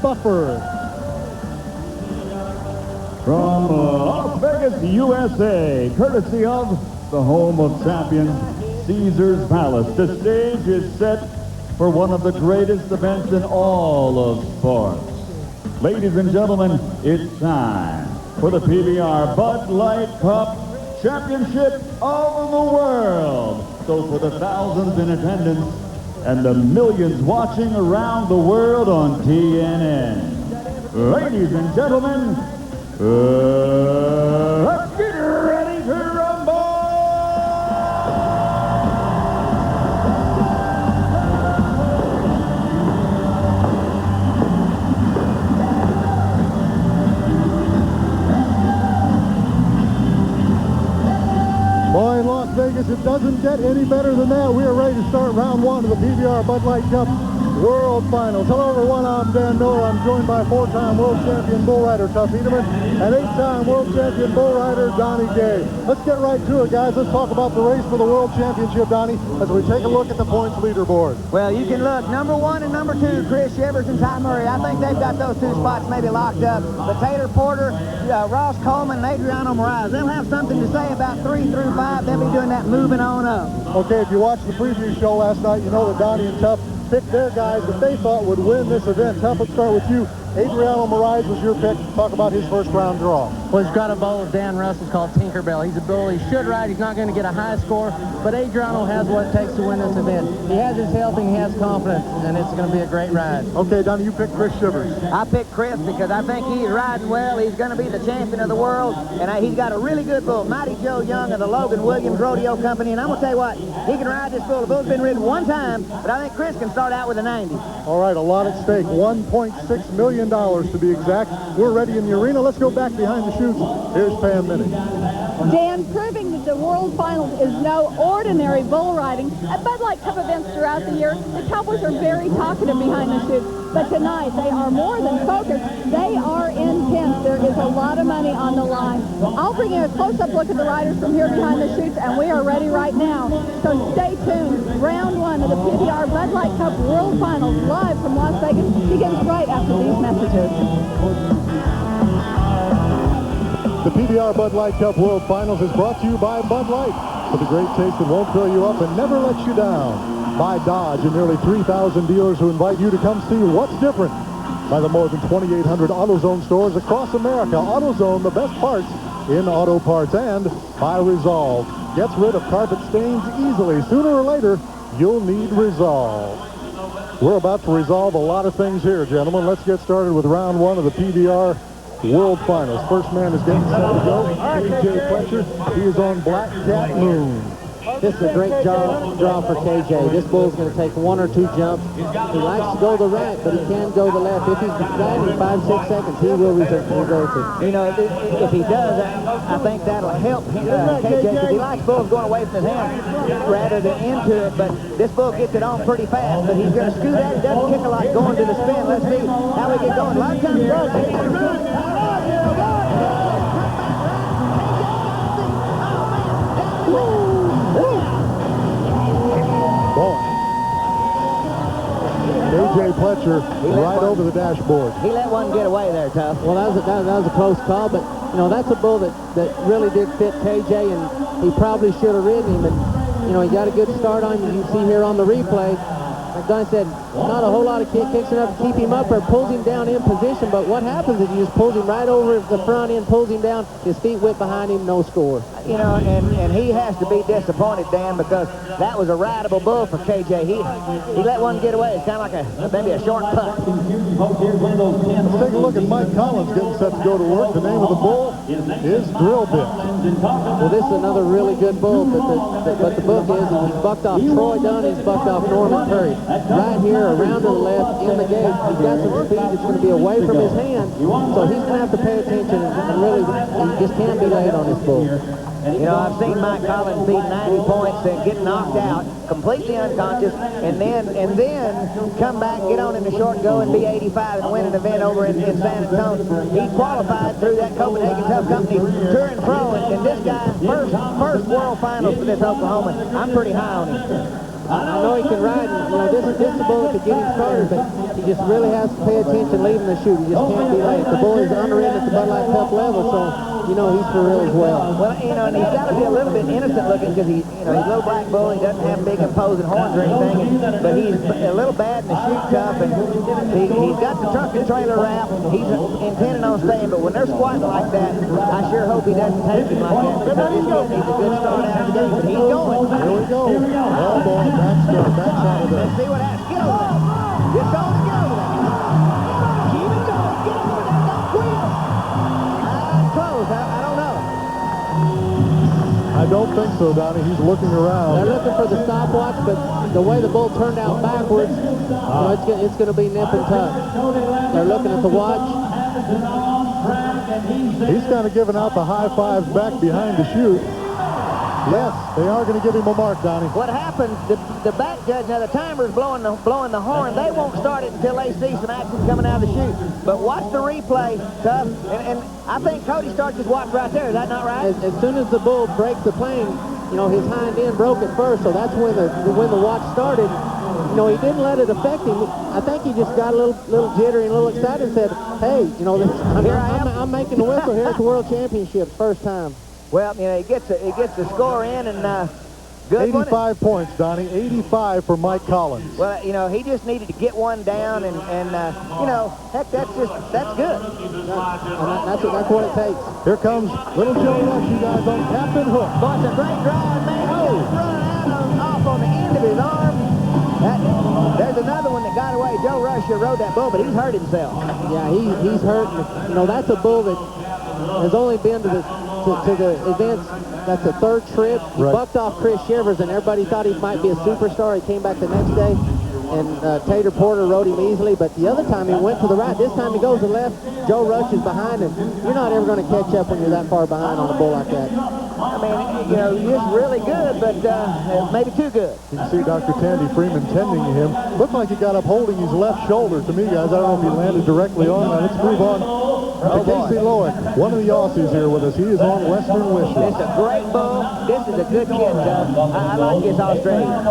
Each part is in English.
Buffer. From Las Vegas, USA, courtesy of the home of champions, Caesar's Palace. The stage is set for one of the greatest events in all of sports. Ladies and gentlemen, it's time for the PBR Bud Light Cup Championship of the World. So for the thousands in attendance and the millions watching around the world on TNN, ladies and gentlemen, let's get ready to rumble! Boy, in Las Vegas, it doesn't get any better than that. We are ready to start round one of the PBR Bud Light Cup World Finals. Hello, everyone. I'm Dan Miller. I'm joined by four-time world champion bull rider Tuff Hedeman and eight-time world champion bull rider Donnie Gay. Let's get right to it, guys. Let's talk about the race for the world championship, Donnie, as we take a look at the points leaderboard. Well, you can look. Number 1 and number 2, Chris Shivers and Ty Murray. I think they've got those 2 spots maybe locked up. But Taylor Porter, Ross Coleman, and Adriano Moraes, they'll have something to say about 3 through 5. They'll be doing that moving on up. Okay, if you watched the preview show last night, you know that Donnie and Tuff picked their guys that they thought would win this event. Tuff, let's start with you. Adriano Moraes was your pick. Talk about his first round draw. Well, he's got a bull of Dan Russell's called Tinkerbell. He's a bull. He should ride. He's not going to get a high score, but Adriano has what it takes to win this event. He has his health and he has confidence, and it's going to be a great ride. Okay, Donnie, you picked Chris Shivers. I picked Chris because I think he's riding well. He's going to be the champion of the world, and he's got a really good bull, Mighty Joe Young of the Logan Williams Rodeo Company, and I'm going to tell you what, he can ride this bull. The bull's been ridden one time, but I think Chris can start out with a 90. All right, a lot at stake. $1.6 million to be exact. We're ready in the arena. Let's go back behind the chutes. Here's Pam Minnick. Dan, proving that the World Finals is no ordinary bull riding. At Bud Light Cup events throughout the year, the Cowboys are very talkative behind the chutes. But tonight, they are more than focused. They are intense. There is a lot of money on the line. I'll bring you a close-up look at the riders from here behind the chutes, and we are ready right now. So stay tuned. Round 1 of the PBR Bud Light Cup World Finals, live from Las Vegas, begins right after these messages. The PBR Bud Light Cup World Finals is brought to you by Bud Light, for the great taste that won't fill you up and never lets you down. By Dodge and nearly 3,000 dealers who invite you to come see what's different. By the more than 2,800 AutoZone stores across America. AutoZone, the best parts in auto parts. And by Resolve, gets rid of carpet stains easily. Sooner or later, you'll need Resolve. We're about to resolve a lot of things here, gentlemen. Let's get started with round 1 of the PBR World Finals. First man is getting set to go. KJ Fletcher. He is on Black Cat Moon. This is a great draw for KJ. This bull's going to take 1 or 2 jumps. He likes to go the right, but he can go the left. If he's riding 5-6 seconds, he will result to. You know, if he does, I think that'll help KJ, because he likes bulls going away from his hand rather than into it, but this bull gets it on pretty fast, but he's going to scoot out. He doesn't kick a lot going to the spin. Let's see how we get going. A lot of times, KJ Fletcher right over the dashboard. He let one get away there, Tuff. Well, that was a close call, but, you know, that's a bull that really did fit KJ, and he probably should have ridden him. And, you know, he got a good start on him. You can see here on the replay, like Don said, not a whole lot of kicks enough to keep him up or pulls him down in position, but what happens is he just pulls him right over the front end, pulls him down, his feet whip behind him, no score. You know, and he has to be disappointed, Dan, because that was a rideable bull for KJ. He let one get away. It's kind of like maybe a short putt. Let's take a look at Mike Collins getting set to go to work. The name of the bull is Drill Bit. Well, this is another really good bull, but the book is he's bucked off Troy Dunn, he's bucked off Norman Curry. Right here, around to the left, in the gate, he's got some speed that's going to be away from his hand, so he's going to have to pay attention and really, he just can't be late on this bull. You know, I've seen Mike Collins beat 90 points and get knocked out, completely unconscious, and then come back, get on in the short go and be 85 and win an event over in San Antonio. He qualified through that Copenhagen Tough Company touring pro, and this guy, first World Finals for this Oklahoman. I'm pretty high on him. I know he can ride, and, you know, this is a bull that could get him started, but he just really has to pay attention leaving the chute. He just can't be late. The bull is underwritten at the Bud Light Cup level, so you know he's for real as well. Well, you know, and he's got to be a little bit innocent looking because he's a little black bull. He doesn't have big imposing horns or anything, but he's a little bad in the chute cup, and he's got the truck and trailer wrap. He's intending on staying, but when they're squatting like that, I sure hope he doesn't take him like that because this kid needs a good start out of the game. But he's going. Here we go. Oh, boy, backs out of there. Let's see what happens. Get over there. Just don't get over there. Keep it going. Get over there. Don't quit. Close. I don't know. I don't think so, Donnie. He's looking around. They're looking for the stopwatch, but the way the bull turned out backwards, you know, it's going to be nip and tuck. They're looking at the watch. He's kind of giving out the high fives back behind the chute. Yes, they are going to give him a mark, Donnie. What happens, the back judge, now the timer's blowing the horn. They won't start it until they see some action coming out of the chute. But watch the replay, Tuff, and I think Cody starts his watch right there. Is that not right? As soon as the bull breaks the plane, you know, his hind end broke it first, so that's when the watch started. You know, he didn't let it affect him. I think he just got a little jittery and a little excited and said, hey, you know, I'm making the whistle here at the World Championships, first time. Well, you know, he gets the score in, and good 85 points, Donnie. 85 for Mike Collins. Well, you know, he just needed to get one down, and you know, heck, that's good. That's what it takes. Here comes little Joe Rush, you guys, on Captain Hook. Boy, it's a great drive, man. He just run out off on the end of his arm. There's another one that got away. Joe Rush rode that bull, but he's hurt himself. Yeah, he's hurt. You know, that's a bull that has only been to the events. That's the third trip. He bucked off Chris Shivers, and everybody thought he might be a superstar. He came back the next day, and Tater Porter rode him easily. But the other time he went to the right. This time he goes to the left. Joe Rush is behind him. You're not ever going to catch up when you're that far behind on a bull like that. I mean, you know, he's really good, but maybe too good. You can see Dr. Tandy Freeman tending him. Looked like he got up holding his left shoulder. To me, guys, I don't know if he landed directly on that. Let's move on to Casey Loic, one of the Aussies here with us. He is on Western Wishes. It's a great bull. This is a good kid, I like this Australian.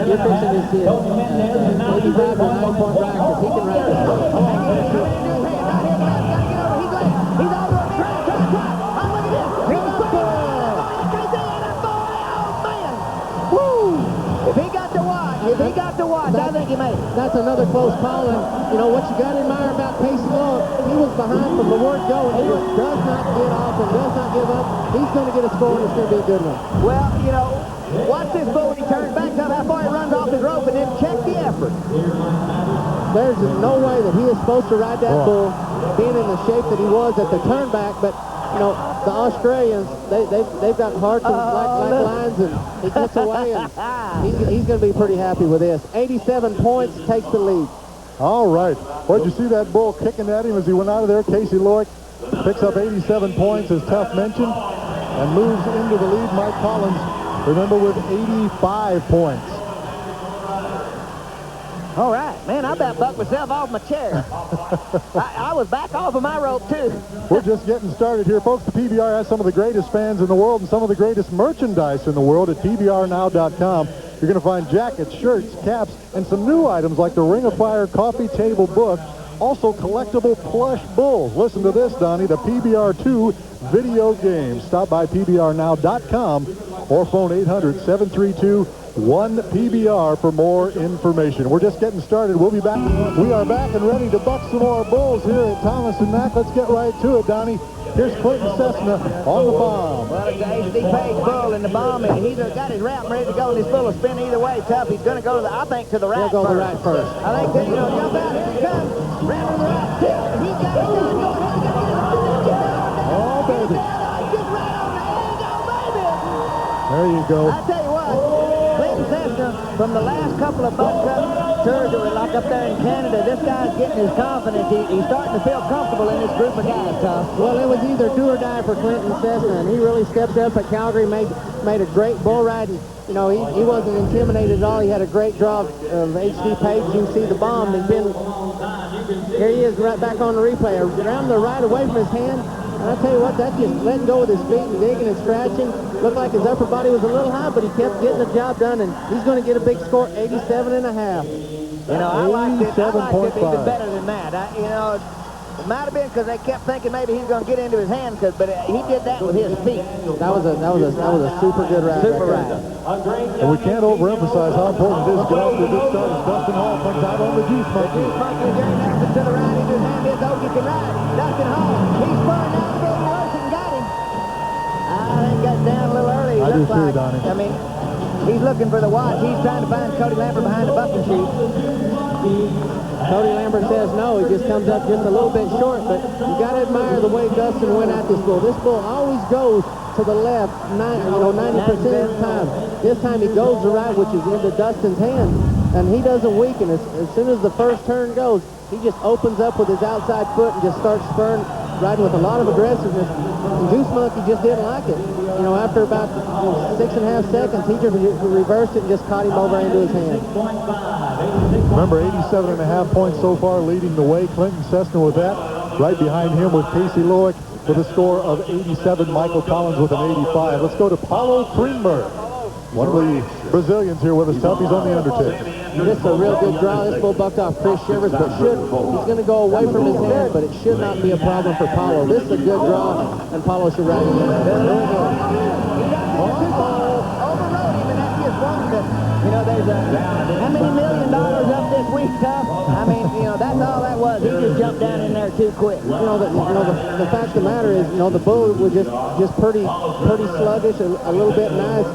You're fixing this kid. 85 to 9-point ride, because he can ride this bull. He's all the way trying to try. Oh, look at this. He's If he got the watch, I think he made it. That's another close call, and you know what you got to admire about Casey Loic, he was behind from the word go, and he just does not get off and does not give up. He's going to get a score, and it's going to be a good one. Well, you know, watch this bull when he turns back, tell how far he runs off his rope, and then check the effort. There's no way that he is supposed to ride that bull, being in the shape that he was at the turn back, but you know, the Australians, they've got hearts like lines, and he gets away, and he's going to be pretty happy with this. 87 points, takes the lead. All right. Well, did you see that bull kicking at him as he went out of there? Casey Loic picks up 87 points, as Tuff mentioned, and moves into the lead. Mike Collins, remember, with 85 points. All right, man, I about bucked myself off my chair. I was back off of my rope, too. We're just getting started here, folks. The PBR has some of the greatest fans in the world and some of the greatest merchandise in the world at PBRnow.com. You're going to find jackets, shirts, caps, and some new items like the Ring of Fire coffee table book. Also, collectible plush bulls. Listen to this, Donnie, the PBR 2 video game. Stop by PBRnow.com or phone 800-732-1PBR for more information. We're just getting started. We'll be back. We are back and ready to buck some more bulls here at Thomas and Mack. Let's get right to it, Donnie. Here's Clinton Cessna on the bomb. Well, it's the HD Page bull in the bomb, and he's got his wrap ready to go, and this bull will spin either way. Tuff, he's going to go to I think to the right He'll go first. to the right first. I think that, you know, jump out, here he comes. Round to the right, tilt. He's got it done. Go ahead, he's got it. Oh, baby. Just right on the angle, baby. There you go. I tell you what, Clinton Cessna, from the last couple of Bud Cup tours that were like up there in Canada, this guy's getting his confidence. He's starting to feel comfortable in this group of guys, Tuff. Well, it was either do or die for Clinton Cessna, and he really stepped up at Calgary, made a great bull ride. And, you know, he wasn't intimidated at all. He had a great draw of HD Page. You can see the bomb. Here he is right back on the replay. Around the right away from his hand. And I tell you what, that's just letting go with his feet and digging and scratching. Looked like his upper body was a little high, but he kept getting the job done, and he's going to get a big score, 87.5. You know, I liked it even better than that. It might have been because they kept thinking maybe he's going to get into his hand, but he did that with his feet. That was a super good ride. Super ride. And we can't overemphasize how important it is to get off to a good start as Dustin Hall comes out on the Juice Monkey. The Juice Monkey is Jerry Nelson to the right. Into his hand is Okie can ride. Dustin Hall, he's spurring down the road. Larson got him. I think got down a little early. I do too, Donnie. I mean, he's looking for the watch. He's trying to find Cody Lambert behind the bucking chute. Cody Lambert says no. He just comes up just a little bit short, but you got to admire the way Dustin went at this bull. This bull always goes to the left 90% of the time. This time he goes to right, which is into Dustin's hand, and he doesn't weaken. As soon as the first turn goes, he just opens up with his outside foot and just starts spurring, riding with a lot of aggressiveness. And Juice Monkey just didn't like it. You know, after about 6.5 seconds, he just reversed it and just caught him over into his hand. Remember, 87.5 points so far, leading the way. Clinton Cessna with that. Right behind him was Casey Loic with a score of 87. Michael Collins with an 85. Let's go to Paulo Greenberg. One of the Brazilians here with us. Tuppy's on the Undertaker. This is a real good draw. This bull bucked off Chris Shivers, but he's going to go away from his hand, but it should not be a problem for Paulo. This is a good draw, and Paulo should ride it. Overrode him, and that's just one that, you know, there's how many $1 million up this week, Tuff? I mean, you know, that's all that was. He just jumped down in there too quick. The fact of the matter is, the bull was just pretty sluggish, a little bit nice,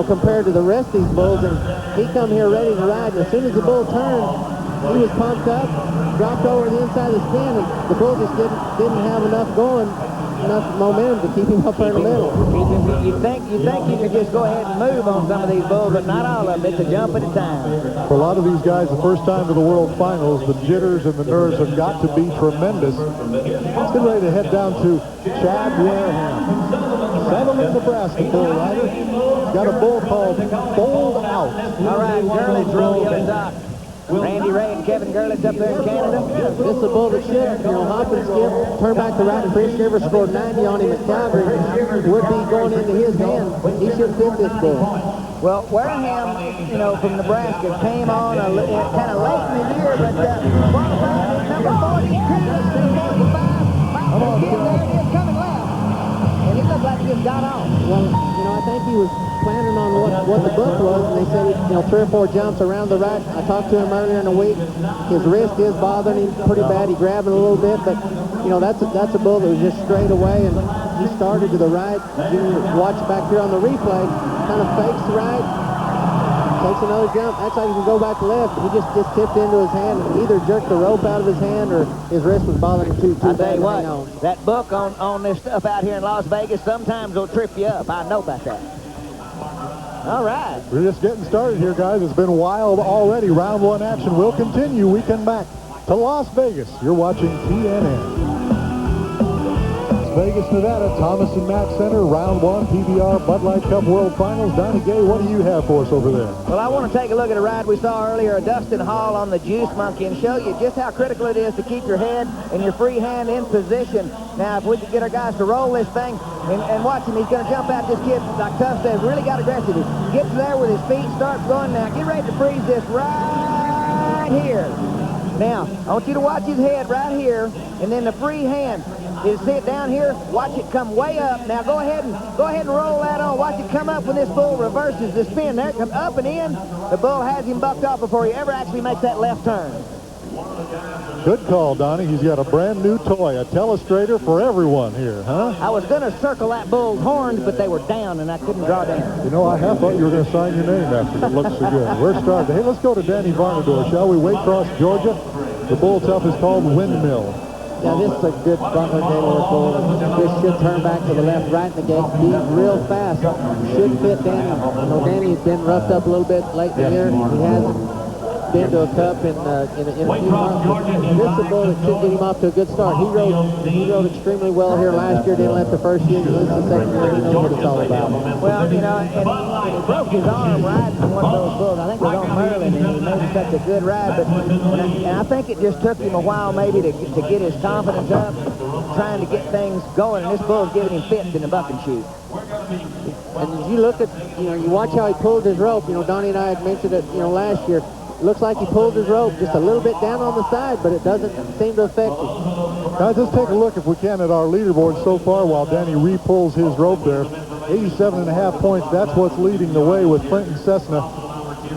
compared to the rest of these bulls. And he come here ready to ride. And as soon as the bull turned, he was pumped up, dropped over the inside of the spin, and the bull just didn't have enough momentum to keep him up there in the middle. You think you could just go ahead and move on some of these bulls, but not all of them. It's a jump at a time. For a lot of these guys, the first time to the World Finals, the jitters and the nerves have got to be tremendous. Let's get ready to head down to Chad Wareham. Sutherland, Nebraska bull rider. Got a bull called Fold Out. All right, Gurlitz, Rodeo Doc. Randy Ray and Kevin Gurlitz up there in Canada. This is a bull that should, hop and skip, turn back to right. Chris Shivers scored 90 on him at Calgary. Would be going into his hand. He should fit this bull. Well, Wareham, from Nebraska came on kind of late in the year, but qualified at number 42, 45. Again, there it is coming left. And he looked like he just got off. Well, I think he was planning on what the book was, and they said, 3 or 4 jumps around the right. I talked to him earlier in the week. His wrist is bothering him pretty bad. He's grabbing a little bit, but, that's a bull that was just straight away, and he started to the right. You can watch back here on the replay. Kind of fakes the right, takes another jump. Acts like he can go back to left. He just tipped into his hand and either jerked the rope out of his hand or his wrist was bothering him too bad. I tell you what, that book on this stuff out here in Las Vegas sometimes will trip you up. I know about that. All right. We're just getting started here, guys. It's been wild already. Round 1 action will continue. We come back to Las Vegas. You're watching TNN. Vegas, Nevada, Thomas and Mack Center, round 1, PBR Bud Light Cup World Finals. Donnie Gay, what do you have for us over there? Well, I want to take a look at a ride we saw earlier, Dustin Hall on the Juice Monkey, and show you just how critical it is to keep your head and your free hand in position. Now, if we could get our guys to roll this thing and watch him, he's going to jump out. This kid, like Tuff says, really got aggressive. He gets there with his feet, starts going now. Get ready to freeze this right here. Now, I want you to watch his head right here, and then the free hand is sit down here, watch it come way up. Now go ahead and roll that on. Watch it come up when this bull reverses the spin. There it comes up and in. The bull has him bucked off before he ever actually makes that left turn. Good call, Donnie. He's got a brand new toy, a telestrator for everyone here, huh? I was going to circle that bull's horns, but they were down, and I couldn't draw down. I half thought you were going to sign your name after it looked so good. We're starting. Hey, let's go to Danny Varnador, shall we? Waycross, Georgia. The bull tough is called Windmill. Yeah, this is a good bumper Gaylord bull. This should turn back to the left, right in the gate, be real fast. Should fit Danny. Danny's been roughed up a little bit late in the year. He hasn't been to a cup in a few months. This is a bull that should get him off to a good start. He rode extremely well here last year. Didn't let the first year. This is the second year. He knows what it's all about. Well, and he broke his arm riding on one of those bulls. I think it was on Merlin, and he made such a good ride. But and I think it just took him a while maybe to get his confidence up. trying to get things going, and this bull's giving him fits in the buck and shoot. And as you look at, you watch how he pulled his rope. Donnie and I had mentioned it, last year. Looks like he pulled his rope just a little bit down on the side, but it doesn't seem to affect him. Guys, let's take a look, if we can, at our leaderboard so far while Danny re-pulls his rope there. 87.5 points. That's what's leading the way with Clinton Cessna.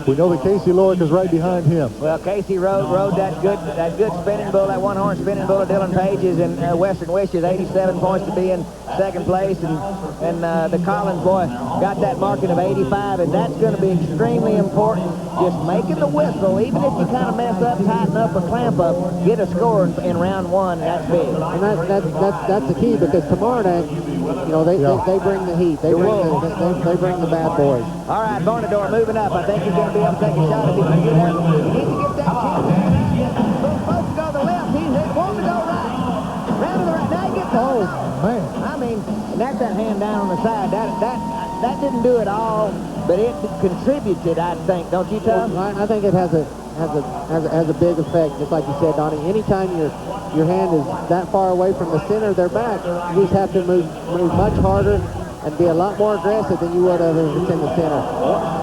We know that Casey Loic is right behind him. Well, Casey rode that good spinning bull, that one-horn spinning bull of Dylan Page's and Western Wishes, 87 points to be in second place, and the Collins boy got that marking of 85, and that's going to be extremely important. Just making the whistle, even if you kind of mess up, tighten up, or clamp up, get a score in round one. That's big. And that's the key, because tomorrow night, they bring the heat. They bring the bad boys. All right, Bonador moving up. I think he's going to be able to take a shot if he can get there. He needs to get that chance. Supposed to go to the left. He's wanting to go right. Round to the right. Now he gets the man. I mean, that's that hand down on the side. That didn't do it all, but it contributed, I think. Don't you, Tom? Well, I think it has a big effect, just like you said, Donnie. Anytime your hand is that far away from the center of their back, you just have to move much harder and be a lot more aggressive than you would have if it's in the center.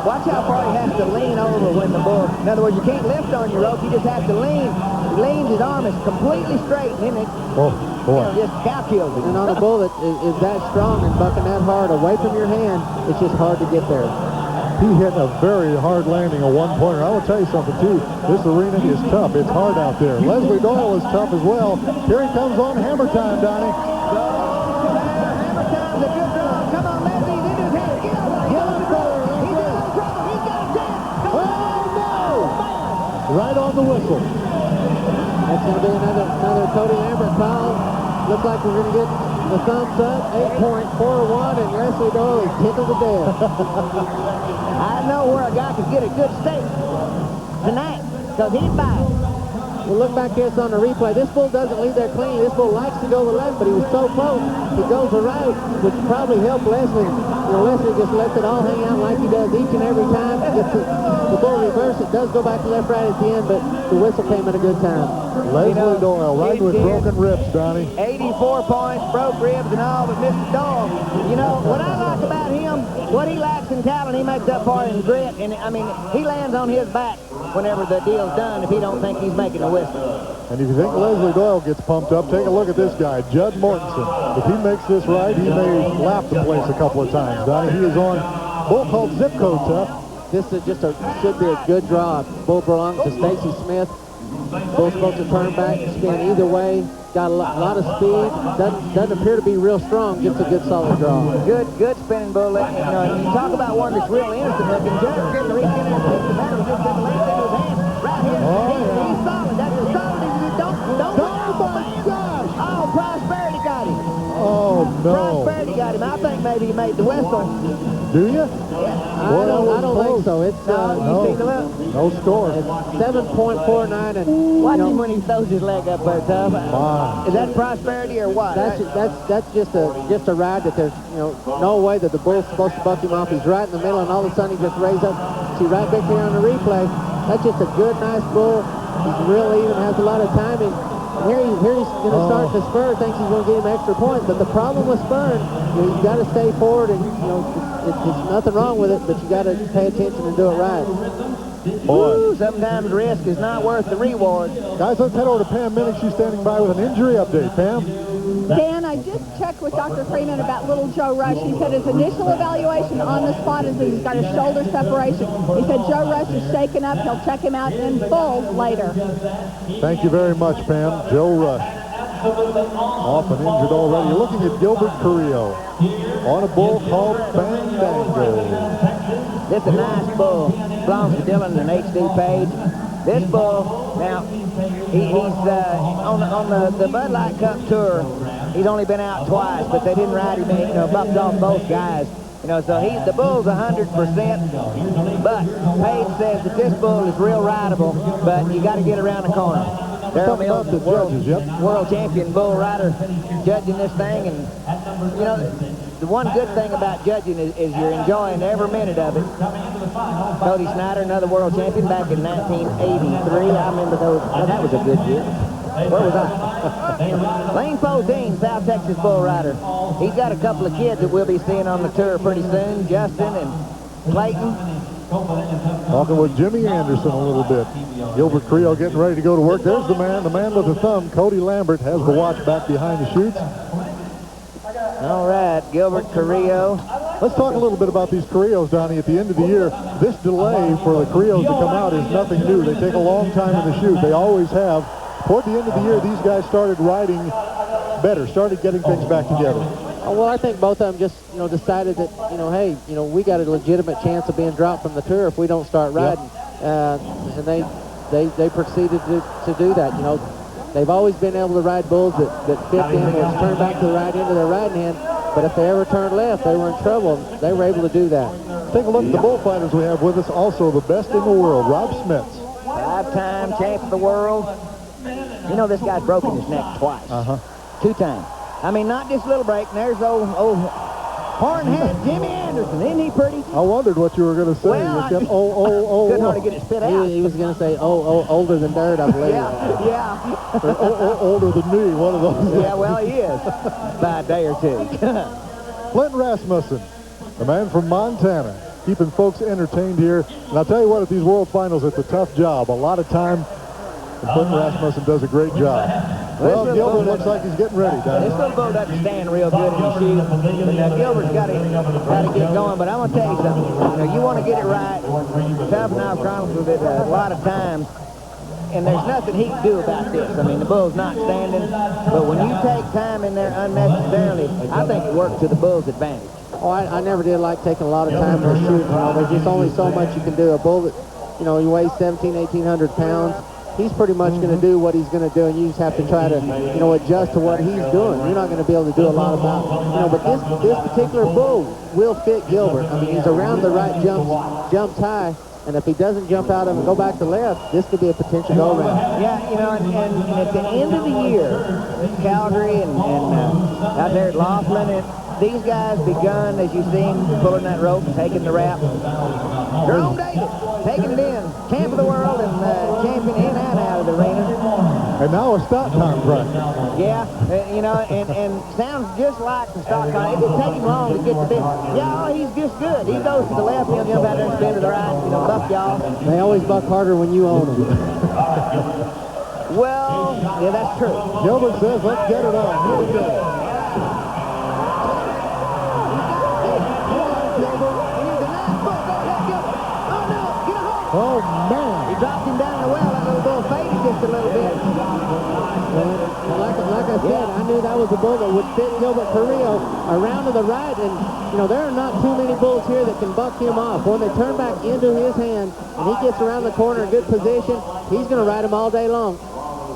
Watch how far he has to lean over when the bull. In other words, you can't lift on your rope. You just have to lean. He leans, his arm is completely straight, and it just calculated. And on a bull that is that strong and bucking that hard away from your hand, it's just hard to get there. He hit a very hard landing, a one-pointer. I will tell you something, too. This arena is tough. It's hard out there. Leslie Doyle is tough as well. Here he comes on Hammer Time, Donnie. Hammer Time's a good draw. Come on, Leslie. He's in his hand. Get out of there. He's in trouble. He's got a chance. Oh, no! Right on the whistle. That's going to be another Cody Lambert foul. Looks like we're going to get the thumbs up. 8.41, and Leslie Doyle is tickled to death. I know where a guy could get a good steak tonight, because he'd buy it. Well, look back here on the replay. This bull doesn't leave there clean. This bull likes to go to the left, but he was so close. He goes to the right, which probably helped Leslie. Leslie just lets it all hang out like he does each and every time. The bull reverse, it does go back to left, right at the end, but the whistle came at a good time. Leslie Doyle, right with broken ribs, Donnie. 84 points, broke ribs and all, but Mr. Doyle, what I like about him, what he lacks in talent, he makes up for it in grit, and I mean, he lands on his back whenever the deal's done if he don't think he's making a whistle. And if you think Leslie Doyle gets pumped up, take a look at this guy, Judd Mortensen. If he makes this right, he may lap the place a couple of times. Donnie, he is on a bull called Zip Code Tough. This is should be a good draw. Bull belongs to Stacy Smith. Bull's supposed to turn back and spin either way. Got a lot of speed. Doesn't appear to be real strong. Gets a good solid draw. Good spinning bull. You talk about one that's real innocent looking. Judd's getting to reach in and take the battle. Just got the left into his hand. Right here. He's solid. That's as solid as you don't. Oh my gosh! Oh, Prosperity got him. Oh no! Prosperity got him. I think maybe he made the whistle. Do you? Yeah. I don't think so. It's you see the look? No score. 7.49, and Watch him when he throws his leg up there, Tough. Wow. Is that Prosperity or what? that's just a ride that there's no way that the bull's supposed to buck him off. He's right in the middle, and all of a sudden he just raises up. See right back here on the replay. That's just a good, nice bull. He's real even, has a lot of timing. Here he's going to start to spur. Thinks he's going to get him extra points, but the problem with spurring, you got to stay forward, and there's nothing wrong with it, but you got to pay attention and do it right. Boy, sometimes risk is not worth the reward. Guys, let's head over to Pam Minnick. She's standing by with an injury update. Pam? Dan, I just checked with Dr. Freeman about little Joe Rush. He said his initial evaluation on the spot is that he's got a shoulder separation. He said Joe Rush is shaken up. He'll check him out in full later. Thank you very much, Pam. Joe Rush. Off and injured already. You're looking at Gilbert Carrillo on a bull called Fandango. This is a nice bull. Belongs to Dylan and H.D. Page. This bull, now, he's on the Bud Light Cup tour. He's only been out twice, but they didn't ride him, bucked off both guys. So the bull's 100%, but Page says that this bull is real rideable, but you got to get around the corner. Darryl Mills, the world champion bull rider, judging this thing, and the one good thing about judging is you're enjoying every minute of it. Cody Snyder, another world champion back in 1983. I remember those. Oh, that was a good year. Where was I? Lane 14, South Texas Bull Rider. He's got a couple of kids that we'll be seeing on the tour pretty soon, Justin and Clayton. Talking with Jimmy Anderson a little bit. Gilbert Creel getting ready to go to work. There's the man with the thumb. Cody Lambert has the watch back behind the chutes. All right, Gilbert Carrillo. Let's talk a little bit about these Carrillos, Donnie. At the end of the year, this delay for the Carrillos to come out is nothing new. They take a long time in the chute. They always have. Toward the end of the year, these guys started riding better, started getting things back together. Well, I think both of them just, decided that, hey, we got a legitimate chance of being dropped from the tour if we don't start riding. Yep. And they proceeded to do that. They've always been able to ride bulls that fit them and turn back to the right end of their riding hand. But if they ever turned left, they were in trouble. They were able to do that. Take a look at the bullfighters we have with us. Also the best in the world, Rob Smits. 5-time champ of the world. This guy's broken his neck twice. 2 times. I mean, not just a little break. And there's old hornhead Jimmy Anderson. Isn't he pretty? I wondered what you were going to say. Well, you kept, couldn't hardly get it spit out. He was going to say, older than dirt, I believe. Yeah. Or, older than me, one of those. Yeah, well, he is. By a day or two. Flint Rasmussen, the man from Montana, keeping folks entertained here. And I'll tell you what, at these World Finals, it's a tough job. A lot of time, and Flint Rasmussen does a great job. Well, Gilbert looks like he's getting ready, Donnie. This little bull doesn't stand real good in the chute. But Gilbert's got to get going. But I'm going to tell you something. You want to get it right. Tough and I've chronicled it a lot of times. And there's nothing he can do about this. I mean, the bull's not standing. But when you take time in there unnecessarily, I think it works to the bull's advantage. Oh, I never did like taking a lot of time in the chute. There's just only so much you can do. A bull that, he weighs 1,800 pounds. He's pretty much going to do what he's going to do, and you just have to try to, adjust to what he's doing. You're not going to be able to do a lot about it. But this particular bull will fit Gilbert. I mean, he's around the right jumps high, and if he doesn't jump out of and go back to left, this could be a potential go-around. Yeah, and at the end of the year, Calgary and out there at Laughlin, these guys begun, as you've seen, pulling that rope and taking the wrap. Jerome Davis, taking it in. Champ of the world and champion in and out of the arena. And now a stock contract. Yeah, and sounds just like the stock contract. It didn't take him long to get to this. Yeah, he's just good. He goes to the left, he'll jump out there and spin to the right, buck y'all. They always buck harder when you own them. Well, yeah, that's true. Gilbert says, let's get it on. Here we go. Oh, man. He dropped him down the well. That little bull faded just a little bit. Well, like I said, I knew that was a bull that would fit Gilbert Carrillo around to the right. And, there are not too many bulls here that can buck him off. When they turn back into his hand and he gets around the corner in good position, he's going to ride him all day long.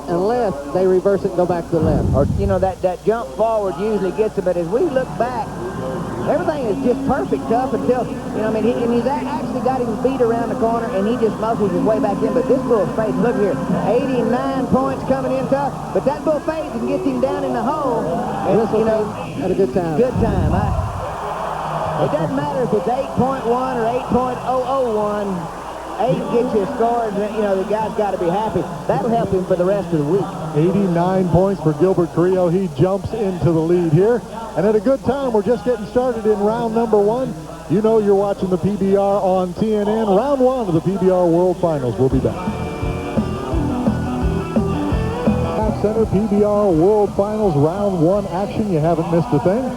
Unless they reverse it and go back to the left. Or, that jump forward usually gets him. But as we look back, everything is just perfect tough until, he's actually got his feet around the corner and he just muscles his way back in. But this bull's fading. Look here, 89 points coming in tough. But that bull fades and gets him down in the hole. And, had a good time. Good time. It doesn't matter if it's 8.1 or 8.001. 8 gets you a score, and the guy's got to be happy. That'll help him for the rest of the week. 89 points for Gilbert Carrillo. He jumps into the lead here. And at a good time, we're just getting started in round number 1. You're watching the PBR on TNN. Round 1 of the PBR World Finals. We'll be back. Back center, PBR World Finals, round 1 action. You haven't missed a thing.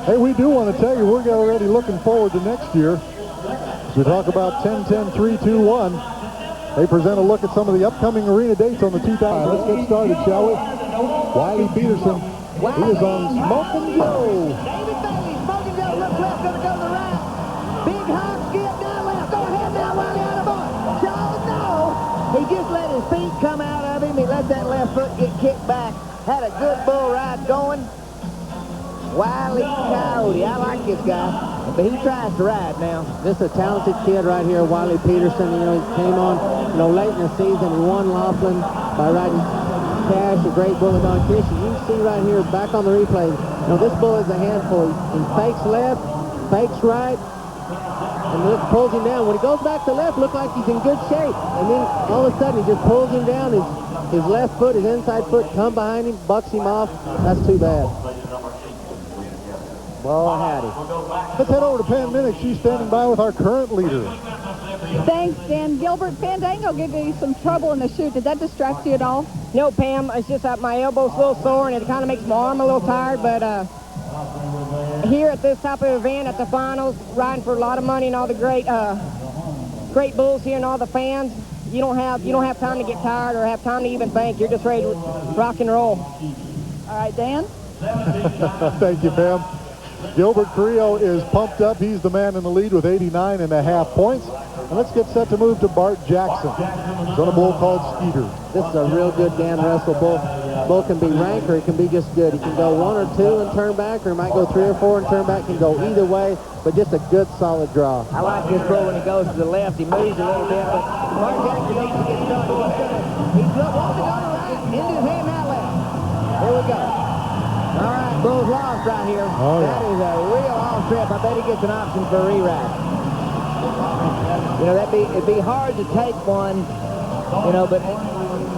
Hey, we do want to tell you, we're already looking forward to next year. We talk about 10-10-3-2-1. They present a look at some of the upcoming arena dates on the 2000. Let's get started, shall we? Wiley Peterson. He is on Smokin' Joe. David Bailey, Smokin' Joe, looks left, gonna go to the right. Big hop, skip down left. Go ahead now, Wiley, out of boy. Joe, no. He just let his feet come out of him. He let that left foot get kicked back. Had a good bull ride going. Wiley Coyote, I like this guy, but he tries to ride now. This is a talented kid right here, Wiley Peterson. He came on, late in the season. He won Laughlin by riding Cash, a great bull on Kish. You can see right here, back on the replay, this bull is a handful. He fakes left, fakes right, and pulls him down. When he goes back to left, looks like he's in good shape. And then all of a sudden, he just pulls him down. His his left foot, his inside foot, come behind him, bucks him off. That's too bad. Well, howdy. Let's head over to Pam Minnick. She's standing by with our current leader. Thanks, Dan. Gilbert, Fandango gave you some trouble in the chute. Did that distract you at all? No, Pam, it's just that my elbow's a little sore, and it kind of makes my arm a little tired, but here at this type of event, at the finals, riding for a lot of money and all the great bulls here and all the fans, you don't have time to get tired or have time to even think. You're just ready to rock and roll. All right, Dan? Thank you, Pam. Gilbert Carrillo is pumped up. He's the man in the lead with 89.5 points. And let's get set to move to Bart Jackson. He's on a bull called Skeeter. This is a real good Dan Russell bull. Bull can be rank or it can be just good. He can go 1 or 2 and turn back, or he might go 3 or 4 and turn back. Can go either way, but just a good solid draw. I like this bull when he goes to the left. He moves a little bit, but Bart Jackson needs to get started. He's walking on the right, into his hand that left. Here we go. All right, bull's lost right here. Oh, yeah. That is a real off trip. I bet he gets an option for a re-ride. You know, it'd be hard to take one, you know, but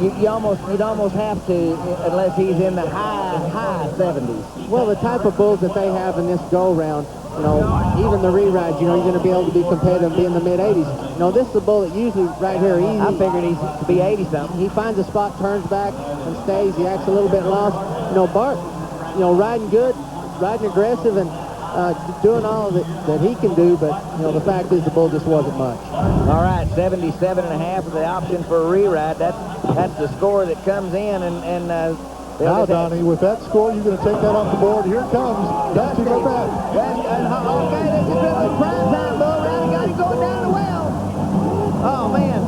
you'd almost have to, unless he's in the high 70s. Well, the type of bulls that they have in this go-round, you know, even the re-rides, you know, you're going to be able to be competitive and be in the mid-80s. You know, this is a bull that usually right here, I figured he's to be 80-something. he finds a spot, turns back, and stays. He acts a little bit lost. You know, Bart, you know, riding good, riding aggressive, and doing all that he can do, but, you know, the fact is the bull just wasn't much. All right, 77.5 is the option for a re-ride. That's the score that comes in, and Now, Donnie, with that score, you're going to take that off the board. Here it comes. Dusty, go back. Okay, this is really prime time, bull. Now he got him going down the well. Oh, man.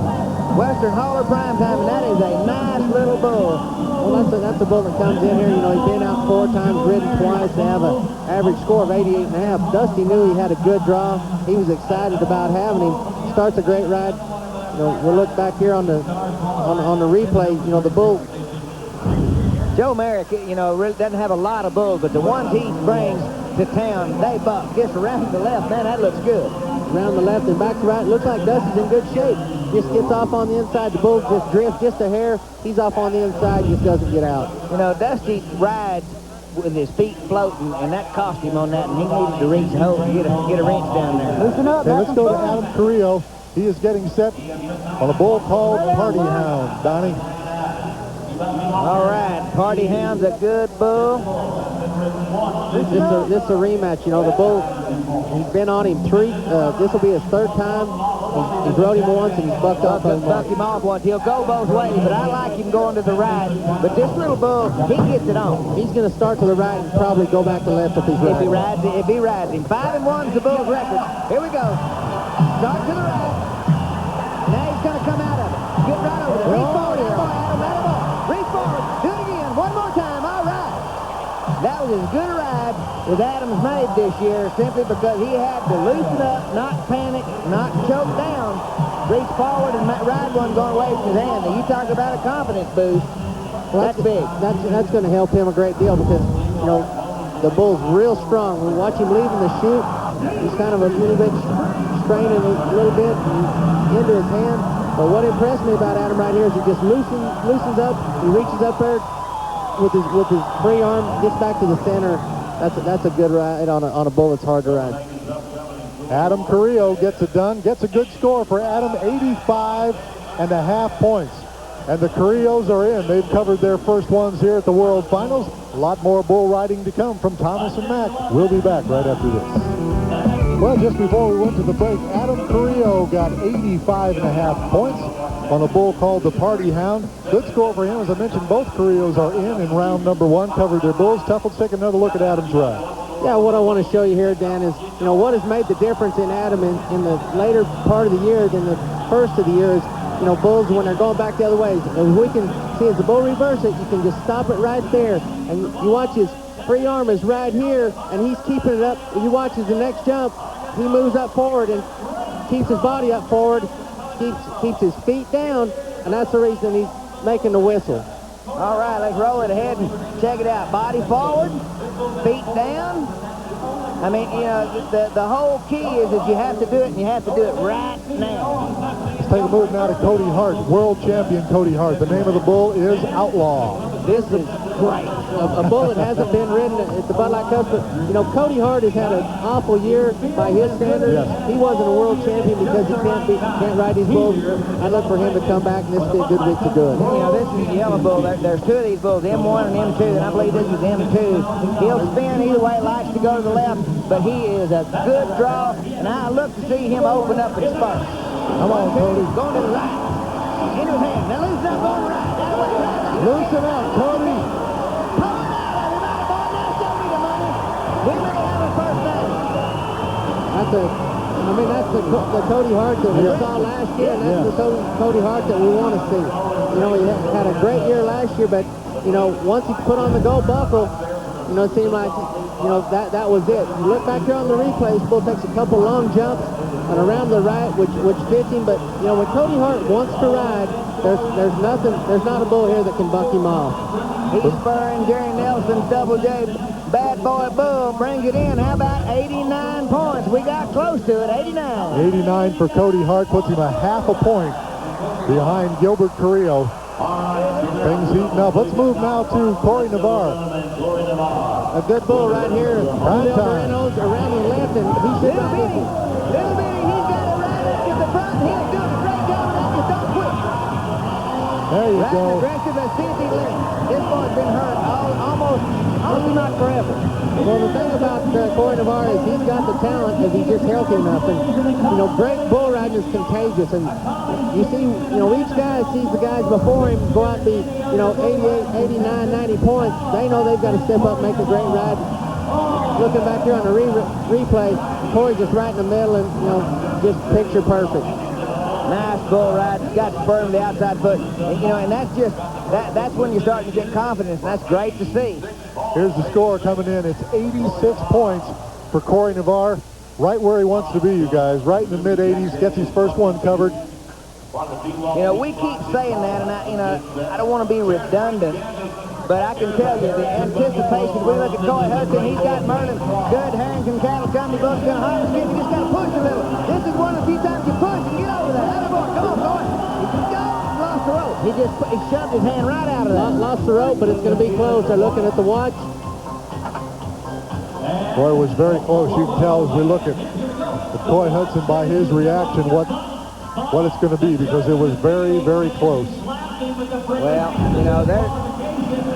Western Hauler prime time, and that is a nice little bull. Well, that's a bull that comes in here. You know, he's been out 4 times, ridden twice. They have an average score of 88.5. Dusty knew he had a good draw. He was excited about having him. Starts a great ride. You know, we'll look back here on the replay. You know, the bull. Joe Merrick, you know, really doesn't have a lot of bulls, but the ones he brings to town, they buck. Just around the left, man, that looks good. Around the left and back to right. Looks like Dusty's in good shape. Just gets off on the inside. The bull just drifts just a hair. He's off on the inside, just doesn't get out. You know, Dusty rides with his feet floating, and that cost him on that, and he needed to reach home and get a wrench down there. Loosen up. Okay, let's go to Adam Carrillo. He is getting set on a bull called Party Hound. Donnie. All right, Party Hound's a good bull. This is a rematch. You know, the bull, he's been on him 3. This will be his 3rd time. He rode him once and he's bucked off on him. Buck him off once. He'll go both ways, but I like him going to the right. But this little bull, he gets it on. He's going to start to the right and probably go back to left if he's right. If he rides him. 5-1's the bull's record. Here we go. Start to the right. Now he's going to come out of it. Get right over there. Reach forward. That boy, Adam. That boy. Reach forward. Do it again. One more time. All right. That was as good a ride as Adams made this year, simply because he had to loosen up, not panic, not choke down, reach forward and ride one going away from his hand. Now, you talk about a confidence boost. Well, that's big. That's going to help him a great deal because, you know, the bull's real strong. We watch him leaving the chute. He's kind of a little bit straining a little bit into his hand. But what impressed me about Adam right here is he just loosens up. He reaches up there with his free arm, gets back to the center. That's a good ride on a bull that's hard to ride. Adam Carrillo gets it done. Gets a good score for Adam, 85.5 points. And the Carrillos are in. They've covered their first ones here at the World Finals. A lot more bull riding to come from Thomas and Mack. We'll be back right after this. Well, just before we went to the break, Adam Carrillo got 85.5 points on a bull called the Party Hound. Good score for him. As I mentioned, both Carrillos are in round number 1, covered their bulls. Tough, let's take another look at Adam's ride. Yeah, what I want to show you here, Dan, is, you know, what has made the difference in Adam in the later part of the year than the first of the year is, you know, bulls when they're going back the other way. And we can see as the bull reverse it, you can just stop it right there. And you watch his free arm is right here, and he's keeping it up. You watch his next jump, he moves up forward and keeps his body up forward, keeps his feet down, and that's the reason he's making the whistle. All right, let's roll it ahead and check it out. Body forward, feet down. I mean, you know, the whole key is that you have to do it, and you have to do it right now. take a move now to Cody Hart, world champion Cody Hart. The name of the bull is Outlaw. This is great. A bull that hasn't been ridden at the Bud Light Cup, but you know, Cody Hart has had an awful year by his standards. Yes. He wasn't a world champion because he can't ride these bulls. I look for him to come back, and this will be a good week to do it. You know, this is the yellow bull. There's two of these bulls, M1 and M2, and I believe this is M2. He'll spin either way, likes to go to the left, but he is a good draw, and I look to see him open up at spurt. Come on, Cody. Going to the right. Into his hand. Now loosen up on the right. That way, right. Loosen up, Cody. Pull it out. Everybody, boy, now show me the money. We may have a first down. That's the Cody Hart that we saw last year, and that's the Cody Hart that we want to see. You know, he had a great year last year, but, you know, once he put on the gold buckle, you know, it seemed like, you know, that was it. You look back here on the replay, this bull takes a couple long jumps and around the right, which fits him, but, you know, when Cody Hart wants to ride, there's not a bull here that can buck him off. He's spurring Jerry Nelson's Double J Bad Boy Bull, brings it in. How about 89 points? We got close to it, 89. 89 for Cody Hart, puts him a half a point behind Gilbert Carrillo. Things heating up. Let's move now to Corey Navarre. A good bull right here. Julio Moreno's around the left, and he should Little bitty, he's got it right up to the front. He's doing a great job of that. Just don't quit. There you Right go. aggressive as soon as he left. This boy's been hurt almost not forever. Well, the thing about Corey Navarre is he's got the talent if he's just healthy enough. And, you know, great bull riding is contagious. And you see, you know, each guy sees the guys before him go out and be, you know, 88, 89, 90 points. They know they've got to step up and make a great ride. Looking back here on the replay, Corey's just right in the middle and, you know, just picture perfect. Nice bull ride. Got spur to the outside foot. And, you know, and that's just, that's when you're starting to get confidence. That's great to see. Here's the score coming in. It's 86 points for Corey Navarre. Right where he wants to be, you guys. Right in the mid-80s. Gets his first one covered. You know, we keep saying that, and I don't want to be redundant, but I can tell you the anticipation. We look at Coy Hudson. He's got Merlin. Good Harrington Cattle Company. Both going to harvest it. You just got to push a little. This is one of the few times you push and get over there. That boy, come on, Coy. Lost the rope. He shoved his hand right out of that. Lost the rope, but it's going to be close. They're looking at the watch. Boy, it was very close. You can tell as we look at Coy Hudson by his reaction what it's going to be, because it was very, very close. Well, you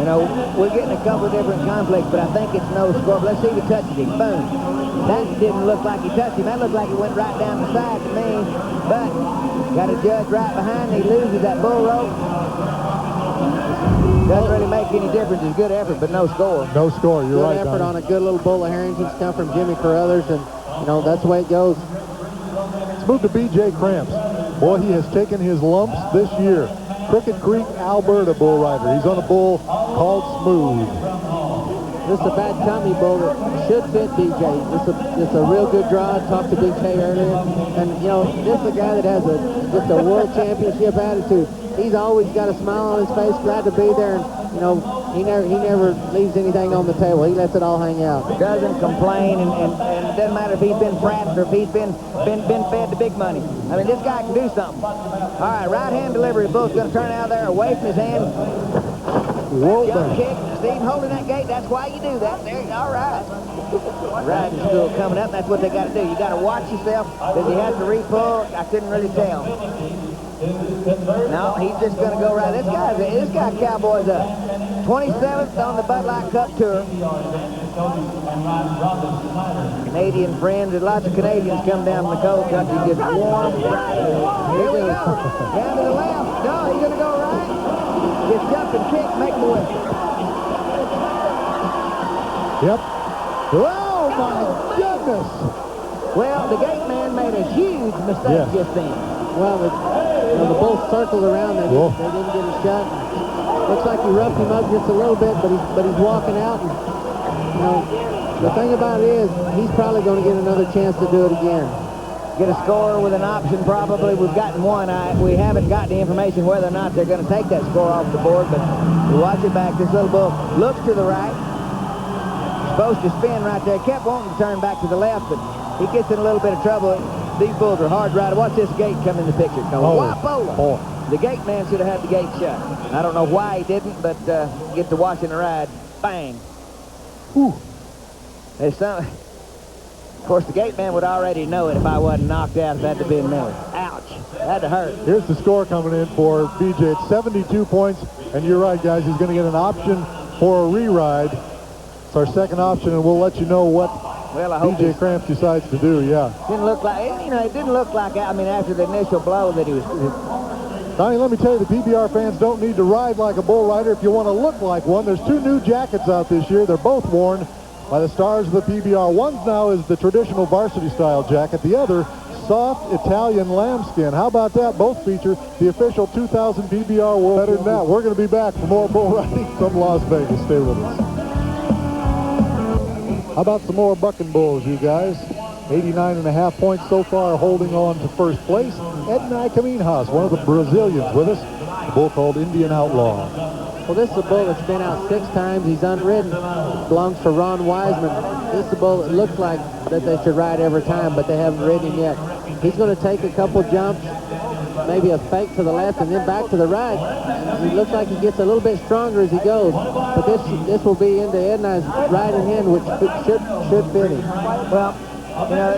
know, we're getting a couple of different conflicts, but I think it's no score. But let's see if he touches him. Boom. That didn't look like he touched him. That looked like he went right down the side to me. But got a judge right behind him. He loses that bull rope. Doesn't really make any difference. It's good effort, but no score. No score. You're right, Good effort Donnie. on a good little bull of Harrington's come from Jimmy Carruthers, and, you know, that's the way it goes. Let's move to B.J. Cramps. Boy, he has taken his lumps this year. Crooked Creek, Alberta bull rider. He's on a bull called Smooth. This is a bad company bull that should fit BJ. It's a real good draw. I talked to BJ earlier. And, you know, this is a guy that has just a world championship attitude. He's always got a smile on his face, glad to be there. And, you know, he never leaves anything on the table. He lets it all hang out. Doesn't complain, and it doesn't matter if he's been prattled or if he's been fed the big money. I mean, this guy can do something. All right, right hand delivery. Bull's going to turn out there away from his hand. Whoa, Jump kick. Steve holding that gate. That's why you do that. There, all right. Riding school coming up. That's what they got to do. You got to watch yourself. Does he have to repull? I couldn't really tell. No, he's just going to go right. This guy Cowboy's up. 27th on the Bud Light Cup Tour. Canadian friends. There's lots of Canadians come down from the cold country. Just warm. Here we go. Down to the left. No, he's going to go right. Just jump and kick, make the whistle. Yep. Oh, my goodness. Well, the gate man made a huge mistake just then. Well, the bull circled around. They didn't get a shot. Looks like he roughed him up just a little bit, but he's walking out. And, you know, the thing about it is, he's probably going to get another chance to do it again. Get a score with an option, probably. We've gotten one. We haven't got the information whether or not they're going to take that score off the board, but we watch it back. This little bull looks to the right. Supposed to spin right there. Kept wanting to turn back to the left, but he gets in a little bit of trouble. these bulls are hard riding. Watch this gate come in the picture. Oh, boy. The gate man should have had the gate shut. I don't know why he didn't, but get to watching the ride. Bang. Whew. There's some... Of course, the gate man would already know it if I wasn't knocked out if that had been Miller. Ouch. That hurt. Here's the score coming in for BJ. It's 72 points, and you're right, guys. He's going to get an option for a re-ride. It's our second option, and we'll let you know what Well, I hope BJ Cramps decides to do, yeah. didn't look like, you know, it didn't look like, I mean, after the initial blow that he was... Donnie, let me tell you, the PBR fans don't need to ride like a bull rider if you want to look like one. There's 2 new jackets out this year. They're both worn by the stars of the PBR. One now is the traditional varsity-style jacket. The other, soft Italian lambskin. How about that? Both feature the official 2000 PBR World. Better than that, we're going to be back for more bull riding from Las Vegas. Stay with us. How about some more bucking bulls, you guys? 89.5 points so far, holding on to first place. Ednei Caminhas, one of the Brazilians with us. A bull called Indian Outlaw. Well, this is a bull that's been out 6 times. He's unridden. Belongs to Ron Wiseman. This is a bull that looks like that they should ride every time, but they haven't ridden him yet. He's going to take a couple jumps, maybe a fake to the left and then back to the right. He looks like he gets a little bit stronger as he goes. But this will be into Ednei's riding hand, which should fit him. Well, you know,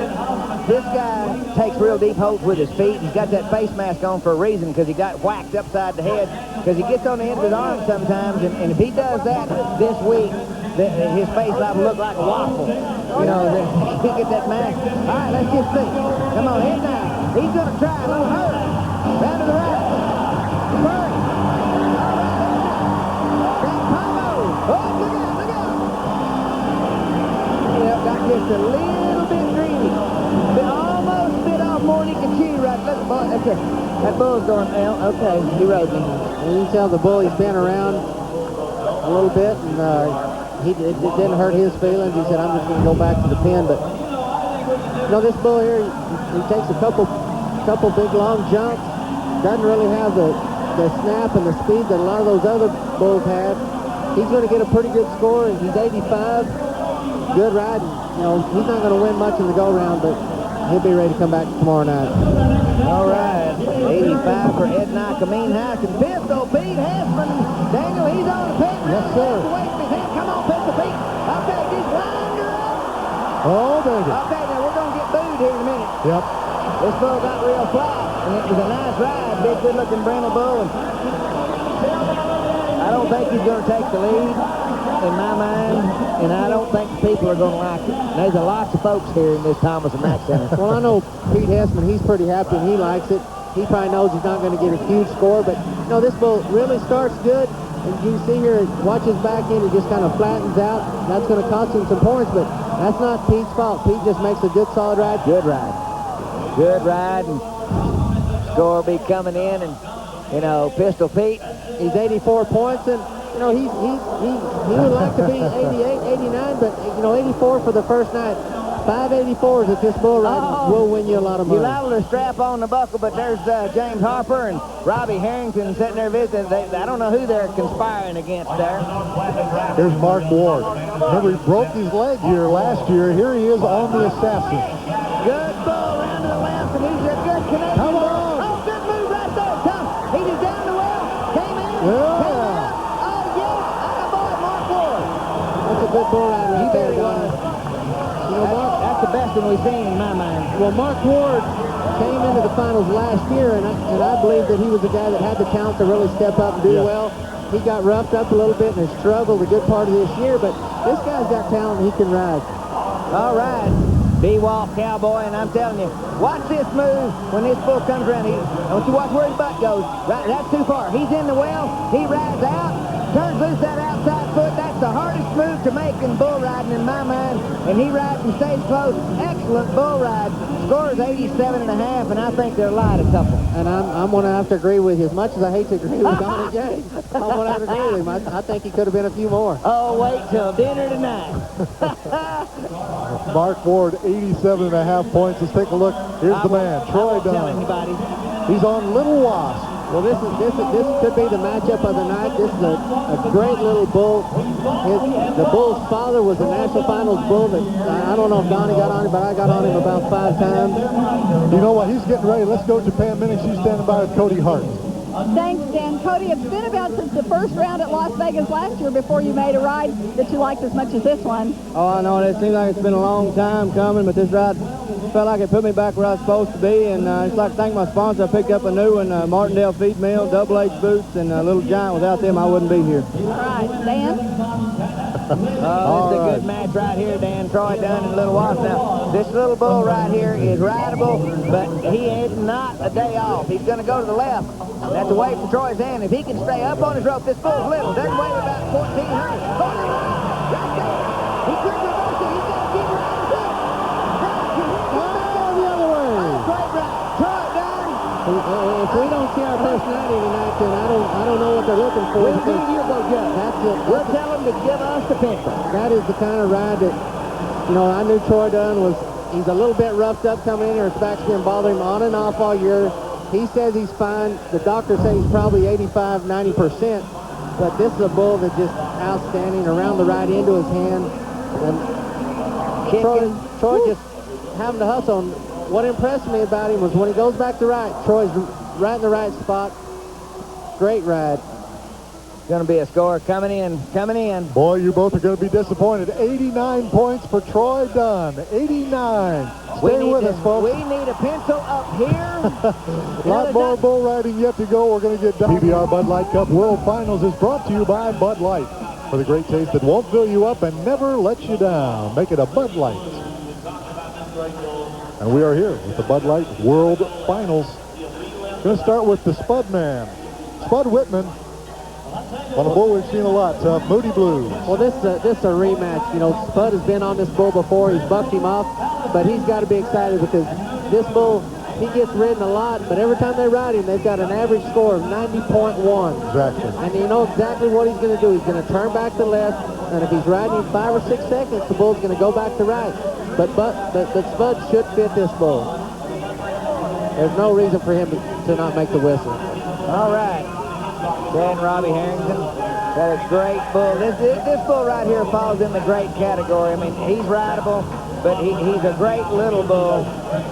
this guy takes real deep holds with his feet. He's got that face mask on for a reason, because he got whacked upside the head, because he gets on the end of his arm sometimes, and if he does that this week, his face will look like a waffle. You know, he gets that mask. All right, let's just see. Come on, head now. He's going to try a little hurry. Round to the right. Hurry. That combo. Oh, look out, look out. Yep, got just a little bit greedy. Almost bit off more than he could chew right. That bull's going, well, okay, he rode me. And you can tell the bull, he's been around a little bit, and it didn't hurt his feelings. He said, I'm just going to go back to the pen. But, you know, this bull here, he takes a couple big, long jumps. Doesn't really have the snap and the speed that a lot of those other bulls have. He's going to get a pretty good score. He's 85. Good ride. You know, he's not going to win much in the go-round, but he'll be ready to come back tomorrow night. All right, 85 for Ednei Caminhas and Pistol Pete Hessman. Daniel, he's on the pit. Yes, sir. Come on, Pistol Pete. Okay, he's lined her up. Oh, baby. Okay, now we're going to get booed here in a minute. Yep. This bull got real flat, and it was a nice ride. Big, good-looking Brindle bull. And I don't think he's going to take the lead in my mind, and I don't think the people are going to like it. There's a lots of folks here in this Thomas and Mack Center. Well, I know Pete Hessman, he's pretty happy and he likes it. He probably knows he's not going to get a huge score, but, you know, this bull really starts good. And you see here, watch his back end, it just kind of flattens out. That's going to cost him some points, but that's not Pete's fault. Pete just makes a good, solid ride. Good ride. Good ride, and score will be coming in, and, you know, Pistol Pete. He's 84 points, and, you know, he would like to be 88, 89, but, you know, 84 for the first night. 584s at this bull riding will win you a lot of money. You're liable to strap on the buckle, but there's James Harper and Robbie Harrington sitting there visiting. I don't know who they're conspiring against there. Here's Mark Ward. Remember, he broke his leg here last year. Here he is on the Assassin. Good bull around to the left, and he's a good Canadian. Come on! Oh, good move right there, Tom. He just down the well, came in, came out. Oh, yes, I boy, Mark Ward. That's a good bull rider right there, Don. You know, That's the best one we've seen in my mind. Well, Mark Ward came into the finals last year, and I believe that he was the guy that had the talent to really step up and do well. He got roughed up a little bit and has struggled a good part of this year, but this guy's got talent and he can ride. All right, B-Wall Cowboy, and I'm telling you, watch this move when this bull comes around. Don't you watch where his butt goes. Right, that's too far. He's in the well. He rides out, turns loose that outside foot. That's the hardest move to make in bull riding in my mind, and he rides and stays close. Excellent bull ride. Score is 87.5, and I think they're light a couple. And I'm going to have to agree with you. As much as I hate to agree with Donnie James, I'm going to have to agree with him. I think he could have been a few more. Oh, wait till dinner tonight. Mark Ward, 87.5 points. Let's take a look. Here's the man, Troy Dunn. Anybody. He's on Little Wasp. Well, this could be the matchup of the night. This is a great little bull. The bull's father was a National Finals bull that I don't know if Donnie got on him, but I got on him about 5 times. You know what? He's getting ready. Let's go Japan Minute. She's standing by with Cody Hart. Thanks, Dan. Cody, it's been about since the first round at Las Vegas last year before you made a ride that you liked as much as this one. Oh, I know. It seems like it's been a long time coming, but this ride felt like it put me back where I was supposed to be. And I'd just like to thank my sponsor. I picked up a new one, Martindale Feed Mill, Double H boots, and Little Giant. Without them, I wouldn't be here. All right, Dan? Oh, this is a good match right here, Dan. Troy Dunn and Little Wasp. Now, this little bull right here is rideable, but he is not a day off. He's going to go to the left. That's away from Troy's hand. If he can stay up on his rope, this bull's little. Doesn't weigh about 1,400. Right there. He could reverse it. He's got to keep riding it. The other way. Great ride. Troy Dunn. If we don't see our personality tonight, then I don't know what they're looking for. We'll give you the gut. That's it. We'll tell them to give us the pencil. That is the kind of ride that, you know, I knew Troy Dunn was, he's a little bit roughed up coming in here. His back's been bothering him on and off all year. He says he's fine. The doctor says he's probably 85, 90%. But this is a bull that's just outstanding around the right into his hand. And Troy just having to hustle. And what impressed me about him was when he goes back to right, Troy's right in the right spot. Great ride. Going to be a score coming in. Boy, you both are going to be disappointed. 89 points for Troy Dunn. 89. Stay with us, folks. We need a pencil up here. A lot more bull riding yet to go. We're going to get done. PBR Bud Light Cup World Finals is brought to you by Bud Light. For the great taste that won't fill you up and never lets you down. Make it a Bud Light. And we are here with the Bud Light World Finals. Going to start with the Spud Man. Spud Whitman. On a bull we've seen a lot, tough. Moody Blues. Well, this is a rematch. You know, Spud has been on this bull before. He's bucked him off, but he's got to be excited because this bull, he gets ridden a lot, but every time they ride him, they've got an average score of 90.1. Exactly. And you know exactly what he's going to do. He's going to turn back to left, and if he's riding in 5 or 6 seconds, the bull's going to go back to right. But Spud should fit this bull. There's no reason for him to not make the whistle. All right. Dan Robbie Harrington, that is great bull. This bull right here falls in the great category. I mean, he's rideable, but he's a great little bull.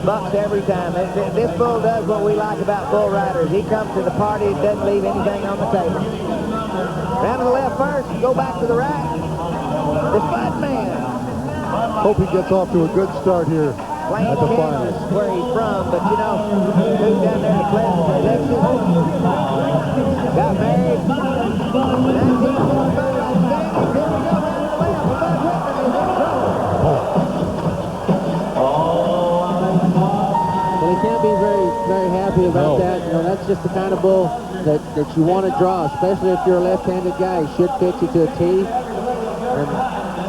Bucks every time. This bull does what we like about bull riders. He comes to the party, doesn't leave anything on the table. Round to the left first, go back to the right. The Spud Man. Hope he gets off to a good start here at the finals. Kansas, where he's from, but you know, moved down there to Pleasant, Texas. Got married. 1945 outstanding. Here we go round the left. Spud Whitman is in trouble. Well, he can't be very happy about that. You know, that's just the kind of bull that you want to draw, especially if you're a left-handed guy. He should fit you to a tee.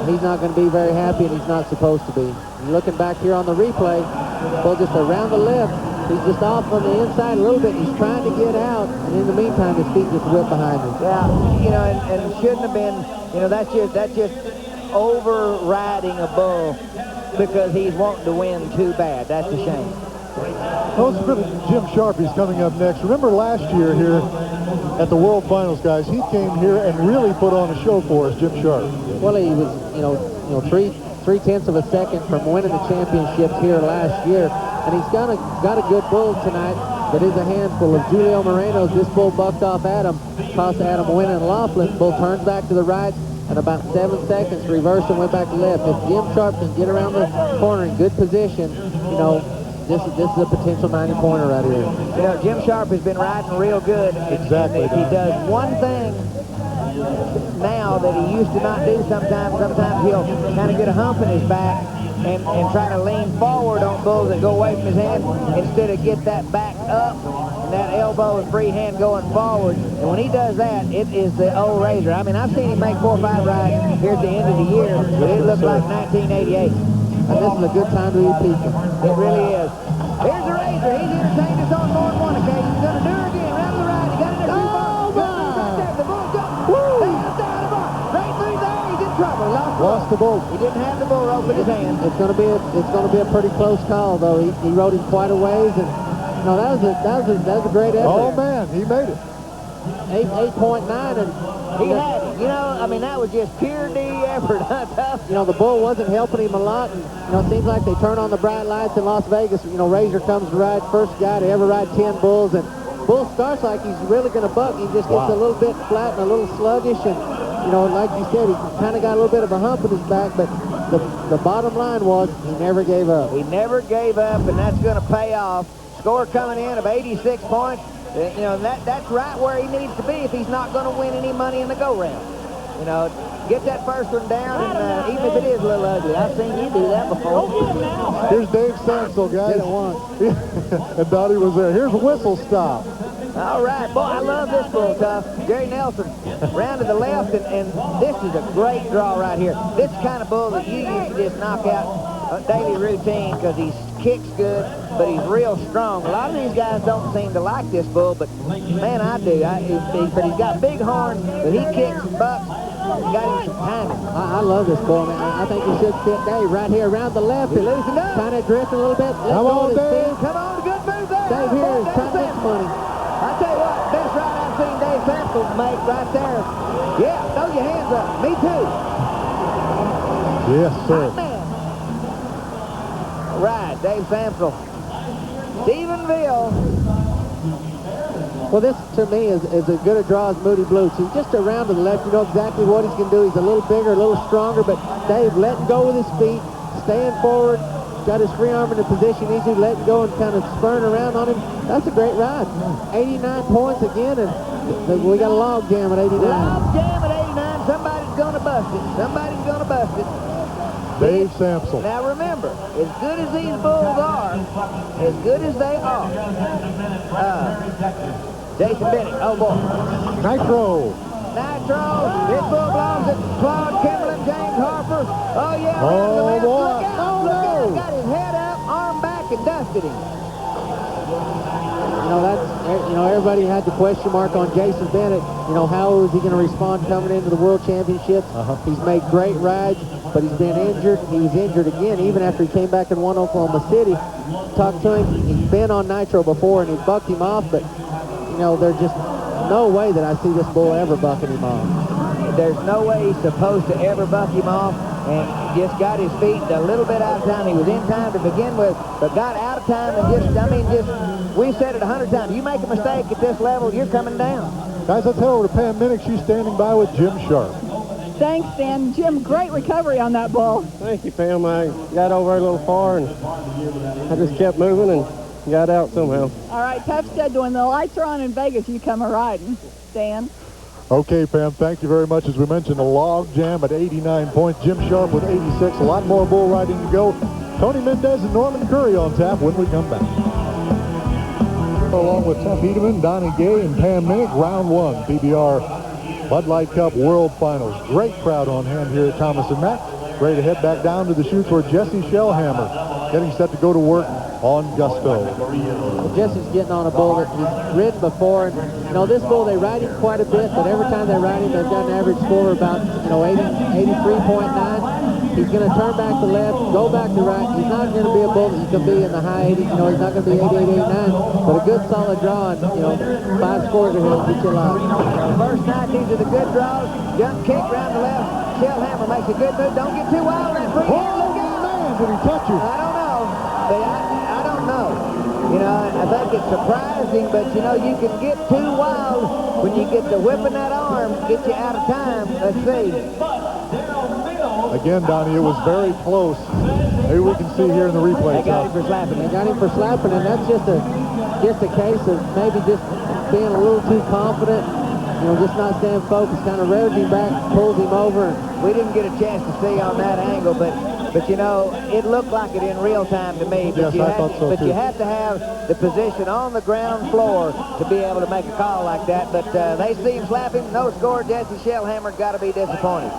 And he's not going to be very happy, and he's not supposed to be. And looking back here on the replay, bull just around the left. He's just off on the inside a little bit. He's trying to get out, and in the meantime, his feet just whip behind him. Yeah, you know, and shouldn't have been, you know, that's just overriding a bull because he's wanting to win too bad. That's a shame. Jim Sharp is coming up next. Remember last year here at the World Finals, guys, he came here and really put on a show for us, Jim Sharp. Well, he was, you know, 3/10 of a second from winning the championships here last year. And he's got a good bull tonight that is a handful of Julio Moreno's. This bull bucked off Adam, cost Adam a win in Laughlin. Bull turns back to the right, and about 7 seconds reversed and went back to left. If Jim Sharp can get around the corner in good position, you know, this is a potential 90-pointer right here. You know, Jim Sharp has been riding real good. Exactly. And he does one thing now that he used to not do sometimes. Sometimes he'll kind of get a hump in his back and try to lean forward on bulls that go away from his hand instead of get that back up and that elbow and free hand going forward. And when he does that, it is the old razor. I mean, I've seen him make 4 or 5 rides here at the end of the year, but it looked like 1988. And this is a good time to be peaking. It really is. Here's the razor. He's entertained us on more than one occasion. He's going to do her again. Round to the right. He got it in there. Oh, right there. The bull's gone. He's down the bar. Right through there. He's in trouble. Lost the bull. He didn't have the bull rope in his hand. It's going to be a pretty close call, though. He rode him quite a ways, and No, that was a great effort. Oh, man, he made it. 8.9, and He had it. You know, I mean, that was just pure D effort, huh, Tuff? you know, the bull wasn't helping him a lot, and, you know, it seems like they turn on the bright lights in Las Vegas. You know, Razor comes to ride, first guy to ever ride 10 bulls, and bull starts like he's really going to buck. He just gets a little bit flat and a little sluggish, and, you know, like you said, he kind of got a little bit of a hump in his back, but the bottom line was he never gave up. He never gave up, and that's going to pay off. Score coming in of 86 points. You know, that's right where he needs to be if he's not going to win any money in the go-round. You know, get that first one down, and even if it is a little ugly. I've seen you do that before. Here's Dave Sansel, guys. Did it once. And Donnie was there. Here's Whistle Stop. All right. Boy, I love this bull, Tuff. Jerry Nelson round to the left, and this is a great draw right here. This kind of bull that you used to just knock out a daily routine because he kicks good, but he's real strong. A lot of these guys don't seem to like this bull, but man, I do. But he's got big horns, but he kicks and bucks. He got him some timing. I love this bull, man. I think he should fit Dave right here around the left. He's loosened up. Kind of drifting a little bit. Let's Come go on, with his Dave. speed. Come on, good move there. Dave here is trying to make some money. I tell you what, best ride I've seen Dave Sampson make right there. Yeah, throw your hands up. Me too. Yes, sir. Man. All right, Dave Sampson. Stephenville. Well, this, to me, is as good a draw as Moody Blues. He's just around to the left. You know exactly what he's going to do. He's a little bigger, a little stronger, but Dave letting go with his feet, staying forward, got his free arm in a position easy, letting go and kind of spurring around on him. That's a great ride. 89 points again, and we got a log jam at 89. Log jam at 89. Somebody's going to bust it. Somebody's going to bust it. Dave Sampson. Now remember, as good as these bulls are, as good as they are, Jason Bennett, oh boy. Nitro. This bull belongs to Claude Kimberlin, James Harper. Oh yeah, Oh, boy. Look out, Oh, look out. no. Got his head up, arm back, and dusted him. You know, that's, you know, everybody had the question mark on Jason Bennett. You know, how is he going to respond coming into the World Championships? He's made great rides, but he's been injured. He was injured again, even after he came back and won Oklahoma City. Talked to him. He's been on Nitro before, and he bucked him off, but, you know, there's just no way that I see this bull ever bucking him off. There's no way he's supposed to ever buck him off, and just got his feet a little bit out of time. He was in time to begin with, but got out of time and we said it 100 times. You make a mistake at this level, you're coming down. Guys, let's head over to Pam Minnick. She's standing by with Jim Sharp. Thanks, Dan. Jim, great recovery on that bull. Thank you, Pam. I got over a little far, and I just kept moving and got out somehow. All right, Tuff said when the lights are on in Vegas, you come a-riding. Dan? Okay, Pam, thank you very much. As we mentioned, a log jam at 89 points. Jim Sharp with 86. A lot more bull riding to go. Tony Mendez and Norman Curry on tap when we come back. Along with Tuff Edeman, Donnie Gay, and Pam Minnick, round one, PBR Bud Light Cup World Finals. Great crowd on hand here at Thomas and Mack. Ready to head back down to the chutes where Jesse Shellhammer getting set to go to work on Gusto. Well, Jesse's getting on a bull that he's ridden before, and, you know, this bull, they ride him quite a bit, but every time they ride him, they've got an average score of about, you know, 83.9. He's going to turn back to left, go back to right. He's not going to be a bull that you can be in the high 80s. You know, he's not going to be 88, 89, but a good solid draw, and, you know, 5 scores are here to get you a lot. First night, these are the good draws. Jump kick round the left. Shellhammer makes a good move. Don't get too wild on that free hand. Look out. Man, did he touch you? I don't know. But I don't know. You know, I think it's surprising, but, you know, you can get too wild when you get to whipping that arm, get you out of time. Let's see. Again, Donnie, it was very close. Maybe we can see here in the replay. They got him for slapping. They got him for slapping, and that's just a case of maybe just being a little too confident. You know, just not staying focused, kind of revs him back, pulls him over. We didn't get a chance to see on that angle, but you know, it looked like it in real time to me. But Yes, I thought so, too. you have to have the position on the ground floor to be able to make a call like that. But they see him slap him, no score. Jesse Shellhammer got to be disappointed.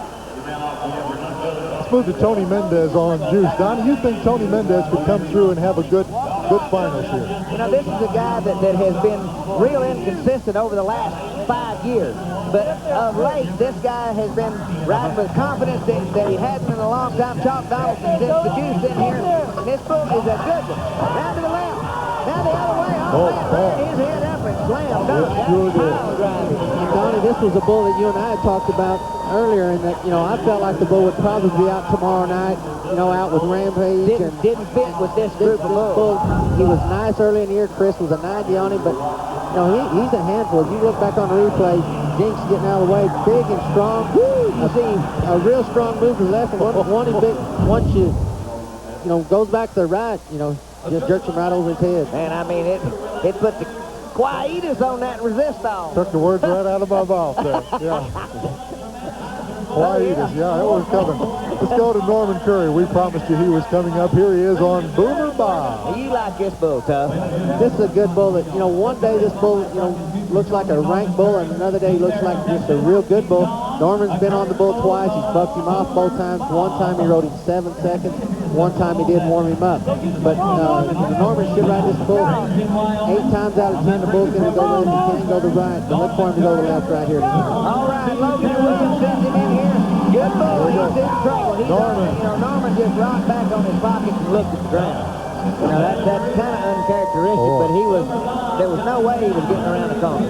Let's move to Tony Mendez on juice. Donnie, you think Tony Mendez could come through and have a good finals here? You know, this is a guy that has been real inconsistent over the last 5 years. But of late, this guy has been riding with confidence that he hadn't in a long time. Chalk Donaldson sends the juice in here. And this bull is a good one. Down to the left. Now the other way. Oh, his head up and slammed dunk. It sure did. Pile driving. And Donnie, this was a bull that you and I had talked about earlier, and that, you know, I felt like the bull would probably be out tomorrow night, you know, out with Rampage. Didn't fit with this group of bulls. He was nice early in the year. Chris was a 90 on him, but, you know, he's a handful. If you look back on the replay, Jinx getting out of the way, big and strong. You see a real strong move to the left, and one big, once you know, goes back to the right, you know, just jerks him right over his head. Man, I mean, it put the quietus on that resistol. Took the words right out of my mouth there. Yeah. Quietus, yeah, it was coming. Let's go to Norman Curry. We promised you he was coming up. Here he is on Boomer Bob. You like this bull, Tough? This is a good bull that, you know, one day this bull, you know, looks like a ranked bull, and another day he looks like just a real good bull. Norman's been on the bull twice. He's bucked him off both times. One time he rode him 7 seconds. One time he did warm him up. But Norman should ride this bull. 8 times out of 10, the bull's going to go left. He can't go to the right. But look for him to go to the left right here. All right, Logan and Williams sends him in here. Good bull. He's in trouble. Norman just rocked back on his pockets and looked at the ground. You know, that's kind of uncharacteristic, but there was no way he was getting around the corner.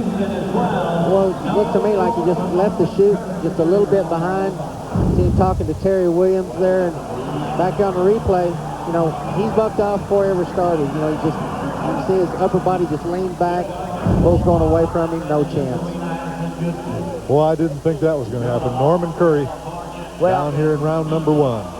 Well, it looked to me like he just left the chute just a little bit behind. See him talking to Terry Williams there, and back on the replay, you know, he's bucked off before he ever started. You know, you can see his upper body just leaned back. Bull's going away from him, no chance. Well, I didn't think that was going to happen. Norman Curry down here in round number 1.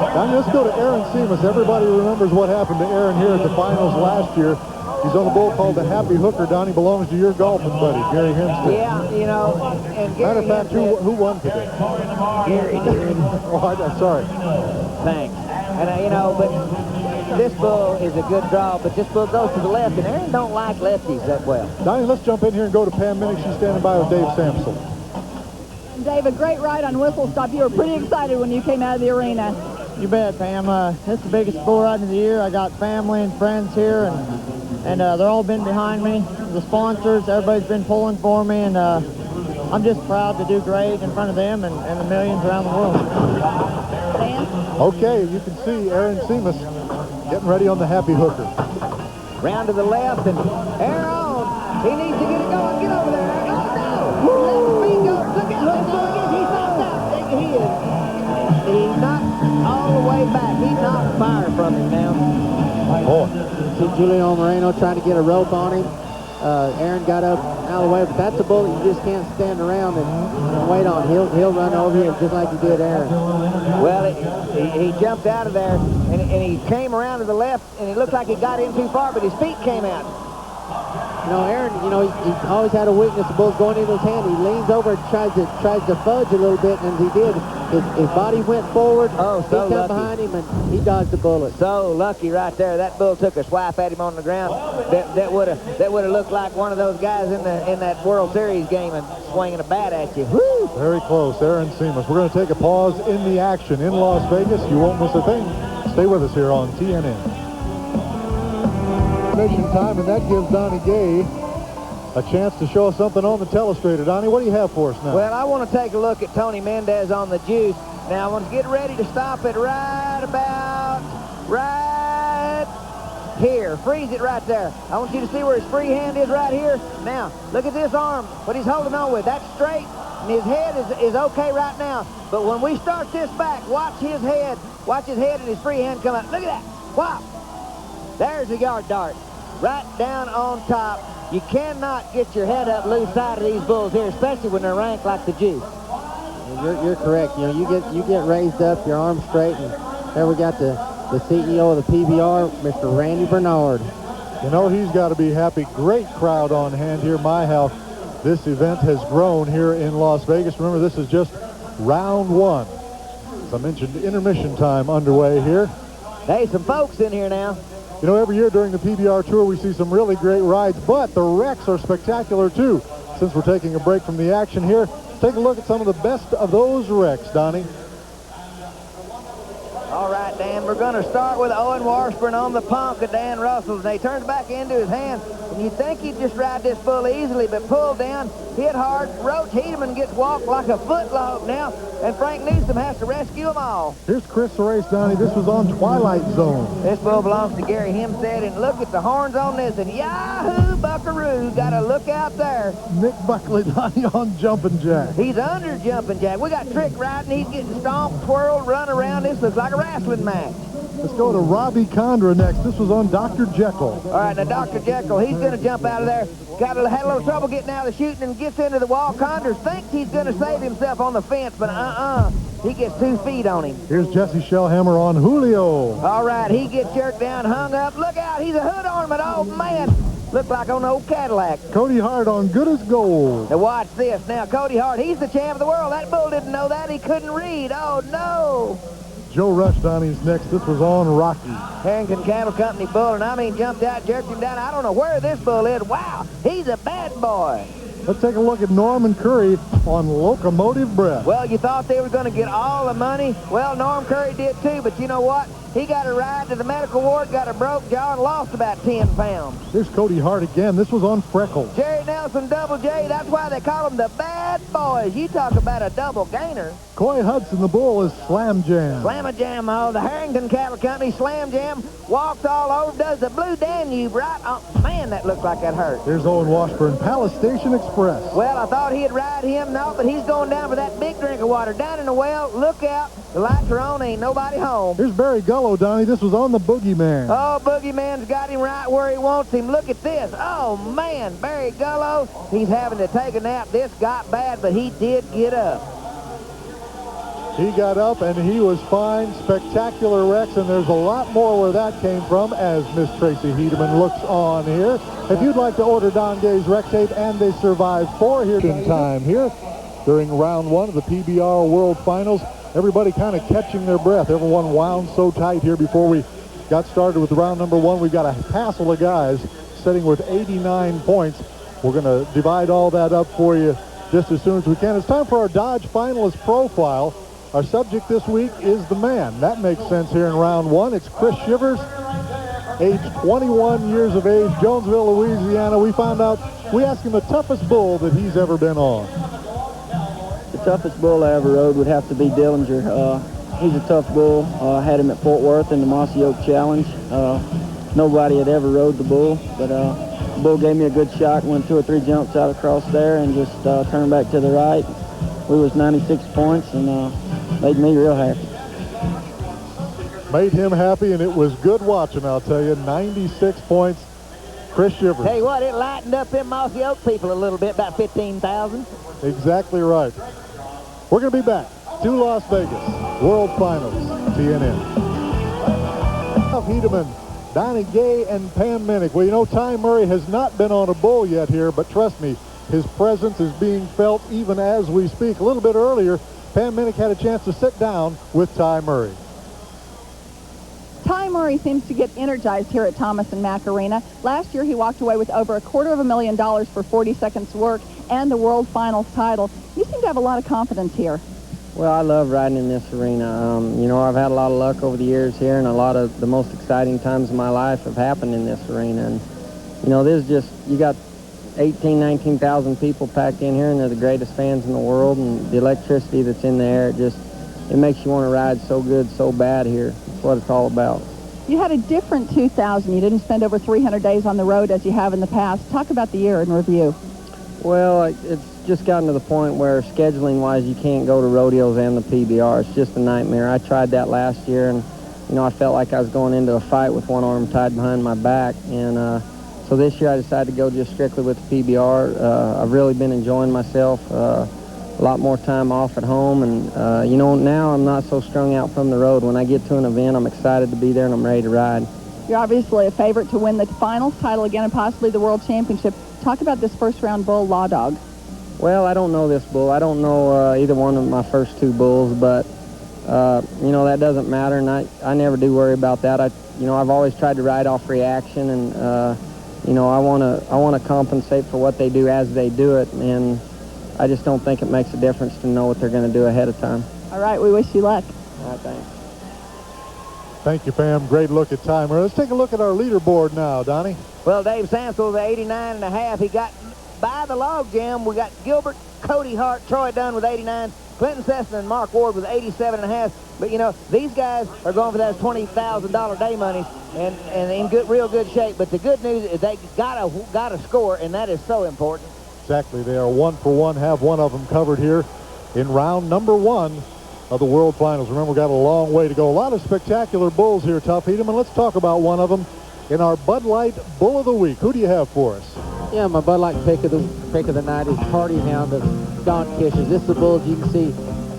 Now let's go to Aaron Seamus. Everybody remembers what happened to Aaron here at the finals last year. He's on a bull called the Happy Hooker. Donnie, belongs to your golfing buddy, Gary Hempstead. Yeah, you know, and Gary Matter of fact, who won today? Gary did. Oh, I'm sorry. Thanks. And, you know, but this bull is a good draw, but this bull goes to the left, and Aaron don't like lefties that well. Donnie, let's jump in here and go to Pam Minnick. She's standing by with Dave Sampson. Dave, a great ride on Whistle Stop. You were pretty excited when you came out of the arena. You bet, Pam. It's the biggest bull ride of the year. I got family and friends here, and they're all been behind me. The sponsors, everybody's been pulling for me, and I'm just proud to do great in front of them and the millions around the world. Dan? Okay, you can see Aaron Seamus getting ready on the Happy Hooker. Round to the left, and Aaron, he needs to get it going. Get over there. Oh, no! Let his feet go. Look out. He's knocked out. He's not all the way back. He knocked fire from him now. Oh. See Julio Moreno trying to get a rope on him. Aaron got up out of the way, but that's a bull that you just can't stand around and wait on. He'll run over you just like he did Aaron. Well, he jumped out of there, and he came around to the left, and it looked like he got in too far, but his feet came out. You know, Aaron, you know, he's always had a weakness. The bull's going into his hand. He leans over and tries to fudge a little bit, and as he did, his body went forward. Oh, so he got lucky. behind him, and he dodged the bullet. So lucky right there. That bull took a swipe at him on the ground. That would have looked like one of those guys in that World Series game and swinging a bat at you. Woo! Very close, Aaron Seamus. We're going to take a pause in the action in Las Vegas. You won't miss a thing. Stay with us here on TNN. Mission time, and that gives Donnie Gay a chance to show us something on the telestrator. Donnie, what do you have for us now? Well, I want to take a look at Tony Mendez on the juice. Now, I want to get ready to stop it right here. Freeze it right there. I want you to see where his free hand is right here. Now, look at this arm, what he's holding on with. That's straight, and his head is okay right now. But when we start this back, watch his head and his free hand come out. Look at that. Wow. There's a yard dart right down on top. You cannot get your head up loose side of these bulls here, especially when they're ranked like the juice. You're correct. You know, you get raised up, your arms straight, and there we got the CEO of the PBR, Mr. Randy Bernard. You know, he's got to be happy. Great crowd on hand here. My, how this event has grown here in Las Vegas. Remember, this is just round 1. As I mentioned, intermission time underway here. Hey, some folks in here now. You know, every year during the PBR Tour, we see some really great rides, but the wrecks are spectacular, too. Since we're taking a break from the action here, take a look at some of the best of those wrecks, Donnie. All right, Dan, we're going to start with Owen Washburn on the punk of Dan Russell's. And he turns back into his hand. And you'd think he'd just ride this bull easily, but pulled down, hit hard. Roach Hedeman gets walked like a footlog now. And Frank Newsom has to rescue them all. Here's Chris Race, Donnie. This was on Twilight Zone. This bull belongs to Gary Hempstead. And look at the horns on this. And yahoo, buckaroo. Got to look out there. Nick Buckley, Donnie, on Jumpin' Jack. He's under Jumpin' Jack. We got Trick riding. He's getting stomped, twirled, run around. This looks like a wrestling match. Let's go to Robbie Condra next. This was on Dr. Jekyll. All right, now Dr. Jekyll, he's going to jump out of there. Had a little trouble getting out of the shooting and gets into the wall. Condra thinks he's going to save himself on the fence, but he gets 2 feet on him. Here's Jesse Shellhammer on Julio. All right, he gets jerked down, hung up. Look out, he's a hood ornament. Oh, man. Looked like on an old Cadillac. Cody Hart on Good as Gold. Now watch this. Now, Cody Hart, he's the champ of the world. That bull didn't know that. He couldn't read. Oh, no. Joe Rush, Donnie's next. This was on Rocky. Harrington Cattle Company bull, and I mean jumped out, jerked him down. I don't know where this bull is. Wow, he's a bad boy. Let's take a look at Norman Curry on Locomotive Breath. Well, you thought they were going to get all the money. Well, Norm Curry did too, but you know what? He got a ride to the medical ward, got a broke jaw, and lost about 10 pounds. Here's Cody Hart again. This was on Freckles. Jerry Nelson, Double J, that's why they call them the bad boys. You talk about a double gainer. Coy Hudson, the bull, is Slam Jam. Slam-a-jam, oh, the Harrington Cattle Company, Slam Jam, walks all over, does the Blue Danube, right? Oh, man, that looked like that hurt. Here's Owen Washburn, Palace Station Express. Well, I thought he'd ride him, no, but he's going down for that big drink of water. Down in the well, look out, the lights are on, ain't nobody home. Here's Barry Gullo, Donnie. This was on the Boogeyman. Oh, Boogeyman's got him right where he wants him. Look at this. Oh, man, Barry Gullo, he's having to take a nap. This got bad, but he did get up. He got up and he was fine. Spectacular wrecks, and there's a lot more where that came from as Miss Tracy Hedeman looks on here. If you'd like to order Don Gay's wreck tape and they survived 4 here in time here during round 1 of the PBR World Finals, everybody kind of catching their breath. Everyone wound so tight here before we got started with round number 1. We've got a passel of guys sitting with 89 points. We're going to divide all that up for you just as soon as we can. It's time for our Dodge finalist profile. Our subject this week is the man. That makes sense here in round 1. It's Chris Shivers, age 21 years of age, Jonesville, Louisiana. We asked him the toughest bull that he's ever been on. The toughest bull I ever rode would have to be Dillinger. He's a tough bull. I had him at Fort Worth in the Mossy Oak Challenge. Nobody had ever rode the bull, but the bull gave me a good shot, went 2 or 3 jumps out across there and just turned back to the right. We was 96 points and made me real happy. Made him happy, and it was good watching, I'll tell you. 96 points, Chris Shivers. Tell you what, it lightened up them Mossy Oak people a little bit, about 15,000. Exactly right. We're going to be back to Las Vegas. World Finals, TNN. Hedeman, Donnie Gay, and Pam Minnick. Well, you know, Ty Murray has not been on a bull yet here, but trust me, his presence is being felt even as we speak. A little bit earlier, Pam Minnick had a chance to sit down with Ty Murray. Ty Murray seems to get energized here at Thomas and Mack Arena. Last year, he walked away with over $250,000 for 40 seconds work and the World Finals title. You seem to have a lot of confidence here. Well, I love riding in this arena. You know, I've had a lot of luck over the years here, and a lot of the most exciting times of my life have happened in this arena. And, you know, there's just, you got 18, 19,000 people packed in here, and they're the greatest fans in the world, and the electricity that's in the air, it makes you want to ride so good, so bad here. That's what it's all about. You had a different 2000. You didn't spend over 300 days on the road as you have in the past. Talk about the year in review. Well, it's just gotten to the point where scheduling-wise, you can't go to rodeos and the PBR. It's just a nightmare. I tried that last year, and, you know, I felt like I was going into a fight with one arm tied behind my back. And so this year I decided to go just strictly with the PBR. I've really been enjoying myself. A lot more time off at home, and you know, now I'm not so strung out from the road. When I get to an event, I'm excited to be there and I'm ready to ride. You're obviously a favorite to win the finals title again and possibly the World Championship. Talk about this first round bull, Law Dog. Well, I don't know this bull. I don't know either one of my first 2 bulls, but you know, that doesn't matter, and I never do worry about that. You know, I've always tried to ride off reaction, and you know, I want to compensate for what they do as they do it, and I just don't think it makes a difference to know what they're going to do ahead of time. All right, we wish you luck. All right, thanks. Thank you, Pam. Great look at timer. Let's take a look at our leaderboard now, Donnie. Well, Dave Sansel, the 89.5. He got by the log jam. We got Gilbert, Cody Hart, Troy Dunn with 89, Clinton Sesson and Mark Ward with 87.5. But, you know, these guys are going for those $20,000 day monies and in real good shape. But the good news is they got a score, and that is so important. Exactly. They are 1 for 1, have one of them covered here in round number 1 of the World Finals. Remember, we've got a long way to go. A lot of spectacular bulls here, Tough Hedeman. Let's talk about one of them in our Bud Light Bull of the Week. Who do you have for us? Yeah, my Bud Light pick of the night is Party Hound of Don Kish's. This is the bull, as you can see,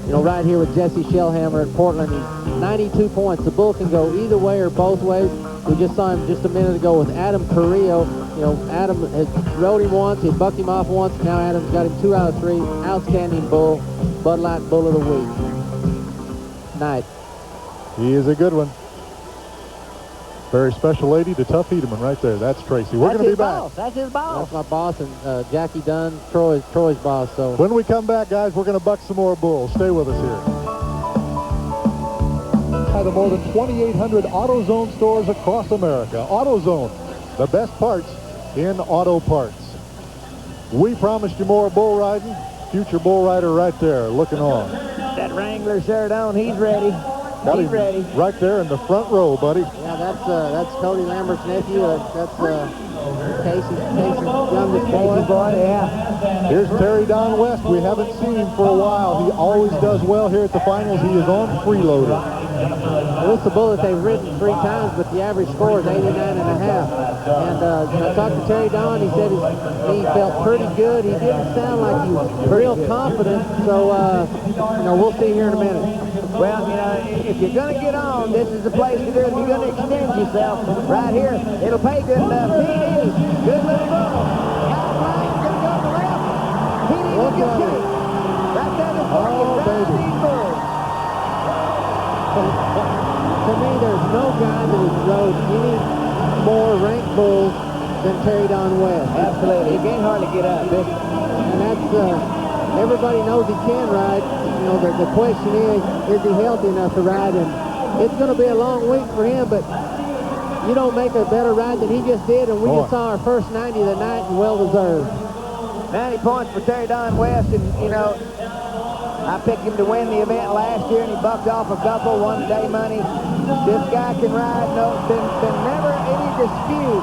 you know, right here with Jesse Shellhammer in Portland. He's 92 points. The bull can go either way or both ways. We just saw him just a minute ago with Adam Carrillo. You know, Adam had rode him once, he bucked him off once. Now Adam's got him 2 out of 3. Outstanding bull, Bud Light Bull of the Week. Night. He is a good one. Very special lady to Tough Hedeman right there. That's Tracy. We're going to be back. That's his boss. That's my boss, and Jackie Dunn, Troy's boss. So when we come back, guys, we're going to buck some more bulls. Stay with us here. By the more than 2,800 AutoZone stores across America. AutoZone, the best parts in auto parts. We promised you more bull riding. Future bull rider right there, looking on. That Wrangler shirt on, he's ready. He's ready. Right there in the front row, buddy. Yeah, that's Cody Lambert's nephew. That's Casey's youngest boy. Yeah. Here's Terry Don West. We haven't seen him for a while. He always does well here at the finals. He is on freeloader. Well, it's a bull that they've ridden 3 times, but the average score is 89.5. And I talked to Terry Don. He said he felt pretty good. He didn't sound like he was real confident. So, you know, we'll see here in a minute. Well, you know, if you're going to get on, this is the place to do it. If you're going to extend yourself right here, it'll pay good enough. He is. Good little bull. Outline's going to go to the left. He needs a good kick. Right there, the 40 baby. To me, there's no guy that has rode any more ranked bulls than Terry Don West. Absolutely. He can't hardly get up. And that's, everybody knows he can ride. You know, the question is he healthy enough to ride? And it's going to be a long week for him, but you don't make a better ride than he just did, and we just saw our first 90 of the night, and well-deserved. 90 points for Terry Don West, and, you know, I picked him to win the event last year, and he bucked off a couple, won the day money. This guy can ride. No, been never any dispute.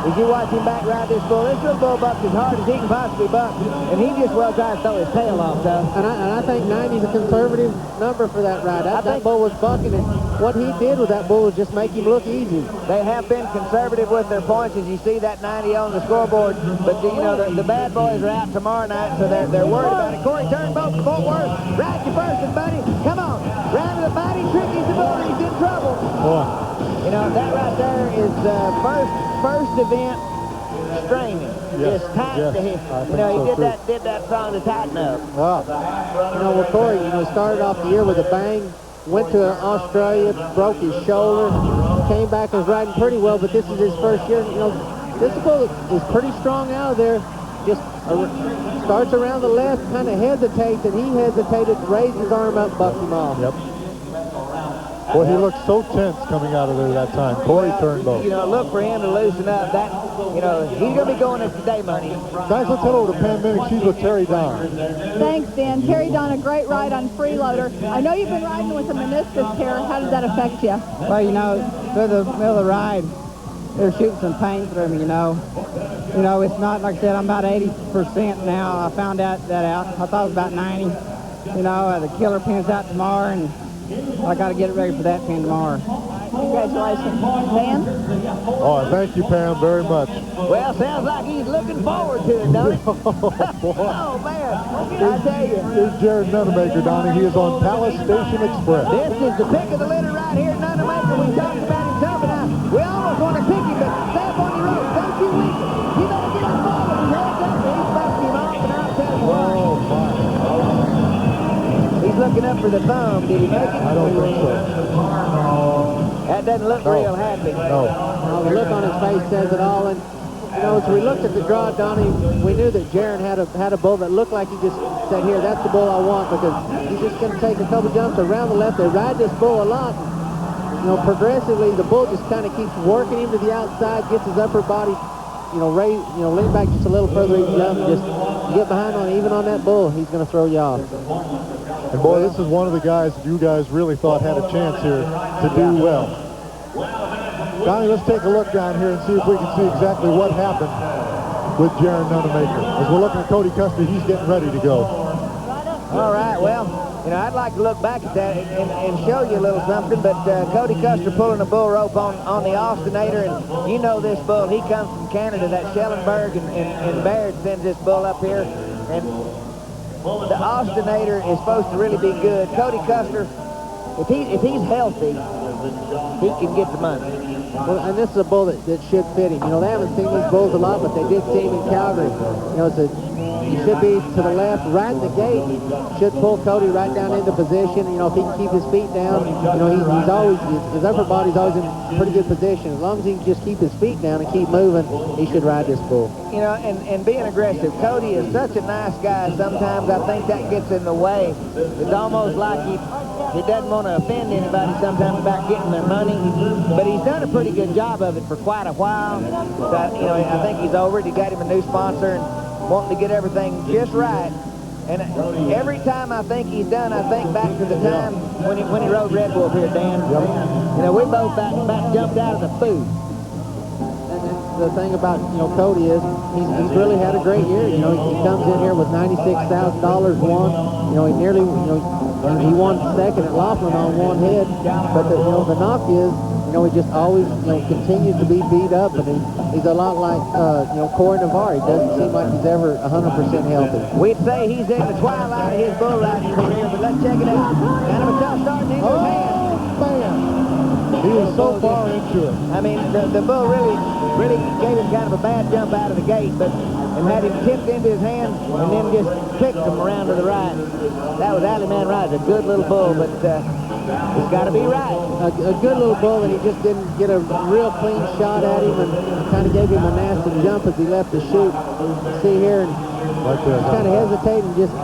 As you watch him back ride this bull, this little bull bucked as hard as he can possibly buck, and he just well tried to throw his tail off, though. And I think 90 is a conservative number for that ride. That bull was bucking, and what he did with that bull was just make him look easy. They have been conservative with their points, as you see that 90 on the scoreboard. But, you know, the bad boys are out tomorrow night, so they're worried about it. Corey Turnbow from Fort Worth, ride your person, buddy. Come on. Round of the body, Tricky's the bull. He's in trouble. Oh. You know, that right there is first event straining. Yes. Just tight Yes. to him. You know, he did that song to tighten up. Wow. You know, well, Corey, you know, started off the year with a bang, went to Australia, broke his shoulder, came back and was riding pretty well, but this is his first year. You know, this bull is pretty strong out of there. Just starts around the left, kind of hesitates, and he hesitated, raised his arm up, bucked him off. Yep. Boy, he looked so tense coming out of there that time. Corey Turnbow. You know, look for him to loosen up. That, you know, he's going to be going after day money. Guys, let's head over to Pam Minnick. She's with Terry Don. Thanks, Dan. Terry Don, a great ride on freeloader. I know you've been riding with a meniscus tear. How did that affect you? Well, you know, through the middle of the ride, they're shooting some pain through me, you know. You know, it's not, like I said, I'm about 80% now. I found that out. I thought it was about 90. You know, the killer pin's out tomorrow, and I got to get it ready for that pin tomorrow. Congratulations. Dan? Oh, thank you, Pam, very much. Well, sounds like he's looking forward to it, don't he? Oh, man. I tell you. Here's Jared Nunemaker, Donnie. He is on Palace Station Express. This is the pick of the litter right here, Nunemaker. We talked about him tough enough. We almost want to pick him, but step on the rope. Don't you weaken. You better get him forward. His head's up. He's busting him off, and I'll tell you what. Oh, my. He's looking up for the thumb. Did he make it? I don't think so. That doesn't look real happy. No. Well, the look on his face says it all. And, you know, as we looked at the draw, Donnie, we knew that Jaron had a bull that looked like he just said, here, that's the bull I want, because he's just going to take a couple jumps around the left. They ride this bull a lot. you know, progressively, the bull just kind of keeps working him to the outside, gets his upper body, you know, lean back just a little further, he jump, and just you get behind on, even on that bull, he's going to throw you off. And boy, this is one of the guys that you guys really thought had a chance here to do well. Donnie, let's take a look down here and see if we can see exactly what happened with Jaron Nunemaker. As we're looking at Cody Custer, he's getting ready to go. All right, well, you know, I'd like to look back at that and show you a little something, but Cody Custer pulling a bull rope on the Austinator, and you know this bull, he comes from Canada, that Schellenberg and Baird sends this bull up here, and the Austinator is supposed to really be good. Cody Custer, if he's healthy, he can get the money. Well, and this is a bull that should fit him. You know, they haven't seen these bulls a lot, but they did see him in Calgary. You know, he should be to the left, right in the gate. Should pull Cody right down into position. You know, if he can keep his feet down, you know, he's always, his upper body's always in pretty good position. As long as he can just keep his feet down and keep moving, he should ride this bull. You know, and being aggressive. Cody is such a nice guy. Sometimes I think that gets in the way. It's almost like he doesn't want to offend anybody sometimes about getting their money, but he's done a pretty good job of it for quite a while. But, you know, I think he's over it. He got him a new sponsor and wanting to get everything just right. And every time I think he's done, I think back to the time when he rode Red Wolf here, Dan. Yep. You know, we both back jumped out of the food. The thing about, you know, Cody is he's really had a great year. You know, he comes in here with $96,000 won. You know, he nearly, you know, he won second at Laughlin on one head. But the, you know, the knock is, you know, he just always, you know, continues to be beat up, and he's a lot like, you know, Corey Navarre. He doesn't seem like he's ever 100% healthy. We'd say he's in the twilight of his bull riding career, but let's check it out. Kind of a tough start in his hand. Man, he was so far into it. I mean, the bull really gave him kind of a bad jump out of the gate, and had him tipped into his hand and then just clicked him around to the right. That was Alley Man Rise, a good little bull, but it's got to be right. A good little bull, and he just didn't get a real clean shot at him, and kind of gave him a nasty jump as he left the chute. See here, and kind of hesitating, just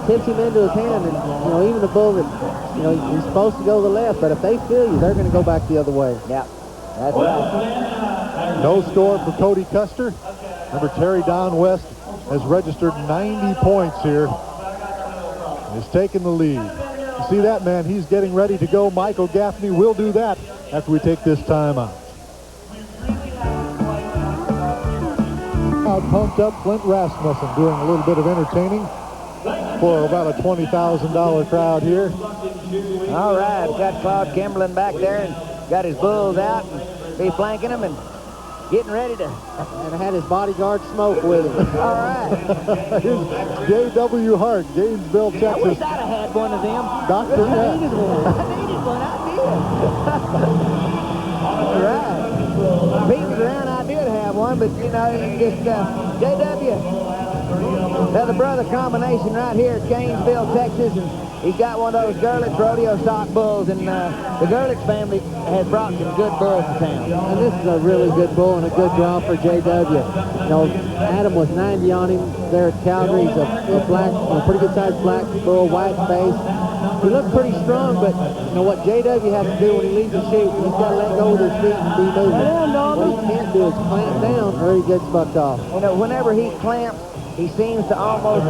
tips him into his hand, and you know, even the bull that, you know, he's supposed to go to the left, but if they feel you, they're going to go back the other way. Yeah, that's right. No score for Cody Custer. Remember, Terry Down West has registered 90 points here. He's taking the lead. You see that, man? He's getting ready to go. Michael Gaffney will do that after we take this time out. Pumped up Flint Rasmussen doing a little bit of entertaining for about a $20,000 crowd here. All right, got Claude Kimberlin back there and got his bulls out and be flanking them and getting ready to. And had his bodyguard Smoke with him. All right. J.W. Hart, Gainesville, Texas. I wish I'd have had one of them. Dr. I needed one. I did. All right. Beating around, I did have one, but, you know, just J.W. Another brother combination right here at Gainesville, Texas, and he's got one of those Gerlitz rodeo stock bulls, and the Gerlitz family has brought some good bulls to town. And this is a really good bull and a good draw for J.W. You know, Adam was 90 on him there at Calgary. He's a black, pretty good-sized black bull, white face. He looked pretty strong, but you know what J.W. has to do when he leaves the chute, he's got to let go with his feet and be moving. What he can't do is clamp down or he gets bucked off. You know, whenever he clamps, he seems to almost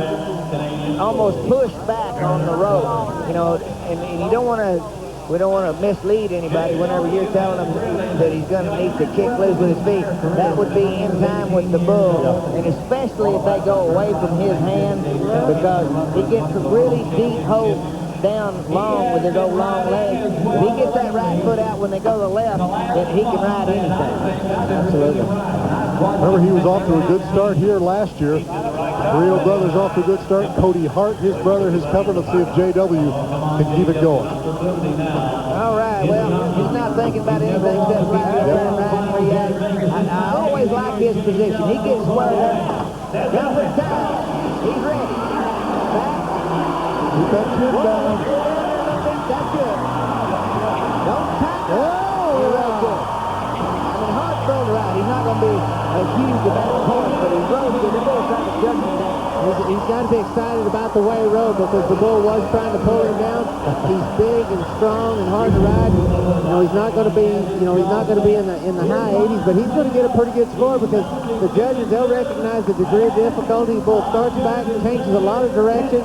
push back on the rope. You know, and you don't want to. We don't want to mislead anybody whenever you're telling him that he's going to need to kick loose with his feet. That would be in time with the bull, and especially if they go away from his hand, because he gets a really deep hold down long with his old long legs. If he gets that right foot out when they go to the left, then he can ride anything. Absolutely. Remember, he was off to a good start here last year. Rio brothers off to a good start. Cody Hart, his brother, has covered. Let's see if J.W. can keep it going. All right, well, he's not thinking about anything except getting up there and riding where he at. I always like his position. He gets squared up. Jumper time. He's ready. Back. Keep that chin down. That's good. Don't tighten up. You're real good. I mean, hard bull to ride. He's not going to be a huge amount of points, but he's really good. The bull's trying to judge him down. He's got to be excited about the way he rode because the bull was trying to pull him down. He's big and strong and hard to ride. You know, he's not going to be, he's not going to be in the high 80s, but he's going to get a pretty good score because the judges, they'll recognize the degree of difficulty. The bull starts back, changes a lot of direction.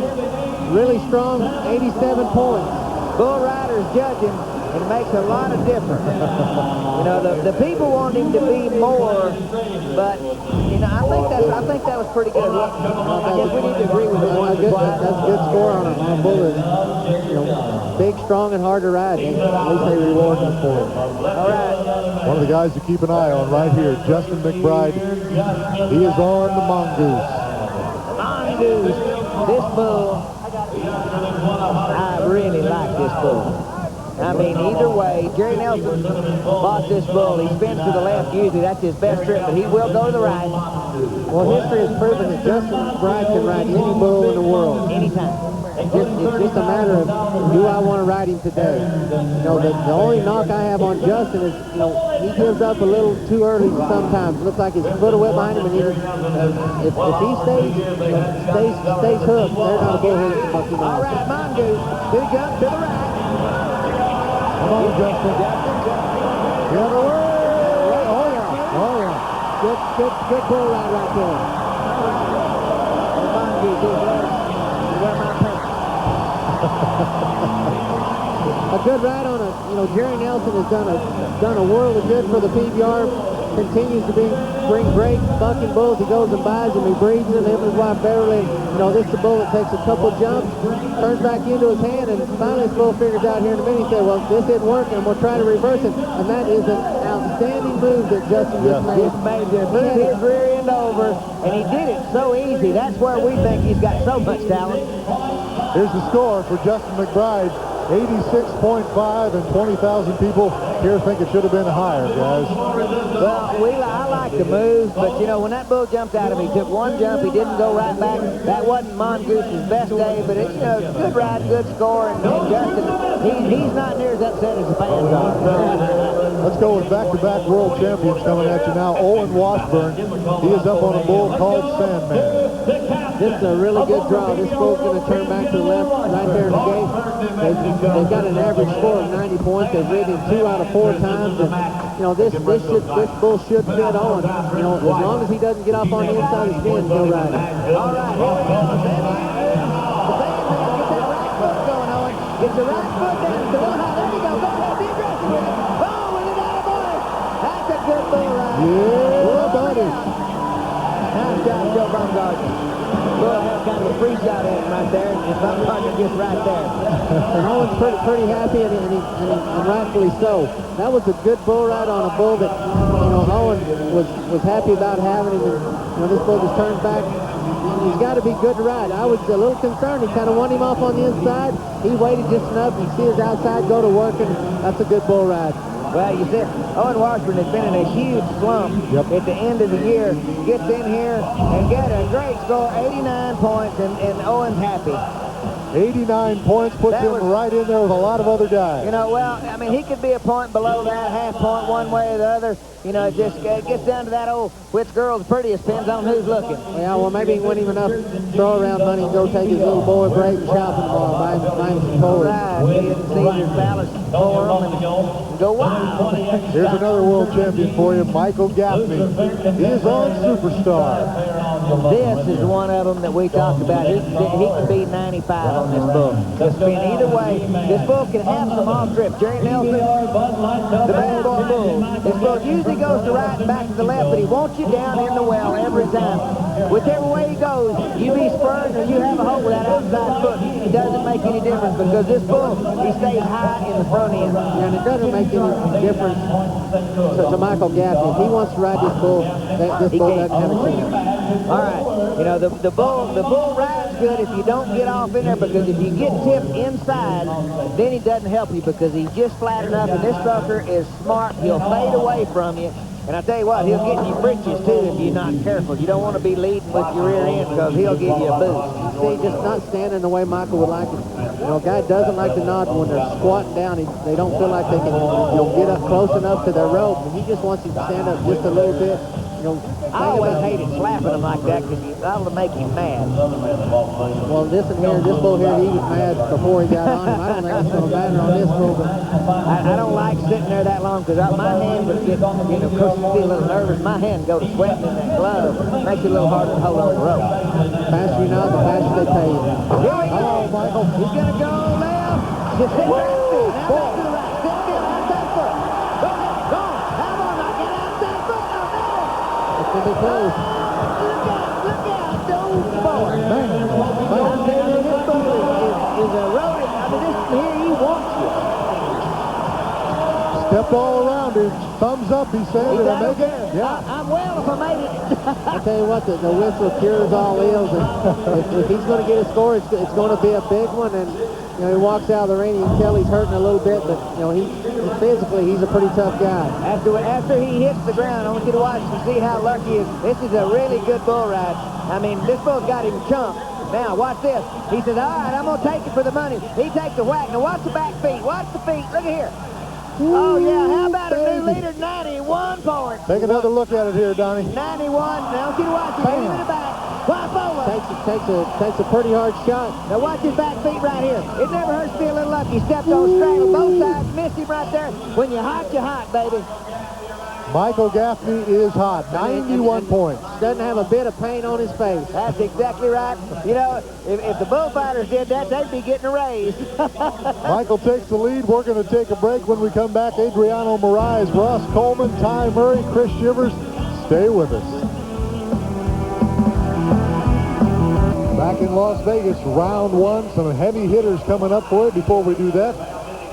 Really strong, 87 points. Bull riders judging, it makes a lot of difference. You know, the people want him to be more, but you know, I think that was pretty good. I guess we need to agree with him. That's a good score on a bull that's, big, strong, and hard to ride. At least they reward him for it. All right. One of the guys to keep an eye on right here, Justin McBride. He is on the mongoose. Mongoose. This bull, I really like this bull. I mean, either way, Jerry Nelson bought this bull. He spins to the left usually. That's his best trip, but he will go to the right. Well, history has proven that Justin McBride can ride any bull in the world. Anytime. It's just a matter of, do I want to ride him today? The only knock I have on Justin is, he gives up a little too early sometimes. Looks like his foot will whip behind him, and if he stays hooked, they're not a bull here that can buck him out. All right, Mongoose, big jump to the right. Come on, Justin. The other way. Oh, yeah. Oh, yeah. Good bull ride right there. Mongoose is where my pants. A good ride on Jerry Nelson has done a world of good for the PBR. Continues to bring great bucking bulls. He goes and buys them. He breeds them. Him and his wife Beverly. This is a bull that takes a couple jumps, turns back into his hand, and finally this bull figures out here in a minute. He said, "Well, this isn't working. I'm going to try to reverse it." And that is an outstanding move that Justin just made. Just made to move his rear end over, and he did it so easy. That's where we think he's got so much talent. Here's the score for Justin McBride. 86.5, and 20,000 people here think it should have been higher, guys. Well, I like the move, but when that bull jumped out of him, he took one jump, he didn't go right back. That wasn't Mongoose's best day, but good ride, good score, and Justin, he's not near as upset as the fans are. Let's go with back-to-back world champions coming at you now. Owen Washburn, he is up on a bull called Sandman. This is a really good draw. This bull's going to turn back to the left right there in the gate. They've got an average score of 90 points. They've ridden him 2 out of 4 times. And, this bull should fit Owen. As long as he doesn't get off on the inside of his skin, he'll ride it. All right, here we go. Get that right foot going, Owen. Get the right foot down. It's a little high. There you go. Go ahead. Be aggressive with it. Oh, with it out of boy. That's a good bull ride. Yeah, buddy. Nice job, Joe Baumgartner. Bull had kind of a free shot at him right there, and Baumgartner gets right there. And Owen's pretty happy, and rightfully so. That was a good bull ride on a bull that, Owen was happy about having him. And, this bull just turns back. He's got to be good to ride. I was a little concerned. He kind of won him off on the inside. He waited just enough. You see his outside go to work, and that's a good bull ride. Well, you said Owen Washburn has been in a huge slump at the end of the year. Gets in here and get a great score, 89 points, and Owen's happy. 89 points puts him right in there with a lot of other guys. He could be a point below that, half point one way or the other. It just gets down to that old which girl's prettiest, depends on who's looking. Yeah, well, maybe he win him enough throw-around money and go take his little boy break and shopping tomorrow, buy him some toys. Right, he didn't see his balance for him and go wild. Here's another world champion for you, Michael Gaffney. He is on Superstar. This is one of them that we talked about. He can be 95 on this bull. Just spin either way. This bull can have some off drift. Jerry Nelson, the bad boy bull. This bull usually goes to right and back to the left, but he wants you down in the well every time. Whichever way he goes, you be spurred or you have a hole with that outside foot. It doesn't make any difference because this bull, he stays high in the front end. And it doesn't make any difference to Michael Gaffney. If he wants to ride this bull, this bull doesn't have a chance. All right, the bull rides good if you don't get off in there, because if you get tipped inside, then he doesn't help you because he's just flat enough, and this sucker is smart. He'll fade away from you, and I tell you what, he'll get you britches too if you're not careful. You don't want to be leading with your rear end because he'll give you a boost. See, just not standing the way Michael would like it. A guy doesn't like to nod when they're squatting down. They don't feel like they can get up close enough to their rope, and he just wants you to stand up just a little bit. I always hated slapping him like that because that'll make him mad. Well, this bull here, he was mad before he got on him. I don't think it's going to matter on this bull, but I don't like sitting there that long because my hand would get, of course, you feel a little nervous. My hand go to sweating in that glove. Makes it a little harder to hold on the rope. the faster you know, the faster they pay you. Here we go, Michael. He's going to go left. Just sit back still. Now back to the right. Sit still. Out that foot. Go ahead. Go on. How about not get out that foot? Oh, no. It's going to be close. Look out, those boys. I'm telling you, this bull is a rodent. I mean, this here, he wants you. Stepped all around him. Thumbs up, he said. Did I make it? Yeah. I'm well if I made it. I tell you what, the whistle cures all ills. And if he's going to get a score, it's going to be a big one. And you know, he walks out of the ring, you can tell he's hurting a little bit, but you know, physically he's a pretty tough guy. After he hits the ground, I want you to watch and see how lucky he is. This is a really good bull ride. I mean, this bull's got him chumped. Now, watch this. He says, all right, I'm going to take it for the money. He takes the whack. Now, watch the back feet. Watch the feet. Look at here. Oh, yeah, how about a new leader? 91 points. Take another look at it here, Donnie. 91. Now, I want you to watch him. Hit him in the back. Flop over. Takes a pretty hard shot. Now, watch his back feet right here. It never hurts to be a little lucky. He stepped on straddle both sides. Missed him right there. When you're hot, baby. Michael Gaffney is hot. 91 points. Doesn't have a bit of pain on his face. That's exactly right. You know, if the bullfighters did that, they'd be getting a raise. Michael takes the lead. We're going to take a break. When we come back, Adriano Moraes, Ross Coleman, Ty Murray, Chris Shivers. Stay with us. Back in Las Vegas, round one. Some heavy hitters coming up for it. Before we do that,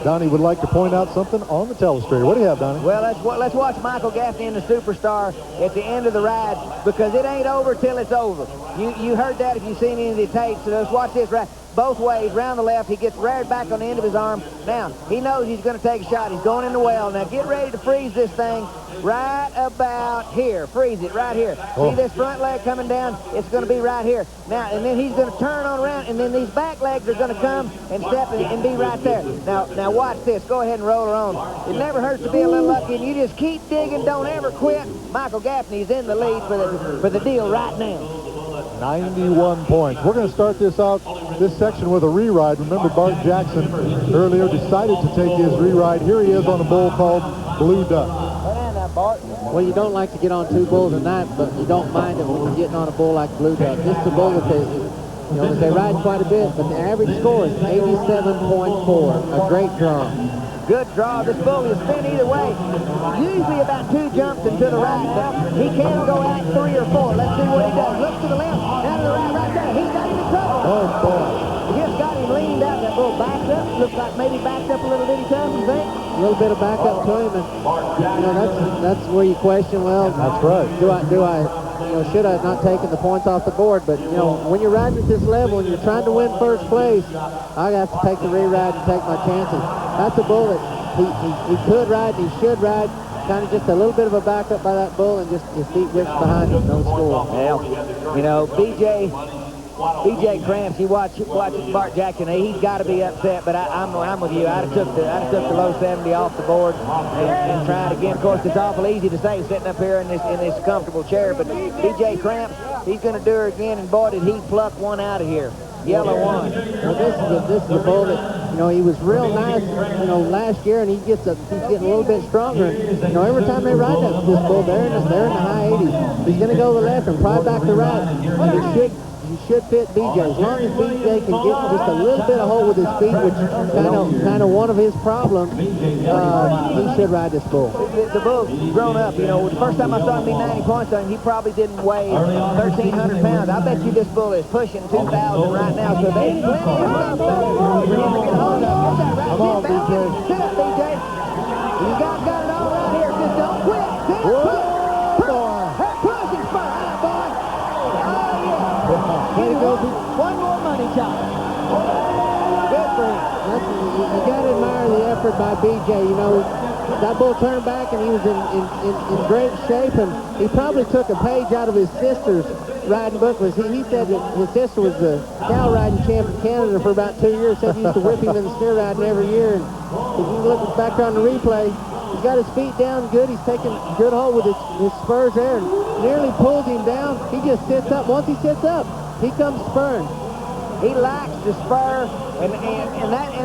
Donnie would like to point out something on the telestrator. What do you have, Donnie? Well, let's watch Michael Gaffney and the Superstar at the end of the ride, because it ain't over till it's over. You heard that if you've seen any of the tapes. So let's watch this right both ways, round the left. He gets reared back on the end of his arm. Now, he knows he's going to take a shot. He's going in the well. Now, get ready to freeze this thing right about here. Freeze it right here. See this front leg coming down? It's going to be right here. Now, and then he's going to turn on around, and then these back legs are going to come and step and be right there. Now watch this. Go ahead and roll her on. It never hurts to be a little lucky, and you just keep digging. Don't ever quit. Michael Gaffney's in the lead for the deal right now. 91 points. We're going to start this section with a re-ride. Remember, Bart Jackson earlier decided to take his re-ride. Here he is on a bull called Blue Duck. Well, you don't like to get on two bulls a night, but you don't mind it when you're getting on a bull like Blue Duck. This is a bull that they ride quite a bit, but the average score is 87.4. A great draw. Good draw. This bull is spin either way. Usually about 2 jumps and to the right, but he can go out 3 or 4. Let's see what he does. Look to the left, down to the right there. He's got him in trouble. Oh, boy. He just got him leaned out. That bull backed up. Looks like maybe backed up a little bit, you think? A little bit of backup to him, and that's where you question. Well, that's right. Should I have not taken the points off the board? But when you're riding at this level and you're trying to win first place, I have to take the re-ride and take my chances. That's a bull that he could ride and he should ride. Kind of just a little bit of a backup by that bull, and just his feet whipped behind him, no score. Well, BJ Cramps, you watch Bart Jackson. He's got to be upset, but I'm with you. I'd have took the low 70 off the board and tried again. Of course, it's awful easy to say sitting up here in this comfortable chair, but BJ Cramps, he's going to do her again, and boy, did he pluck one out of here. Yellow one. Well, this is a bull that he was real nice last year, and he's getting a little bit stronger. Every time they ride this bull, they're in the high 80s. He's going to go to the left and probably back to right. And he should fit BJ. As long as BJ can get just a little bit of hold with his feet, which kind of one of his problems, he should ride this bull. The bull's grown up. The first time I saw him be 90 points on him, he probably didn't weigh 1,300 pounds. I bet you this bull is pushing 2,000 right now. So there's plenty of stuff for him to get hold of. Come on, BJ. Sit up, BJ. You got it all right here. Just don't quit. Sit up, push. One more money shot. Good for him. You got to admire the effort by BJ. That bull turned back and he was in great shape, and he probably took a page out of his sister's riding book. He said that his sister was the cow riding champ in Canada for about 2 years. Said he used to whip him in the steer riding every year. And if you look back on the replay, He's got his feet down good. He's taking good hold with his spurs there and nearly pulls him down. He just sits up. Once he sits up, he comes spurring. He likes to spur, and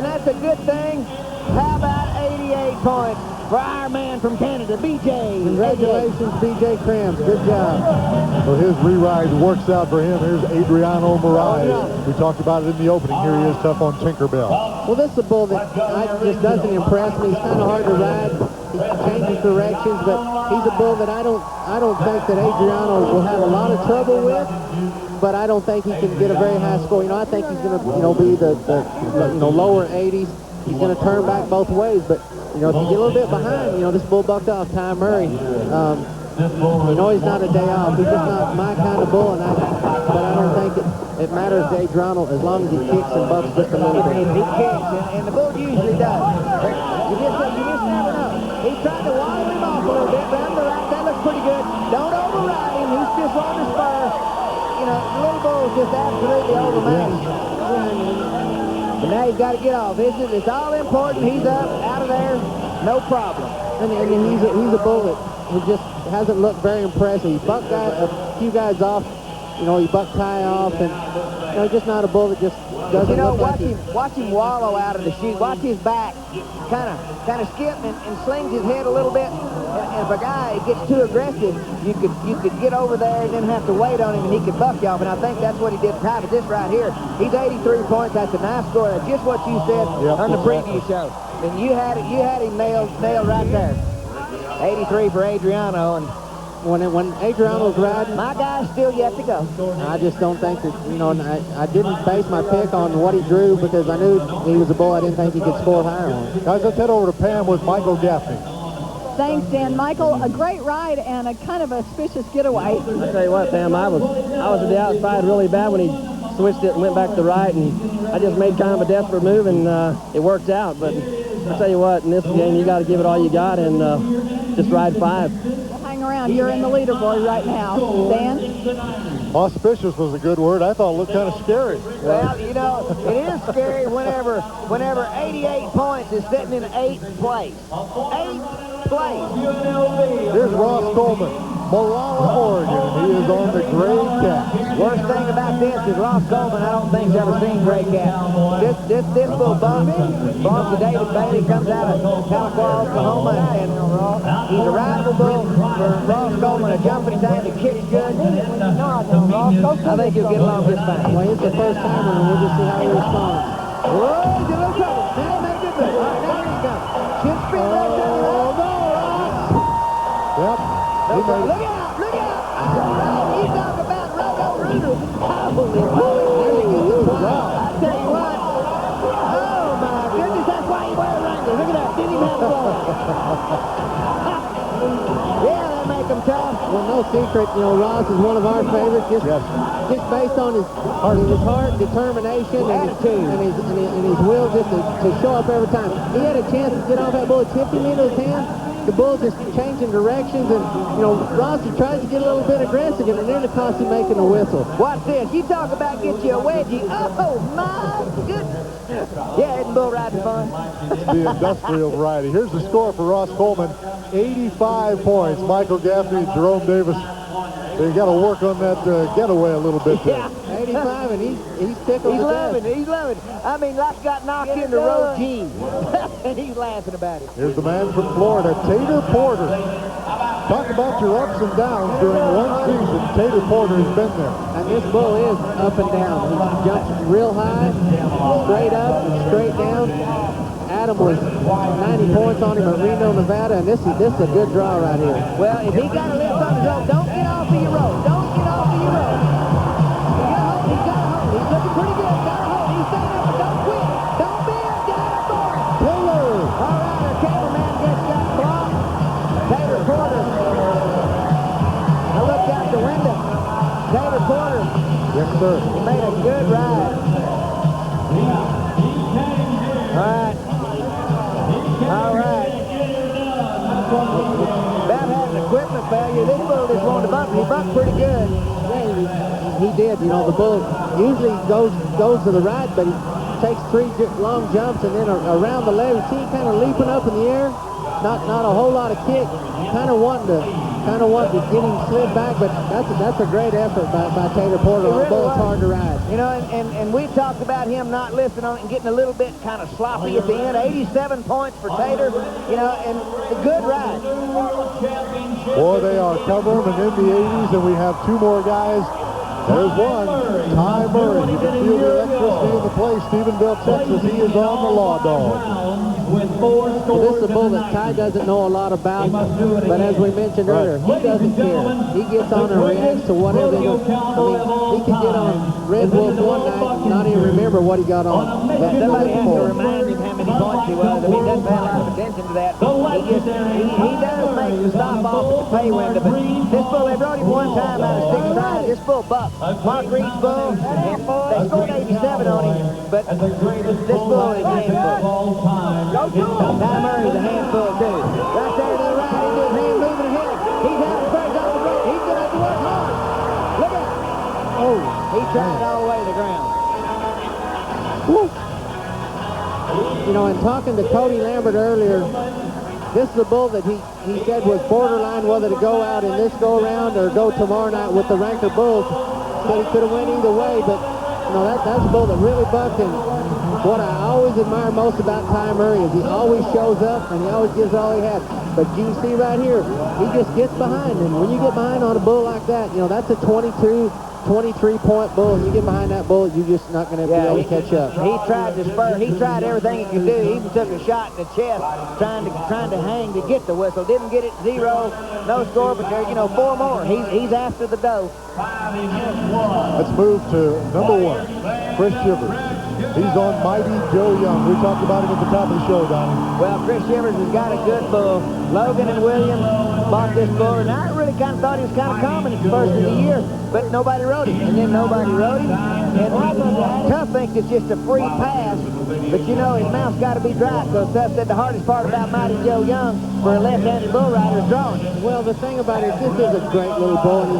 that's a good thing. How about 88 points for our man from Canada, BJ? Congratulations, BJ Krams. Good job. So his re-ride works out for him. Here's Adriano Moraes. We talked about it in the opening. Here he is, tough on Tinkerbell. Well, this is a bull that just doesn't impress me. He's kind of hard to ride. He changes directions, but he's a bull that I don't think that Adriano will have a lot of trouble with. But I don't think he can get a very high score. You know, I think he's going to, be the lower 80s. He's going to turn back both ways. But, if you get a little bit behind, this bull bucked off Ty Murray. He's not a day off. He's just not my kind of bull. But I don't think it matters to Adriano as long as he kicks and bucks just a little bit. He kicks, and the bull usually does. You just never know. He tried to waddle him off a little bit, round the right. That looks pretty good. Don't override him. He's just on the spur. The little bull's just absolutely overmatched. But now he's got to get off. It's all important. He's up, out of there, no problem. And he's a bull that who just hasn't looked very impressive. He bucked a few guys off. He bucked Ty off, and just not a bull that just doesn't look like watch him wallow out of the chute. Watch his back, kind of skip and slings his head a little bit. And if a guy gets too aggressive, you could get over there and then have to wait on him, and he could buck you off. And I think that's what he did. Ty, but this right here, he's 83 points. That's a nice score. That's just what you said on the preview show. And you had him nailed right there. 83 for Adriano, and when Adriano's riding, my guy's still yet to go. I just don't think that, I didn't base my pick on what he drew because I knew he was a bull I didn't think he could score higher on. Guys, let's head over to Pam with Michael Gaffney. Thanks, Dan. Michael, a great ride and a kind of auspicious getaway. I tell you what, Pam, I was at the outside really bad when he switched it and went back to the right, and I just made kind of a desperate move, and it worked out. But I tell you what, in this game, you got to give it all you got and just ride 5. Hang around. You're in the leaderboard right now. Dan? Auspicious was a good word. I thought it looked kind of scary. Well, it is scary whenever 88 points is sitting in 8th place. 8th place. Here's Ross Coleman, Molalla, Oregon, and he is on the gray cat. Worst thing about this is Ross Coleman, I don't think, has ever seen gray cat. This bull belongs to David Bailey, comes out of Tahlequah, Oklahoma, and he's a rideable bull for Ross Coleman, a jumping time that kicks good. I think he'll get along just fine. Well, it's the first timer, and we'll just see how he responds. Whoa, he's a little trouble. Now he made good move. All right, now he comes. Chin spin right there. Oh, no, Ross. Yep. Look out, look out. Oh, you talk about roto-rooter. Holy moly. I tell you what. Oh, my goodness, that's why you wear a Wrangler. Look at that. Didn't even have a ball. Yeah, they make them tough. Well, no secret, Ross is one of our favorites, just based on his heart, determination, and his will just to show up every time. He had a chance to get off that bull, tipped him into his hand. The bull just changing directions, and Ross, he tries to get a little bit aggressive, and then it cost him making a whistle. Watch this. You talk about get you a wedgie. Oh, my goodness. Yeah, isn't bull riding fun? It's the industrial variety. Here's the score for Ross Coleman, 85 points. Michael Gaffney, Jerome Davis. They got to work on that getaway a little bit there. Yeah. 85, and he's tickled. He's loving. I mean, like got knocked into road jeans. And he's laughing about it. Here's the man from Florida, Tater Porter. Talk about your ups and downs during one season. Tater Porter has been there. And this bull is up and down. He jumps real high, straight up, straight down. Adam was 90 points on him at Reno, Nevada, and this is a good draw right here. Well, if he got a lift on his rope, don't get off of your rope. Don't get off of your rope. He's got a hold. He's looking pretty good. Got a hold. He's staying up, but don't quit. Don't bend. Got a bar. Taylor. All right, our cameraman gets got blocked. Taylor Porter. I looked out the window. Taylor Porter. Yes, sir. He made a good ride. All right. About having equipment failure, this bull just wanted to bump. He bumped pretty good. Yeah, he did. The bull usually goes to the right, but he takes 3 long jumps, and then around the leg, see him kind of leaping up in the air. Not a whole lot of kick. Kind of wanting to get him slid back, but that's a great effort by Tater Porter. On the bull, it's hard to ride. You know, and we talked about him not listening on it and getting a little bit kind of sloppy at the end. 87 points for Tater, you know, and a good ride. Boy, they are covering and in the 80s, and we have 2 more guys. There's one, Ty Murray. You can feel the electricity in the place. Stephenville, Texas. He is on the Law Dog. Well, this is a bull that Ty doesn't know a lot about, but as we mentioned earlier, he doesn't care. He gets on and reacts to whatever they do. I mean, he could get on Red Wolf one night and not even remember what he got on. But somebody has to remind him how many points he was. I mean, he doesn't pay a lot of attention to that. He does make the stop off at the pay window, but this bull, they rode him one time out of 6 tries. This bull bucked. Mark Reed's bull, and they scored 87 on him, but this bull is a handful. Ty Murray's a handful, too. Right there to the right, he did hand moving ahead. He's out of space off the road. He's going to have to work hard. Look out. Oh, he tried all the way to the ground. Woo. You know, in talking to Cody Lambert earlier, this is a bull that he said was borderline whether to go out in this go-around or go tomorrow night with the Ranker Bulls. Said he could have went either way, but you know, that's a bull that really bucked him. What I always admire most about Ty Murray is he always shows up and he always gives all he has. But you can see right here, he just gets behind, and when you get behind on a bull like that, you know, that's a 23-point bull, and you get behind that bull, you're just not going to be able to catch up. He tried to spur. He tried everything he could do. He even took a shot in the chest trying to hang to get the whistle. Didn't get it. 0. No score, but there, you know, 4 more. He's after the dough. Let's move to number 1, Chris Shivers. He's on Mighty Joe Young. We talked about him at the top of the show, Donnie. Well, Chris Shivers has got a good bull. Logan and Williams bought this bull, and I really kind of thought he was kind of common at the first of the year, but nobody rode him. And then nobody rode him. And Tough thinks it's just a free pass, but you know, his mouth's got to be dry. So Tough said the hardest part about Mighty Joe Young for a left-handed bull rider is drawing. Well, the thing about it is this is a great little bull, and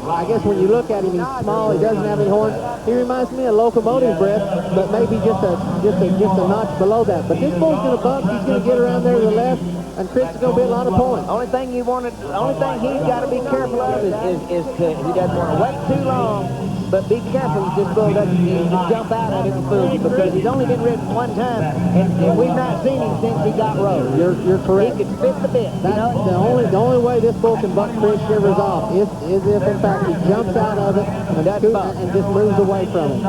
I guess when you look at him, he's small. He doesn't have any horns. He reminds me of Locomotive Breath, but maybe just a notch below that. But this bull's going to buck. He's going to get around there to the left, and Chris is going to be a lot of points. Only thing he's got to be careful of is he doesn't want to wait too long. But be careful that this bull doesn't jump out at him and fool you, because he's only been ridden one time, and we've not seen him since he got rode. You're correct. He can spit the bit. That's the only way this bull can buck Chris Shivers off is if in fact he jumps out of it and just moves away from it.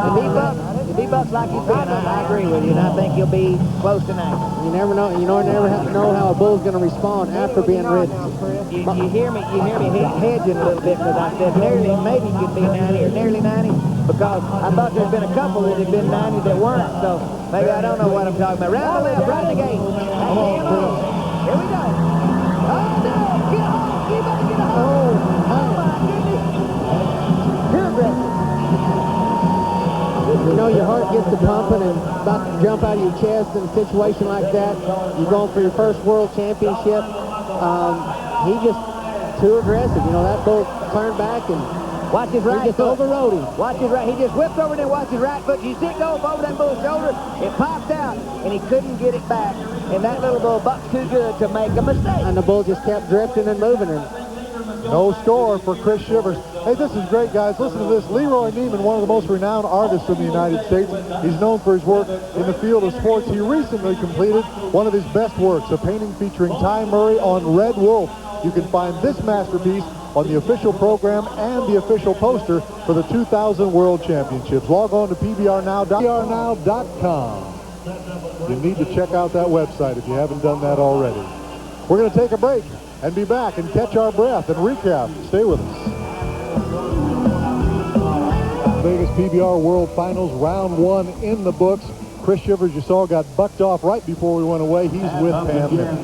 If he bucks like he's been, I agree with you, and I think he'll be close tonight. You never know. You never know how a bull's going to respond after being ridden. You hear me hedging a little bit, because I said maybe he could be 90 or nearly 90, because I thought there'd been a couple that had been 90 that weren't, so maybe I don't know what I'm talking about. Round the left, right in the gate. Here we go. Oh, no! Get off! You better get off! Oh, my goodness! Too aggressive. You know, your heart gets to pumping and about to jump out of your chest in a situation like that. You're going for your first world championship. He just too aggressive. You know, that bull turned back and watch his right he just foot. overrode him. Watch his right. He just whipped over there. Watch his right foot. You see it go over that bull's shoulder. It popped out, and he couldn't get it back. And that little bull bucked too good to make a mistake. And the bull just kept drifting and moving. And no score for Chris Shivers. Hey, this is great, guys. Listen to this. Leroy Neiman, one of the most renowned artists in the United States. He's known for his work in the field of sports. He recently completed one of his best works, a painting featuring Ty Murray on Red Wolf. You can find this masterpiece on the official program and the official poster for the 2000 World Championships. Log on to pbrnow.com. You need to check out that website if you haven't done that already. We're going to take a break and be back and catch our breath and recap. Stay with us. Vegas PBR World Finals, round 1 in the books. Chris Shivers, you saw, got bucked off right before we went away. He's with Pam now.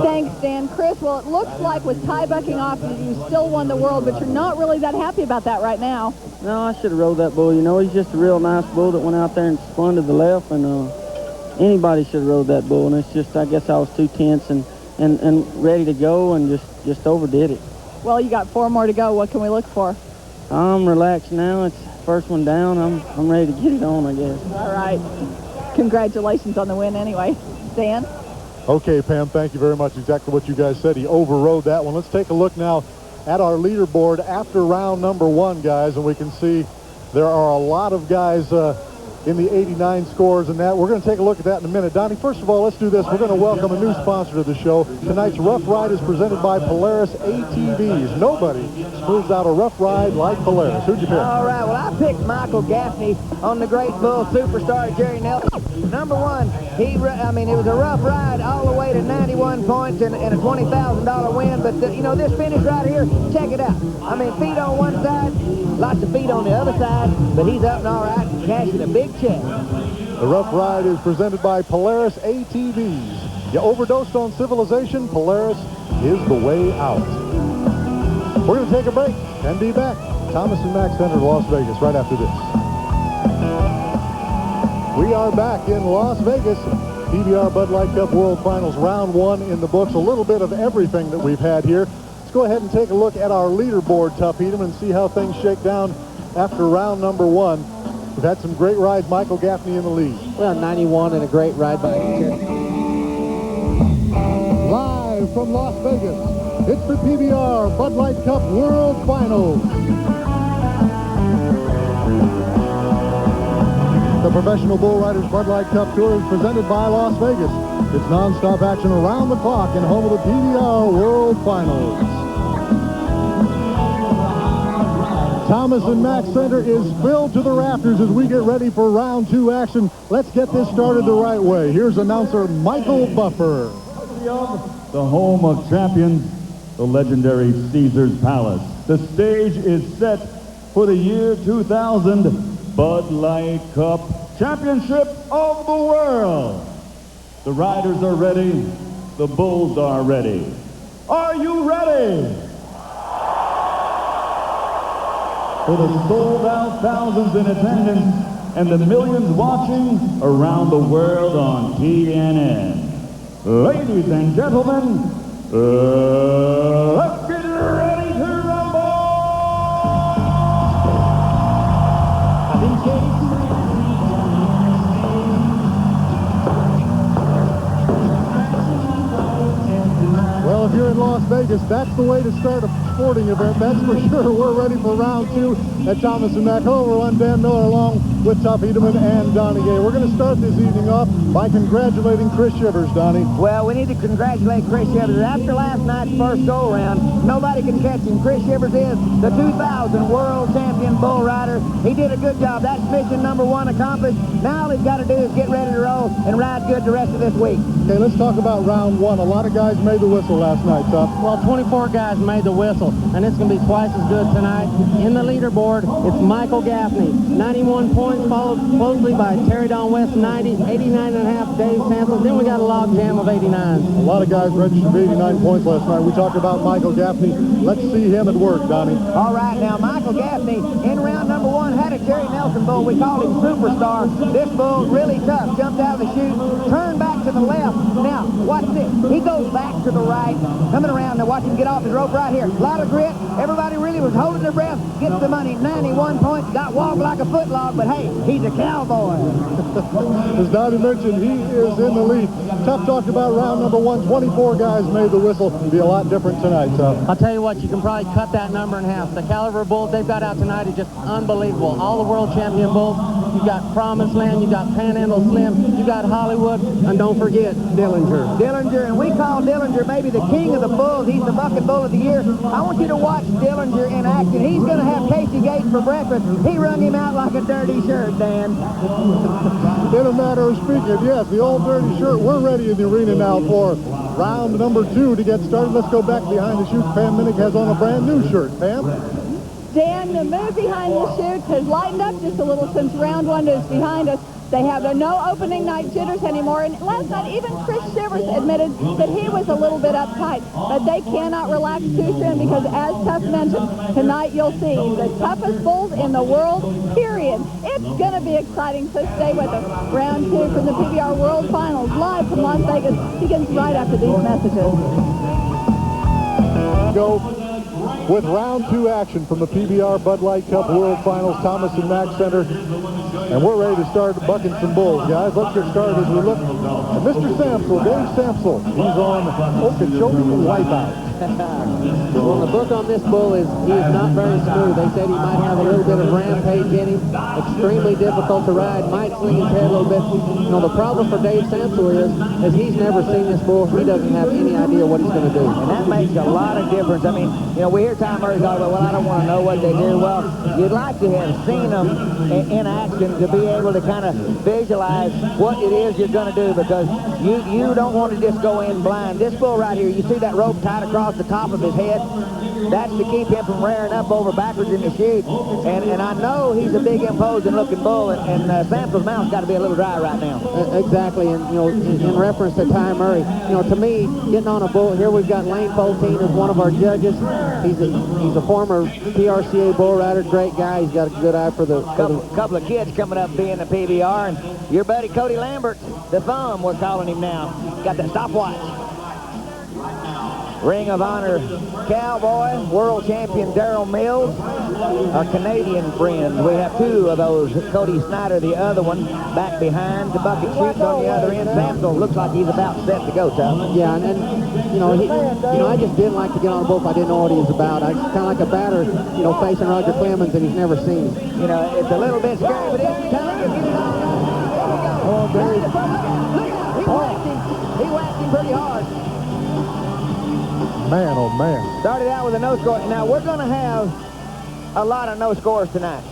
Thanks, Dan. Chris, well, it looks like with Ty bucking off, you still won the world, but you're not really that happy about that right now. No, I should have rode that bull. You know, he's just a real nice bull that went out there and spun to the left, and anybody should have rode that bull. And it's just, I guess I was too tense and ready to go and just overdid it. Well, you got 4 more to go. What can we look for? I'm relaxed now. first one down. I'm ready to get it on, I guess. All right. Congratulations on the win anyway. Dan? Okay, Pam, thank you very much. Exactly what you guys said. He overrode that one. Let's take a look now at our leaderboard after round number 1, guys, and we can see there are a lot of guys in the 89 scores and that. We're going to take a look at that in a minute. Donnie, first of all, let's do this. We're going to welcome a new sponsor to the show. Tonight's Rough Ride is presented by Polaris ATVs. Nobody smooths out a rough ride like Polaris. Who'd you pick? All right, well, I picked Michael Gaffney on the Great Bull Superstar Jerry Nelson. Number 1, it was a rough ride all the way to 91 points and a $20,000 win. But, this finish right here, check it out. I mean, feet on one side, lots of feet on the other side, but he's up and all right, cashing a big check. The Rough Ride is presented by Polaris ATVs. You overdosed on civilization, Polaris is the way out. We're going to take a break and be back. Thomas and Mack Center, Las Vegas, right after this. We are back in Las Vegas. PBR Bud Light Cup World Finals, round 1 in the books. A little bit of everything that we've had here. Let's go ahead and take a look at our leaderboard, Tuff Edom, and see how things shake down after round number 1. We've had some great rides. Michael Gaffney in the lead. Well, 91 and a great ride by Jerry. Live from Las Vegas, it's the PBR Bud Light Cup World Finals. The Professional Bull Riders Bud Light Cup Tour is presented by Las Vegas. It's non-stop action around the clock and home of the PBR World Finals. Thomas and Mack Center is filled to the rafters as we get ready for round 2 action. Let's get this started the right way. Here's announcer Michael Buffer. The home of champions, the legendary Caesars Palace. The stage is set for the year 2000 Bud Light Cup Championship of the World. The riders are ready. The bulls are ready. Are you ready? For the sold-out thousands in attendance and the millions watching around the world on TNN. Ladies and gentlemen, let's get ready to rumble! Well, if you're in Las Vegas, that's the way to start a sporting event. That's for sure. We're ready for round 2 at Thomas and Mack. Hello, I'm Dan Miller along with Tuff Edelman and Donnie Gay. We're going to start this evening off by congratulating Chris Shivers, Donnie. Well, we need to congratulate Chris Shivers. After last night's first go-around, nobody can catch him. Chris Shivers is the 2000 World Champion Bull Rider. He did a good job. That's mission number 1 accomplished. Now all he's got to do is get ready to roll and ride good the rest of this week. Okay, let's talk about round 1. A lot of guys made the whistle last night, Tuff. Well, 24 guys made the whistle, and it's going to be twice as good tonight. In the leaderboard, it's Michael Gaffney, 91 points, followed closely by Terry Don West, 90, 89 and a half, Dave Samples. Then we got a log jam of 89. A lot of guys registered 89 points last night. We talked about Michael Gaffney. Let's see him at work, Donnie. All right, now Michael Gaffney in round number 1 had a Jerry Nelson bull. We called him Superstar. This bull really tough. Jumped out of the chute, turned back to the left. Now, watch this. He goes back to the right, coming around. Now watch him get off his rope right here. A lot of grit. Everybody really was holding their breath. Gets the money. 91 points. Got walked like a footlog, but hey, he's a cowboy. As Donnie mentioned, he is in the lead. Tuff talked about round number 1. 24 guys made the whistle. It'll be a lot different tonight, Tuff. I'll tell you what, you can probably cut that number in half. The caliber of bulls they've got out tonight is just unbelievable. All the world champion bulls. You've got Promised Land, you've got Panhandle Slim, you got Hollywood, and don't forget Dillinger. Dillinger, and we call Dillinger maybe the king of the bulls. He's the bucket bull of the year. I want you to watch Dillinger in action. He's going to have Casey Gates for breakfast. He wrung him out like a dirty shirt, Dan. In a matter of speaking, yes, the old dirty shirt. We're ready in the arena now for round number 2 to get started. Let's go back behind the chute. Pam Minnick has on a brand new shirt. Pam? Dan, the mood behind the chutes has lightened up just a little since round 1 is behind us. They have no opening night jitters anymore. And last night, even Chris Shivers admitted that he was a little bit uptight. But they cannot relax too soon because, as Tuff mentioned, tonight you'll see the toughest bulls in the world, period. It's going to be exciting, so stay with us. Round 2 from the PBR World Finals, live from Las Vegas, begins right after these messages. Go. with round 2 action from the PBR Bud Light Cup World Finals, Thomas and Mack Center. And we're ready to start bucking some bulls, guys. Let's get started as we look at Mr. Samsel, Dave Samsel. He's on Okeechobee Wipeout. Well, the book on this bull is he is not very smooth. They said he might have a little bit of rampage in him. Extremely difficult to ride. Might swing his head a little bit. You know, the problem for Dave Samsel is he's never seen this bull. He doesn't have any idea what he's going to do. And that makes a lot of difference. I mean, you know, we hear Ty Murray talk about, well, I don't want to know what they do. Well, you'd like to have seen them in action to be able to kind of visualize what it is you're going to do, because you don't want to just go in blind. This bull right here, you see that rope tied across the top of his head? That's to keep him from rearing up over backwards in the chute. And I know he's a big, imposing looking bull, and Samsel's mouth's got to be a little dry right now. Exactly, and you know, in reference to Ty Murray, you know, to me, getting on a bull, here we've got Lane Foltine as one of our judges. He's a former PRCA bull rider, great guy. He's got a good eye for the... Couple of kids coming up being the PBR, and your buddy Cody Lambert, the thumb, we're calling him now. Got that stopwatch. Ring of Honor Cowboy, world champion Daryl Mills, our Canadian friend. We have 2 of those. Cody Snyder, the other one, back behind the bucket chutes on the other end. Samsel looks like he's about set to go, Tom. Yeah, and you know, I just didn't like to get on a bull if I didn't know what he was about. I kind of like a batter, you know, facing Roger Clemens and he's never seen him. You know, it's a little bit scary, but it's time to get it on. Oh, Dave. Look out, he whacked him pretty hard. Man, oh, man. Started out with a no score. Now, we're going to have a lot of no scores tonight.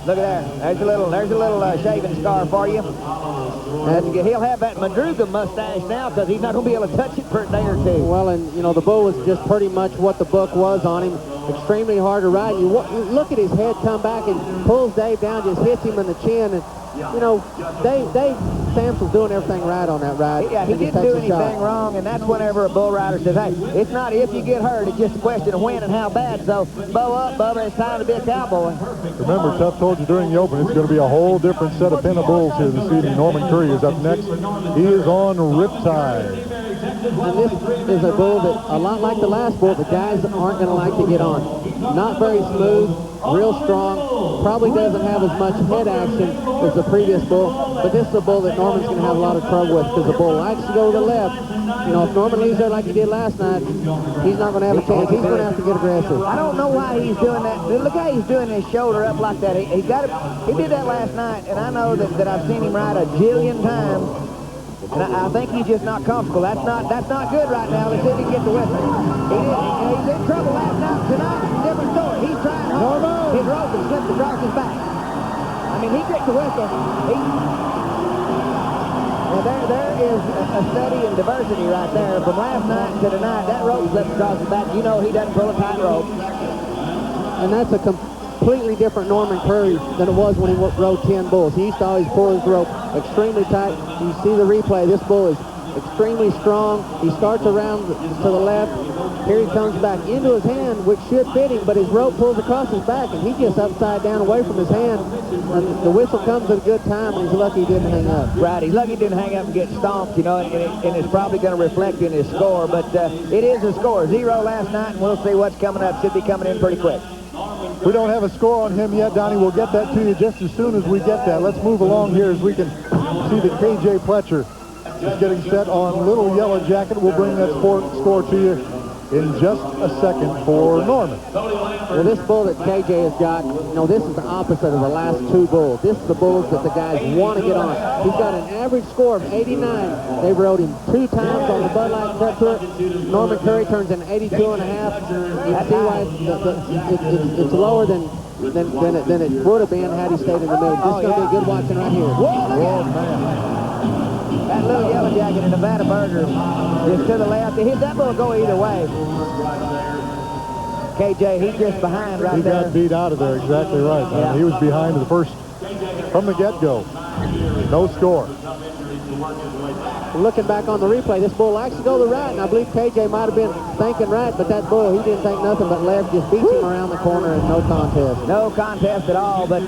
Look at there. There's a little shaving scar for you. And he'll have that Madruga mustache now because he's not going to be able to touch it for a day or 2. Well, and, you know, the bull was just pretty much what the book was on him. Extremely hard to ride. You look at his head come back and pulls Dave down, just hits him in the chin. And, you know, Dave Samsel's doing everything right on that ride. Yeah, he didn't do anything wrong, and that's whenever a bull rider says, hey, it's not if you get hurt, it's just a question of when and how bad. So, bow up, Bubba, it's time to be a cowboy. Remember, Tuff told you during the open, it's going to be a whole different set of pin of bulls here this evening. Norman Curry is up next. He is on Riptide. And this is a bull that, a lot like the last bull, the guys aren't going to like to get on. Not very smooth, real strong, probably doesn't have as much head action as the previous bull, but this is a bull that Norman's going to have a lot of trouble with because the bull likes to go to the left. You know, if Norman leaves there like he did last night, he's not going to have a chance. He's going to have to get aggressive. I don't know why he's doing that. Look how he's doing his shoulder up like that. He did that last night, and I know that I've seen him ride a jillion times. And I think he's just not comfortable. That's not good right now. Let's see if he can get the whistle. He's in trouble last night. Tonight, different story. He's trying hard. His rope has slipped across his back. I mean, he gets the whistle. Well, there is a study in diversity right there. From last night to tonight, that rope slipped across his back. You know he doesn't pull a tight rope. And that's a completely different Norman Curry than it was when he rode 10 bulls. He used to always pull his rope extremely tight. You see the replay. This bull is extremely strong. He starts around to the left. Here he comes back into his hand, which should fit him, but his rope pulls across his back, and he's just upside down away from his hand. And the whistle comes at a good time, and he's lucky he didn't hang up. Right, he's lucky he didn't hang up and get stomped, you know, and it's probably going to reflect in his score. But it is a score. 0 last night, and we'll see what's coming up. Should be coming in pretty quick. We don't have a score on him yet, Donnie. We'll get that to you just as soon as we get that. Let's move along here as we can see that KJ Pletcher is getting set on Little Yellow Jacket. We'll bring that score to you in just a second for Norman. Well, this bull that KJ has got, you know, this is the opposite of the last 2 bulls. This is the bulls that the guys want to get on. He's got an average score of 89. They rode him 2 times on the Bud Light Cup Tour. Norman Curry turns in 82 and a half. You see why it's lower than it would have been had he stayed in the middle. This is going to be a good watching right here. Whoa, man. That Little Yellow Jacket and Nevada Burger is to the left. That bull will go either way. KJ, he's just behind right there. He got beat out of there, exactly right. Yeah. He was behind the first, from the get-go. No score. Looking back on the replay, this bull likes to go to the right, and I believe KJ might have been thinking right, but that bull, he didn't think nothing but left, just beats him around the corner and no contest. No contest at all, but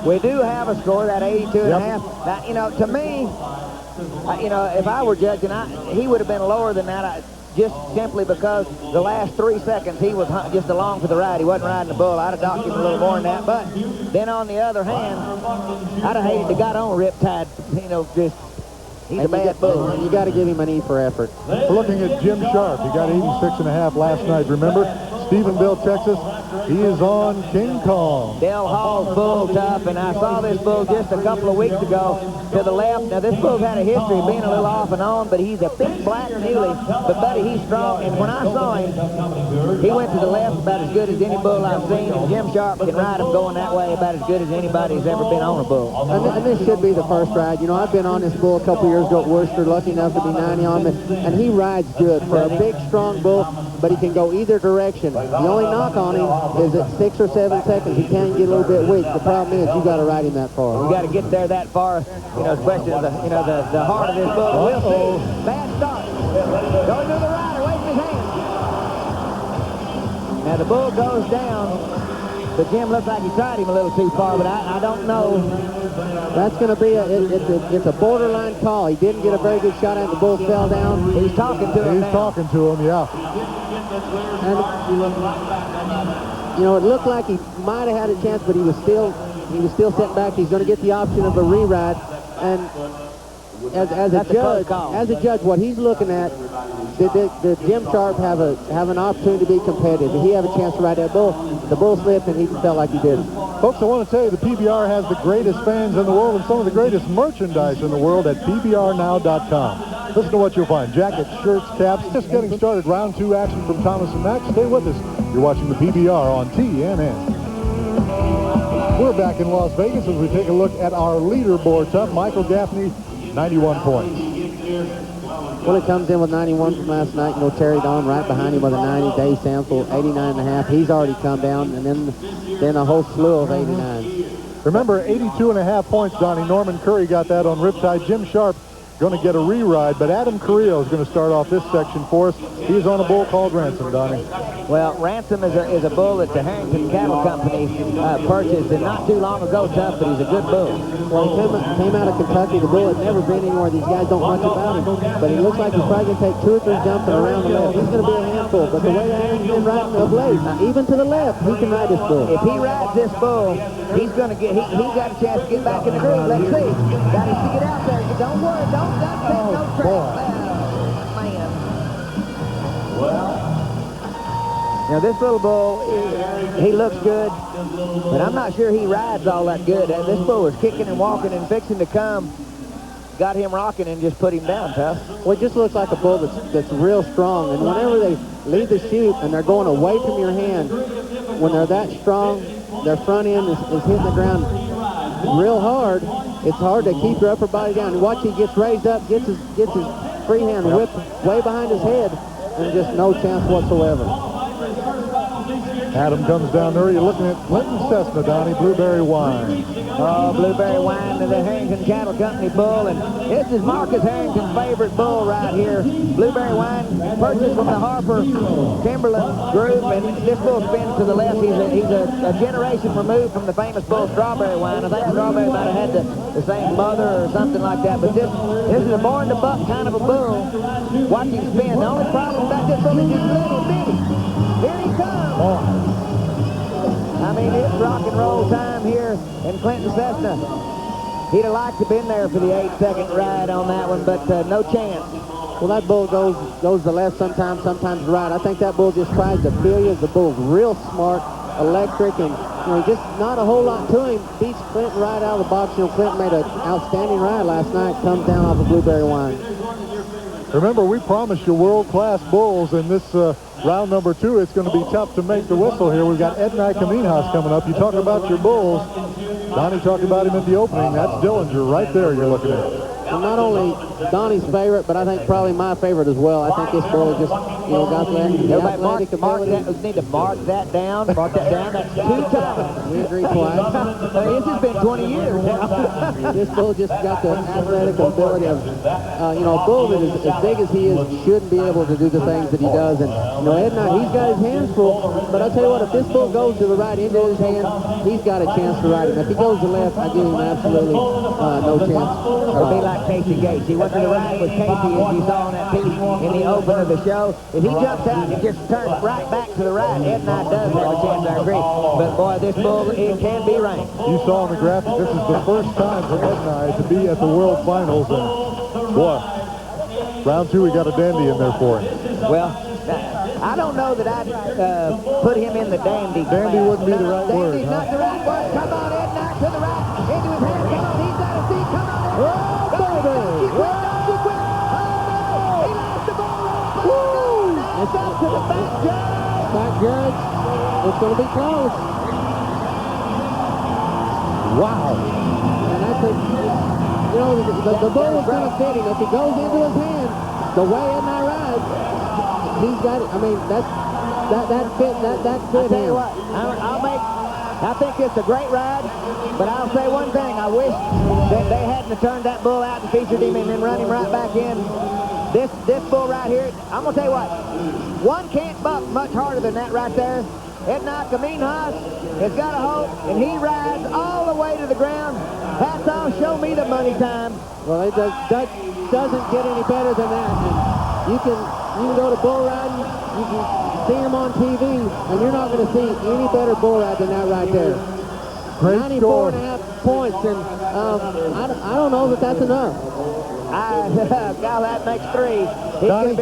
we do have a score, that 82 and a half. Now, you know, to me, you know, if I were judging, he would have been lower than that. just simply because the last 3 seconds he was just along for the ride. He wasn't riding the bull. I'd have docked him a little more than that. But then on the other hand, I'd have hated to got on Riptide, you know, just, he's a bad bull. And you got to give him an E for effort. We're looking at Jim Sharp. He got 86.5 last night, remember? Stephenville, Texas. He is on King Kong. Dale Hall's bull tough, and I saw this bull just a couple of weeks ago to the left. Now, this bull's had a history of being a little off and on, but he's a big black muley. But, buddy, he's strong. And when I saw him, he went to the left about as good as any bull I've seen. And Jim Sharp can ride him going that way about as good as anybody's ever been on a bull. And this should be the first ride. You know, I've been on this bull a couple years ago at Worcester, lucky enough to be 90 on him, and he rides good for a big, strong bull, but he can go either direction. The only knock on him is at 6 or 7 seconds, he can get a little bit weak. The problem is you got to ride him that far. You got to get there that far. You know, it's a question of the heart of this bull. We'll see. Bad start. Going to the rider, waving his hand. Now the bull goes down, but Jim looks like he tried him a little too far, but I don't know. That's going to be it's a borderline call. He didn't get a very good shot at the bull fell down. He's talking to him. He's talking to him, yeah. And, you know, it looked like he might have had a chance, but he was still sitting back. He's going to get the option of a re-ride. And as a judge, what he's looking at, did Jim Sharp have an opportunity to be competitive? Did he have a chance to ride that bull? The bull slipped, and he felt like he did. Folks, I want to tell you the PBR has the greatest fans in the world and some of the greatest merchandise in the world at PBRnow.com. Listen to what you'll find. Jackets, shirts, caps. Just getting started. Round 2 action from Thomas and Max. Stay with us. You're watching the PBR on TNN. We're back in Las Vegas as we take a look at our leaderboard top. Michael Gaffney, 91 points. Well, it comes in with 91 from last night. You know, Terry Don right behind him with a 90. Dave Sample, 89.5. He's already come down, and then a whole slew of 89. Remember, 82.5 points, Donnie. Norman Curry got that on Riptide. Jim Sharp going to get a re-ride, but Adam Carrillo is going to start off this section for us. He's on a bull called Ransom, Donnie. Well, Ransom is a bull that the Harrington Cattle Company purchased and not too long ago, tough, but he's a good bull. Well, he came out of Kentucky. The bull had never been anywhere. These guys don't much about him, but he looks like he's probably going to take 2 or 3 jumps around the left. He's going to be a handful, but the way Harrington's been riding of late, even to the left, he can ride this bull. If he rides this bull, he's going to get, he got a chance to get back in the groove. Let's see. Got him to get out there. Don't worry, don't take no tracks. Man. Now this little bull, he looks good, but I'm not sure he rides all that good. This bull was kicking and walking and fixing to come. Got him rocking and just put him down, tough. Well, it just looks like a bull that's real strong. And whenever they leave the chute and they're going away from your hand, when they're that strong, their front end is hitting the ground real hard. It's hard to keep your upper body down. And watch, he gets raised up, gets his free hand whipped way behind his head, and just no chance whatsoever. Adam comes down there. You're looking at Clinton Cessna, Donnie, Blueberry Wine. Oh, Blueberry Wine to the Harrington Cattle Company bull, and this is Marcus Harrington's favorite bull right here. Blueberry Wine purchased from the Harper Timberland group, and this bull spins to the left. He's a generation removed from the famous bull Strawberry Wine. I think Strawberry might have had the same mother or something like that, but this is a born to buck kind of a bull. Watch him spin. The only problem about this bull is he's little bitty. Here he comes. I mean, it's rock and roll time here in Clinton Cessna. He'd have liked to have been there for the 8-second ride on that one, but no chance. Well, that bull goes to the left sometimes the right. I think that bull just tries to feel you. The bull's real smart, electric, and just not a whole lot to him. Beats Clinton right out of the box. Clinton made an outstanding ride last night. Comes down off of Blueberry Wine. Remember, we promised you world-class bulls in this round number 2. It's going to be tough to make the whistle here. We've got Ed Caminhas coming up. You talk about your bulls. Donnie talked about him at the opening. That's Dillinger right there you're looking at. And not only Donnie's favorite, but I think probably my favorite as well. I think this bull just, got that athletic ability. We need to mark that down. Mark that down. That's 2 times. We agree twice. This has been 20 years now. This bull just got the athletic ability of, a bull that is as big as he is shouldn't be able to do the things that he does. And, Ed Knight, he's got his hands full. But I'll tell you what, if this bull goes to the right into his hand, he's got a chance to ride him. If he goes to the left, I give him absolutely no chance. It'll be like Casey Gates. He going to the right with Casey, as you saw on that piece in the open of the show. If he jumps out and just turns right back to the right, Ed and I does have a chance, I agree. But boy, this bull, it can be ranked. You saw on the graphic, this is the first time for Ed and I to be at the World Finals. And boy, round 2, we got a dandy in there for him. Well, I don't know that I'd put him in the dandy. Dandy wouldn't be the right word. Dandy's not the right word. Come on, Ed, now to the right. Into his hand. Come on, he's got a seat. Come on, Ed. Oh, baby. He quit. He quit. Oh, no. He lost the ball. It's up to the back judge. Back judge. It's going to be close. Wow. And that's a, you know, the bull is going to fit him. If he goes into his hand, the way Ed and I ride, he's got it. I mean, that fit I'll tell you what, I think it's a great ride, but I'll say one thing. I wish that they hadn't have turned that bull out and featured him and then run him right back in. This bull right here, I'm going to tell you what, one can't buck much harder than that right there. Edna Kaminhas has got a hope, and he rides all the way to the ground. Hats off, show me the money time. Well, it doesn't get any better than that. And you can go to bull riding, you can see him on TV, and you're not going to see any better bull ride than that right there. Great 94.5 points, and I don't know that that's enough. Gal, that makes 3. Donnie,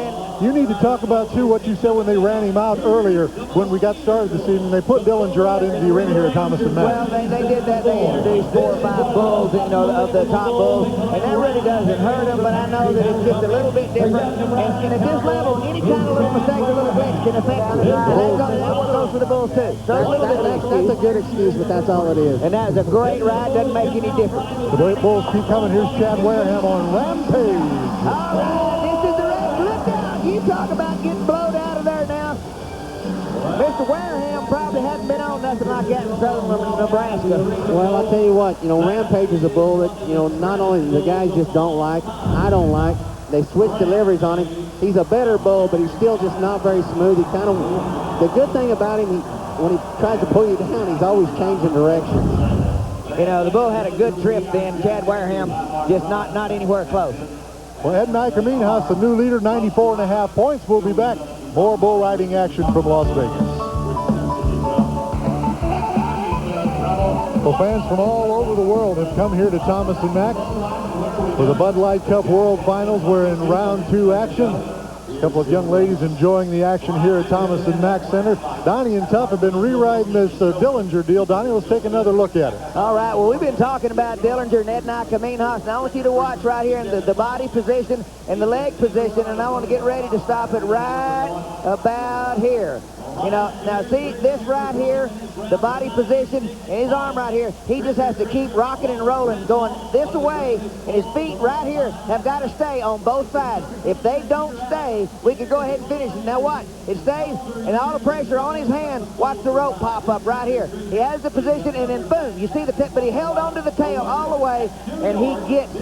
you need to talk about, too, what you said when they ran him out earlier when we got started this evening. They put Dillinger out into the arena here at Thomas and Mack. Well, they did that. They introduced 4 or 5 bulls, you know, of the top bulls, and that really doesn't hurt them, but I know that it's just a little bit different. And at this level, any kind of little mistake or little glitch can affect you. And that one goes for the bulls, too. So That's a good excuse, but that's all it is. And that is a great ride. Doesn't make any difference. The great bulls keep coming. Here's Chad Wareham on Rampage. All right, this is the race. Look out. You talk about getting blowed out of there now. Mr. Wareham probably hasn't been on nothing like that in southern Nebraska. Well, I'll tell you what, you know, Rampage is a bull that, you know, not only the guys just don't like, I don't like. They switch deliveries on him. He's a better bull, but he's still just not very smooth. He kind of, the good thing about him, when he tries to pull you down, he's always changing direction. You know, the bull had a good trip then. Chad Wareham just not anywhere close. Well, Ed Kaminhas, the new leader, 94.5 points. We'll be back. More bull riding action from Las Vegas. Well, fans from all over the world have come here to Thomas and Mack for the Bud Light Cup World Finals. We're in round 2 action. A couple of young ladies enjoying the action here at Thomas and Mack Center. Donnie and Tuff have been rewriting this Dillinger deal. Donnie, let's take another look at it. All right, well, we've been talking about Dillinger and Edna Kaminhas. Now I want you to watch right here in the body position and the leg position, and I want to get ready to stop it right about here. You know, now see this right here, the body position, and his arm right here, he just has to keep rocking and rolling, going this way, and his feet right here have got to stay on both sides. If they don't stay, we can go ahead and finish it. Now watch, it stays, and all the pressure on his hand, watch the rope pop up right here. He has the position, and then boom, you see the tip, but he held on to the tail all the way, and he gets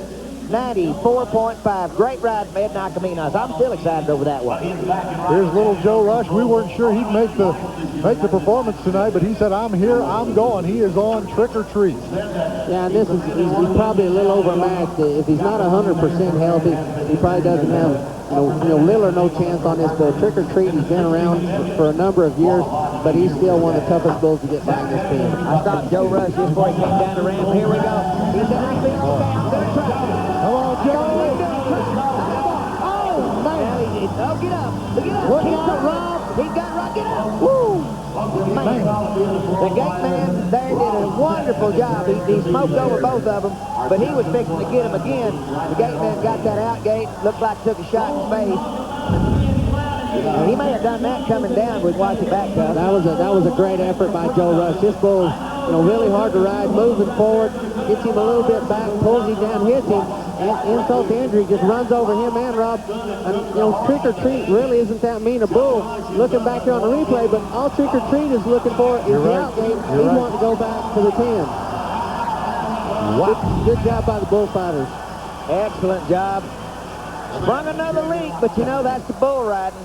94.5. Great ride from Ed Kaminhas. I'm still excited over that one. Here's little Joe Rush. We weren't sure he'd make the performance tonight, but he said, I'm here, I'm going. He is on trick or treat. Yeah, and he's probably a little overmatched. If he's not 100% healthy, he probably doesn't have, little or no chance on this bull. Trick or treat, he's been around for a number of years, but he's still one of the toughest bulls to get back in this field. I stopped Joe Rush just before he came down the ramp. Here we go. He said, I feel okay. I'm going to try. Come on, Joe. Oh, man. Oh, get up. Get up. He's got Rob. He's got Rob. Get up. Woo. Man. The gate man there did a wonderful job. He smoked over both of them, but he was fixing to get him again. The gate man got that out gate. Looked like took a shot in his face. He may have done that coming down with watching back up. That was a great effort by Joe Rush. This bull, really hard to ride, moving forward, gets him a little bit back, pulls him down, hits him, and insult to injury, just runs over him and Rob. And, trick or treat really isn't that mean a bull. Looking back here on the replay, but all trick or treat is looking for is the out gate. He's wanting to go back to the 10. Wow. Good job by the bullfighters. Excellent job. Sprung another leak, but that's the bull riding.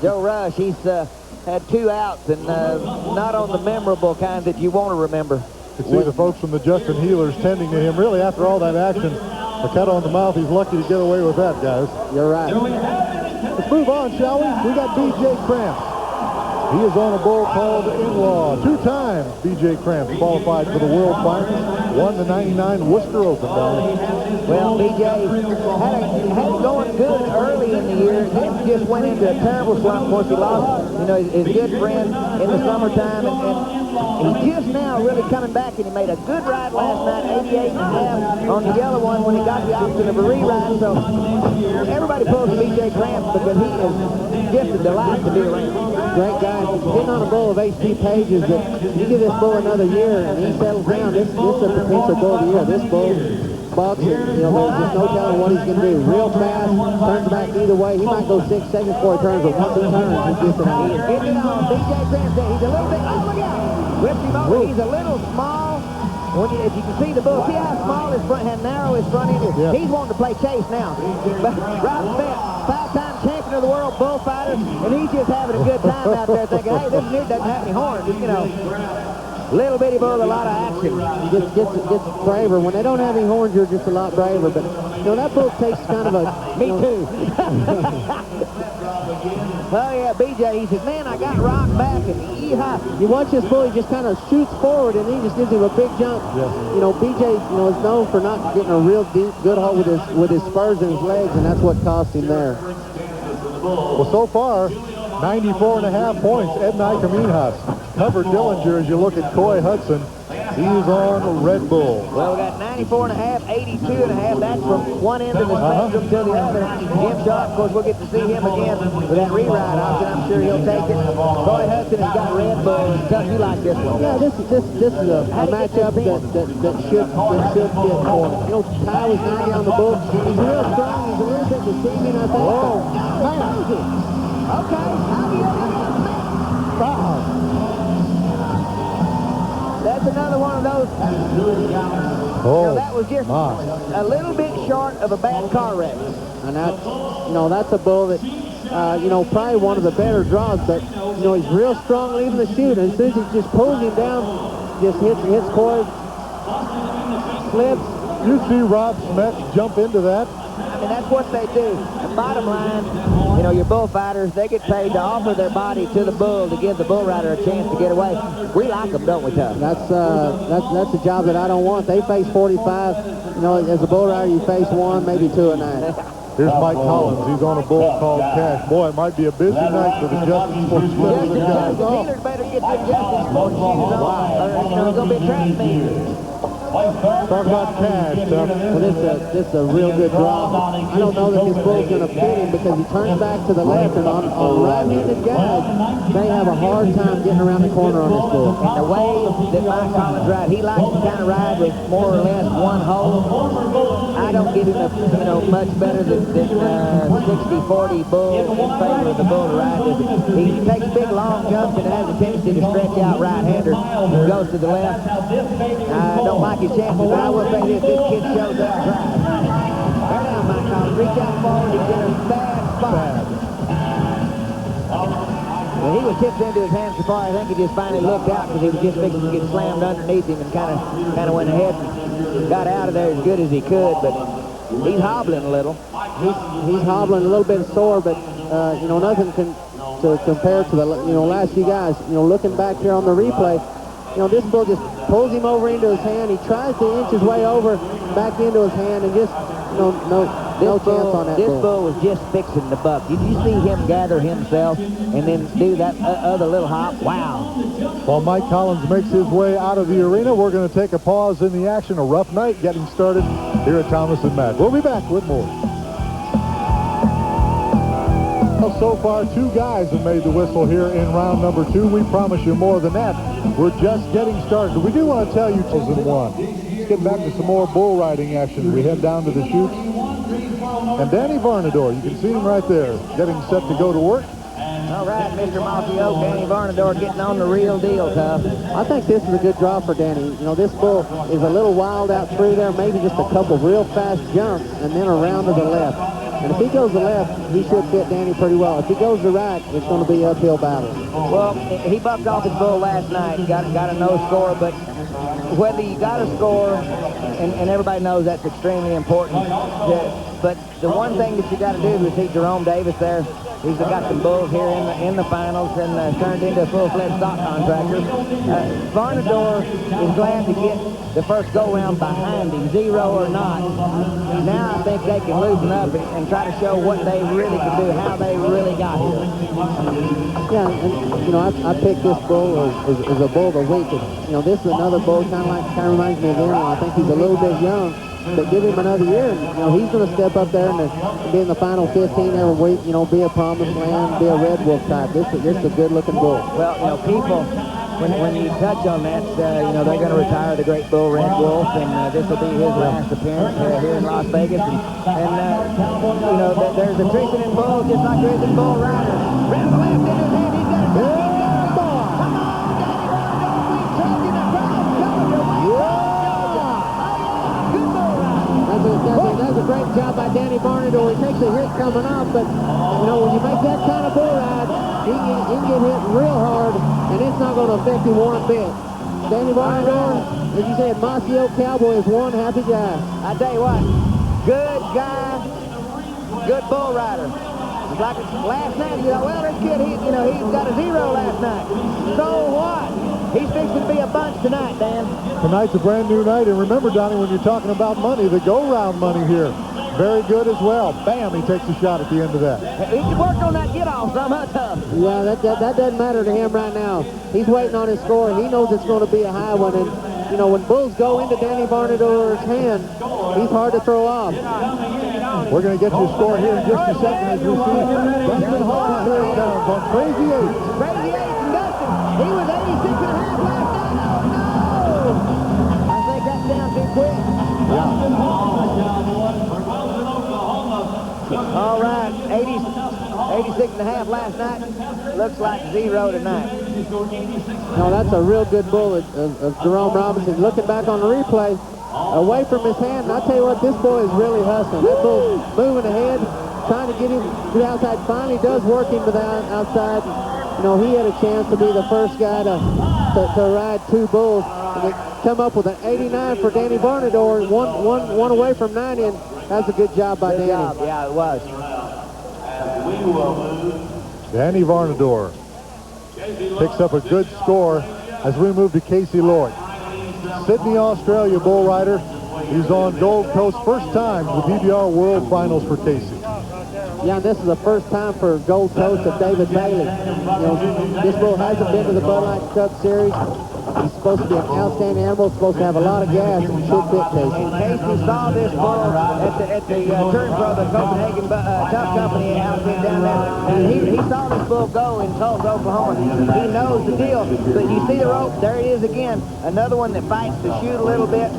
Joe Rush, he's had 2 outs, and not on the memorable kind that you want to remember. You could see the folks from the Justin Healers tending to him. Really, after all that action, A cut on the mouth, he's lucky to get away with that, guys. You're right. Let's move on, shall we? We got B.J. Cramps. He is on a bull called In-Law. 2 times B.J. Cramps qualified for the World Finals. Won the 99 Worcester Open. Well, B.J. had it going good early in the year, then just went into a terrible slump. Of course, he lost, his good friend in the summertime, and he's just now really coming back, and he made a good ride last night, 88.5 on the yellow one when he got the option of a re-ride. So everybody pulls B.J. Cramps because he is just a delight to be around. Great guy. Getting on a bull of H.G. Page's that you give this bull another year and he settles down. This is a potential bull of the year. This bull bucks and, there's just no telling what he's going to do. Real fast, turns back either way. He might go 6 seconds before he turns, but once he turns, he's just an He is getting on. B.J. Cramps, he's a little bit, oh, look out. Whips him over. He's a little small. If you can see the bull, see how small his front, how narrow his front end is. Yeah. He's wanting to play chase now. But Rob Smith, 5-time champion of the world bullfighter, and he's just having a good time out there thinking, hey, this dude doesn't have any horns. Little bitty bull, a lot of action. Gets braver. When they don't have any horns, you're just a lot braver. But, that bull takes kind of a... Me too. Oh, yeah, B.J., he says, man, I got rocked back, and yeehaw. You watch this bull, he just kind of shoots forward, and he just gives him a big jump. Yes. B.J., is known for not getting a real deep, good hold with his spurs in his legs, and that's what cost him there. Well, so far, 94.5 points, Ed Nikaminhas. Covered Dillinger as you look at Coy Hudson. He's on Red Bull. Well, we got 94.5, 82.5. That's from one end of the spectrum to the other. Jim Shaw, of course, we'll get to see him again with that re-ride option. I'm sure he'll take it. Coy Hudson has got Red Bull. Tuck, you like this one? Yeah, this is a matchup that should fit for him. Ty was 90 on the bull. He's real strong. He's a little bit deceiving, I think. Oh, okay. wow. That's another one of those. That was just a little bit short of a bad car wreck. And that's a bull that, probably one of the better draws, but, he's real strong leaving the chute. And as soon as he just pulls him down, just hits Coy, slips. You see Rob Smith jump into that? I mean, that's what they do. The bottom line, your bullfighters, they get paid to offer their body to the bull to give the bull rider a chance to get away. We like them, don't we, Tuck? That's a job that I don't want. They face 45. As a bull rider, you face 1, maybe 2 a night. Here's Mike Collins. He's on a bull called Cash. Boy, it might be a busy night for the Justice Sports Clips. The dealers better get their Justice Sports shoes on, or it's going to be a track meet. Talk about Cash, Tuck. Well, this is a real good draw. I don't know that this bull's going to fit him because he turns back to the left, and on right-handed guys, they have a hard time getting around the corner on this bull. And the way that Mike Collins rides, he likes to kind of ride with more or less one hole. I don't give him much better than 60-40 bull in favor of the bull to ride with him. He takes big long jumps and has a tendency to stretch out right-hander and goes to the left. I don't like his chances, but I will say this kid shows up trying. Right now, Mike Collins, reach out forward, he's in a bad spot. Well, he was tipped into his hands so far, I think he just finally looked out because he was just fixing to get slammed underneath him and kind of went ahead and got out of there as good as he could, but he's hobbling a little. He's hobbling a little bit sore, but, nothing to compare to the, last few guys. Looking back here on the replay, this bull just pulls him over into his hand. He tries to inch his way over, back into his hand, and just, no chance on that bull. This bull was just fixing the buck. Did you see him gather himself and then do that other little hop? Wow. While Mike Collins makes his way out of the arena, we're going to take a pause in the action. A rough night getting started here at Thomas & Mack. We'll be back with more. Well, so far, 2 guys have made the whistle here in round number 2. We promise you more than that. We're just getting started. We do want to tell you 2-1. Let's get back to some more bull riding action. We head down to the chutes. And Danny Varnador, you can see him right there, getting set to go to work. All right, Mr. Mossy Oak, Danny Varnador getting on the real deal, Tough. I think this is a good draw for Danny. This bull is a little wild out through there, maybe just a couple real fast jumps, and then around to the left. And if he goes to left, he should fit Danny pretty well. If he goes to right, it's going to be an uphill battle. Well, he bucked off his bull last night, got a no score, but whether you got a score, and everybody knows that's extremely important, but the one thing that you got to do is see Jerome Davis there. He's got some bulls here in the finals and turned into a full-fledged stock contractor. Varnador is glad to get the first go-round behind him, 0 or not. Now I think they can loosen up and try to show what they really can do, how they really got here. Yeah, and you know, I picked this bull as a bull of the week. And, you know, this is another bull kind of reminds me of him. I think he's a little bit young, but give him another year, and you know, he's going to step up there and be in the final 15 every week. You know, be a promised land, be a red wolf type. This is a good-looking bull. Well, you know, people, when you touch on that, you know, they're going to retire the great bull Red Wolf, and this will be his last appearance here in Las Vegas. And you know, there's attrition in bulls just like there is in bull riders. Red to left in his hand, he's got a good ball. Come on, Danny, we've That's a great job by Danny Varnador. He takes a hit coming off, but you know, when you make that kind of bull ride, he can get hit real hard, and it's not going to affect him one bit. Danny Varnador, as you said, Mossy Oak Cowboy is one happy guy. I tell you what, good guy, good bull rider. It's like last night, you know, well, this kid, he's got a 0 last night. So what? He's fixing to be a bunch tonight, Dan. Tonight's a brand new night, and remember, Donnie, when you're talking about money, the go-round money here, very good as well. Bam, he takes a shot at the end of that. He can work on that get-off somehow tough. Yeah, that doesn't matter to him right now. He's waiting on his score. He knows it's going to be a high one, and you know, when bulls go into Danny Varnador's hand, he's hard to throw off. We're going to get you a score here in just a second as we see Dustin Hall touchdowns on Crazy 8. Crazy 8 and Dustin. He was 86 and a half last night. Oh, no! I think that's down too quick. All right, 86 and a half last night. Looks like 0 tonight. No, that's a real good bull of Jerome Robinson. Looking back on the replay, away from his hand, and I tell you what, this boy is really hustling. That bull's moving ahead, trying to get him to the outside. Finally does work him to the outside. You know, he had a chance to be the first guy to ride 2 bulls. And they come up with an 89 for Danny Varnador, one away from 90, and that's a good job by Danny. Job. Yeah, it was. Danny Varnador picks up a good score as we move to Casey Lloyd. Sydney, Australia bull rider. He's on Gold Coast, first time the PBR World Finals for Casey. Yeah, this is the first time for Gold Coast of David Bailey. You know, this bull hasn't been to the Bud Light Cup Series. He's supposed to be an outstanding animal, supposed to have a lot of gas, and should fit Casey. Casey saw this bull at the turn pro, the Copenhagen Tough Company outfit down there, and he saw this bull go in Tulsa, Oklahoma. He knows the deal, but you see the rope, there he is again, another one that fights to shoot a little bit.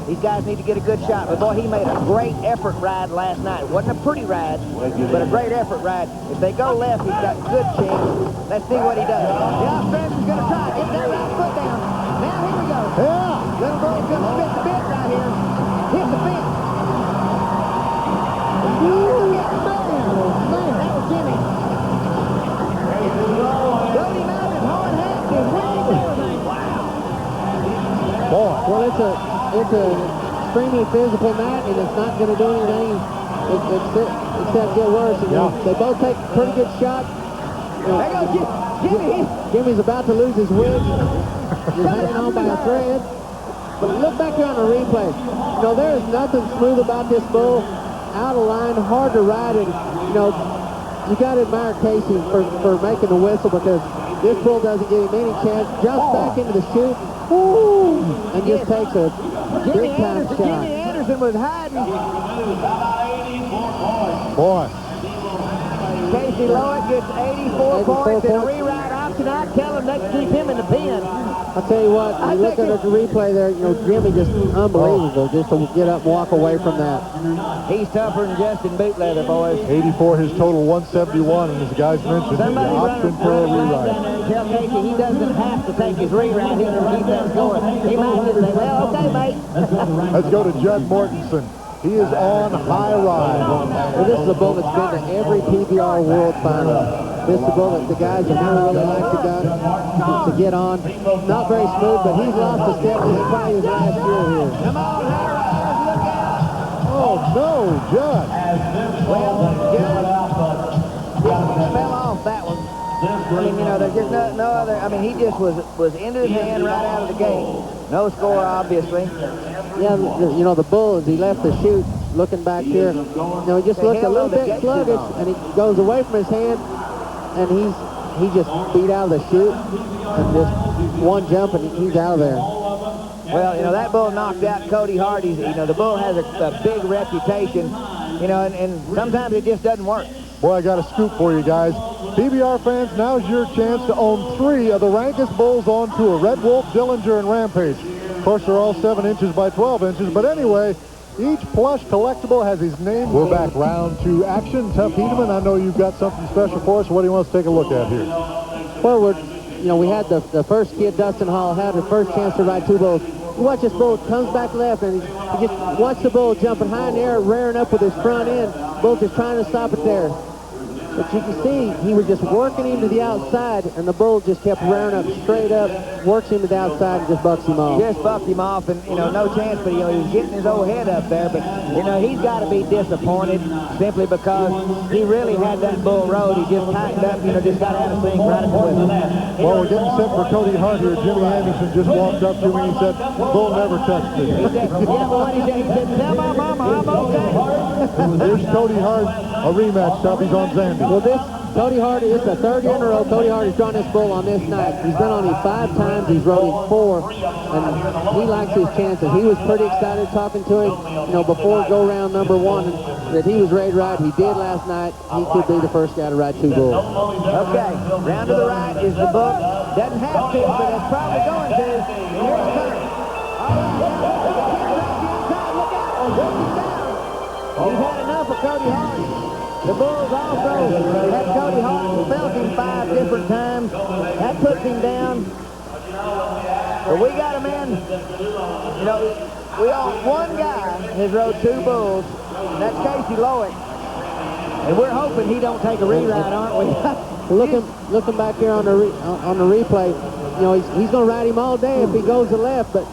These guys need to get a good shot, but boy, he made a great effort ride last night. It wasn't a pretty ride, but a great effort ride. If they go left, he's got good chance. Let's see what he does. The Australian's going to try. Get that right foot down. Now here we go. Yeah. Little bull's going to spit the bit right here. Hit the fence. That was Jimmy. Rode him out his hard hat. His wing, everything. Wow. Boy. Well, it's an extremely physical night, and it's not going to do anything except get worse. And they both take pretty good shots. You know, There goes Jimmy. Jimmy's about to lose his wig. He's hanging on by a thread. But look back here on the replay. You know, there is nothing smooth about this bull. Out of line, hard to ride, and you know, you got to admire Casey for making the whistle, because this bull doesn't give him any chance. Jumps back into the chute, and just takes a big time shot. Jimmy Anderson was hiding. Boy. Casey Lloyd gets 84 points and a rewrite option. I tell him they can keep him in the pen. I'll tell you what, you look at the replay there, you know, Jimmy just unbelievable just to get up and walk away from that. He's tougher than Justin Bootleather, boys. 84, his total 171, and as the guys mentioned, the option for a rewrite. Tell Casey he doesn't have to take his rewrite here and keep that going. He might just say, well, okay, mate. Let's go to Judd Mortensen. He is on high ride. Well, this is a bull that's been to every PBR World Final. This is a bull that the guys have never really liked to get on. Not very smooth, but he's lost a step. This is probably his last year here. Come on, high riders, look out. Oh, no, Judd. Well, Judd fell off that one. I mean, you know, there's just no other. I mean, he just was into his hand right out of the gate. No score, obviously. Yeah, you know, the bull, as he left the chute, looking back here, you know, he just looked a little bit sluggish, and he goes away from his hand, and he just beat out of the chute, and just one jump, and he's out of there. Well, you know, that bull knocked out Cody Hardy's. You know, the bull has a big reputation, you know, and sometimes it just doesn't work. Boy, I got a scoop for you guys. PBR fans, now's your chance to own 3 of the rankest bulls on tour. Red Wolf, Dillinger, and Rampage. Of course, they're all 7 inches by 12 inches, but anyway, each plush collectible has his name. We're back round 2 action. Tuff Hedeman, I know you've got something special for us. What do you want us to take a look at here? Well, you know, we had the first kid, Dustin Hall, had the first chance to ride 2 bulls. You watch this bull, comes back left, and he just watch the bull jumping high in the air, rearing up with his front end. Bull just trying to stop it there. But you can see he was just working him to the outside, and the bull just kept rearing up straight up, works him to the outside, and just bucks him off. Just bucked him off, and, you know, no chance, but, you know, he was getting his old head up there. But, you know, he's got to be disappointed simply because he really had that bull rode. He just tightened up, you know, just got out of sync right at the whistle. Well, we're getting set for Cody Hart here. Jimmy Anderson just walked up to me and he said, "Bull never touched me." He said, yeah, but what he said, "Tell my mama I'm okay." Here's Cody Hart, a rematch. Tuff, he's on Zandy. Well, this Cody Hardy is the 3rd year in a row. Cody Hardy's drawn this bull on this night. He's been on him 5 times. He's rode him 4, and he likes his chances. He was pretty excited talking to him, you know, before go round number 1, that he was ready to ride. He did last night. He could be the first guy to ride 2 bulls. Okay, round to the right is the book. Doesn't have to, but it's probably going to. And here it comes. All right, he's had enough of Cody Hardy. The bulls also had Cody Hardy felt him 5 different times. That puts him down. But we got a man, you know, one guy has rode 2 bulls, and that's Casey Loic. And we're hoping he don't take a reride, aren't we? looking back here on the replay, you know, he's going to ride him all day if he goes to left, but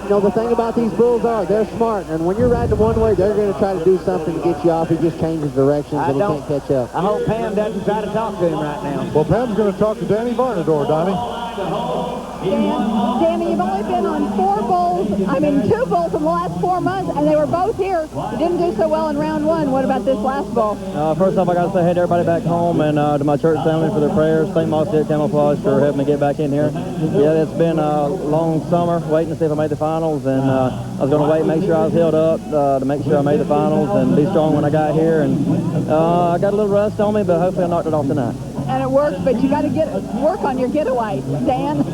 you know, the thing about these bulls they're smart, and when you're riding one way, they're going to try to do something to get you off. He just changes directions and he can't catch up. I hope Pam doesn't try to talk to him right now. Well, Pam's going to talk to Danny Varnador, Donnie. Danny, you've only been on 4 bulls, 2 bulls in the last 4 months, and they were both here. You didn't do so well in round 1. What about this last bull? First off, I got to say hey to everybody back home and to my church family for their prayers. Thank Moss Dead Camouflage for helping me get back in here. Yeah, it's been a long summer waiting to see if I made the finals, and I was going to wait and make sure I was held up to make sure I made the finals and be strong when I got here. And I got a little rust on me, but hopefully I knocked it off tonight. And it works, but you got to work on your getaway, Dan.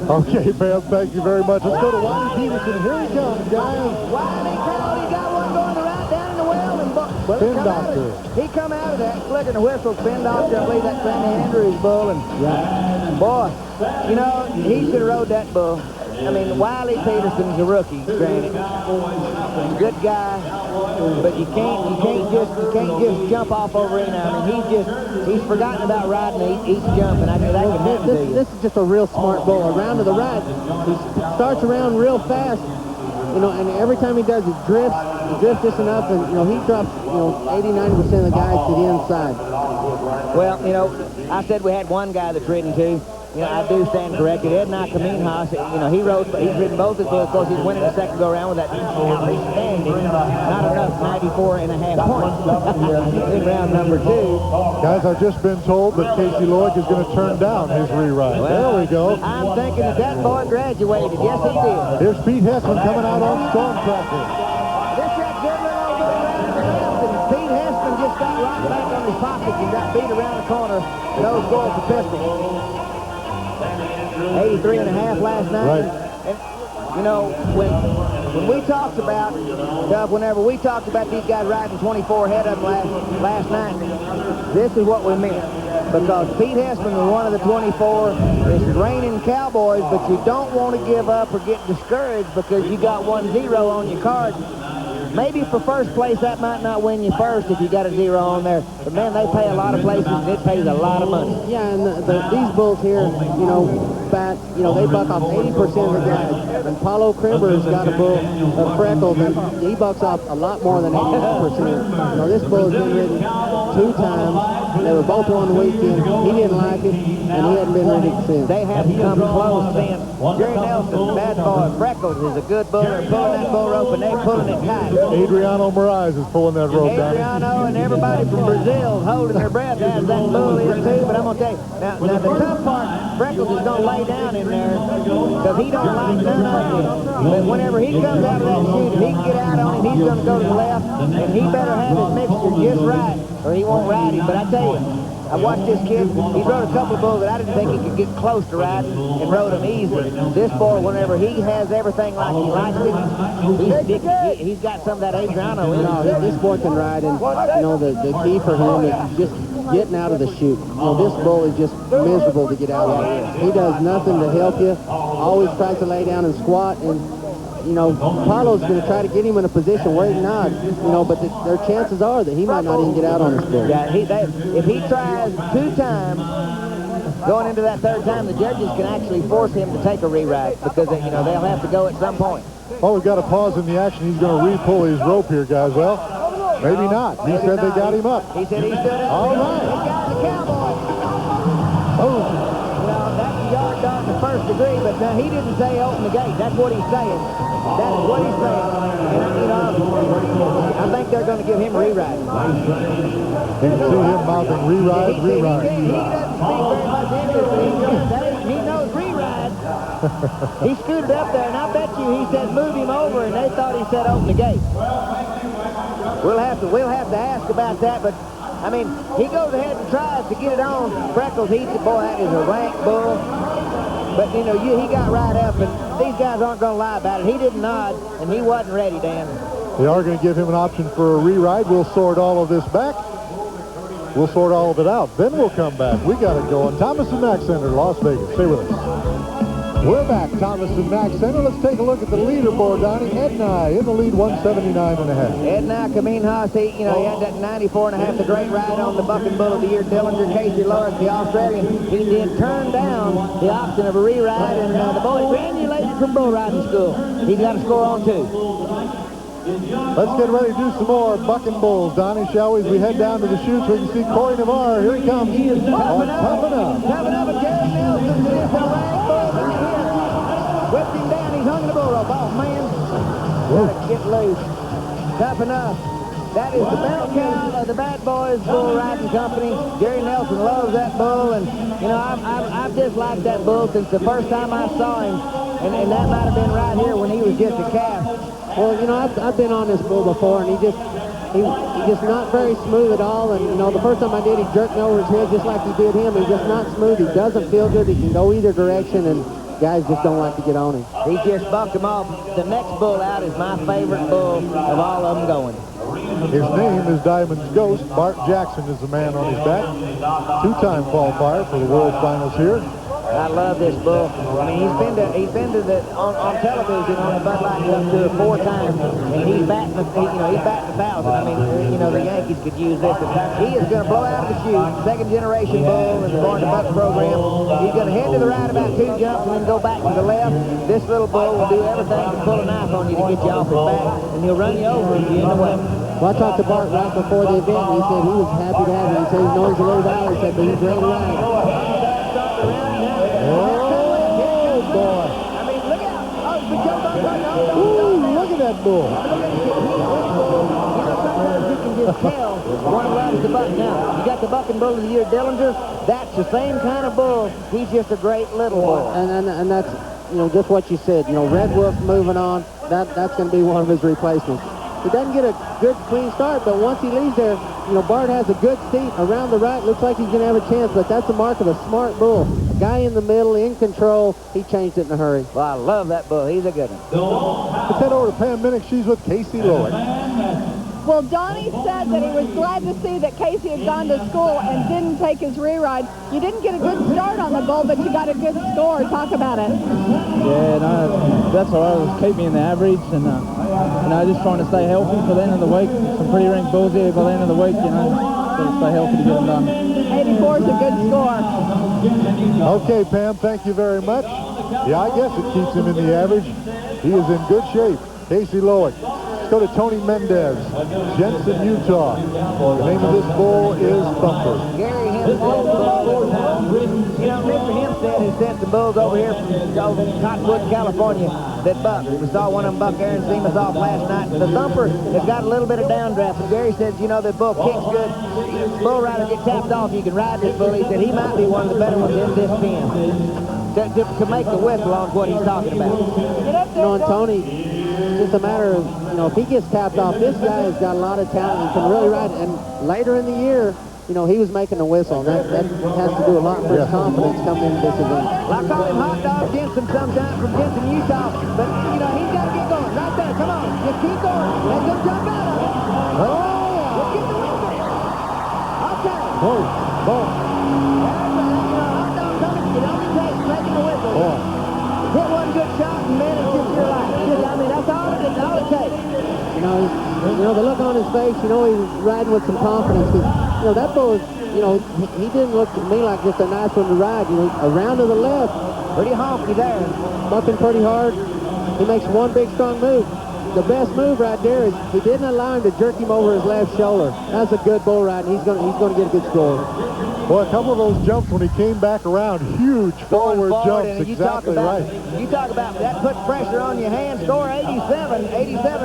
Okay, Pam, thank you very much. Let's go to Wiley Peterson. Here he comes, guys. Wiley Crowley got one going to right down in the well, and Spin Doctor. He come out of that flicking the whistle. Spin Doctor, I believe that's Sammy Andrews' bull, and boy, you know, he should have rode that bull. I mean, Wiley Peterson's a rookie, granted. Good guy, but you can't just jump off over him. I mean, he's forgotten about riding each jump, and I mean that can happen to you. This is just a real smart bull. Around to the right, he starts around real fast, you know, and every time he does, he drifts just enough, and you know, he drops, you know, 80-90% of the guys to the inside. Well, you know, I said we had one guy that's ridden 2. You know, I do stand corrected. Ed Nakaminhas, you know, he's ridden both his bulls. Of course, he's winning the second go-around with that outstanding, not enough, 94.5 points in round number 2. Guys, I've just been told that Casey Loic is going to turn down his reride. Well, there we go. I'm thinking that boy graduated. Yes, he did. Here's Pete Hessman coming out on Storm Tracker. This Jack Zidler over around to the left, and Pete Hessman just got right back on his pockets and got beat around the corner. Those goals for pistol. 83.5 last night. Right. And, you know, when we talked about, whenever we talked about these guys riding 24 ahead of them last night, this is what we meant. Because Pete Hessman was one of the 24. It's raining Cowboys, but you don't want to give up or get discouraged because you got 1-0 on your card. maybe for first place, that might not win you first if you got a 0 on there. But, man, they pay a lot of places, and it pays a lot of money. Yeah, and these bulls here, you know, they buck off 80% of the guys. And Paulo Krimber's got a bull of Freckles, and he bucks off a lot more than 80%. You know, this bull has been ridden 2 times. They were both on the weekend. He didn't like it, and he hadn't been ridden since. They haven't come close then. Jerry Nelson, bad boy, Freckles is a good bull. They're pulling that bull rope, and they're pulling it tight. Adriano Moraes is pulling that rope down. Adriano and everybody from Brazil holding their breath as that bull is too. But I'm gonna tell you, now the tough part, Freckles is gonna lay down in there because he don't like none of it. But whenever he comes out of that chute, if he can get out on him, he's gonna go to the left, and he better have his mixture just right, or he won't ride him. But I tell you, I watched this kid. He rode a couple of bulls that I didn't think he could get close to riding, and rode them easy. This boy, whenever he has everything like he likes it, he's got some of that Adriano in him. This boy can ride, and you know the key for him is just getting out of the chute. You know, this bull is just miserable to get out of. He does nothing to help you. Always tries to lay down and squat, and you know, Paulo's going to try to get him in a position where he's not, you know, but their chances are that he might not even get out on this bull. Yeah, if he tries 2 times, going into that 3rd time, the judges can actually force him to take a re-ride because, you know, they'll have to go at some point. Well, we've got to pause in the action. He's going to re-pull his rope here, guys. Well, maybe not. He said they got him up. He said he stood up. All right. He got the cowboy. Oh. Well, that's a yard dog in the 1st degree, but he didn't say open the gate. That's what he's saying. That's what he's saying. And, you know, I think they're going to give him a re-ride. You can see him mouthing re-ride, re-ride. He doesn't speak very much English, but he knows re-ride. He scooted up there, and I bet you he said move him over, and they thought he said open the gate. We'll have to ask about that, but I mean, he goes ahead and tries to get it on. Freckles, boy, that is a rank bull. But, you know, he got right up, and these guys aren't going to lie about it. He didn't nod, and he wasn't ready, Dan. They are going to give him an option for a re-ride. We'll sort all of this back. We'll sort all of it out. Then we'll come back. We got it going. Thomas and Mack Center, Las Vegas. Stay with us. We're back, Thomas and Mack Center. Let's take a look at the leaderboard, Donnie. Edney in the lead, 179.5. Edney Kaminhas, he had that 94.5, the great ride on the Bucking Bull of the Year. Dillinger, Casey Lawrence, the Australian. He did turn down the option of a re-ride, and the boy granulated from bull riding school. He's got a score on 2. Let's get ready to do some more bucking bulls, Donnie, shall we? As we head down to the chutes, we can see Corey Navarre. Here he comes. He is Toughen up. Toughen up, and Jerry Nelson is a rank bull right here. Whipped him down, he's hung in the bull rope. Oh, man. Gotta get loose. Toughen up. That is the bell cow of the Bad Boys Bull Riding Company. Jerry Nelson loves that bull, and, you know, I've disliked that bull since the first time I saw him, and that might have been right here when he was just a calf. Well, you know, I've been on this bull before, and he's just not very smooth at all. And, you know, the first time I did, he jerked me over his head just like he did him. He's just not smooth. He doesn't feel good. He can go either direction, and guys just don't like to get on him. He just bucked him off. The next bull out is my favorite bull of all of them going. His name is Diamond's Ghost. Bart Jackson is the man on his back. 2-time qualifier for the World Finals here. I love this bull. I mean, he's been to the on television on the Bud Light Cup Tour 4 times, and he's batting the 1,000. I mean, you know, the Yankees could use this. He is going to blow out of the chute. 2nd generation bull in the Born to Buck program. He's going to head to the right about 2 jumps and then go back to the left. This little bull will do everything to pull a knife on you to get you off his back, and he'll run you over if you're in the way. Well, I talked to Bart right before the event, and he said he was happy to have him. He said he knows a little about it. He said, but he's ready to ride. Oh, boy. I mean, look out. Ooh, look at that bull. Sometimes you can just tell one loves the buck. Now, you got the Bucking Bull of the Year, Dillinger. That's the same kind of bull. He's just a great little bull. And that's, you know, just what you said. You know, Red Wolf moving on. That's going to be one of his replacements. He doesn't get a good, clean start, but once he leaves there, you know, Bart has a good seat around the right. Looks like he's going to have a chance, but that's the mark of a smart bull. A guy in the middle, in control. He changed it in a hurry. Well, I love that bull. He's a good one. Let's head over to Pam Minnick. She's with Casey Lowick. Well, Donnie said that he was glad to see that Casey had gone to school and didn't take his re-ride. You didn't get a good start on the bull, but you got a good score. Talk about it. Yeah, no, that's what I was keeping in the average, and and I just trying to stay healthy for the end of the week. Some pretty ranked bulls here by the end of the week, you know, got to stay healthy to get them done. 84 is a good score. Okay, Pam, thank you very much. Yeah, I guess it keeps him in the average. He is in good shape. Casey Lowick. Let's go to Tony Mendez, Jensen, Utah. The name of this bull is Thumper. Gary Hempstead's bull. You know, Mr. Hempstead has sent some bulls over here from Cottonwood, California that buck. We saw one of them buck Aaron Seamus off last night. The Thumper has got a little bit of downdraft, but Gary says, you know, the bull kicks good. Bull rider get tapped off, you can ride this bull. He said he might be one of the better ones in this pen. To make the whistle on what he's talking about. You know, and Tony, it's just a matter of, you know, if he gets tapped off, this guy has got a lot of talent. He can really ride. And later in the year, you know, he was making the whistle. That has to do a lot for his confidence coming into this event. Well, I call him Hot Dog Jensen sometimes from Jensen, Utah. But, you know, he's got to get going. Right there, come on. Just keep going. Let him jump out of it. Oh, yeah. Let's get the whistle. Okay. Boom, boom. Hot Dog coming. It only takes making the whistle. Boy. Hit one good shot and man, it's just your life. I mean, that's all it takes. You know, the look on his face, you know, he's riding with some confidence. Because, you know, that bull is, you know, he didn't look to me like just a nice one to ride. You know, around to the left. Pretty honky there. Bucking pretty hard. He makes one big strong move. The best move right there is he didn't allow him to jerk him over his left shoulder. That's a good bull ride, and he's going to get a good score. Well, a couple of those jumps when he came back around, huge forward jumps, exactly right. You talk about that puts pressure on your hand. Score 87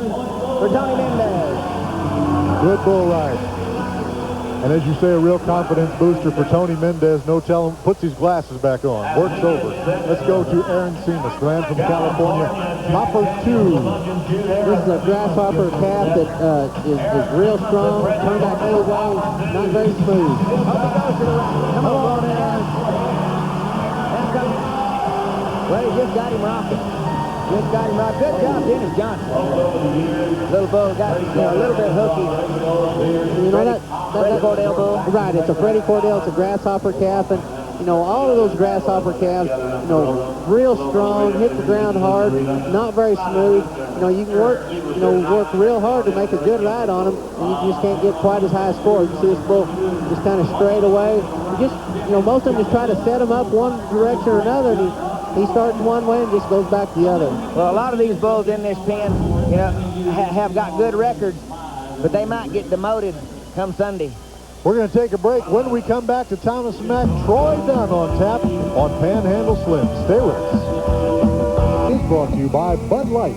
for Tony Mendez. Good bull ride. And as you say, a real confidence booster for Tony Mendez. No telling, puts his glasses back on, works over. Let's go to Aaron Seamus, the man from California. Hopper 2. This is a grasshopper calf that is real strong. Turned back the other way, not very smooth. Come on, Aaron. Well, he just got him rocking. Just got him rocking. Good job, Dennis Johnson. Little bull got, you know, a little bit hooky. You know that Freddie Cordell bull? Right, it's a Freddie Cordell. It's a grasshopper calf. And, you know, all of those grasshopper calves, you know, real strong, hit the ground hard, not very smooth. You know, you can work real hard to make a good ride on them, and you just can't get quite as high a score. You see this bull just kind of straight away. You know, most of them just try to set him up one direction or another, and he starts one way and just goes back the other. Well, a lot of these bulls in this pen, you know, have got good records, but they might get demoted come Sunday. We're going to take a break. When we come back to Thomas and Mack, Troy Dunn on tap on Panhandle Slim. Stay with us. It's brought to you by Bud Light.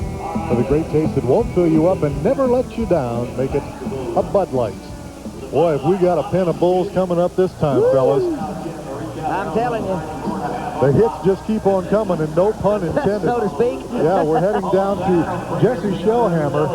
For the great taste that won't fill you up and never let you down, make it a Bud Light. Boy, have we got a pen of bulls coming up this time, fellas. I'm telling you. The hits just keep on coming, and no pun intended. So to speak. Yeah, we're heading down to Jesse Shellhammer,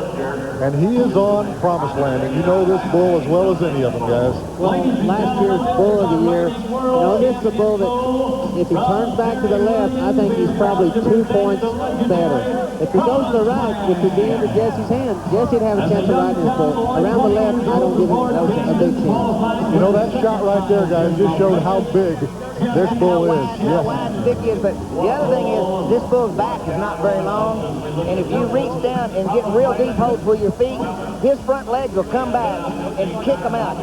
and he is on Promised Land. And you know this bull as well as any of them, guys. Well, last year's bull of the year, you know, this is a bull that if he turns back to the left, I think he's probably 2 points better. If he goes to the right, it could be into Jesse's hand. Jesse'd have a chance of riding this bull. Around the left, I don't give him a big chance. You know, that shot right there, guys, just showed how big this bull is. Yes. Big is, but the other thing is this bull's back is not very long, and if you reach down and get real deep holds with your feet, his front legs will come back and kick him out.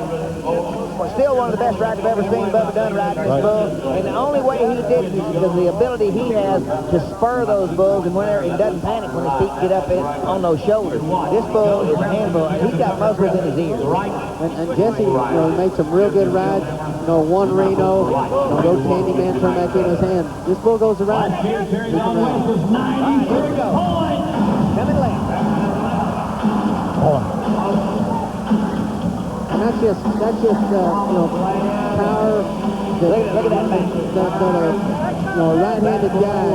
Still one of the best riders I've ever seen Bubba Dunn riding this bull, and the only way he did it is because of the ability he has to spur those bulls, and whenever he doesn't panic when his feet get up on those shoulders. This bull is a handful. He's got muscles in his ears. And Jesse, you know, made some real good rides. You know, one Reno, you know, those Candyman turned back in his hand. This bull goes around. He can ride. All right, here we go. Coming left. And that's just you know, power. Look at that back. You know, a right-handed guy,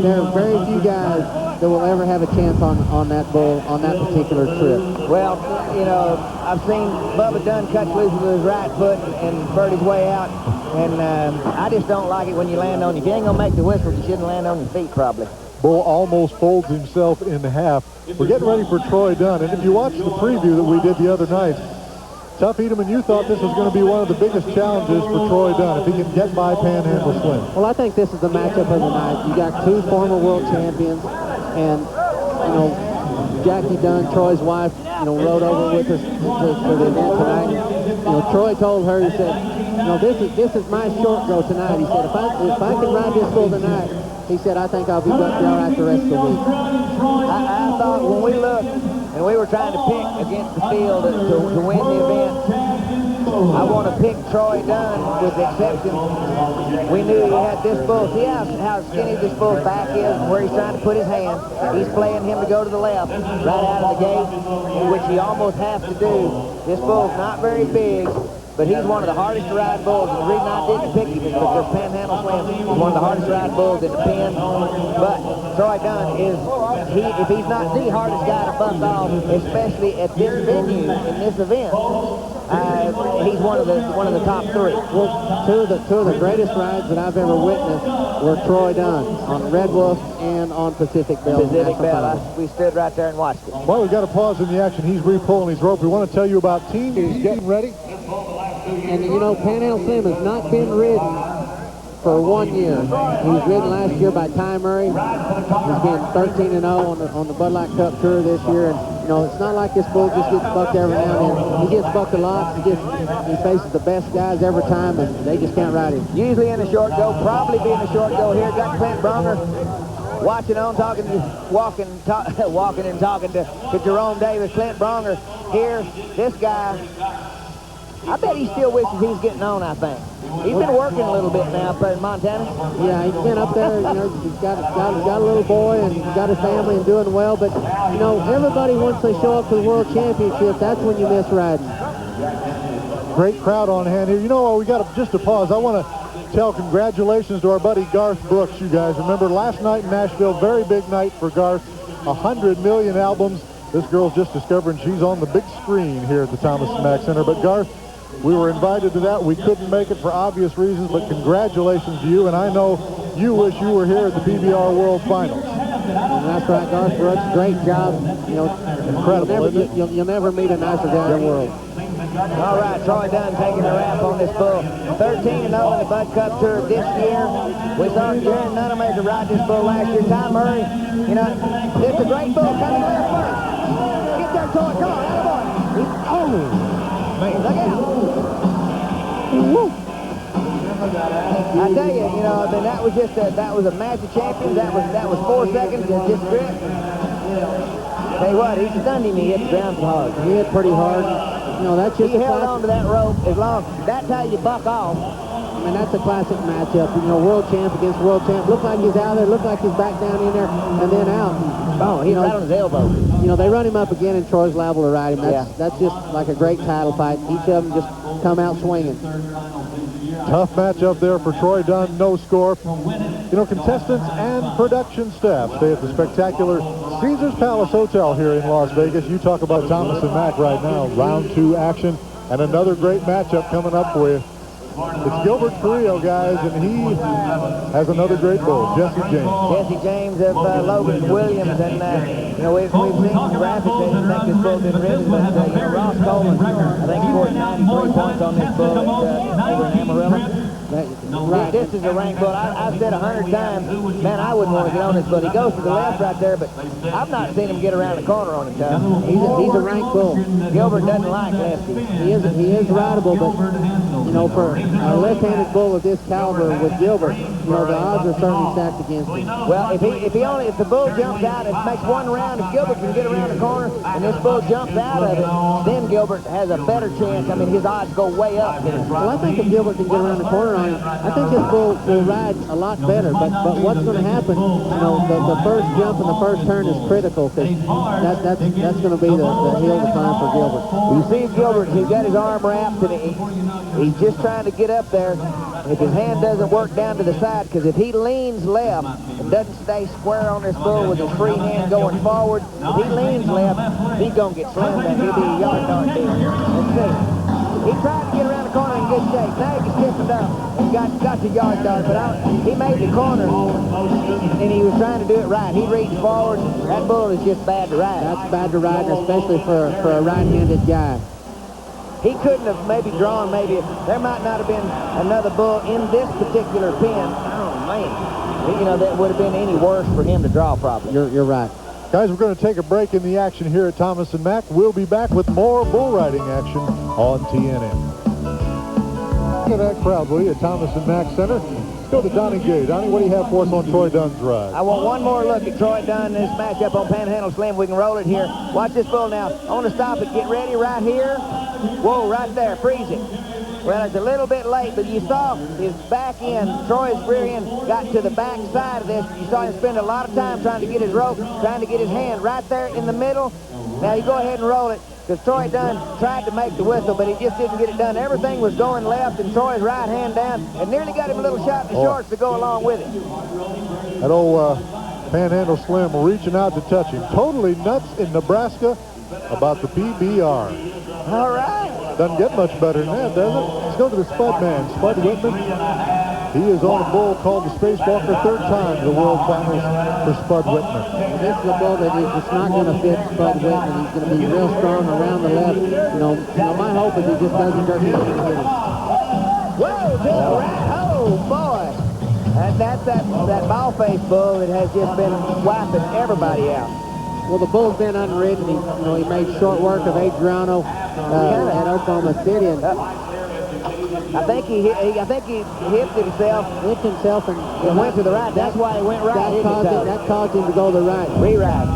there are very few guys that will ever have a chance on that bull on that particular trip. Well, you know, I've seen Bubba Dunn cut loose with his right foot and bird his way out, and I just don't like it when you land on. If you ain't gonna make the whistle, you shouldn't land on your feet, probably. Bull almost folds himself in half. We're getting ready for Troy Dunn, and if you watch the preview that we did the other night, Tough Edelman, you thought this was going to be one of the biggest challenges for Troy Dunn if he can get by Panhandle Slim. Well, I think this is the matchup of the night. You got two former world champions, and you know, Jackie Dunn, Troy's wife, rode over with us to the event tonight. Troy told her, he said, this is my short go tonight. He said, if I can ride this bull tonight, he said, I think I'll be all right the rest of the week. I thought when we looked and we were trying to pick against the field to win the event, I want to pick Troy Dunn with the exception. We knew he had this bull. See how skinny this bull's back is and where he's trying to put his hand. He's playing him to go to the left right out of the gate, which he almost has to do. This bull's not very big, but he's one of the hardest to ride bulls. And the reason I didn't pick him is because Panhandle Slim is one of the hardest to ride bulls in the pen. But Troy Dunn is, if he's not the hardest guy to bust off, especially at this venue in this event, he's one of the top three. Well, two of the greatest rides that I've ever witnessed were Troy Dunn on Red Wolf and on Pacific Bell. Pacific Bell. We stood right there and watched it. Well, we've got to pause in the action. He's re-pulling his rope. We want to tell you about Team. He's getting ready. And Panhandle Slim has not been ridden for 1 year. He was ridden last year by Ty Murray. He's been 13-0 on the Bud Light Cup Tour this year. And it's not like this bull just gets bucked every now and then. He gets bucked a lot. He faces the best guys every time, and they just can't ride him. Usually in the short go, probably be in the short go here. Got Clint Bronger watching on, walking and talking to Jerome Davis. Clint Bronger here. This guy, I bet he still wishes he was getting on, I think. He's been working a little bit now up there in Montana. Yeah, he's been up there, he's got a little boy and he's got a family and doing well, but, everybody, once they show up to the World Championship, that's when you miss riding. Great crowd on hand here. We got just a pause. I want to tell congratulations to our buddy Garth Brooks, you guys. Remember, last night in Nashville, very big night for Garth, 100 million albums. This girl's just discovering she's on the big screen here at the Thomas & Mack Center. But Garth, we were invited to that. We couldn't make it for obvious reasons, but congratulations to you. And I know you wish you were here at the PBR World Finals. And that's right, Garth Brooks. Great job. Incredible. You'll never meet a nicer guy in the world. All right, Troy Dunn taking the wrap on this bull. 13-0 in the Bud Cup Tour this year. We saw Jaron Nunemaker ride this bull last year. Ty Murray, it's a great bull coming left first. Get there, Troy. Come on, attaboy. Man, look out. Woo. I tell you, that was a match of champions. That was 4 seconds. Just grip. Tell you what, he stunned him. He hit the ground so hard. He hit pretty hard. That's just he held on to that rope as long. That's how you buck off. I mean, that's a classic matchup. World champ against world champ. Looked like he's out there. Looked like he's back down in there and then out. Oh, he's right on his elbow. They run him up again and Troy's liable to ride him. That's just like a great title fight. Each of them just come out swinging. Tough matchup there for Troy Dunn. No score. Contestants and production staff stay at the spectacular Caesars Palace Hotel here in Las Vegas. You talk about Thomas & Mack right now. Round 2 action and another great matchup coming up for you. It's Gilbert Carrillo, guys, and he has another great bull, Jesse James. Jesse James of Logan Williams, and we've seen some graphics that you think this bull's been ridden, but Ross Coleman, I think, scored 93 points on this bull over in Amarillo. Right. This is a rank bull. I've said 100 times, man, I wouldn't want to get on this bull. He goes to the left right there, but I've not seen him get around the corner on him, Tom. He's a rank bull. Gilbert doesn't like lefties. He is rideable, but for a left-handed bull of this caliber with Gilbert, the odds are certainly stacked against him. Well, if the bull jumps out, it makes one round. If Gilbert can get around the corner and this bull jumps out of it, then Gilbert has a better chance. I mean, his odds go way up. Well, I think if Gilbert can get around the corner on him, I think this bull will ride a lot better. But what's going to happen? The first jump and the first turn is critical because that's going to be the hill to climb for Gilbert. You see Gilbert, he's got his arm wrapped and he's just trying to get up there. If his hand doesn't work down to the side, because if he leans left and doesn't stay square on this bull with his free hand going forward, if he leans left, he's going to get slammed and he'll be a yard dog deal. Let's see. He tried to get around the corner in good shape. Now he can stiffen up and got the yard dog, but he made the corner and he was trying to do it right. He reached forward. That bull is just bad to ride. That's bad to ride, especially for a right-handed guy. He couldn't have maybe drawn, there might not have been another bull in this particular pen. Oh, man. That would have been any worse for him to draw, probably. You're right. Guys, we're going to take a break in the action here at Thomas & Mack. We'll be back with more bull riding action on TNN. Look at that crowd, will you, at Thomas & Mack Center. Let's go to Donnie Gay. Donnie, what do you have for us on Troy Dunn's ride? I want one more look at Troy Dunn in this matchup on Panhandle Slim. We can roll it here. Watch this bull now. I want to stop it. Get ready right here. Whoa, right there. Freeze it. Well, it's a little bit late, but you saw his back end, Troy's rear end, got to the back side of this. You saw him spend a lot of time trying to get his rope, trying to get his hand right there in the middle. Now you go ahead and roll it, because Troy Dunn tried to make the whistle, but he just didn't get it done. Everything was going left, and Troy's right hand down, and nearly got him a little shot in the shorts to go along with it. That old Panhandle Slim reaching out to touch him. Totally nuts in Nebraska about the PBR. All right. Doesn't get much better than that, does it? Let's go to the Spud man, Spud Whitman. He is on a bull called the Spacewalker, third time in the World Finals for Spud Whitman. This is a bull that is just not going to fit Spud Whitman. He's going to be real strong around the left. You know, my hope is he just doesn't hurt him. Whoa, to the right. Oh, boy. That's that ball-faced bull that has just been wiping everybody out. Well, the bull's been unridden. He made short work of Adriano at Oklahoma City, and I think he hipped himself. Hipped himself and went to the right. That's why he went right. That caused him to go to the right. Re-ride.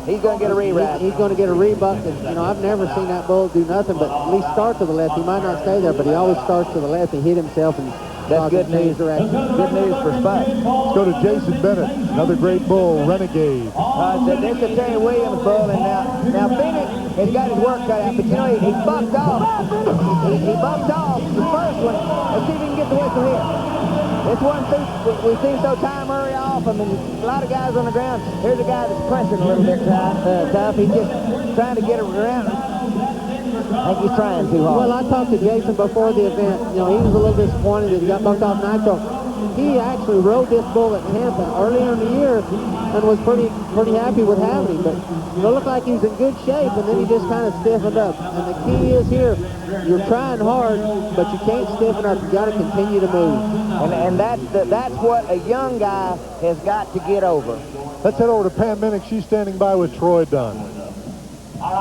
He's going to get a re-ride. He's going to get a rebuck. And, I've never seen that bull do nothing but at least start to the left. He might not stay there, but he always starts to the left. He hit himself and that's good news. Good news for Spud. Let's go to Jason Bennett, another great bull, Renegade. This is Terry Williams bull, and now Bennett has got his work cut out, but he bucked off. He bucked off the first one. Let's see if he can get the whistle here. This one, we've seen so time hurry off. I mean, a lot of guys on the ground. Here's a guy that's pressing a little bit tough. He's just trying to get around. I think he's trying too hard. Well, I talked to Jason before the event. He was a little disappointed that he got bucked off Nitro. He actually rode this bull at Tampa earlier in the year and was pretty happy with having him. But it looked like he was in good shape, and then he just kind of stiffened up. And the key is here, you're trying hard, but you can't stiffen up. You got to continue to move. And that's what a young guy has got to get over. Let's head over to Pam Minnick. She's standing by with Troy Dunn.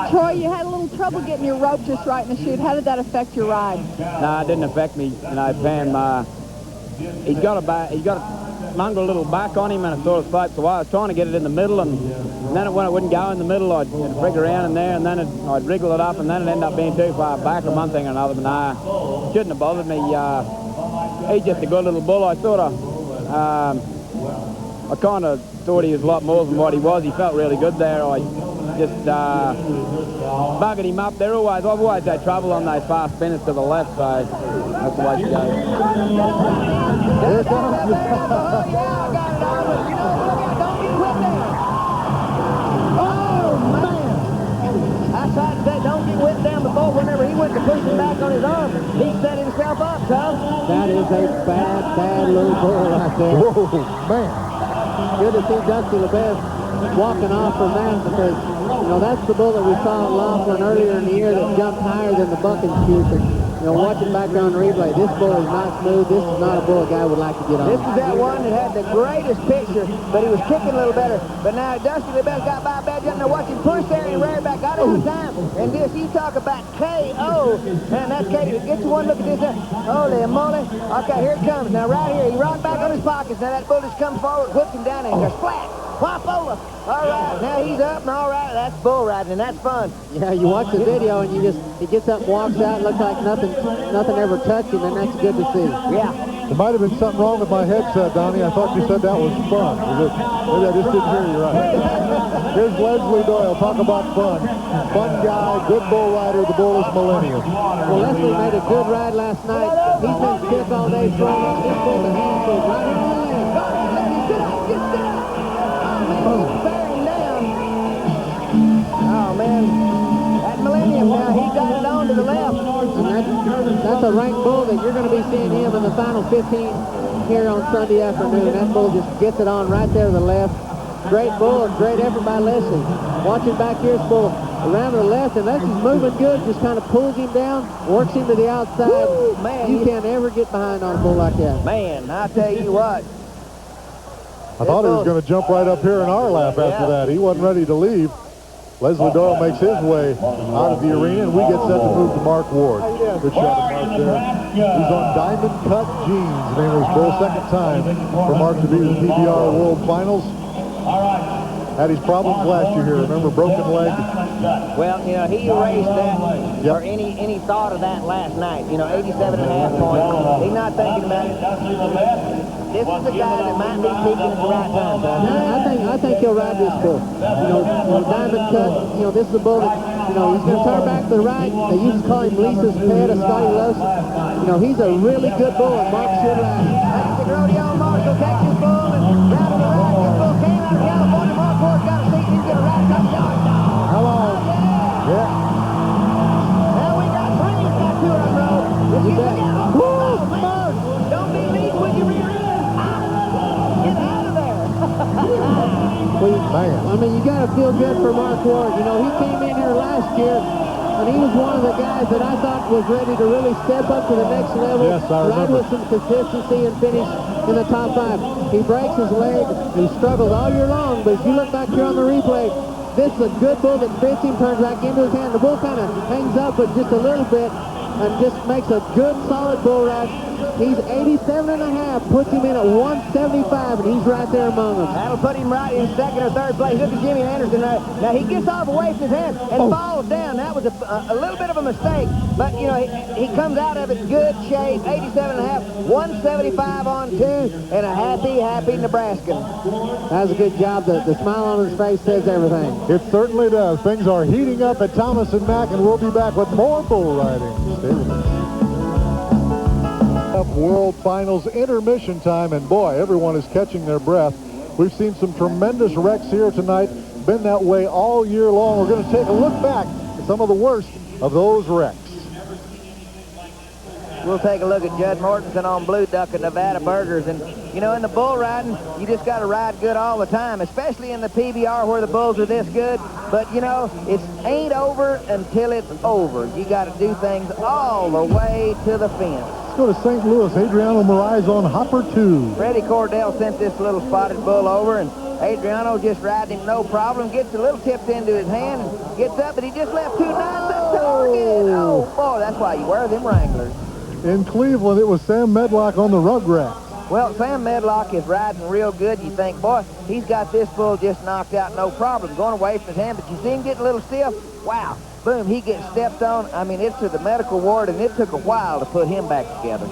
Troy, you had a little trouble getting your rope just right in the chute. How did that affect your ride? No, it didn't affect me. Pam, he's got a mongrel little back on him and a sort of slope, so I was trying to get it in the middle, and then when it wouldn't go in the middle, I'd rig around in there, and then I'd wriggle it up, and then it ended up being too far back or one thing or another, but nah, shouldn't have bothered me. He's just a good little bull. I kind of thought he was a lot more than what he was. He felt really good there. I just bugging him up there. I've always had trouble on those fast spinners to the left, so that's the way she goes. Here it comes. Oh, yeah, I got it on, but you know, look out, don't get whipped down. Oh, man. I tried to say don't get whipped down before. Whenever he went to push him back on his arm, he set himself up, Tom. That is a bad little bull right there. Whoa, man. Good to see Dusty LeBev walking off from that, because that's the bull that we saw at Laughlin earlier in the year that jumped higher than the bucking chute. Watching back on replay, this bull is not smooth. This is not a bull a guy would like to get on. This is that one that had the greatest picture, but he was kicking a little better. But now Dusty LeBev got by a bad jump. Now watch him push there and rear back. Got it on time. And this, you talk about KO. Man, that's KO. Get you one look at this there. Holy moly. Okay, here it comes. Now right here, he rocked back on his pockets. Now that bull just comes forward, whips him down, and just flat. Whop over. All right, now he's up, and all right, that's bull riding, and that's fun. Yeah, you watch the video, and he gets up and walks out, looks like nothing ever touched him, and that's good to see. Yeah. There might have been something wrong with my headset, Donnie. I thought you said that was fun. Maybe I just didn't hear you right. Here's Leslie Doyle. Talk about fun. Fun guy, good bull rider. The bull is Millennium. Well, Leslie made a good ride last night. He's been stiff all day throwing. He's pulled the handful right in the lane. Bearing down. Oh, man. That Millennium now, he got it on to the left. And that's a ranked bull that you're going to be seeing him in the final 15 here on Sunday afternoon. That bull just gets it on right there to the left. Great bull and great effort by Leslie. Watching back here, this bull around to the left, and Leslie's moving good, just kind of pulls him down, works him to the outside. Woo, man, you can't ever get behind on a bull like that. Man, I tell you what. I thought he was going to jump right up here in our lap after that. He wasn't ready to leave. Leslie Doyle makes his way out of the arena, and we get set to move to Mark Ward. Good shot of Mark there. He's on diamond cut jeans. Name of his bull, second time for Mark to be in the PBR World Finals. Had his problems last year here. Remember, broken leg? Well, you know, he erased that or any thought of that last night. You know, 87.5 points. He's not thinking about it. This is the guy that might be peaking at the right time, son. I think he'll ride this bull. You know, diamond cut. You know, this is a bull that, you know, he's going to turn back to the right. They used to call him Lisa's pet, a Scotty Lewis. You know, he's a really good bull, and Mark should ride him. That's the rodeo. Mark will take this bull and ride to the right. This bull came out of California. Mark Ward's got a seat. He's going to ride top yard. Hello. Yeah. Now we got three. He's got two on the road. Look out. Woo! Mark! Don't be leading with your rear end. Get out of there. Well, I mean, you got to feel good for Mark Ward. You know, he came in here last year, and he was one of the guys that I thought was ready to really step up to the next level, Yes, I ride remember. with some consistency and finish in the top 5. He breaks his leg. He struggled all year long, but if you look back here on the replay, this is a good bull that fits him, turns back into his hand. The bull kind of hangs up but just a little bit and just makes a good, solid bull ride. He's 87.5, puts him in at 175, and he's right there among them. That'll put him right in second or third place. Look at Jimmy Anderson. Now he gets off away from his hand and falls down. That was a little bit of a mistake, but you know he comes out of it in good shape. 87.5, 175 on 2, and a happy Nebraskan. That was a good job. The smile on his face says everything. It certainly does. Things are heating up at Thomas and Mack, and we'll be back with more bull riding. Stay with us. World Finals intermission time, and boy, everyone is catching their breath. We've seen some tremendous wrecks here tonight. Been that way all year long. We're going to take a look back at some of the worst of those wrecks. We'll take a look at Judd Mortensen on Blue Duck at Nevada Burgers. And, you know, in the bull riding, you just got to ride good all the time, especially in the PBR where the bulls are this good. But, you know, it ain't over until it's over. You got to do things all the way to the fence. Let's go to St. Louis. Adriano Moraes on Hopper 2. Freddie Cordell sent this little spotted bull over, and Adriano just riding him no problem, gets a little tipped into his hand, and gets up, but he just left 2 knots of target. Oh, boy, that's why you wear them Wranglers. In Cleveland, it was Sam Medlock on the Rugrats. Well, Sam Medlock is riding real good. You think, boy, he's got this bull just knocked out, no problem, going away from his hand, but you see him get a little stiff? Wow. Boom, he gets stepped on. I mean, it's to the medical ward, and it took a while to put him back together.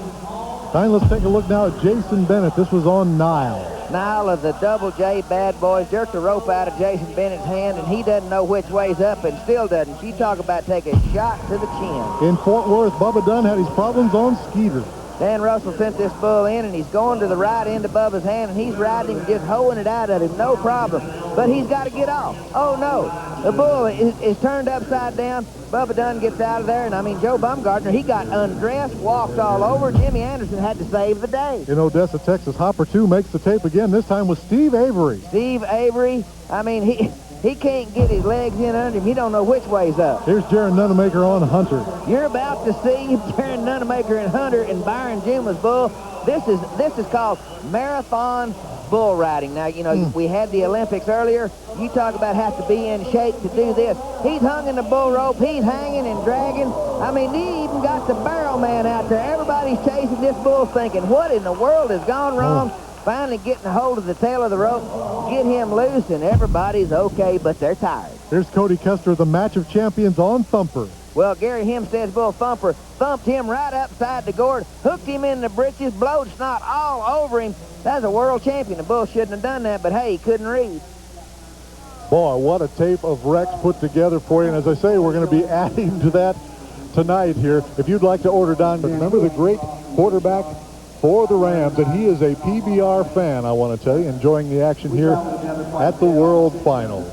Fine, let's take a look now at Jason Bennett. This was on Nile. Nile of the Double J Bad Boys jerked the rope out of Jason Bennett's hand, and he doesn't know which way's up and still doesn't. She talk about taking a shot to the chin. In Fort Worth, Bubba Dunn had his problems on Skeeter. Dan Russell sent this bull in, and he's going to the right end above his hand, and he's riding him, just hoeing it out of him, no problem. But he's got to get off. Oh, no. The bull is turned upside down. Bubba Dunn gets out of there, and I mean, Joe Bumgardner, he got undressed, walked all over. Jimmy Anderson had to save the day. In Odessa, Texas, Hopper 2 makes the tape again, this time with Steve Avery. Steve Avery, I mean, he can't get his legs in under him. He don't know which way's up. Here's Jaron Nunemaker on Hunter. You're about to see Jaron Nunemaker and Hunter and Byron Juma's bull. This is called marathon bull riding. Now, you know, we had the Olympics earlier. You talk about have to be in shape to do this. He's hung in the bull rope. He's hanging and dragging. I mean, he even got the barrel man out there. Everybody's chasing this bull thinking, what in the world has gone wrong? Finally getting a hold of the tail of the rope, get him loose, and everybody's okay, but they're tired. Here's Cody Kester, the match of champions on Thumper. Well, Gary Hempstead's bull Thumper thumped him right upside the gourd, hooked him in the britches, blowed snot all over him. That's a world champion. The bull shouldn't have done that, but hey, he couldn't read. Boy, what a tape of wrecks put together for you. And as I say, we're going to be adding to that tonight here. If you'd like to order down, remember the great quarterback for the Rams, and he is a PBR fan, I want to tell you, enjoying the action here at the World Finals.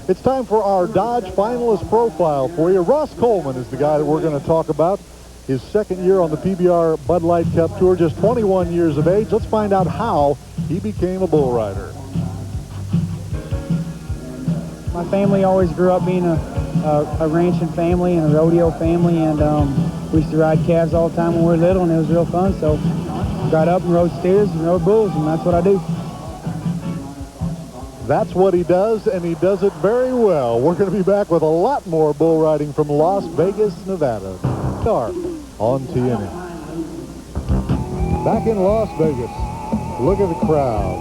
It's time for our Dodge finalist profile for you. Ross Coleman is the guy that we're going to talk about. His second year on the PBR Bud Light Cup Tour, just 21 years of age. Let's find out how he became a bull rider. My family always grew up being a ranching family and a rodeo family, and we used to ride calves all the time when we were little, and it was real fun. So got up and rode steers and rode bulls, and that's what I do. That's what he does, and he does it very well. We're going to be back with a lot more bull riding from Las Vegas, Nevada. On TNN. Back in Las Vegas. Look at the crowd.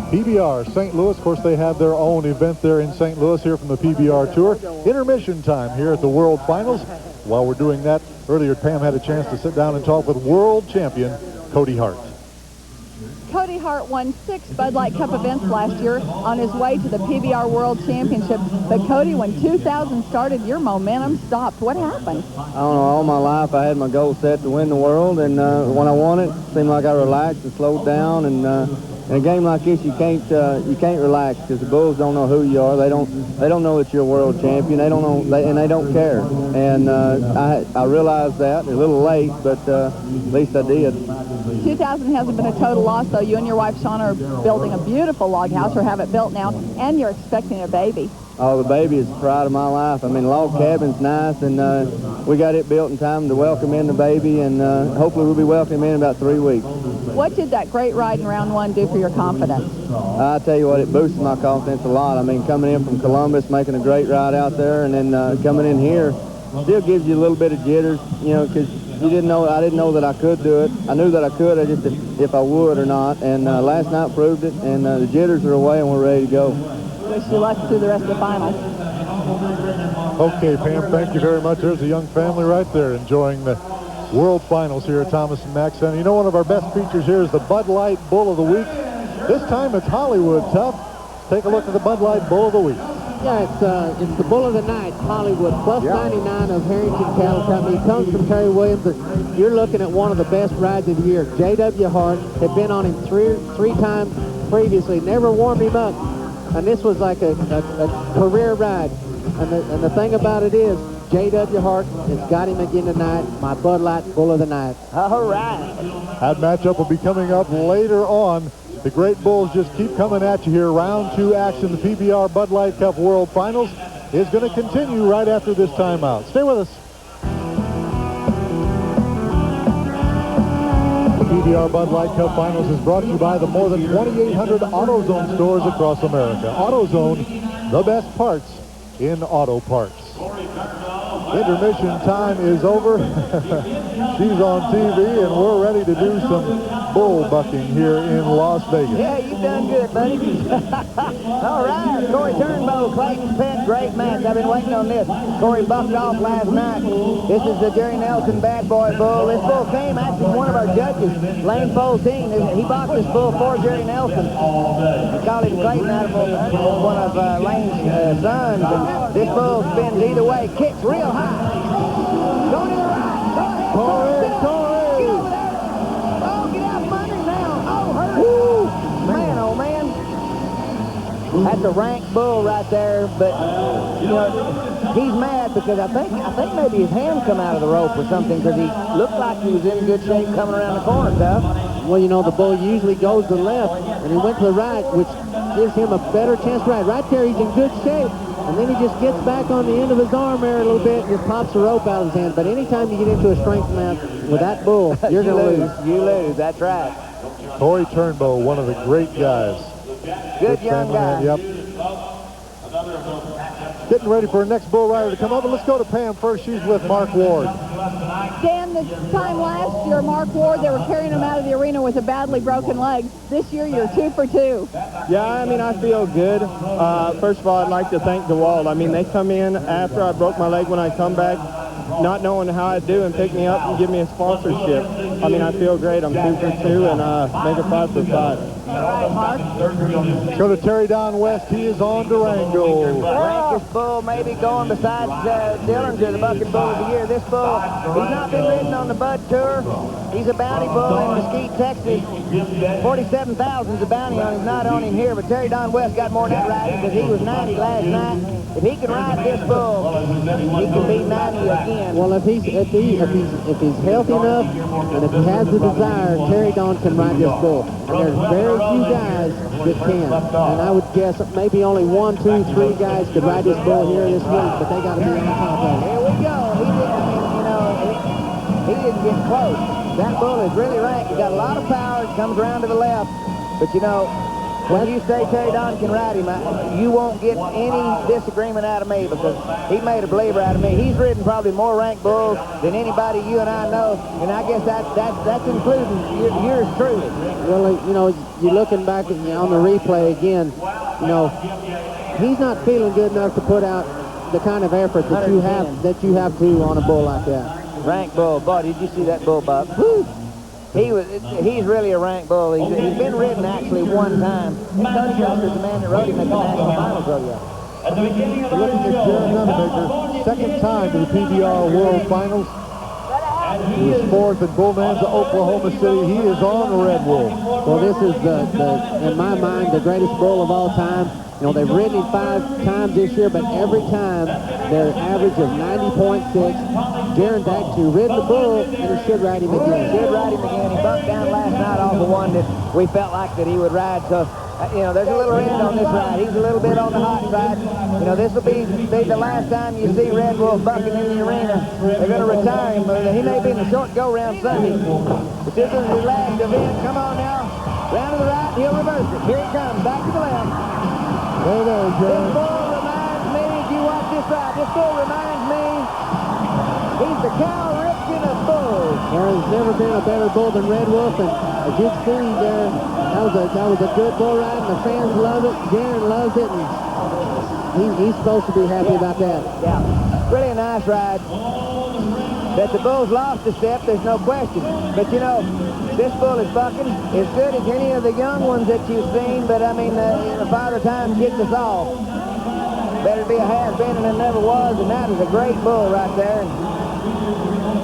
PBR St. Louis, of course, they have their own event there in St. Louis here from the PBR Tour. Intermission time here at the World Finals. While we're doing that, earlier Pam had a chance to sit down and talk with world champion Cody Hart. Cody Hart won 6 Bud Light Cup events last year on his way to the PBR World Championship. But Cody, when 2000 started, your momentum stopped. What happened? I don't know, all my life I had my goal set to win the world, and when I won it seemed like I relaxed and slowed down, and in a game like this, you can't relax because the bulls don't know who you are. They don't know that you're a world champion. They don't know, and they don't care. And I realized that a little late, but at least I did. 2000 hasn't been a total loss, though. You and your wife Shauna are building a beautiful log house, or have it built now, and you're expecting a baby. Oh, the baby is the pride of my life. I mean, log cabin's nice, and we got it built in time to welcome in the baby, and hopefully we'll be welcoming in about 3 weeks. What did that great ride in round 1 do for your confidence? I tell you what, it boosted my confidence a lot. I mean, coming in from Columbus, making a great ride out there, and then coming in here still gives you a little bit of jitters, you know, because I didn't know that I could do it. I knew that I could, I just if I would or not, and last night proved it, and the jitters are away and we're ready to go. Wish you luck through the rest of the finals. Okay, Pam, thank you very much. There's a young family right there enjoying the World Finals here at Thomas & Mack Center. You know, one of our best features here is the Bud Light Bull of the Week. This time it's Hollywood Tough. Take a look at the Bud Light Bull of the Week. Yeah, it's the Bull of the Night, Hollywood, plus 99 of Harrington Cattle Company. It comes from Terry Williams. You're looking at one of the best rides of the year. J.W. Hart had been on him three times previously, never warmed him up. And this was like a career ride. And the thing about it is, J.W. Hart has got him again tonight, my Bud Light Bull of the Night. All right. That matchup will be coming up later on. The great bulls just keep coming at you here. Round 2 action, the PBR Bud Light Cup World Finals is going to continue right after this timeout. Stay with us. The PBR Bud Light Cup Finals is brought to you by the more than 2,800 AutoZone stores across America. AutoZone, the best parts in auto parts. Intermission time is over. She's on TV, and we're ready to do some bull bucking here in Las Vegas. Yeah, you've done good, buddy. All right, Corey Turnbow, Clayton's pet, great match. I've been waiting on this. Corey bucked off last night. This is the Jerry Nelson Bad Boy Bull. This bull came actually from one of our judges, Lane Foltine. He boxed this bull for Jerry Nelson. We called him Clayton out of one of Lane's sons. And this bull spins either way, kicks real high. Go to the right. Go ahead. Corey. Get over there. Oh, get out from under him now. Oh, hurt. Woo. Man, oh, man. That's a rank bull right there, but, you know, he's mad because I think maybe his hand come out of the rope or something, because he looked like he was in good shape coming around the corner, Duff. Well, you know, the bull usually goes to the left, and he went to the right, which gives him a better chance to ride. Right there, he's in good shape. And then he just gets back on the end of his arm there a little bit and just pops the rope out of his hand. But anytime you get into a strength match with that bull, you're going to lose. You lose, that's right. Corey Turnbow, one of the great guys. Good young guy. Yep. Getting ready for our next bull rider to come up. But let's go to Pam first. She's with Mark Ward. Dan, this time last year, Mark Ward, they were carrying him out of the arena with a badly broken leg. This year, you're 2 for 2. Yeah, I mean, I feel good. First of all, I'd like to thank DeWalt. I mean, they come in after I broke my leg when I come back, not knowing how I'd do, and pick me up and give me a sponsorship. I mean, I feel great. I'm 2 for 2 and make a 5 for 5. All right, Mark. Let's go to Terry Don West. He is on Durango. Rankest bull maybe going besides Dillon to the Bucket Bull of the Year. This bull, he's not been ridden on the Bud Tour. He's a bounty bull in Mesquite, Texas. 47,000 is a bounty on him, not on him here. But Terry Don West got more than that riding because he was 90 last night. If he can ride this bull, he can beat 90 again. Well, if he's healthy enough and if he has the desire, Terry Don can ride this bull. And there's very few guys that can. And I would guess maybe only 1, 2, 3 guys could ride this bull here this week, but they got to be on top of it. Here we go. He didn't get close. That bull is really ranked. He got a lot of power. It comes around to the left. But, you know, when you say Terry Don can ride him, you won't get any disagreement out of me because he made a believer out of me. He's ridden probably more ranked bulls than anybody you and I know, and I guess that's including yours truly. Well, you know, you're looking back on the replay again, you know, he's not feeling good enough to put out the kind of effort that you have to on a bull like that. Rank bull. Boy, did you see that bull, Bob? Woo! He's really a rank bull. He's been ridden actually one time. And Tony Custer's the man that rode him at the National Finals rodeo. Looking at Jared Nunemaker, second time to the PBR World Finals. He was fourth in Bonanza, Oklahoma City. He is on the Red Wolf. Well, this is in my mind, the greatest bull of all time. You know, they've ridden him 5 times this year, but every time they're average of 90.6. Jaren's actually ridden the bull, and he should ride him again. He should ride him again. He bumped down last night off the one that we felt like that he would ride. So, you know, there's a little end on this ride. He's a little bit on the hot side. You know, this will be the last time you see Red Wolf bucking in the arena. They're going to retire him. He may be in the short go-round Sunday. But this is his last event. Come on now. Round to the right, he'll reverse it. Here he comes, back to the left. There, This Jared. bull reminds me, if you watch this ride, this bull reminds me, he's the Cal Ripken of bulls. There has never been a better bull than Red Wolf, and as you've seen there, that was a good bull ride, and the fans love it. Jaren loves it, and he's supposed to be happy about that. Yeah, really a nice ride. That the bull's lost a step, there's no question. But you know, this bull is bucking as good as any of the young ones that you've seen, but I mean, the Father Time gets us all. Better be a has-been than never was, and that is a great bull right there. And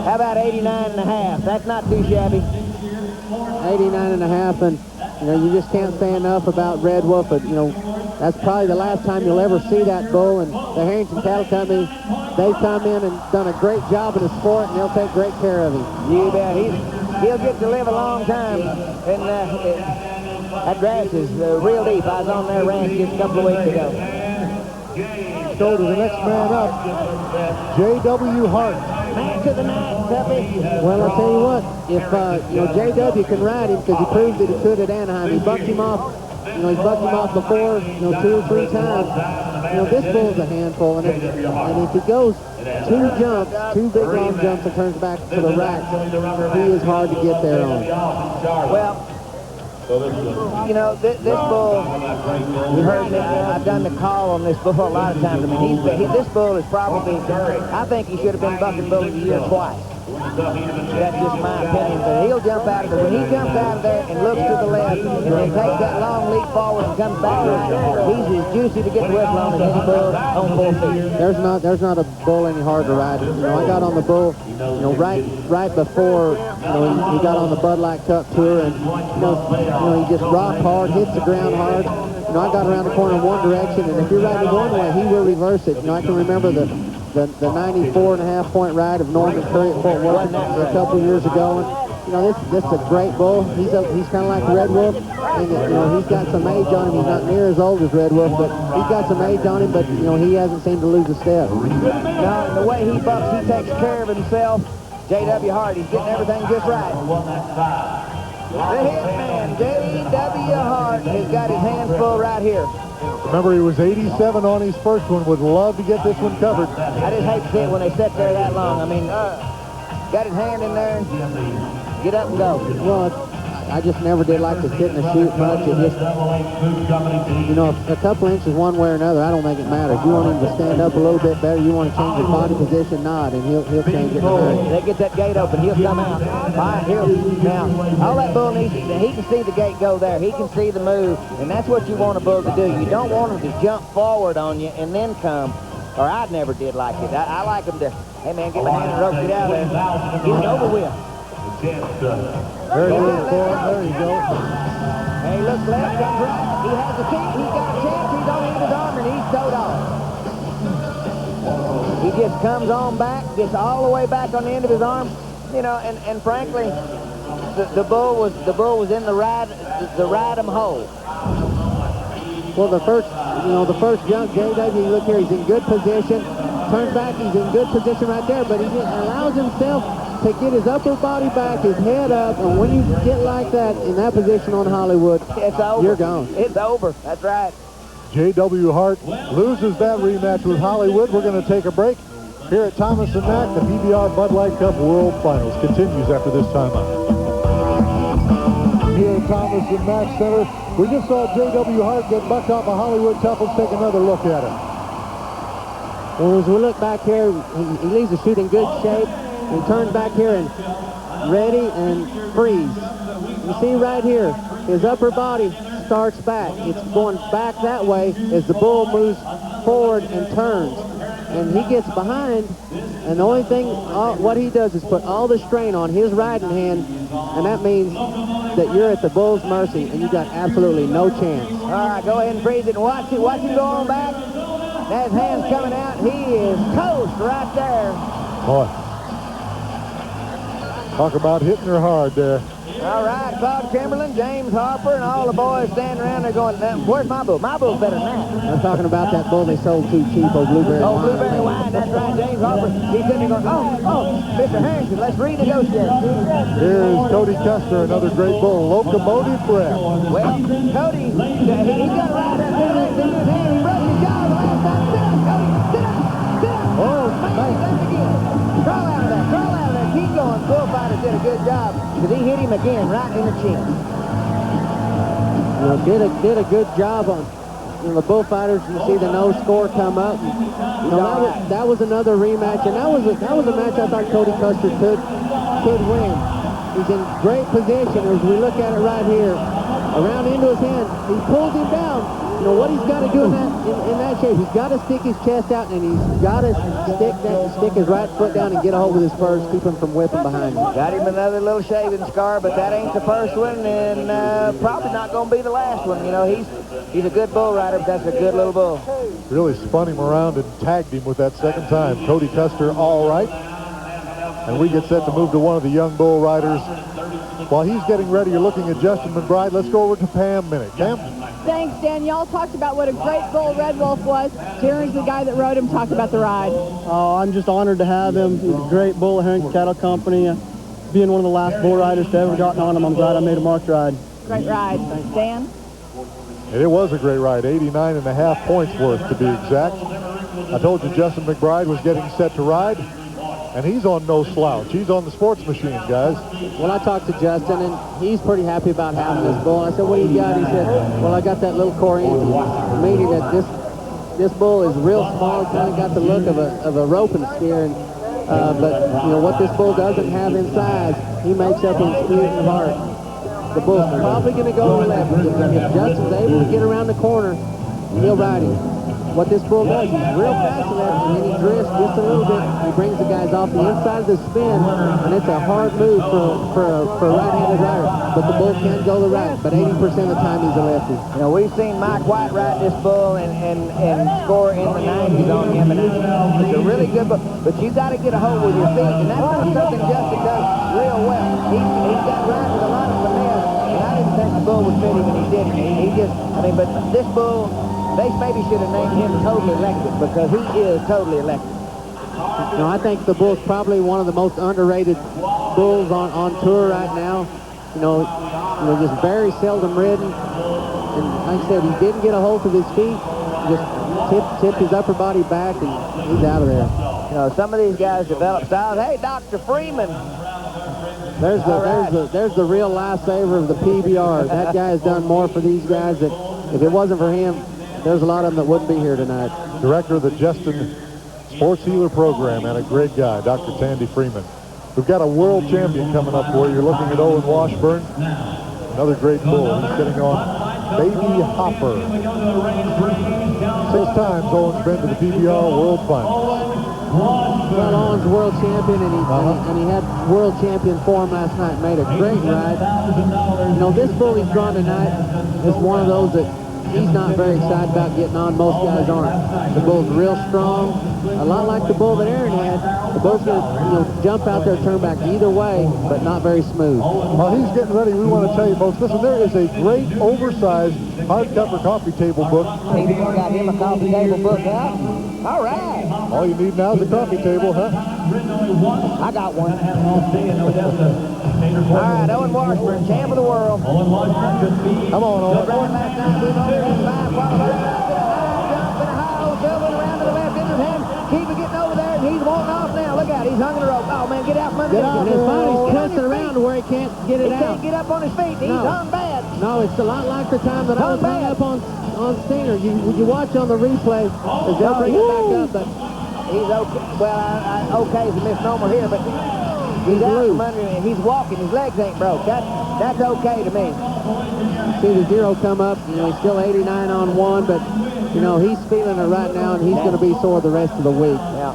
how about 89.5? That's not too shabby. 89.5, and you know, you just can't say enough about Red Wolf, but you know, that's probably the last time you'll ever see that bull. And the Harrington Cattle Company, they've come in and done a great job in the sport, and they'll take great care of him. You bet. He'll get to live a long time. And that grass is real deep. I was on their ranch just a couple of weeks ago. So to the next man up, J.W. Hart. Back to the mat, Tuppy. Well, I'll tell you what, if you know, J.W. can ride him because he proved that he could at Anaheim. He bucked him off. You know, he's bucked him off before, you know, 2 or 3 times. You know, this bull's a handful, and if he goes 2 jumps, 2 big long jumps and turns back to the rack, he is hard to get there on. Well, you know, this bull, you heard me, I've done the call on this bull a lot of times. I mean, this bull is probably, I think he should have been bucking bull of the year twice. That's just my opinion, but he'll jump out of there. When he jumps out of there and looks to the left and then takes that long leap forward and comes back right, he's as juicy to get the whistle on as any bull on 4 feet. There's not a bull any harder to ride. You know, I got on the bull, you know, right before, you know, he got on the Bud Light Cup tour, and you know, he just rocked hard, hits the ground hard. You know, I got around the corner in one direction, and if you're riding one way, he will reverse it. You know, I can remember the 94.5 point ride of Norman Curry at Fort Worth a couple years ago. And, you know, this is a great bull. He's kind of like Red Wolf, and you know, he's got some age on him. He's not near as old as Red Wolf, but he's got some age on him. But you know, he hasn't seemed to lose a step. No, and the way he bucks, he takes care of himself. J.W. Hart, he's getting everything just right. The hitman, J.W. Hart, has got his hands full right here. Remember, he was 87 on his first one. Would love to get this one covered. I just hate to see it when they sit there that long. I mean, got his hand in there and get up and go. Well, I just never did like to sit in the chute much. It just, you know, a couple inches one way or another, I don't think it matters. You want him to stand up a little bit better, you want to change his body position, nod, and he'll change it. They get that gate open, he'll come out. All right, now, all that bull needs is, he can see the gate go there. He can see the move, and that's what you want a bull to do. You don't want him to jump forward on you and then come, or I never did like it. I like him to, hey man, get my hand and rope, get out there, get it over with. Very good for him. There you go. Hey, look, left comes right. He has a seat. He's got a chance. He's on into his arm, and he's towed off. He just comes on back, gets all the way back on the end of his arm. You know, and frankly, the bull was in the ride hole. Well, the first jump, J.W., look here, he's in good position. Turns back, he's in good position right there, but he just allows himself to get his upper body back, his head up, and when you get like that, in that position on Hollywood, it's over. You're gone. It's over. That's right. J.W. Hart loses that rematch with Hollywood. We're going to take a break. Here at Thomas & Mack, the PBR Bud Light Cup World Finals continues after this timeout. Here at Thomas & Mack Center, we just saw J.W. Hart get bucked off a Hollywood Cup. Let's take another look at it. Well, as we look back here, he leaves the shoot in good shape. He turns back here and ready and freeze. You see right here, his upper body starts back. It's going back that way as the bull moves forward and turns. And he gets behind, and the only thing, what he does is put all the strain on his riding hand, and that means that you're at the bull's mercy, and you got absolutely no chance. All right, go ahead and freeze it and watch it. Watch him go on back. Now his hand's coming out. He is toast right there. Boy. Talk about hitting her hard there. All right, Claude Kimberlin, James Harper, and all the boys standing around there going, where's my bull? My bull's better than that. I'm talking about that bull they sold too cheap, Blueberry Wine. Blueberry Wine, that's right, James Harper. He's sitting there going, Mr. Harrington, let's renegotiate. Here's Cody Custer, another great bull, Locomotive Breath. Well, Cody, he got right up there, in his hand, he broke his jaw the last time. Sit down, Cody, sit down, sit down. Oh, man, that's again. Crawl out of there, crawl out of there. Keep going. Bullfighters did a good job because he hit him again right in the chin. You know, did a good job on the bullfighters. You see the no score come up. And, that was another rematch, and that was a match I thought Cody Custer could win. He's in great position as we look at it right here. Around into his hand, he pulls him down. You know what he's got to do in that shape? He's got to stick his chest out, and he's got to stick his right foot down and get a hold of his spurs, keep him from whipping behind him. Got him another little shaving scar, but that ain't the first one, and probably not going to be the last one. You know, he's a good bull rider, but that's a good little bull. Really spun him around and tagged him with that second time. Cody Custer all right. And we get set to move to one of the young bull riders. While he's getting ready, you're looking at Justin McBride. Let's go over to Pam Minnick. Pam? Thanks, Dan. Y'all talked about what a great bull Red Wolf was. Terry's the guy that rode him. Talk about the ride. Oh, I'm just honored to have him. He's a great bull at Harrington Cattle Company. Being one of the last bull riders to ever gotten on him, I'm glad I made a marked ride. Great ride. Dan? And it was a great ride. 89.5 points worth, to be exact. I told you Justin McBride was getting set to ride. And he's on no slouch. He's on the sports machine, guys. Well, I talked to Justin, and he's pretty happy about having this bull. I said, what do you got? He said, well, I got that little Corinthian, meaning that this bull is real small. It's kind of got the look of a roping steer, and, but you know what this bull doesn't have in size, he makes up in speed and heart. The bull's probably going to go to the left. If Justin's able to get around the corner, he'll ride him. What this bull does, he's real fast left, and then he drifts just a little bit. He brings the guys off the inside of the spin, and it's a hard move for a right-handed rider. But the bull can go the right, but 80% of the time he's a lefty. You know, we've seen Mike White ride this bull and score in the 90s on him, and it's a really good bull. But you got to get a hold with your feet, and that's not something Justin does real well. He's got right with a lot of finesse, and I didn't think the bull would fit him, and he didn't. He just, I mean, but this bull, they maybe should have named him Totally Electric because he is totally electric. You know, I think the bull's probably one of the most underrated bulls on tour right now. You know, just very seldom ridden. And like I said, he didn't get a hold of his feet. Just tipped his upper body back, and he's out of there. You know, some of these guys develop styles. Hey, Dr. Freeman. There's the real lifesaver of the PBR. That guy has done more for these guys that if it wasn't for him, there's a lot of them that wouldn't be here tonight. Director of the Justin Sports Healer Program, and a great guy, Dr. Tandy Freeman. We've got a world champion coming up for you. You're looking at Owen Washburn. Another great bull. He's sitting on Baby Hopper. 6 times Owen's been to the PBR World Final. Well, Owen's world champion, and he had world champion form last night. Made a great ride. You know, this bull he's drawn tonight is one of those that he's not very excited about getting on. Most guys aren't. The bull's real strong, a lot like the bull that Aaron had. The bull's going to jump out there, turn back either way, but not very smooth. While he's getting ready, we want to tell you folks, listen, there is a great oversized hardcover coffee table book. Maybe you got him a coffee table book out. All right. All you need now is a coffee table, huh? I got one. All right, Owen Washburn, champ of the world. Come on, Owen. Last night we've only had 5 qualifiers. Jump and a high old Silver around to the left into his hand. Keep it getting over there, and he's walking off now. Look out, he's hung in the rope. Oh, man, get out from under him. And his body's twisted around to where he can't get it He out. can't get up on his feet. He's hung bad. No, it's a lot like the time that I was hung up on Steiner. You watch on the replay as they'll bring it back up, but he's okay. Well, okay is a misnomer here, but he's out from under him. He's walking. His legs ain't broke. That's okay to me. See the zero come up. He's still 89 on 1, but he's feeling it right now, and he's going to be sore the rest of the week. Yeah.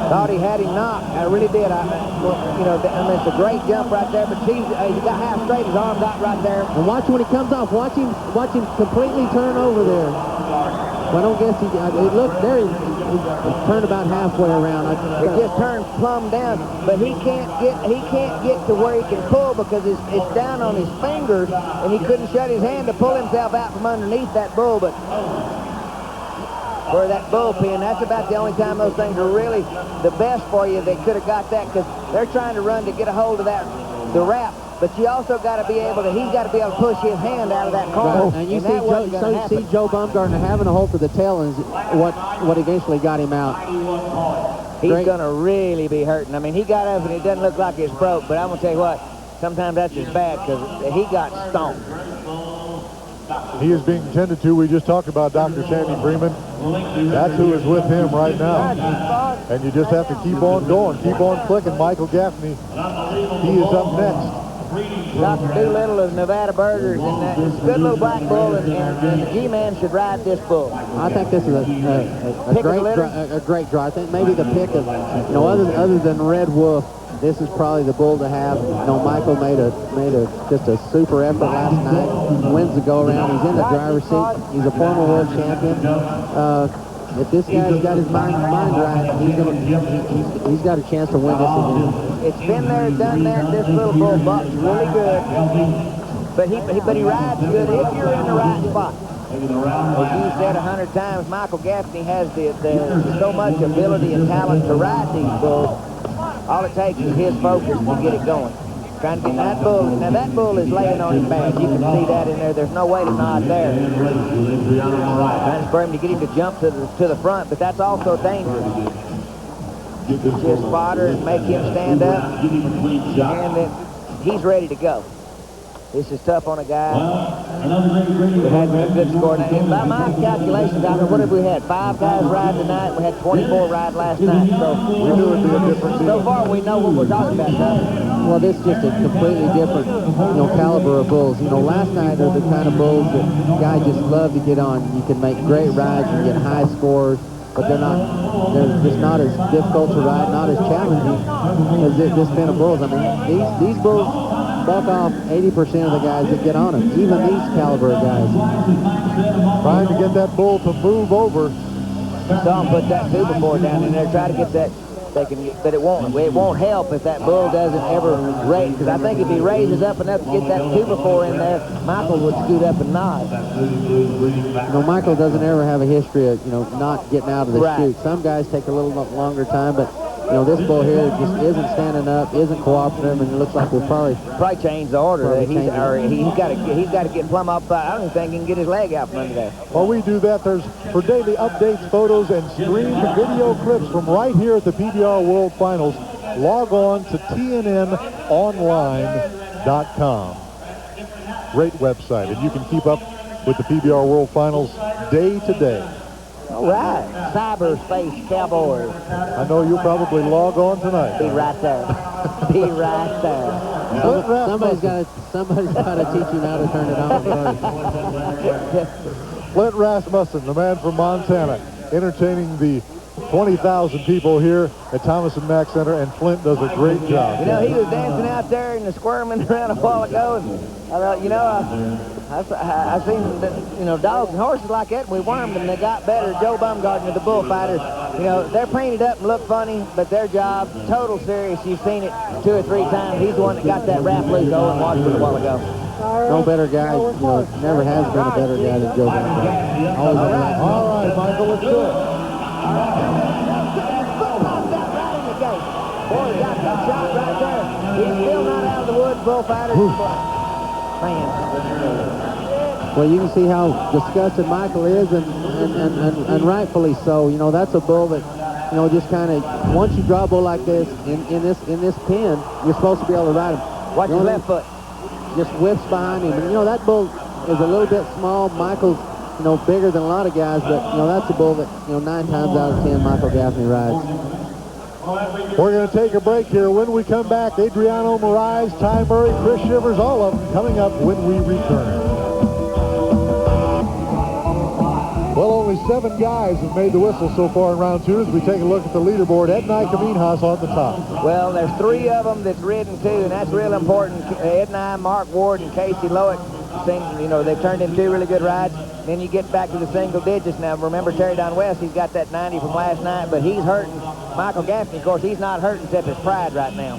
Thought he had him knocked. I really did. It's a great jump right there, but he got half straight. His arm got right there. And watch when he comes off. Watch him completely turn over there. Well, I don't guess it looked there. He turned about halfway around. It just turned plumb down, but he can't get to where he can pull because it's down on his fingers, and he couldn't shut his hand to pull himself out from underneath that bull. But for that bullpen, that's about the only time those things are really the best for you. They could have got that because they're trying to run to get a hold of the wrap. But you also got to be able to, he's got to be able to push his hand out of that corner. Right. And you see Joe Baumgartner having a hold to the tail and what eventually got him out. He's going to really be hurting. I mean, he got up and it doesn't look like it's broke, but I'm going to tell you what, sometimes that's just bad because he got stomped. He is being tended to. We just talked about Dr. Sandy Freeman. That's who is with him right now. And you just have to keep on going, keep on clicking. Michael Gaffney, he is up next. Dr. Doolittle of Nevada Burgers, and that's a good little black bull, and the G-Man should ride this bull. I think this is a great draw. I think maybe the pick of, other than Red Wolf, this is probably the bull to have. Michael made just a super effort last night. Wins the go-around. He's in the driver's seat. He's a former world champion. If this guy's got his mind right, he's got a chance to win this again. It's been there, done that. This little bull buck's really good, but he rides good if you're in the right spot. As you said 100 times, Michael Gaffney has so much ability and talent to ride these bulls. All it takes is his focus to get it going. Trying to get that bull. Now that bull is laying on him bad. You can see that in there. There's no way to nod there. Trying for him to get him to jump to the front, but that's also dangerous. Just spotter and make him stand up, and then he's ready to go. This is tough on a guy who had a good score. And by my calculations, I don't know, what have we had? 5 guys ride tonight. We had 24 ride last night. So we knew it would be a different deal. So far, we know what we're talking about, huh? Well, this is just a completely different, caliber of bulls. Last night are the kind of bulls that guys just love to get on. You can make great rides, you get high scores, but they're just not as difficult to ride, not as challenging as this kind of bulls. I mean, these bulls buck off 80% of the guys that get on them, even these caliber of guys. Trying to get that bull to move over. Saw him put that 2-before down in there, try to get that. But it won't help if that bull doesn't ever raise, because I think if he raises up enough to get that 2-before in there, Michael would scoot up and nod. Michael doesn't ever have a history of not getting out of the chute. Some guys take a little longer time, but this bull here just isn't standing up, isn't cooperative, and it looks like we'll probably change the order. He's got to get plumb up. I don't even think he can get his leg out from under there. While we do that, for daily updates, photos, and streamed video clips from right here at the PBR World Finals, log on to TNNonline.com. Great website, and you can keep up with the PBR World Finals day to day. All right, Cyberspace Cowboys. I know you'll probably log on tonight. Be right there. Be right there. Somebody's got to teach you how to turn it on first. Flint Rasmussen, the man from Montana, entertaining the 20,000 people here at Thomas and Mack Center, and Flint does a great job. You know, he was dancing out there and squirming around a while ago, and I thought, you know, I've seen, you know, dogs and horses like that, and we wormed them, and they got better. Joe Bumgarner, the bullfighters, you know, they're painted up and look funny, but their job, total serious. You've seen it 2 or 3 times. He's the one that got that rap loose Owen Washington a while ago. No better guy, you know, never has been a better guy than Joe Bumgarner. All right, Michael, let's do it. Boy, he got that shot right there. He's still not out of the woods, bullfighters. Man. Well, you can see how disgusted Michael is, and rightfully so. You know, that's a bull that, you know, just kind of, once you draw a bull like this in this pen, you're supposed to be able to ride him. Watch his left foot. Just whips behind him. And, you know, that bull is a little bit small. Michael's, you know, bigger than a lot of guys, but, you know, that's a bull that, you know, 9 times out of 10 Michael Gaffney rides. We're going to take a break here. When we come back, Adriano Moraes, Ty Murray, Chris Shivers, all of them coming up when we return. Well, only 7 guys have made the whistle so far in round 2 as we take a look at the leaderboard. Ed Nye Kaminhas on the top. Well, there's 3 of them that's ridden too, and that's real important. Ed Nye, Mark Ward, and Casey Lowick. You know, they've turned in 2 really good rides. Then you get back to the single digits now. Remember Terry Don West, he's got that 90 from last night, but he's hurting. Michael Gaffney, of course, he's not hurting except his pride right now.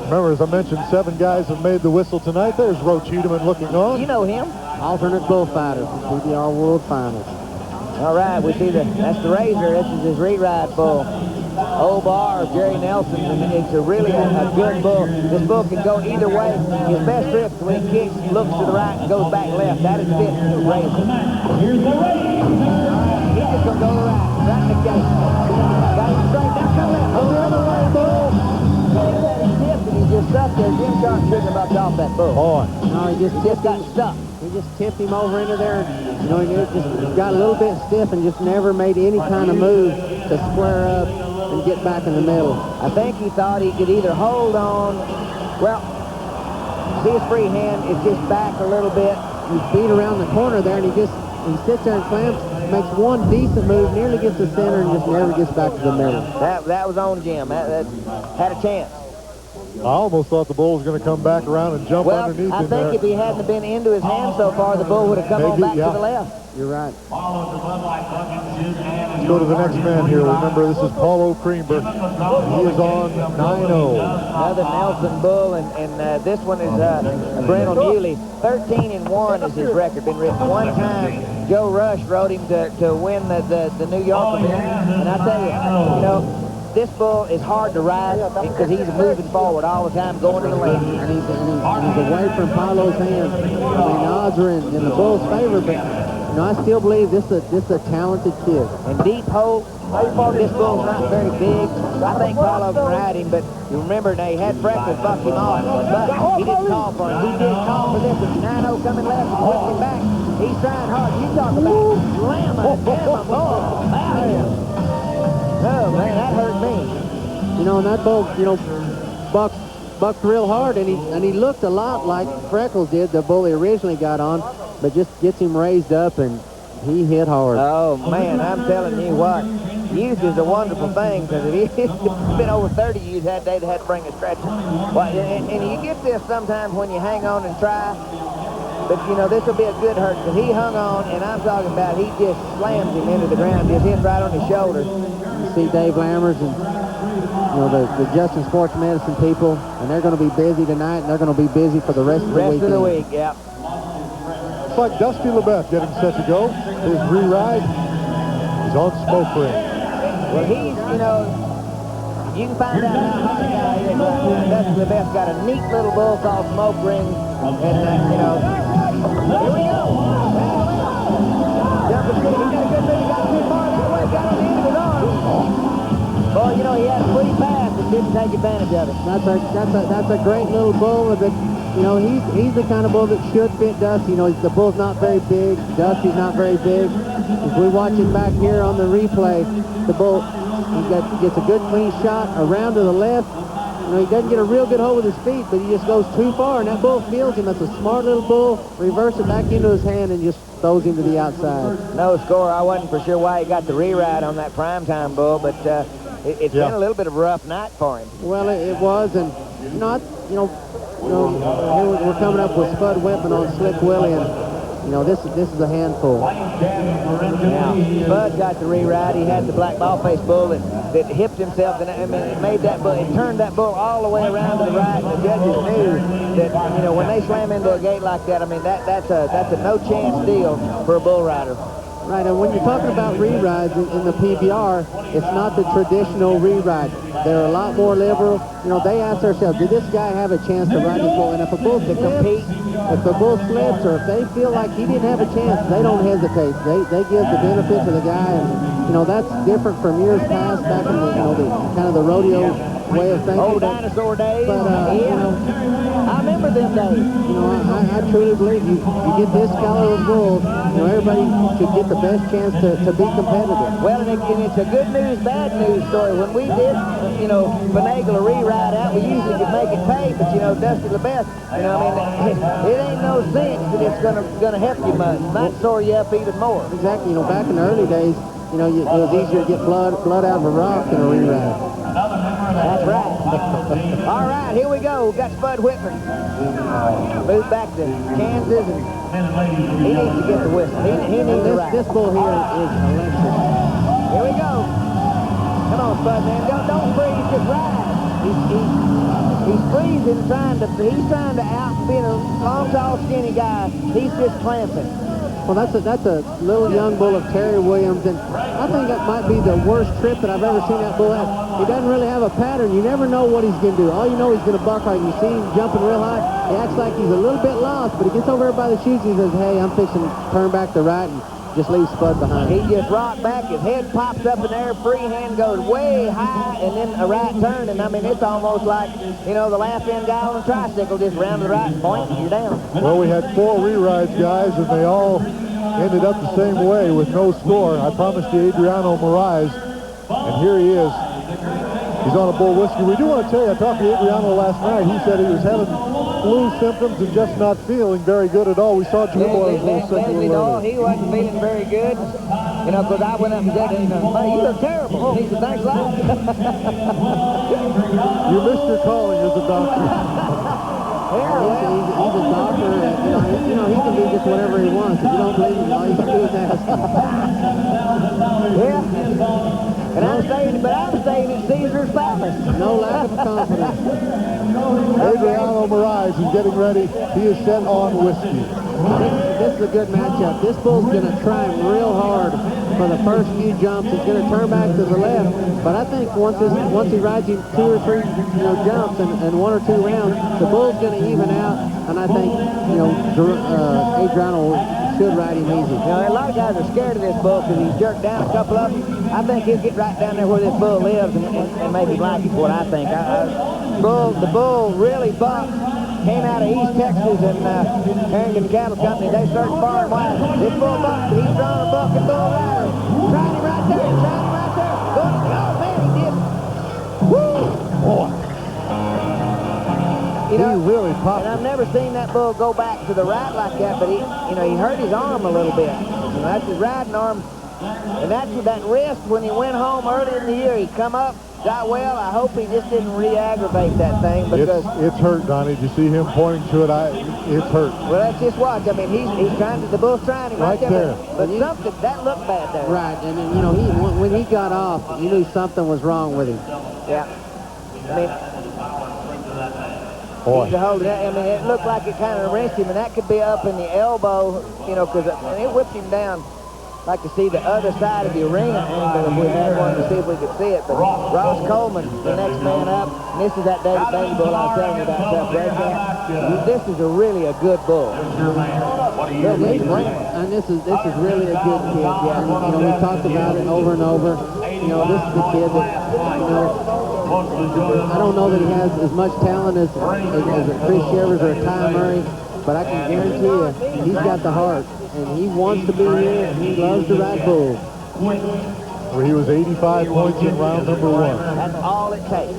Remember, as I mentioned, 7 guys have made the whistle tonight. There's Roach Hedeman looking on. You know him. Alternate bullfighter from PBR World Finals. All right, we see that's the Razor. This is his re-ride bull. Old Bar, Jerry Nelson, and it's a really a good bull. This bull can go either way. His best trip is when he kicks, looks to the right, and goes back left. That is fit for the Razor. Here's the Razor. He's just going to go to the right in the gate. Got him straight, now come left. Go the other way, bull. He tipped and he just stuck there. Jim Sharp shouldn't have bucked off that bull. No, he just got stuck. He just tipped him over into there. You know, he just got a little bit stiff and just never made any kind of move to square up and get back in the middle. I think he thought he could either hold on, well, see his free hand, it's just back a little bit. He's beat around the corner there, and he sits there and clamps, makes one decent move, nearly gets the center, and just never gets back to the middle. That was on Jim. That had a chance. I almost thought the bull was going to come back around and jump underneath him there. I think if he hadn't been into his hand so far, the bull would have come on back to the left. You're right. Let's go to the next man here. Remember, this is Paulo Creamber. He is on 9-0. Another Nelson bull, and this one is Brendel Muley. 13-1 is his record. Been written 1 time. Joe Rush rode him to win the New York event. And I tell you, you know, this bull is hard to ride because he's moving forward all the time, going to the left. And he's away from Paulo's hands. I mean, the odds are in the bull's favor, but you know, I still believe this is a talented kid. And deep hole, this bull's not very big. I think Paulo can ride him, but you remember they had Freckles buck him off, but he didn't call for him. He did call for this one. 9-0 coming left, whipping back. He's trying hard. You talk about slammer, damn bull. Oh, man, that hurt me. You know, and that bull, you know, bucked real hard, and he looked a lot like Freckles did, the bull he originally got on, but just gets him raised up, and he hit hard. Oh, man, I'm telling you what, youth is a wonderful thing, because if it's been over 30 years that day, they had to bring a stretcher. Well, and you get this sometimes when you hang on and try, but, you know, this will be a good hurt, because he hung on, and I'm talking about he just slams him into the ground, just hit right on his shoulder. You see Dave Lammers and, you know, the Justin Sports Medicine people, and they're going to be busy tonight, and they're going to be busy for the rest of the weekend. Rest of the week, yeah. Looks like Dusty LeBeth getting set to go. His re-ride. He's on Smoke Ring. Well, he's, you know, you can find out how hard the guy is right now. Dusty LeBeth's got a neat little bull called Smoke Ring, and, you know, here we go. Jumping stick, he got a good move, he got too far that way, got on the end of his arm. Boy, you know, he had a free pass and didn't take advantage of it. That's a great little bull that, you know, he's the kind of bull that should fit Dusty. You know, the bull's not very big, Dusty's not very big. If we watch it back here on the replay, the bull gets a good clean shot around to the left, You know, he doesn't get a real good hold with his feet, but he just goes too far, and that bull feels him. That's a smart little bull. Reverse it back into his hand and just throws him to the outside. No score. I wasn't for sure why he got the re-ride on that primetime bull, but it's been a little bit of a rough night for him. Well, it was, and here we're coming up with Spud Whitman on Slick Willie, and this is a handful. Now, Spud got the re-ride. He had the black ball-faced bull that hipped himself, and it made that bull, it turned that bull all the way around to the right. And the judges knew that, when they slam into a gate like that, that's a no-chance deal for a bull rider. Right, and when you're talking about re-rides in the PBR, it's not the traditional re-ride. They're a lot more liberal. They ask themselves, did this guy have a chance to ride this bull? And if a bull slips, if the bull slips, or if they feel like he didn't have a chance, they don't hesitate. They give the benefit to the guy, and that's different from years past, back in the kind of the rodeo way of thinking. Old dinosaur days. But I remember them days. I truly believe you get this caliber of bull, everybody should get the best chance to be competitive. Well, and it's a good news, bad news story. When we did, finagle a re-ride out, we usually could make it pay, but Dusty LeBeth, it ain't no sense that it's gonna help you much. It might sore you up even more. Exactly. Back in the early days, it was easier to get blood out of a rock than a re-ride. That's right. All right, here we go. We've got Spud Whitman. Moved back to Kansas, and he needs to get the whistle. He needs to ride. This bull here is electric. Here we go. Come on, Spud, man. Don't freeze, just ride. He's freezing, he's trying to out, being a long, tall, skinny guy. He's just clamping. Well, that's a little young bull of Terry Williams, and I think that might be the worst trip that I've ever seen that bull have. He doesn't really have a pattern. You never know what he's going to do. All you know, he's going to buck hard. You see him jumping real high. He acts like he's a little bit lost, but he gets over there by the chutes and he says, hey, I'm fixing to turn back to right, and just leaves Spud behind. He just rocked back. His head pops up in there. Free hand goes way high, and then a right turn. And, it's almost like, the left-end guy on a tricycle just round to the right and point, and you're down. Well, we had 4 re-rides, guys, and they all ended up the same way with no score. I promised you Adriano Moraes, and here he is. He's on a bull whiskey. We do want to tell you, I talked to Adriano last night. He said he was having flu symptoms and just not feeling very good at all. We saw Jubal was a little sick a little early. He wasn't feeling very good. Because I went up and said, buddy, you look terrible. He said, thanks a lot. You missed your calling as a doctor. He's a doctor, and, he can do just whatever he wants. If you don't believe him, all you can do is ask. Yeah. And I'm staying at Caesar's Palace. No lack of confidence. Adriano Moraes is getting ready. He is set on whiskey. This is a good matchup. This bull's going to try him real hard for the first few jumps. He's going to turn back to the left, but I think once he rides him 2 or 3 jumps and 1 or 2 rounds, the bull's going to even out, and I think Adriano should ride him easy. A lot of guys are scared of this bull because he's jerked down a couple of them. I think he'll get right down there where this bull lives and make him like it, what I think. The bull really bucked. Came out of East Texas and Harrington Cattle Company. They searched far and wide. This bull bucked. He's drawing a buck and bull rider. Trying him right there. Oh, man, he did. Woo! Boy. He really popped. And I've never seen that bull go back to the right like that, but he hurt his arm a little bit. That's his riding arm. And that's with that wrist when he went home early in the year. He come up, got well. I hope he just didn't re-aggravate that thing because it's hurt, Donnie. Did you see him pointing to it? It's hurt. Well, let's just watch. He's trying to. The bull's trying him right there. But something that looked bad there. Right, and then when he got off, you knew something was wrong with him. Yeah. Boy. He's holding it. It looked like it kind of wrenched him, and that could be up in the elbow, because it whipped him down. Like to see the other side of the arena angle if we had one to see if we could see it. But Ross Coleman, the next man up, and this is that David Bailey bull I was telling you about, Tough Breakout. This is really a good bull. And this is really a good kid. Yeah, and, we talked about it over and over. This is the kid that, I don't know that he has as much talent as a Chris Shivers or a Ty Murray, but I can guarantee you he's got the heart. And he wants to be here, and he loves to ride bulls. where he was 85 points in round number 1. That's all it takes.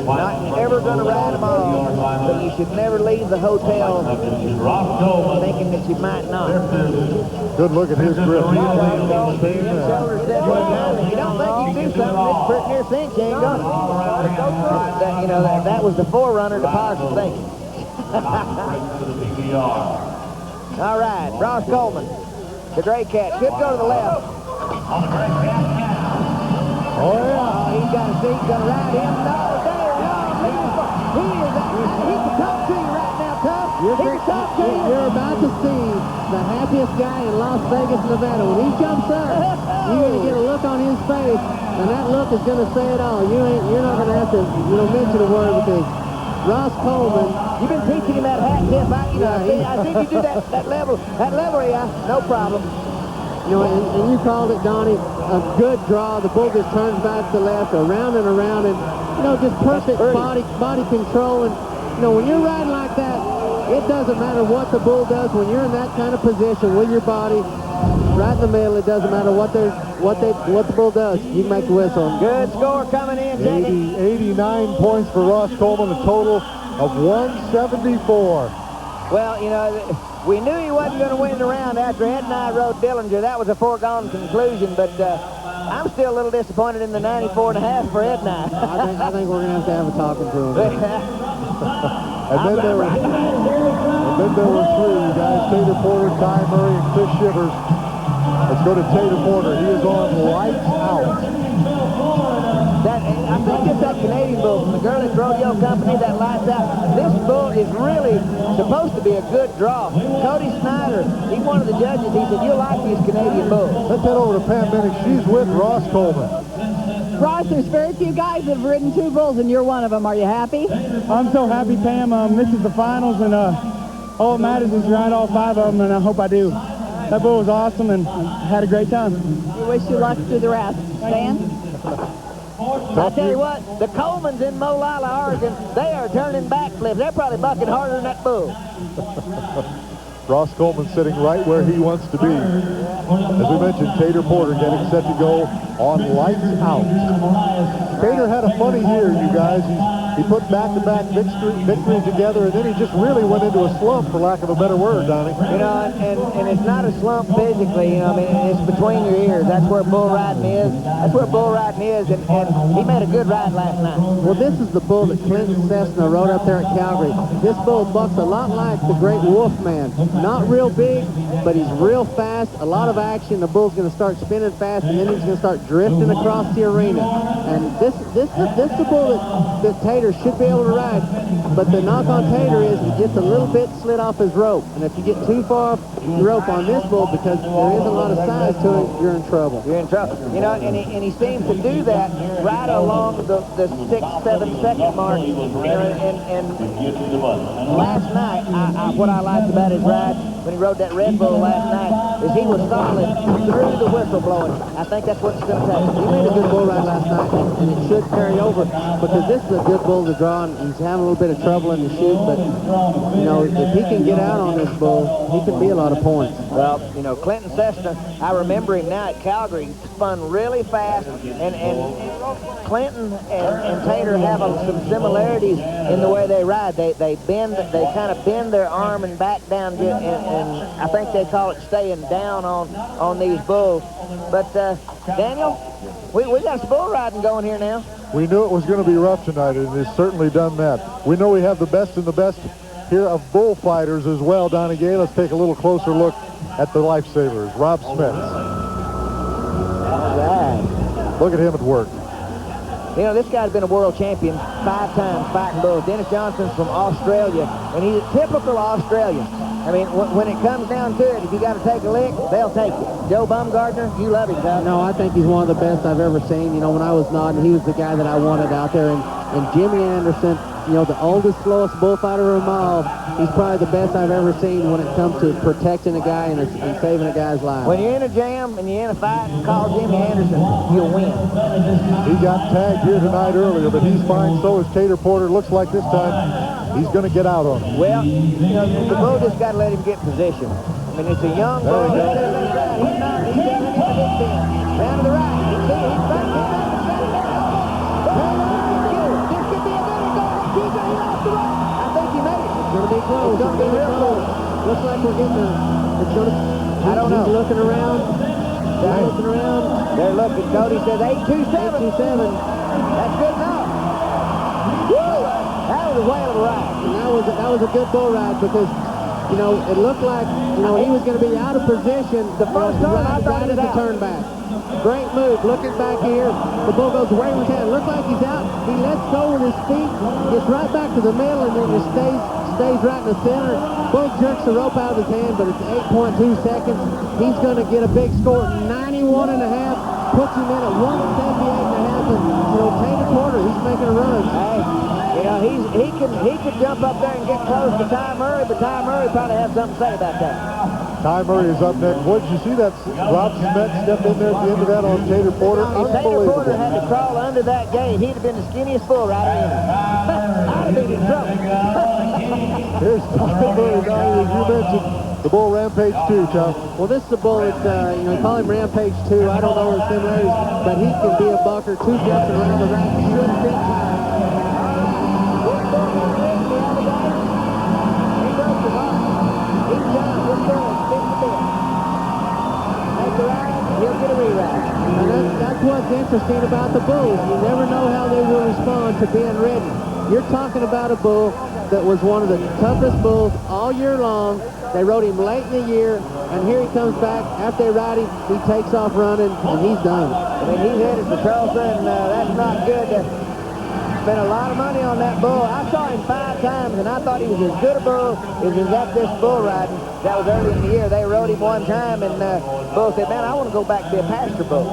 Not ever going to ride them all, but you should never leave the hotel thinking that you might not. Good look at his grip. He's playing Shoulders that way down. If you don't think you can do something, it's pretty near cinch. You ain't going to. You know, that was the forerunner to positive thinking. All right, Ross Coleman, the gray cat. Should go to the left. Oh, yeah. He's got a seat, going to ride him. No, there, no, he can talk to you right now, Tough. He can talk to you. You're about to see the happiest guy in Las Vegas, Nevada. When he jumps up, you're going to get a look on his face, and that look is going to say it all. You're not going to have to, mention a word because Ross Coleman. You've been teaching him that hat tip. I think you do that level, yeah, no problem. And you called it, Donnie, a good draw. The bull just turns back to left, around and around, and, just perfect body control. And, when you're riding like that, it doesn't matter what the bull does. When you're in that kind of position with your body right in the middle, it doesn't matter what the bull does. You can make the whistle. Good score coming in, Jackie. 89 points for Ross Coleman, a total of 174. Well, we knew he wasn't going to win the round after Ed and I rode Dillinger. That was a foregone conclusion, but I'm still a little disappointed in the 94.5 for Ed and I. I think we're going to have a talking to him. And then there were three, you guys. Tater Porter, Ty Murray, and Chris Shivers. Let's go to Tater Porter. He is on lights out. I think it's that Canadian bull from the Girlish Rodeo Company that lights out. This bull is really supposed to be a good draw. Cody Snyder, he's one of the judges. He said, you'll like these Canadian bulls. Let's head over to Pam Minnick. She's with Ross Coleman. Ross, there's very few guys that have ridden 2 bulls, and you're one of them. Are you happy? I'm so happy, Pam. This is the finals, and all that matters is to ride all 5 of them, and I hope I do. That bull was awesome, and I had a great time. We wish you luck through the rest. Stan? I'll tell you what, the Colemans in Molalla, Oregon, they are turning backflips. They're probably bucking harder than that bull. Ross Coleman sitting right where he wants to be. As we mentioned, Tater Porter getting set to go on lights out. Tater had a funny year, you guys. He put back-to-back victories together, and then he just really went into a slump, for lack of a better word, Donnie. And it's not a slump physically, it's between your ears. That's where bull riding is. And he made a good ride last night. Well, this is the bull that Clinton Cessna rode up there at Calgary. This bull bucks a lot like the great Wolfman. Not real big, but he's real fast, a lot of action. The bull's going to start spinning fast, and then he's going to start drifting across the arena. And this is the bull that Tater should be able to ride, but the knock on Tater is he gets a little bit slid off his rope, and if you get too far off the rope on this bull, because there isn't a lot of size to it, you're in trouble. You're in trouble. And he seems to do that right along the 6-7 second mark. And last night, what I liked about his ride when he rode that Red Bull last night is he was solid through the whistle blowing. I think that's what it's going to take. He made a good bull ride last night, and it should carry over, because this is a good bull to draw, and he's having a little bit of trouble in the chute, but, if he can get out on this bull, he can be a lot of points. Well, Clinton Cessna, I remember him now at Calgary, he spun really fast, and Clinton and Tater have some similarities in the way they ride. They kind of bend their arm and back down, and I think they call it staying down on these bulls. But, Daniel, we got some bull riding going here now. We knew it was going to be rough tonight, and it's certainly done that. We know we have the best and the best here of bullfighters as well, Donnie Gay. Let's take a little closer look at the lifesavers. Rob Smith. All right. Look at him at work. This guy's been a world champion 5 times fighting bulls. Dennis Johnson's from Australia, and he's a typical Australian. When it comes down to it, if you got to take a lick, they'll take it. Joe Bumgardner, you love him, Tom. No, I think he's one of the best I've ever seen. When I was nodding, he was the guy that I wanted out there. And Jimmy Anderson, the oldest, slowest bullfighter of them all, he's probably the best I've ever seen when it comes to protecting a guy and saving a guy's life. When you're in a jam and you're in a fight and call Jimmy Anderson, you'll win. He got tagged here tonight earlier, but he's fine. So is Tater Porter. Looks like this time he's going to get out on him. Well, the bull just got to let him get position. I mean, it's a young There bull. we go. He's not. He's down in the big bend. Down to the right. He's back. This could be a better goal. He lost the right. I think he made it. It's going to be close. It's going to be real close. Looks like we're getting a... It's going to... I don't know. He's looking around. They're looking around. They're looking. Cody says 827. 827. That's good enough. Woo! That was a whale of a ride. And that was a good bull ride because, you know, it looked like, you know, he was going to be out of position The first time I thought right it at the out. turn back. Great move. Looking back here, the bull goes where he can. Looks like he's out. He lets go with his feet, gets right back to the middle, and then just stays right in the center. Bull jerks the rope out of his hand, but it's 8.2 seconds. He's going to get a big score, 91 and a half. Puts him in at 178 and a half, and, you know, Taylor Porter, he's making a run. Hey, you know, he could jump up there and get close to Ty Murray, but Ty Murray probably has something to say about that. Ty Murray is up next. Boy, did you see that Rob Smet step in there at the end of that on Taylor Porter? If Taylor Porter had to crawl under that gate, he'd have been the skinniest bull rider in it. I'd have been in trouble. Here's Ty Murray, Donnie, as you mentioned. The bull Rampage 2, Chuck. Well, this is a bull that, you know, you call him Rampage 2. I don't know the similarities, but he can be a bucker, 2 jumping around the rack. Should fit time. He'll get a reride. And that's what's interesting about the bulls. You never know how they will respond to being ridden. You're talking about a bull that was one of the toughest bulls all year long. They rode him late in the year, and here he comes back. After they ride him, he takes off running, and he's done. I mean, he's headed to Tulsa, and that's not good. Spent a lot of money on that bull. I saw him 5 times, and I thought he was as good a bull as is at this bull riding. That was early in the year. They rode him one time, and Bull said, man, I want to go back to be a pasture bull.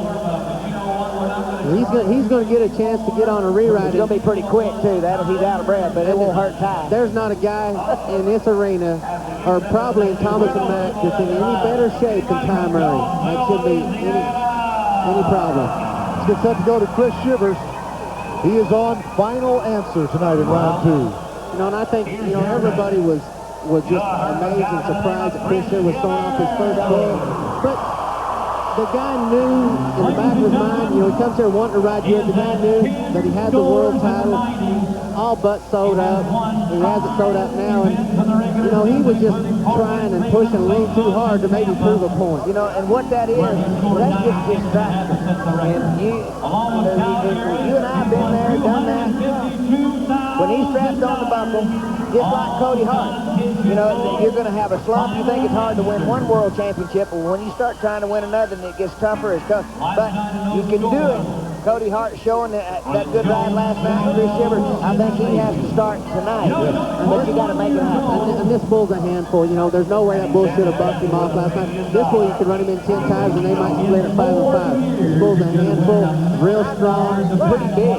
He's going to get a chance to get on a reride. He's going to be pretty quick, too. He's out of breath, but it won't hurt Ty. There's not a guy in this arena, or probably in Thomas and Mack, that's in any better shape than Ty Murray. That shouldn't be any problem. Let's get set to go to Chris Shivers. He is on Final Answer tonight in round 2. You know, and I think, you know, everybody was just amazed and surprised that Chris Shivers was throwing off his first bull. But the guy knew in the back of his mind, you know, he comes here wanting to ride good. The guy knew that he had the world title all but sold out. He has it sold out now, and, you know, he was just trying and pushing a little too hard to maybe prove a point. You know, and what that is, that's just distraction. And you and I have been there, done that. When he strapped on the buckle, just like Cody Hart, you know, you're going to have a slump. You think it's hard to win one world championship, but when you start trying to win another, and it gets tougher, it's tough. But you can do it. Cody Hart showing that good ride last night. Chris Shivers, I think he has to start tonight. But you got to make it happen. And this bull's a handful. You know, there's no way that bull should have bucked him off last night. This bull, you could run him in 10 times, and they might split at 5 and 5. This bull's a handful, real strong, pretty big,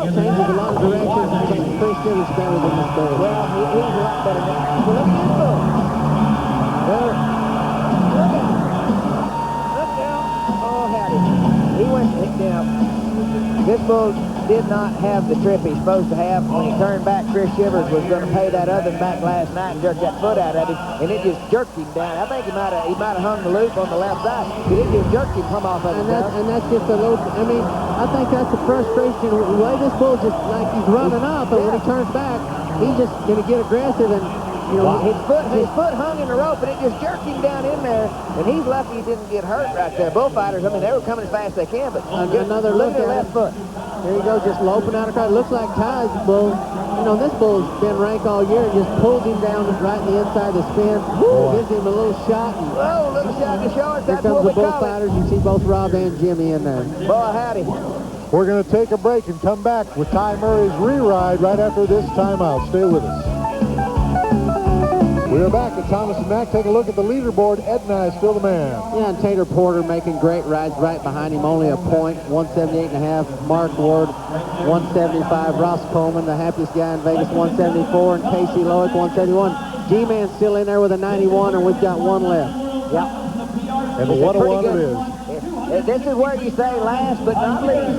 changes a lot of directions. I think Chris Shivers better than this bull. Well, he's a lot better than that. Well, look at this bull. Look at him. Look down. Oh, howdy. He went down. This bull did not have the trip he's supposed to have. When he turned back, Chris Shivers was going to pay that other back last night and jerk that foot out of him, and it just jerked him down. I think he might have hung the loop on the left side, but it just jerked him from off of him. And that's just a little, I mean, I think that's the frustration. The way this bull just like he's running up, but when he turns back, he's just going to get aggressive, and, you know, his foot hung in the rope, and it just jerked him down in there, and he's lucky he didn't get hurt right there. Bullfighters, I mean, they were coming as fast as they can, but another look at left foot. There you go, just loping out across. Looks like Ty's bull. You know, this bull's been ranked all year and just pulls him down right in the inside of the spin. Gives him a little shot. And whoa, little shot to show us. Here comes the bullfighters. You see both Rob and Jimmy in there. Boy, howdy. We're going to take a break and come back with Ty Murray's re-ride right after this timeout. Stay with us. We are back at Thomas and Mack. Take a look at the leaderboard. Ed and I still the man. Yeah, and Taylor Porter making great rides right behind him. Only a point, 178.5. Mark Ward, 175. Ross Coleman, the happiest guy in Vegas, 174. And Casey Loic, 171. G-Man's still in there with a 91, and we've got one left. Yep. And what a one it is. This is where you say last but not least.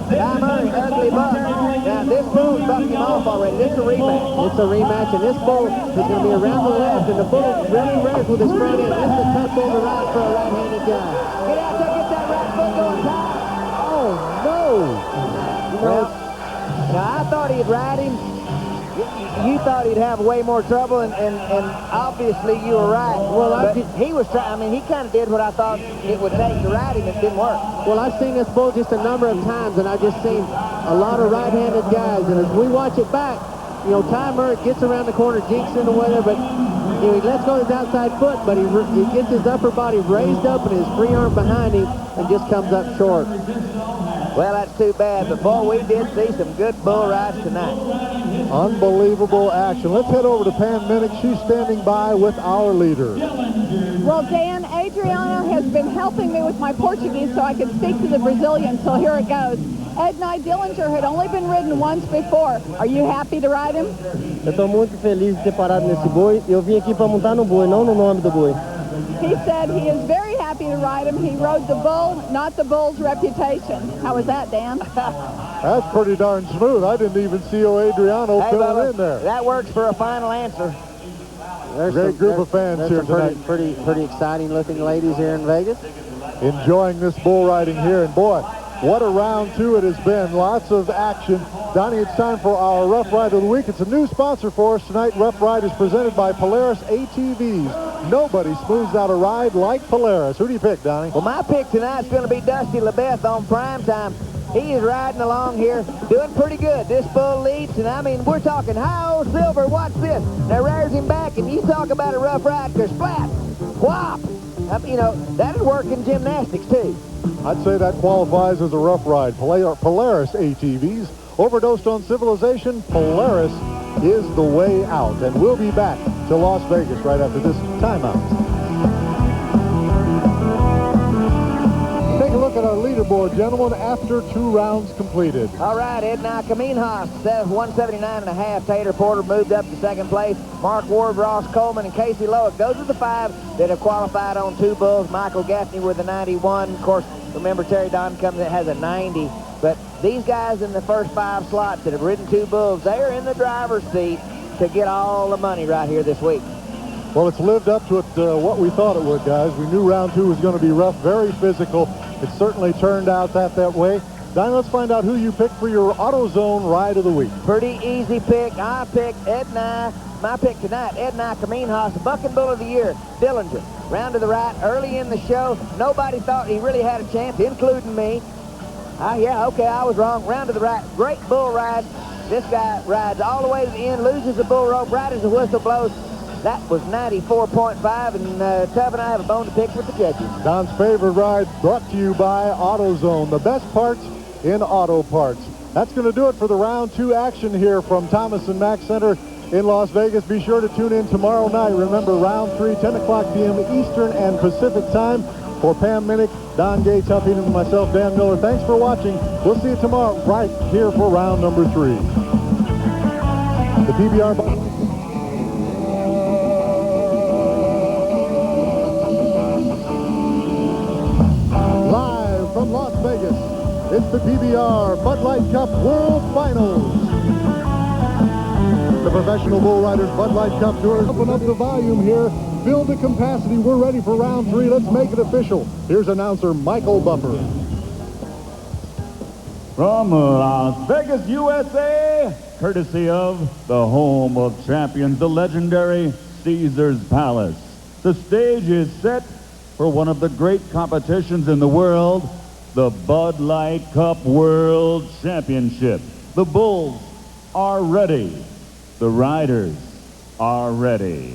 Ty Murray, ugly buck. Now, this bull's bucked him off already. This is a rematch. It's a rematch, and this bull is going to be around the left, and the bull really rears with his front end. This is a tough bull to ride for a right-handed guy. Get out there, get that right foot going, Ty. Oh, no. Well, now I thought he'd ride him. You thought he'd have way more trouble, and obviously you were right. Well, he was trying. I mean, he kind of did what I thought it would take to ride him. It didn't work. Well, I've seen this bull just a number of times, and I've just seen a lot of right-handed guys. And as we watch it back, you know, Ty Murray gets around the corner, jinks in the weather, but you know, he lets go his outside foot, but he gets his upper body raised up and his free arm behind him and just comes up short. Well, that's too bad, but boy, we did see some good bull rides tonight. Unbelievable action. Let's head over to Pam Minnick. She's standing by with our leader. Well, Dan, Adriano has been helping me with my Portuguese so I can speak to the Brazilian, so here it goes. Edna Dillinger had only been ridden once before. Are you happy to ride him? Eu estou muito feliz de ter parado nesse boi. Eu vim aqui para montar no boi, não no nome do boi. He said he is very happy to ride him. He rode the bull, not the bull's reputation. How was that, Dan? That's pretty darn smooth. I didn't even see Adriano filling in there. That works for a final answer. There's Great group of fans here tonight. Pretty exciting looking ladies here in Vegas. Enjoying this bull riding here, and boy, what a round two it has been. Lots of action. Donnie, it's time for our Rough Ride of the Week. It's a new sponsor for us tonight. Rough Ride is presented by Polaris ATVs. Nobody smooths out a ride like Polaris. Who do you pick, Donnie? Well, my pick tonight's going to be Dusty LeBeth on primetime. He is riding along here, doing pretty good. This bull leads, and I mean, we're talking high-o silver. Watch this. Now, rears him back, and you talk about a rough ride, because splat, whop. You know, that'd work in gymnastics, too. I'd say that qualifies as a rough ride. Polaris ATVs. Overdosed on civilization, Polaris is the way out. And we'll be back to Las Vegas right after this timeout. Take a look at our leaderboard, gentlemen, after 2 rounds completed. All right, Edna Kaminhas, 179.5. Tater Porter moved up to second place. Mark Ward, Ross Coleman, and Casey Lowick. Those are the 5 that have qualified on 2 bulls. Michael Gaffney with a 91. Of course, remember Terry Don comes in has a 90. But these guys in the first 5 slots that have ridden 2 bulls, they are in the driver's seat to get all the money right here this week. Well, it's lived up to what we thought it would, guys. We knew round 2 was going to be rough, very physical. It certainly turned out that way. Don, let's find out who you picked for your AutoZone Ride of the Week. Pretty easy pick. I picked Edna. My pick tonight, Edna Kaminhas, Bucking Bull of the Year, Dillinger. Round to the right, early in the show. Nobody thought he really had a chance, including me. Yeah, okay, I was wrong. Round to the right, great bull ride. This guy rides all the way to the end, loses the bull rope right as the whistle blows. That was 94.5, and Tubb and I have a bone to pick with the judges. Don's favorite ride brought to you by AutoZone, the best parts in auto parts. That's going to do it for the round 2 action here from Thomas and Mack Center in Las Vegas. Be sure to tune in tomorrow night. Remember, round 3, 10 o'clock p.m. Eastern and Pacific time. For Pam Minnick, Don Gay, Tubb Heaton, and myself, Dan Miller, thanks for watching. We'll see you tomorrow right here for round number 3. The PBR... Live from Las Vegas, it's the PBR Bud Light Cup World Finals. The Professional Bull Riders Bud Light Cup Tour. Open up the volume here. Build the capacity. We're ready for round 3. Let's make it official. Here's announcer Michael Buffer. From Las Vegas, USA, courtesy of the home of champions, the legendary Caesars Palace. The stage is set for one of the great competitions in the world, the Bud Light Cup World Championship. The bulls are ready. The riders are ready.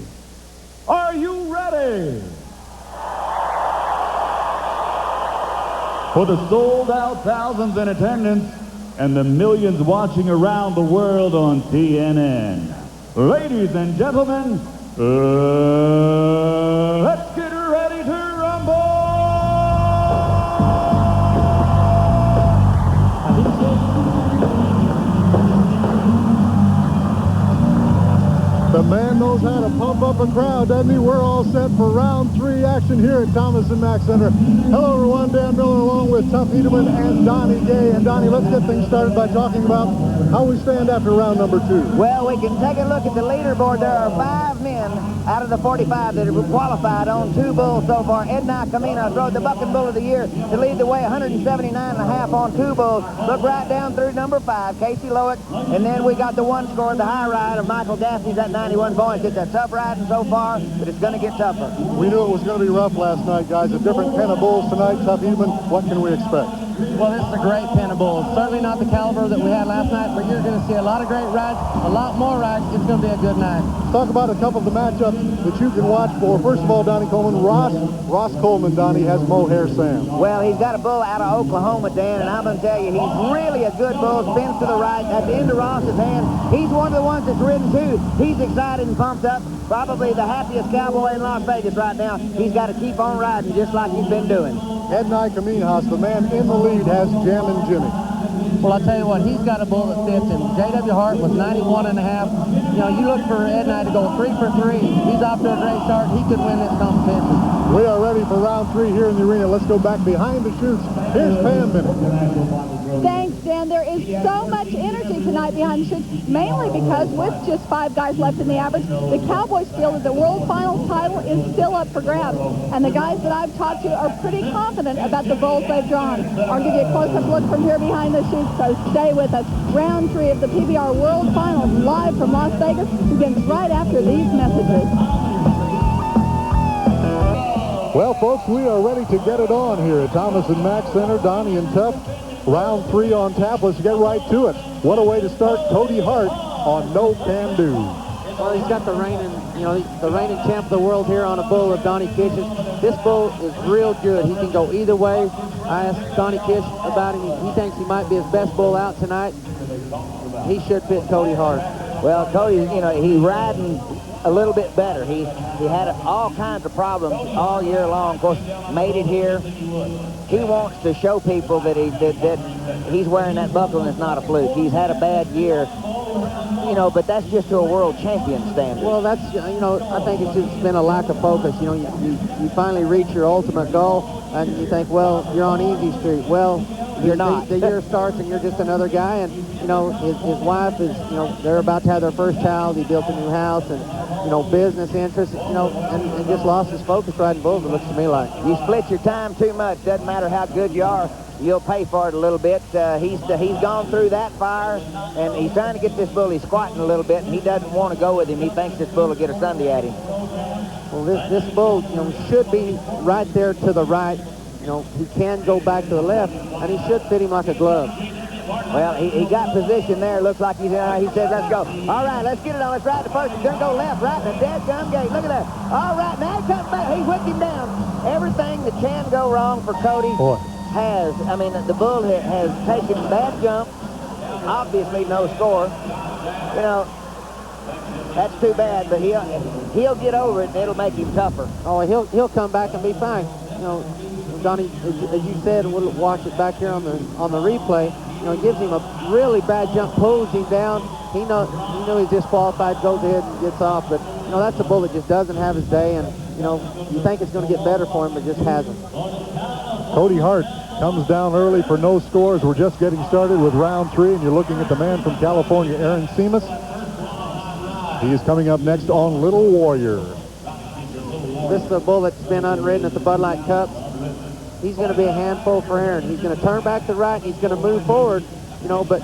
Are you ready? For the sold-out thousands in attendance and the millions watching around the world on TNN. Ladies and gentlemen, let's get ready to rumble! The man knows how to pump up a crowd, doesn't he? We're all set for round 3 action here at Thomas and Mack Center. Hello, everyone. Dan Miller along with Tuff Hedeman and Donnie Gay. And, Donnie, let's get things started by talking about how we stand after round number 2. Well, we can take a look at the leaderboard. There are 5 men out of the 45 that have qualified on 2 bulls so far. Edna Camino rode the Bucking Bull of the Year to lead the way, 179.5 on 2 bulls. Look right down through number 5, Casey Lowick. And then we got the 1 score, the high ride of Michael Daphne's at 91 points. It's a tough riding so far, but it's going to get tougher. We knew it was going to be rough last night, guys. A different pen of bulls tonight. Tuff Hedeman, what can we expect? Well, this is a great pen of bulls. Certainly not the caliber that we had last night, but you're going to see a lot of great rides, a lot more rides. It's going to be a good night. Let's talk about a couple of the matchups that you can watch for. First of all, Donnie Coleman, Ross Coleman, Donnie, has Mohair Sam. Well, he's got a bull out of Oklahoma, Dan, and I'm going to tell you, he's really a good bull. Spins to the right at the end of Ross's hand. He's one of the ones that's ridden, too. He's excited and pumped up. Probably the happiest cowboy in Las Vegas right now. He's got to keep on riding just like he's been doing. Ednai Caminhas, the man in the lead, has Jammin' Jimmy. Well, I'll tell you what, he's got a bull that fits him. J.W. Hart was 91.5. You know, you look for Ednai to go 3 for 3. He's off to a great start. He could win this competition. We are ready for round 3 here in the arena. Let's go back behind the chutes. Here's Pam Bennett. Thanks, Dan. There is so much energy tonight behind the chutes, mainly because with just 5 guys left in the average, the Cowboys feel that the World Finals title is still up for grabs. And the guys that I've talked to are pretty confident about the bulls they've drawn. I'll give you a close-up look from here behind the chutes, so stay with us. Round 3 of the PBR World Finals live from Las Vegas begins right after these messages. Well, folks, we are ready to get it on here at Thomas and Mack Center. Donnie and Tuff, round 3 on tap. Let's get right to it. What a way to start. Cody Hart on No Can Do. Well, he's got the reigning champ of the world here on a bull of Donnie Kish's. This bull is real good. He can go either way. I asked Donnie Kish about him. He thinks he might be his best bull out tonight. He should fit Cody Hart. Well, Cody, you know, he's riding a little bit better. He had all kinds of problems all year long. Of course, made it here. He wants to show people that he's wearing that buckle and it's not a fluke. He's had a bad year, you know, but that's just to a world champion standard. Well, that's, you know, I think it's just been a lack of focus. You know, you finally reach your ultimate goal and you think, well, you're on easy street. Well, you're not. The year starts and you're just another guy, and, you know, his wife is, you know, they're about to have their first child. He built a new house and, you know, business interests, you know, and just lost his focus riding bulls, it looks to me like. You split your time too much. Doesn't matter how good you are. You'll pay for it a little bit. He's gone through that fire, and he's trying to get this bull. He's squatting a little bit, and he doesn't want to go with him. He thinks this bull will get a Sunday at him. Well, this bull, you know, should be right there to the right. You know, he can go back to the left, and he should fit him like a glove. Well, he got position there. Looks like he's in. He says, let's go. All right, let's get it on. Let's ride the first. He's going to go left, right, and a dead gum gate. Look at that. All right, now he comes back. He whipped him down. Everything that can go wrong for Cody has. I mean, the bull has taken bad jumps. Obviously, no score. You know, that's too bad, but he'll get over it, and it'll make him tougher. Oh, he'll come back and be fine. You know, Donnie, as you said, we'll watch it back here on the replay. You know, it gives him a really bad jump, pulls him down. He knew he's disqualified, goes ahead and gets off. But, you know, that's a bull that just doesn't have his day. And, you know, you think it's going to get better for him, but just hasn't. Cody Hart comes down early for no scores. We're just getting started with round 3, and you're looking at the man from California, Aaron Seamus. He is coming up next on Little Warrior. This is a bull that's been unridden at the Bud Light Cup. He's going to be a handful for Aaron. He's going to turn back to right, and he's going to move forward, you know, but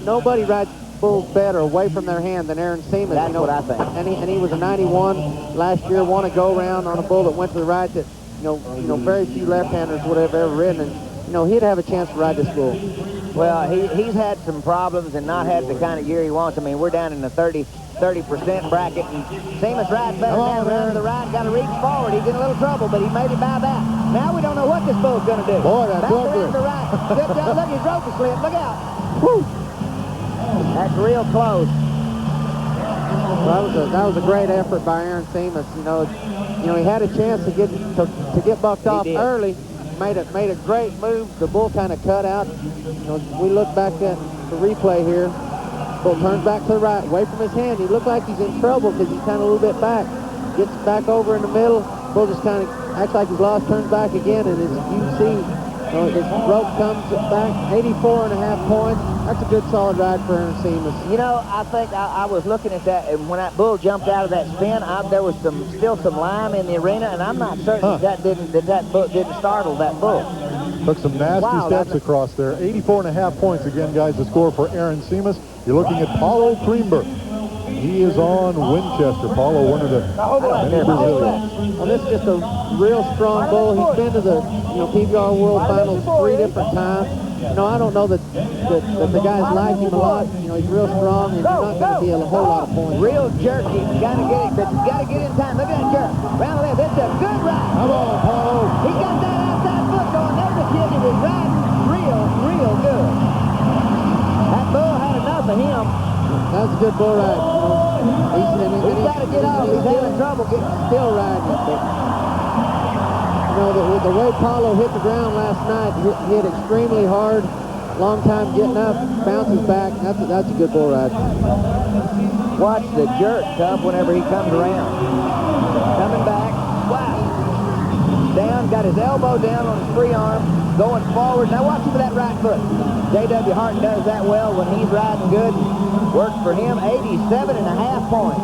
nobody rides bulls better away from their hand than Aaron Seamus. That's, you know, what I think. And he was a 91 last year, won a go-round on a bull that went to the right that, you know, very few left-handers would have ever ridden. And, you know, he'd have a chance to ride this bull. Well, he's had some problems and not had the kind of year he wants. I mean, we're down in the 30% bracket, and Seamus rides better now, around to the right, got to reach forward. He's in a little trouble, but he made it by that. Now we don't know what this bull's going to do. Boy, that's back around ugly. to the right. Look, his rope is slipped. Look out. Woo. That's real close. Well, that was a great effort by Aaron Seamus. You know, he had a chance to get bucked off early. Made a great move. The bull kind of cut out. You know, we look back at the replay here. Bull turns back to the right, away from his hand. He looked like he's in trouble because he's kind of a little bit back. Gets back over in the middle. Bull just kind of acts like he's lost, turns back again, and as you see, his rope comes back, 84.5 points. That's a good solid ride for Aaron Seamus. You know, I think I was looking at that, and when that bull jumped out of that spin, there was still some lime in the arena, and I'm not certain that bull didn't startle that bull. Took some nasty steps across there. 84.5 points again, guys, the score for Aaron Seamus. You're looking at Paulo Creamberg. He is on Winchester. Paulo, one of the many Brazilians. Well, this is just a real strong bull. He's been to the PBR World Finals 3 different times. I don't know that the guys like him a lot. He's real strong, and you're not going to see a whole lot of points. Real jerky. You got to get it, but you got to get in time. Look at that jerk. Round the left. It's a good ride. Come on, Paulo. He got that outside foot going. There's a kid that was riding real good. That bull had enough of him. That's a good bull ride. He's got to get off. He's having trouble getting still riding it. But, with the way Paulo hit the ground last night, hit extremely hard. Long time getting up, bounces back. That's a good bull ride. Watch the jerk, Cub, whenever he comes around. Coming back. Wow. Down, got his elbow down on his free arm, going forward. Now watch him with that right foot. J.W. Hart does that well when he's riding good. Worked for him, 87.5 points,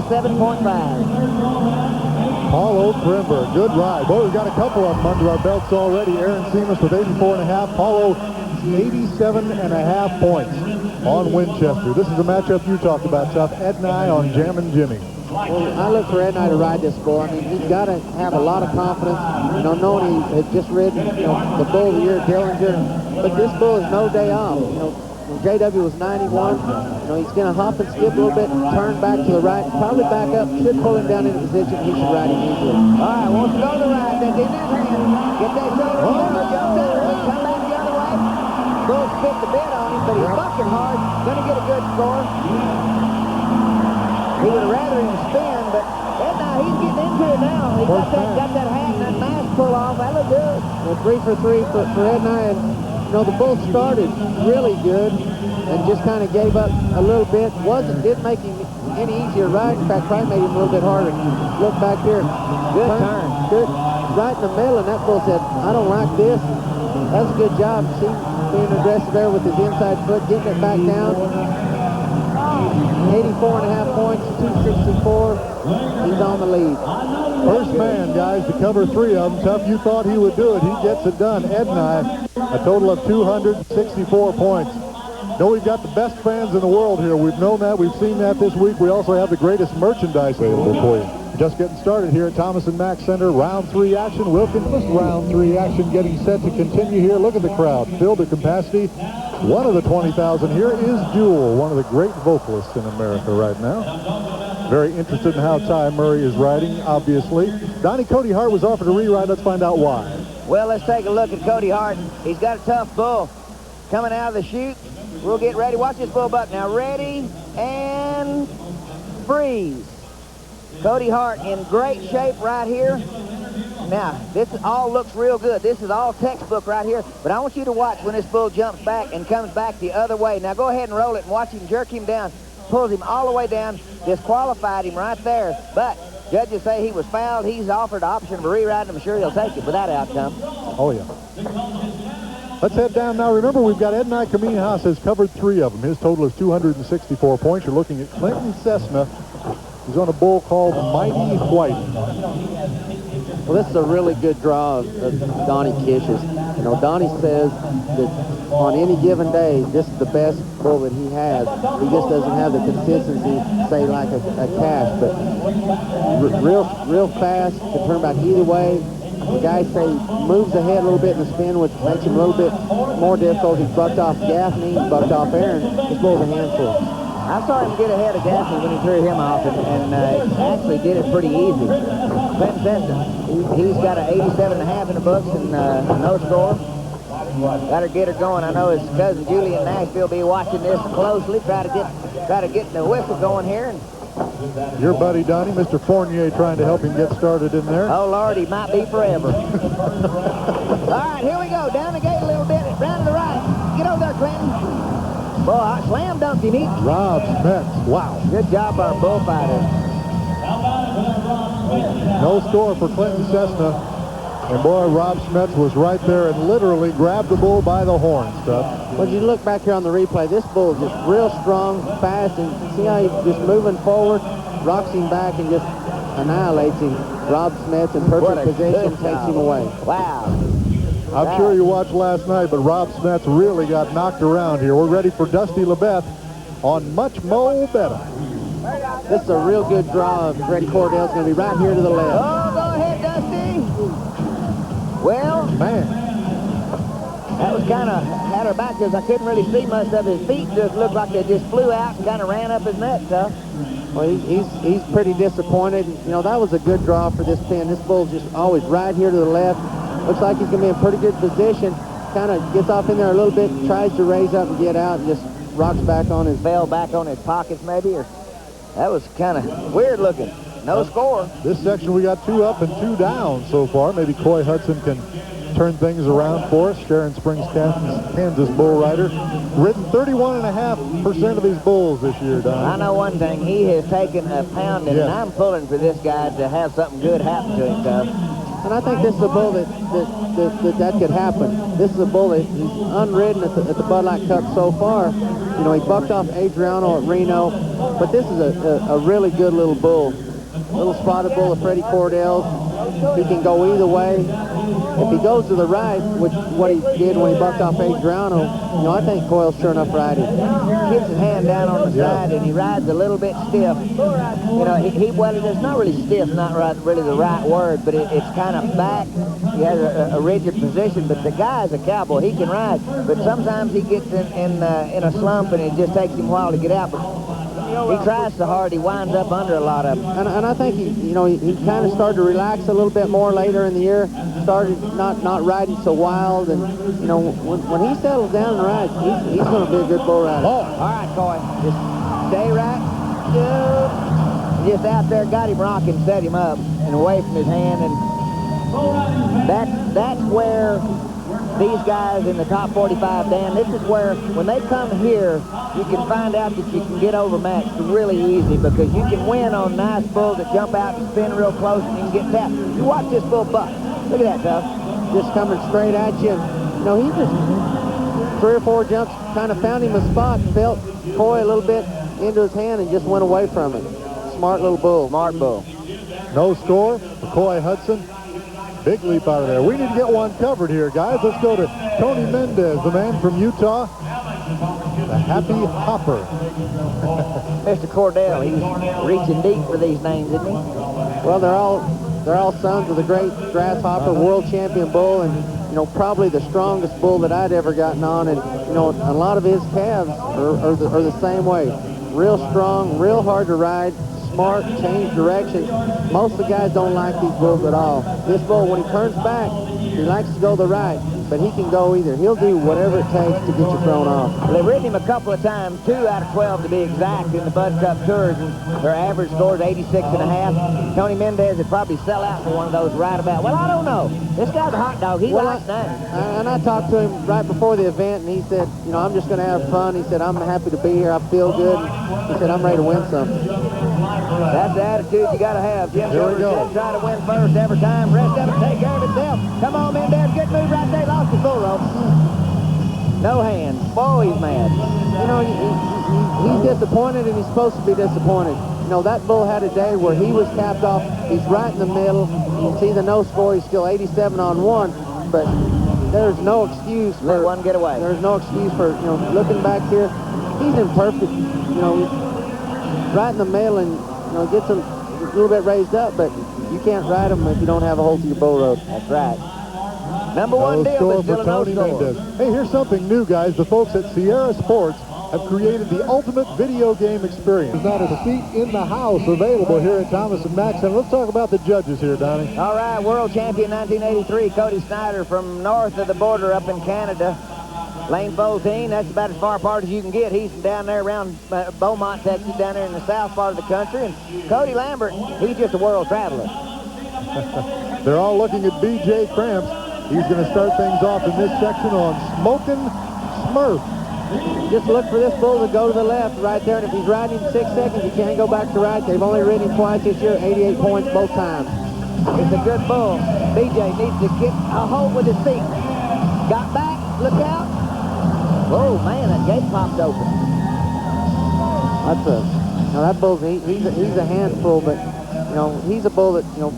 87.5. Paulo Creamberg, good ride. Boy, we've got a couple of them under our belts already. Aaron Seamus with 84.5. Paulo, 87.5 points on Winchester. This is a matchup you talked about, Tough. Ed and I on Jammin' Jimmy. Well, I look for Ed and I to ride this bull. I mean, he's got to have a lot of confidence. Knowing he had just ridden, the bull of the year, Dillinger. But this bull is no day off. When JW was 91, he's going to hop and skip a little bit, turn back to the right, probably back up, should pull him down into position. He should ride him easily. All right, wants to go to the right. That's in his hand. Get that shoulder over, jump down, come back the other way. Bull spit the bit on him, but he's bucking hard. Going to get a good score. He would have rather him spin, but now he's getting into it now. He got that hat and that mask pull off. That looked good. Well, 3 for 3 for Ed and I. The bull started really good and just kind of gave up a little bit. Didn't make him any easier ride. In fact, probably made him a little bit harder. Look back here. Good turn. Good. Right in the middle, and that bull said, I don't like this. That's a good job. See, being aggressive there with his inside foot, getting it back down. 84.5 points, 264. He's on the lead. First man, guys, to cover 3 of them. Tough, you thought he would do it. He gets it done. Ed and I, a total of 264 points. We've got the best fans in the world here. We've known that. We've seen that this week. We also have the greatest merchandise available for you. Just getting started here at Thomas & Mack Center. Round 3 action. Wilkins, round 3 action getting set to continue here. Look at the crowd. Filled to capacity. One of the 20,000 here is Jewel, one of the great vocalists in America right now. Very interested in how Ty Murray is riding, obviously. Donnie, Cody Hart was offered a reride. Let's find out why. Well, let's take a look at Cody Hart. He's got a tough bull coming out of the chute. We'll get ready. Watch this bull buck now. Ready and freeze. Cody Hart in great shape right here. Now, this all looks real good. This is all textbook right here. But I want you to watch when this bull jumps back and comes back the other way. Now, go ahead and roll it and watch him jerk him down. Pulls him all the way down. Disqualified him right there. But judges say he was fouled. He's offered the option of a reride, and I'm sure he'll take it with that outcome. Oh, yeah. Let's head down now. Remember, we've got Ed Nye Camille Haas has covered 3 of them. His total is 264 points. You're looking at Clinton Cessna. He's on a bull called Mighty White. Well, this is a really good draw of Donnie Kish's. Donnie says that on any given day, this is the best bull that he has. He just doesn't have the consistency, say, like a Cash, but real fast, can turn back either way. The guys say moves ahead a little bit in the spin, which makes him a little bit more difficult. He bucked off Gaffney, he bucked off Aaron. This bull's a handful. I saw him get ahead of Gaffney when he threw him off, and actually did it pretty easy. Clinton Cessna, he's got an 87.5 in the books and no score. Got to get her going. I know his cousin Julie in Nashville will be watching this closely. Try to get the whistle going here. And your buddy Donnie, Mr. Fournier, trying to help him get started in there. Oh Lord, he might be forever. All right, here we go. Down the gate a little bit, round to the right. Get over there, Clinton. Boy, I slam dunked him. Rob Smets, wow. Good job, our bullfighter. No score for Clinton Cessna. And boy, Rob Smets was right there and literally grabbed the bull by the horns, Stuff. When you look back here on the replay, this bull is just real strong, fast, and see how he's just moving forward, rocks him back, and just annihilates him. Rob Smets in perfect position takes him away. Wow. I'm sure you watched last night, but Rob Smets really got knocked around here. We're ready for Dusty LeBeth on Much Mo Better. This is a real good draw of Freddie Cordell's going to be right here to the left. Oh, go ahead, Dusty. Well, man, that was kind of had her back because I couldn't really see much of his feet. Just looked like they just flew out and kind of ran up his neck, Tuff. Well, he's pretty disappointed. You know, that was a good draw for this pin. This bull's just always right here to the left. Looks like he's going to be in pretty good position. Kind of gets off in there a little bit, tries to raise up and get out, and just rocks back on his... Fell back on his pockets, maybe, or... That was kind of weird looking. No score. This section we got 2 up and 2 down so far. Maybe Coy Hudson can turn things around for us. Sharon Springs, Kansas bull rider. Ridden 31.5% of these bulls this year, Don. I know one thing. He has taken a pounding, and I'm pulling for this guy to have something good happen to him, Tuff. And I think this is a bull that could happen. This is a bull that he's unridden at the Bud Light Cup so far. You know, he bucked off Adriano at Reno, but this is a really good little bull. Little spotted bull of Freddie Cordell's. He can go either way. If he goes to the right, which what he did when he bucked off Adriano, you know, I think Coyle's sure enough riding. Keeps his hand down on the side, and he rides a little bit stiff. You know, well, it's not really stiff, not really the right word, but it's kind of back. He has a rigid position, but the guy's a cowboy. He can ride, but sometimes he gets in a slump, and it just takes him a while to get out. But he tries so hard, he winds up under a lot of them. And I think he kind of started to relax a little bit more later in the year. Started not riding so wild, and you know, when he settles down and rides, he's going to be a good bull rider. All right, Coy, just stay right. Just out there, got him rocking, set him up, and away from his hand, and that's where these guys in the top 45, Dan, this is where, when they come here, you can find out that you can get overmatched really easy because you can win on nice bulls that jump out and spin real close and you can get tapped. You watch this bull buck. Look at that, Tuff. Just coming straight at you. You know, he just 3 or 4 jumps, kind of found him a spot, felt Coy a little bit into his hand and just went away from it. Smart little bull. Smart bull. No score for Coy Hudson. Big leap out of there. We need to get one covered here, guys. Let's go to Tony Mendez, the man from Utah, the Happy Hopper. Mr. Cordell, he's reaching deep for these names, isn't he? Well, they're all sons of the great Grasshopper, world champion bull, and you know, probably the strongest bull that I'd ever gotten on. And you know, a lot of his calves are the same way. Real strong, real hard to ride. Smart, change direction. Most of the guys don't like these bulls at all. This bull, when he turns back, he likes to go the right, but he can go either. He'll do whatever it takes to get you thrown off. Well, they've ridden him a couple of times, 2 out of 12 to be exact, in the Bud Cup Tours, and their average score is 86.5. Tony Mendez would probably sell out for one of those right about. Well, I don't know. This guy's a hot dog. He likes that. And I talked to him right before the event, and he said, you know, I'm just going to have fun. He said, I'm happy to be here. I feel good. He said, I'm ready to win something. That's the attitude you got to have. Jim Shorter said, try to win first every time. Rest of it, take care of itself. Come on, Mendez. Good move right there. Lost the bull rope. No hands. Boy, he's mad. You know, he's disappointed, and he's supposed to be disappointed. You know, that bull had a day where he was capped off. He's right in the middle. You can see the no score. He's still 87 on 1, but there's no excuse for... Let one get away. There's no excuse for, you know, looking back here. He's in perfect, you know, right in the middle, and, you know, gets a little bit raised up, but you can't ride him if you don't have a hold to your bull rope. That's right. Number one deal is still a no score. Hey, here's something new, guys. The folks at Sierra Sports have created the ultimate video game experience. There's not a seat in the house available here at Thomas & Mack Center. Let's talk about the judges here, Donnie. All right, world champion 1983, Cody Snyder from north of the border up in Canada. Lane 14, that's about as far apart as you can get. He's down there around Beaumont, Texas, down there in the south part of the country. And Cody Lambert, he's just a world traveler. They're all looking at B.J. Cramps. He's going to start things off in this section on Smokin' Smurf. just look for this bull to go to the left right there, and if he's riding in 6 seconds, he can't go back to right. They've only ridden him twice this year, 88 points both times. It's a good bull. BJ needs to get a hold with his feet. Got back, look out. Oh man, that gate popped open. Now that bull, he's a handful, but you know, he's a bull that, you know,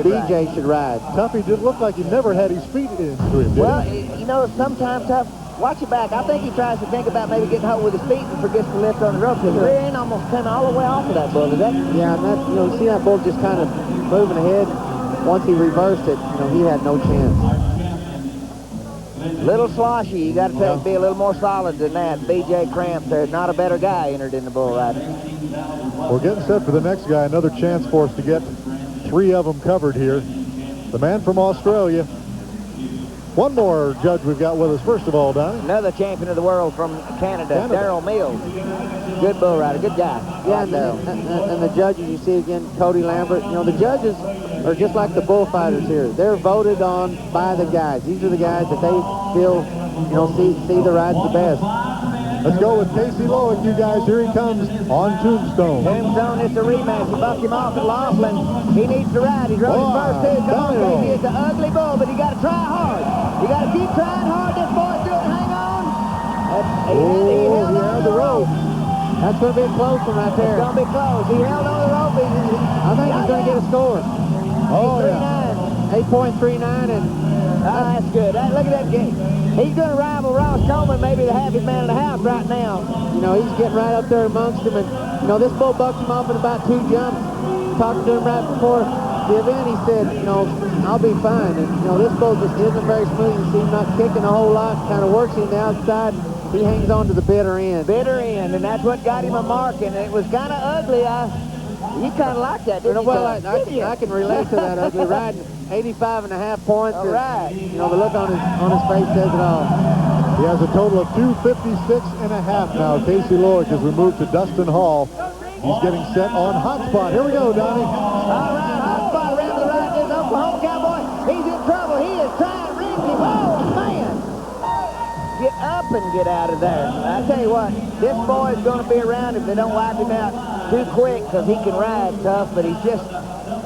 BJ should ride. Tuffy did look like he never had his feet into him, Well, you know, sometimes Tuff, watch your back. I think he tries to think about maybe getting hold with his feet and forgets to lift on the rope. His rear end almost came all the way off of that bull. Is that? Yeah, and that, you know, you see that bull just kind of moving ahead. Once he reversed it, you know, he had no chance. Little sloshy. You got to be a little more solid than that. BJ cramped. There's not a better guy entered in the bull riding. We're getting set for the next guy. Another chance for us to get 3 of them covered here. The man from Australia. One more judge we've got with us. First of all, Donnie. Another champion of the world from Canada. Darrell Mills. Good bull rider. Good guy. Yeah, and the judges, you see again, Cody Lambert. You know, the judges are just like the bullfighters here. They're voted on by the guys. These are the guys that they feel, you know, see the rides the best. Let's go with Casey Lowick, you guys. Here he comes on Tombstone. Tombstone, it's a rematch. He bucked him off at Laughlin. He needs to ride. He's rode his first two. Come on, Casey. It's an ugly bull, but you got to try hard. You got to keep trying hard. This boy's doing it. Hang on. He held the rope. That's going to be a close one right there. It's going to be close. He held on the rope. I think he's going to get a score. Oh, yeah. 8.39, and that's good. Look at that game. He's going to rival Ross Coleman, maybe the happiest man in the house right now. You know, he's getting right up there amongst them, and, you know, this bull bucked him off in about 2 jumps. Talking to him right before the event, he said, you know, I'll be fine. And, you know, this bull just isn't very smooth. You see him not kicking a whole lot, kind of works him the outside. He hangs on to the bitter end. Bitter end, and that's what got him a mark, and it was kind of ugly. You kind of like that, didn't you? Well, I can relate to that ugly riding. 85.5 points. All right. You know, the look on his face says it all. He has a total of 256.5 now. Casey Lowick as we move to Dustin Hall. He's getting set on Hotspot. Here we go, Donnie. All right, Hotspot around to the right. This Oklahoma Cowboy. He's in trouble. He is trying to reach him. Oh, man. Get up and get out of there. I tell you what, this boy is going to be around if they don't wipe him out too quick, because he can ride tough, but he's just,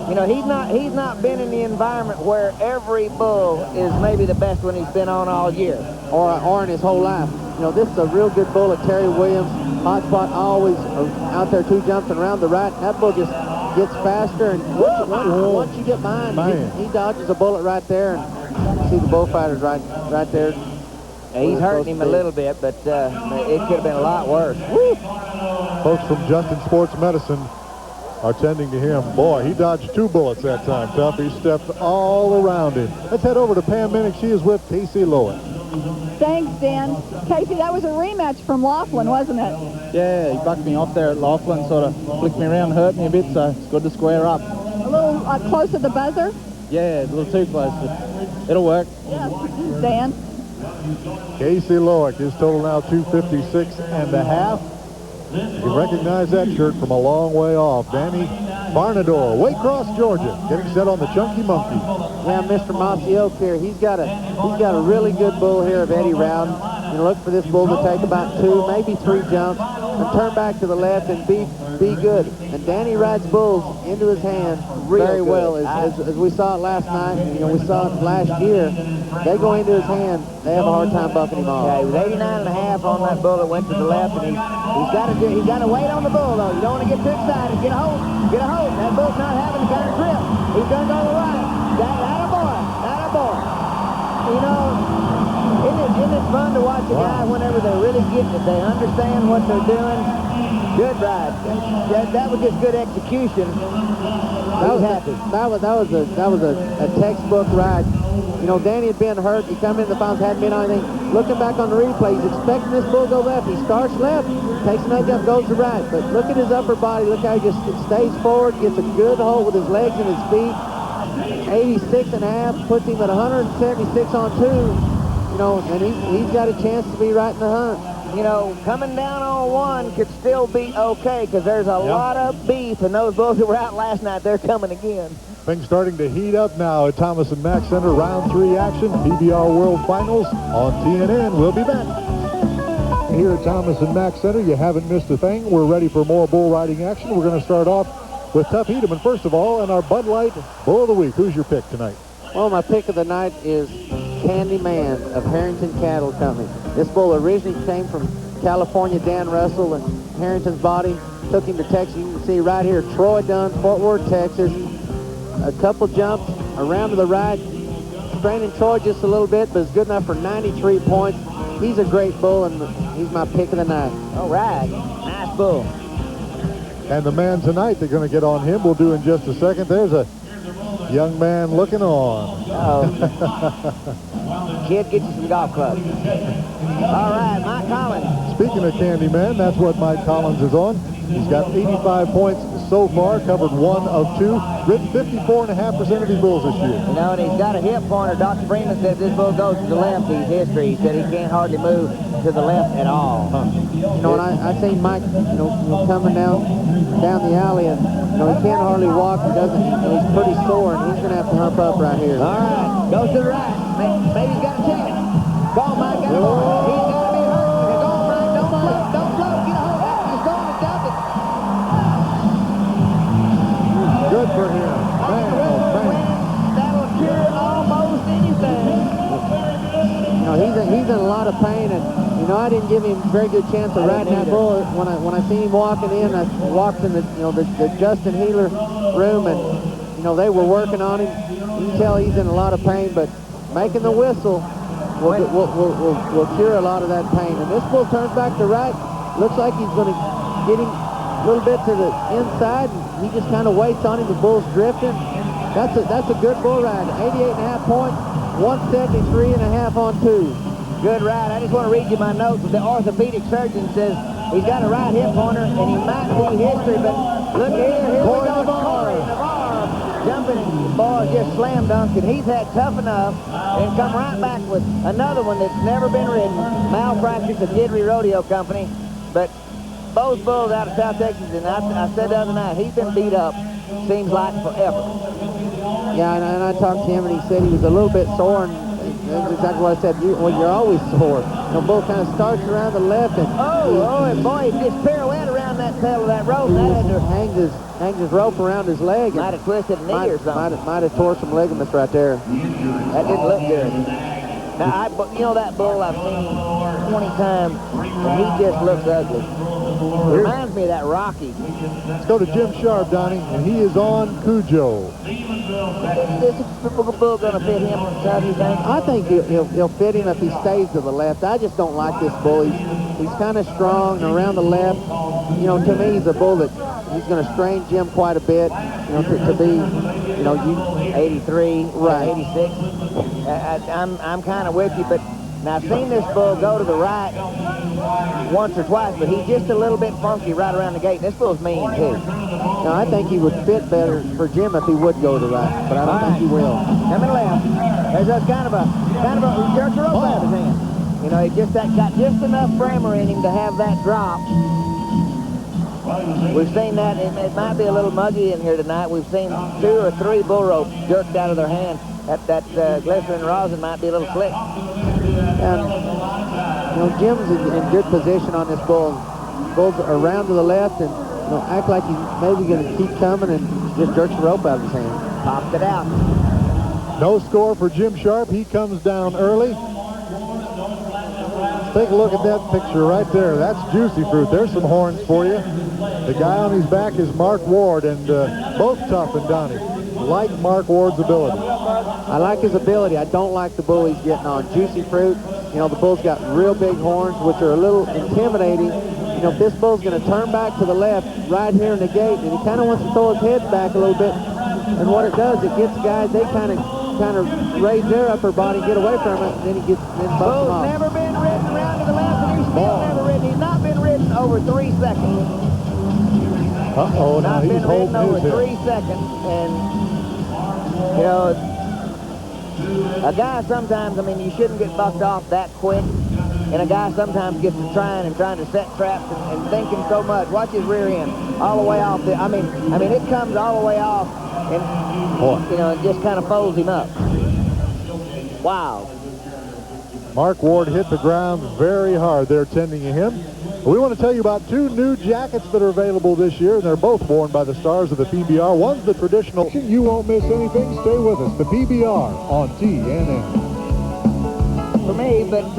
you know, he's not been in the environment where every bull is maybe the best one he's been on all year. Or in his whole life. You know, this is a real good bull at Terry Williams. Hotspot always out there 2 jumps and around the right. That bull just gets faster, and once you get behind, he dodges a bullet right there. And see the bullfighters right there. Yeah, he's hurting him a little bit, but it could have been a lot worse. Woo! Folks from Justin Sports Medicine are tending to him. Boy, he dodged 2 bullets that time, Tuff. He stepped all around him. Let's head over to Pam Minnick. She is with Casey Lowick. Thanks, Dan. Casey, that was a rematch from Laughlin, wasn't it? Yeah, he bucked me off there at Laughlin, sort of flicked me around, hurt me a bit, so it's good to square up. A little close to the buzzer? Yeah, a little too close, but it'll work. Yes, Dan. Casey Lowick, his total now 256.5. You can recognize that shirt from a long way off. Danny Barnador, Waycross, Georgia, getting set on the Chunky Monkey. Yeah, Mr. Mossy Oak here. He's got a really good bull here of Eddie Rowden. You look for this bull to take about 2, maybe 3 jumps, and turn back to the left and be good. And Danny rides bulls into his hand very well. As we saw it last night, you know, we saw it last year. They go into his hand, they have a hard time bucking him off. Yeah, he was 89.5 on that bull that went to the left, and he's got to wait on the bull though. You don't want to get too excited. Get a hold. That bull's not having the kind of grip. He's going to go to the right. That a boy. You know, isn't it fun to watch a guy whenever they're really getting it? They understand what they're doing. Good ride. That was just good execution. That was a textbook ride. You know, Danny had been hurt. He come in the finals, hadn't been on anything. Looking back on the replay, he's expecting this bull to go left. He starts left, takes another jump, goes to right. But look at his upper body. Look how he just stays forward, gets a good hold with his legs and his feet. 86.5, puts him at 176 on 2. You know, and he's got a chance to be right in the hunt. You know, coming down on 1 could still be okay, because there's a lot of beef, and those bulls that were out last night, they're coming again. Things starting to heat up now at Thomas & Mack Center. Round 3 action, PBR World Finals on TNN. We'll be back. here at Thomas and Mack Center. You haven't missed a thing. We're ready for more bull riding action. We're going to start off with Tough Hedeman first of all, and our Bud Light Bull of the Week. Who's your pick tonight? Well, my pick of the night is Candyman of Harrington Cattle Company. This bull originally came from California. Dan Russell and Harrington's body took him to Texas. You can see right here, Troy Dunn, Fort Worth, Texas. A couple jumps around to the right, straining Troy just a little bit, but it's good enough for 93 points. He's a great bull, and he's my pick of the night. All right, nice bull. And the man tonight, they're going to get on him. We'll do in just a second. There's a young man looking on. Kid, get you some golf clubs. All right, Mike Collins. Speaking of Candyman, that's what Mike Collins is on. He's got 85 points so far, covered 1 of 2, ridden 54.5% of his bulls this year. You know, and he's got a hip pointer. Dr. Freeman said this bull goes to the left. He's history. He said he can't hardly move to the left at all. You know, and I seen Mike, coming down the alley, and he can't hardly walk. He doesn't. He's pretty sore, and he's going to have to hump up right here. All right, goes to the right. Maybe he's got a chance. Come on, Mike. Got a ball. He's got to be hurt. Go on, Mike. Don't float. Don't float. Get a hold of it. He's going to dump it. Good for him. Bang, bang. That'll cure almost anything. He's in a lot of pain, and I didn't give him a very good chance of riding that bull. When I seen him walking in, I walked in the Justin Healer room, and they were working on him. You can tell he's in a lot of pain, but making the whistle will cure a lot of that pain. And this bull turns back to right. Looks like he's going to get him a little bit to the inside, and he just kind of waits on him. The bull's drifting. That's a good bull ride. 88.5 points, 173.5 on 2. Good ride. I just want to read you my notes. The orthopedic surgeon says he's got a right hip pointer, and he might be history, but look here. Here we go. Corey Navarre jumping, and boy, just slam dunked, and he's had tough enough and come right back with another one that's never been ridden. Malpractice of Gidry Rodeo Company, but both bulls out of South Texas, and I said the other night, he's been beat up, seems like forever. Yeah, and I talked to him, and he said he was a little bit sore, and that's exactly what I said. You're always sore. The bull kind of starts around the left, and and boy, he just pirouette around that tail of that rope. That had to hangs his rope around his leg. Might have twisted a knee or something. Might have tore some ligaments right there. That didn't look good. Now, that bull I've seen 20 times, and he just looks ugly. Reminds me of that Rocky. Let's go to Jim Sharp, Donnie, and he is on Cujo. Is this bull going to fit him, Todd, you think? I think he'll fit him if he stays to the left. I just don't like this bull. He's kind of strong around the left. To me, he's a bull that he's going to strain Jim quite a bit. To be, 83, right, 86. I'm kind of with you, but now I've seen this bull go to the right once or twice, but he's just a little bit funky right around the gate. This bull's mean too. Now I think he would fit better for Jim if he would go to the right, but I don't think he will. Coming left. There's a kind of a jerk the rope out of his hand. He just got just enough framer in him to have that drop. We've seen that. It might be a little muggy in here tonight. We've seen 2 or 3 bull ropes jerked out of their hand. That glycerin rosin might be a little slick. And Jim's in good position on this bull. Bull's around to the left, and act like he's maybe going to keep coming and just jerks the rope out of his hand. Popped it out. No score for Jim Sharp. He comes down early. Take a look at that picture right there. That's Juicy Fruit. There's some horns for you. The guy on his back is Mark Ward, and both Tough and Donnie like Mark Ward's ability. I like his ability. I don't like the bull he's getting on. Juicy Fruit, the bull's got real big horns, which are a little intimidating. If this bull's going to turn back to the left right here in the gate, and he kind of wants to throw his head back a little bit, and what it does, it gets guys, they kind of raise their upper body, get away from it, and then he gets busts them off. Never been ridden around to the left, and he's still never ridden. He's not been ridden over 3 seconds. Uh-oh, now he's holding over his 3 seconds, and a guy sometimes, you shouldn't get bucked off that quick, and a guy sometimes gets to trying to set traps and thinking so much. Watch his rear end all the way off. It comes all the way off, and it just kind of folds him up. Wow. Mark Ward hit the ground very hard there tending to him. We want to tell you about 2 new jackets that are available this year, and they're both worn by the stars of the PBR. One's the traditional. You won't miss anything. Stay with us. The PBR on TNN. For me, but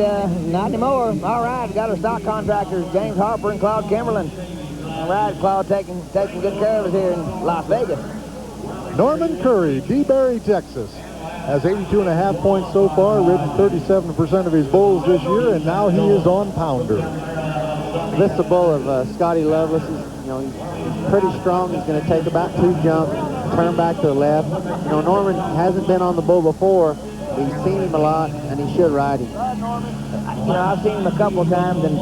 not anymore. All right, we got our stock contractors, James Harper and Claude Kimberlin. All right, Claude taking good care of us here in Las Vegas. Norman Curry, DeBerry, Texas, has 82.5 points so far, ridden 37% of his bulls this year, and now he is on Pounder. This is a bull of Scotty Lovelace. He's pretty strong. He's going to take about 2 jumps, turn back to the left. Norman hasn't been on the bull before. He's seen him a lot, and he should ride him. I've seen him a couple times, and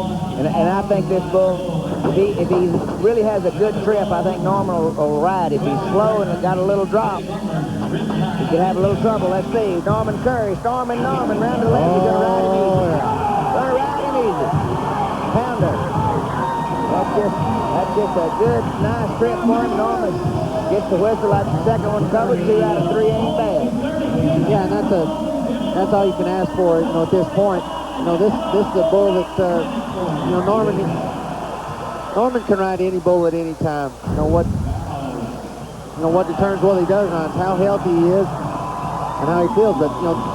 I think this bull, if he really has a good trip, I think Norman will ride. If he's slow and got a little drop, he could have a little trouble. Let's see. Norman Curry, storming Norman, round to the left. He's going to ride him easy. Going to ride him easy. Pounder. That's just a good, nice trip for him. Norman gets the whistle. That's the second one covered. 2 out of 3 ain't bad. Yeah, and that's all you can ask for, at this point. This is a bull that, Norman can ride any bull at any time. What determines whether he does or not is how healthy he is and how he feels. But,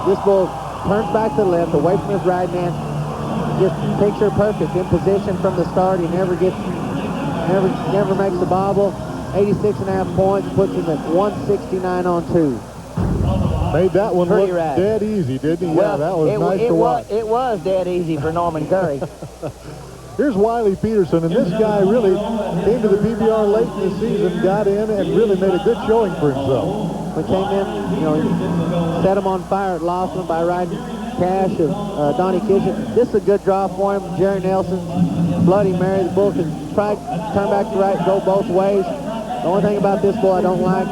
this bull turns back to the left, away from his right man, just picture perfect in position from the start. He never makes the bobble. 86.5 points, puts him at 169 on 2. Made that one look dead easy, didn't he? Well, yeah, that was nice to watch. It was dead easy for Norman Curry. Here's Wiley Peterson, and this guy really came to the PBR late in the season, got in, and really made a good showing for himself. We came in, he set him on fire at Laughlin by riding Cash of Donnie Kitchen. This is a good draw for him. Jerry Nelson, Bloody Mary. The bull can try turn back to right, go both ways. The only thing about this bull I don't like,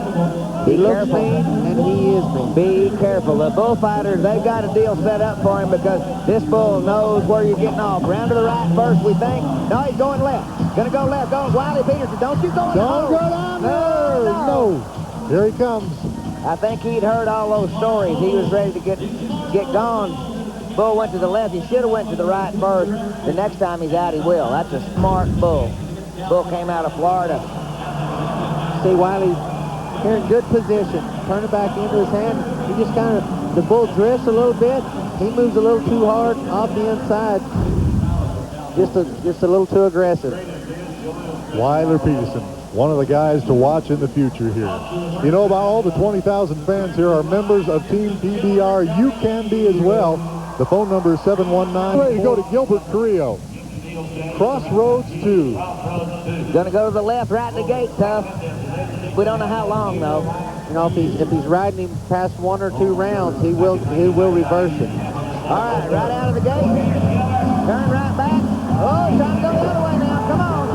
he looks mean, and he is mean. Be careful. The bullfighters, they've got a deal set up for him because this bull knows where you're getting off. Round to the right first, we think. No, he's going left. Going to go left. Going Wiley Peterson. Don't you go in the hole. Don't go down there. No. Here he comes. I think he'd heard all those stories. He was ready to get gone. Bull went to the left. He should have went to the right first. The next time he's out, he will. That's a smart bull. Bull came out of Florida. See Wiley here in good position. Turn it back into his hand. He just the bull drifts a little bit. He moves a little too hard off the inside. Just a little too aggressive. Wiley Peterson, one of the guys to watch in the future here. About all the 20,000 fans here are members of Team PBR. You can be as well. The phone number is 719. Ready to go to Gilbert Carrillo. Crossroads 2. Gonna go to the left right in the gate, Tough. We don't know how long though. If he's riding him past 1 or 2 rounds, he will reverse it. All right, right out of the gate. Turn right back. Oh, trying to go the other way now. Come on.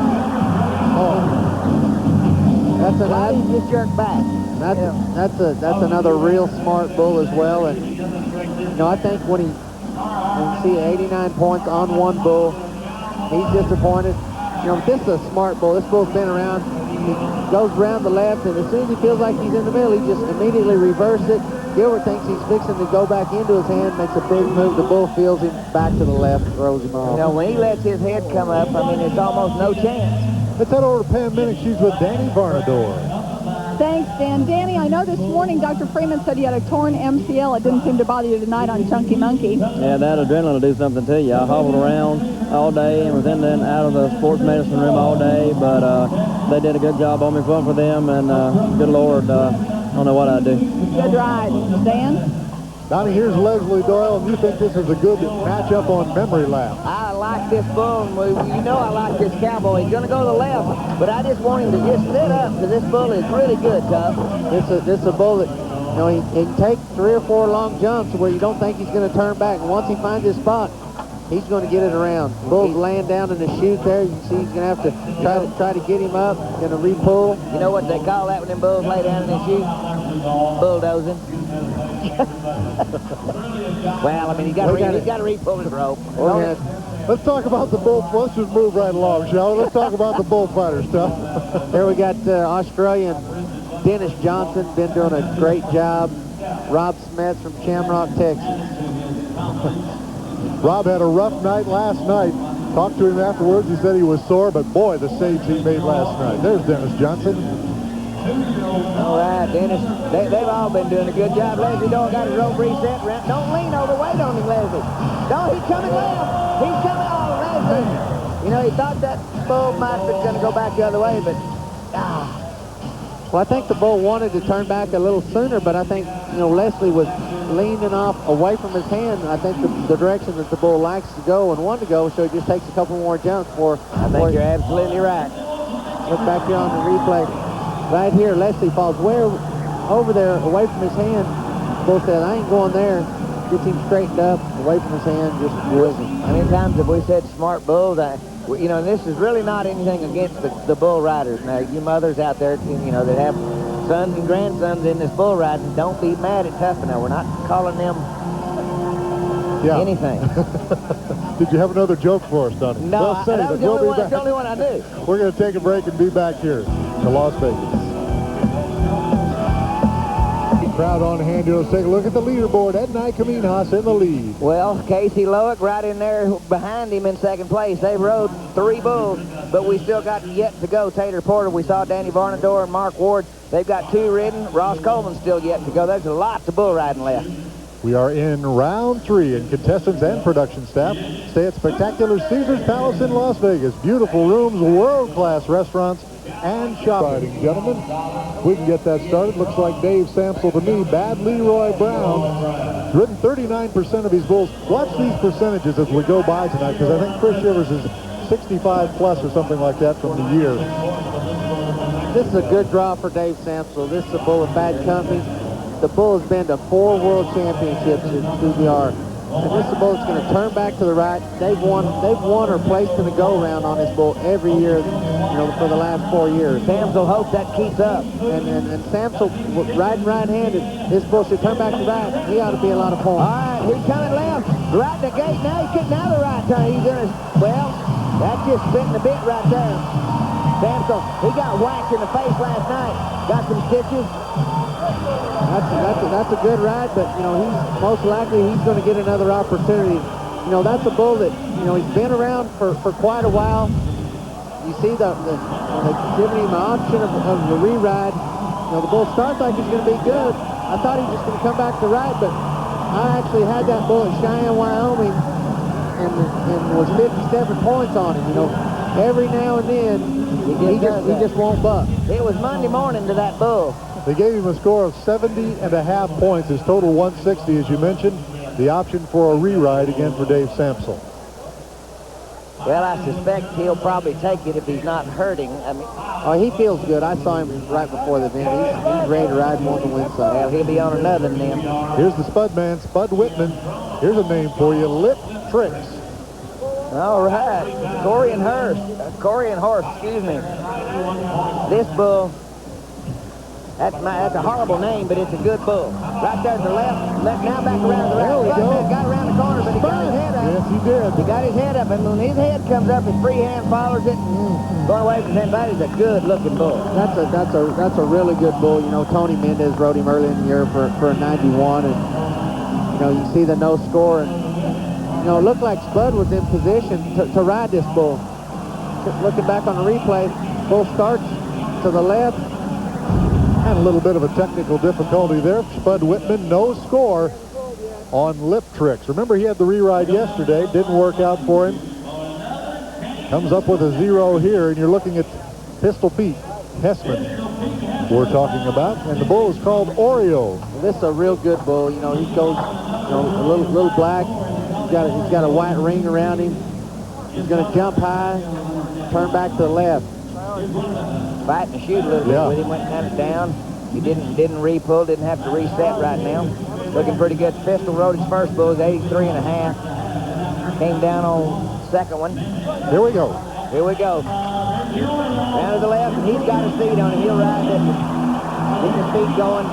Oh, that's just jerk back. That's another real smart bull as well. And I think when you see 89 points on one bull, he's disappointed. This is a smart bull. This bull's been around. He goes around the left, and as soon as he feels like he's in the middle, he just immediately reverses it. Gilbert thinks he's fixing to go back into his hand, makes a big move. The bull feels him back to the left, throws him off. When he lets his head come up, it's almost no chance. Let's head over to Pam Minnick. She's with Danny Varnador. Thanks, Dan. Danny, I know this morning Dr. Freeman said you had a torn MCL. It didn't seem to bother you tonight on Chunky Monkey. Yeah, that adrenaline will do something to you. I hobbled around all day and was in and out of the sports medicine room all day, but they did a good job on me, fun for them, and good Lord, I don't know what I'd do. Good ride. Dan? Donnie, here's Leslie Doyle, and you think this is a good matchup on memory lap. I like this bull. I like this cowboy. He's going to go to the left, but I just want him to just sit up because this bull is really good, Tough. This is a bull that, he can take 3 or 4 long jumps where you don't think he's going to turn back. And once he finds his spot, he's going to get it around. Bull's laying down in the chute there. You can see he's going to have to try to get him up, going to re-pull. You know what they call that when them bulls lay down in the chute? Bulldozing. Well, he's got to re-pull his rope. Let's talk about the bull. Let's just move right along, shall we? Let's talk about the bullfighter stuff. There we got Australian Dennis Johnson, been doing a great job. Rob Smets from Shamrock, Texas. Rob had a rough night last night. Talked to him afterwards. He said he was sore, but boy, the saves he made last night. There's Dennis Johnson. All right, Dennis. They've all been doing a good job. Leslie Doyle got his rope reset. Don't lean overweight on him, Leslie. No, he's coming left. He's coming. Oh, Leslie. You know, he thought that bull might have been going to go back the other way, but Well, I think the bull wanted to turn back a little sooner, but I think, you know, Leslie was leaning off away from his hand. I think the direction that the bull likes to go and wanted to go, so it just takes a couple more jumps for... I think you're absolutely right. Look back here on the replay. Right here, Leslie falls way over there, away from his hand. The bull said, I ain't going there. Gets him straightened up, away from his hand, just whizzing. How many times have we said smart bulls? You know, this is really not anything against the bull riders. Now, you mothers out there, you know, that have sons and grandsons in this bull riding, don't be mad at Tuffino. We're not calling them anything. Did you have another joke for us, Donnie? No, well, that was the only one I do. We're going to take a break and be back here to Las Vegas. Crowd on hand here. Let's take a look at the leaderboard. Ed Nikaminhas in the lead. Well, Casey Loic right in there behind him in second place. They rode 3 bulls, but we still got yet to go. Tater Porter, we saw Danny Varnador and Mark Ward. They've got 2 ridden. Ross Coleman's still yet to go. There's lots of bull riding left. We are in round 3, and contestants and production staff stay at spectacular Caesars Palace in Las Vegas. Beautiful rooms, world-class restaurants, and shopping. Gentlemen, we can get that started. Looks like Dave Samsel to me. Bad Leroy Brown. Ridden 39% of his bulls. Watch these percentages as we go by tonight, because I think Chris Shivers is 65 plus or something like that from the year. This is a good draw for Dave Samsel. This is a bull of bad company. The bull has been to 4 world championships in PBR. And this is a bull that's going to turn back to the right. They've won or placed in the go-round on this bull every year, you know, for the last 4 years. Samsel hopes that keeps up. And Samsel, riding right-handed, this bull should turn back to right. He ought to be a lot of points. All right, he's coming left. Right in the gate. Now he's getting out of the right turn. He's going to, well, that's just spitting the bit right there. Samsel, he got whacked in the face last night. Got some stitches. That's a good ride, but, you know, he's most likely he's going to get another opportunity. You know, that's a bull that, you know, he's been around for quite a while. You see they're giving him an option of the re-ride. You know, the bull starts like he's going to be good. I thought he was just going to come back to ride, but I actually had that bull at Cheyenne, Wyoming, and was 57 points on him. You know, every now and then he just won't buck. It was Monday morning to that bull. They gave him a score of 70.5 points. His total 160, as you mentioned. The option for a re-ride again for Dave Samsel. Well, I suspect he'll probably take it if he's not hurting. I mean, oh, he feels good. I saw him right before the event. He's ready to ride more than win some. Well, he'll be on another then. Here's the Spud man, Spud Whitman. Here's a name for you, Lip Tricks. All right, Corey and Horse, excuse me. This bull, that's a horrible name, but it's a good bull. Right there to the left, now back around the right. There we go. Got around the corner, but he got his head up. Yes, he did. He got his head up, and when his head comes up, his free hand follows it. Going away from him, that is a good-looking bull. That's a really good bull. You know, Tony Mendez rode him early in the year for a 91, and you know, you see the no score, and you know, it looked like Spud was in position to ride this bull. Looking back on the replay, bull starts to the left. Had a little bit of a technical difficulty there. Spud Whitman, no score on Lip Tricks. Remember, he had the re-ride yesterday. Didn't work out for him. Comes up with a 0 here, and you're looking at Pistol Pete Hessman we're talking about. And the bull is called Oreo. Well, this is a real good bull. You know, he goes, you know, a little black. He's got a white ring around him. He's going to jump high, turn back to the left. Fighting to shoot a little bit with him, went kind of down. He didn't re-pull, didn't have to reset right now. Looking pretty good. Pistol rode his first bull, 83.5. Came down on second one. Here we go. Here we go. Down to the left, and he's got his feet on him. He'll ride this one. Keep his feet going.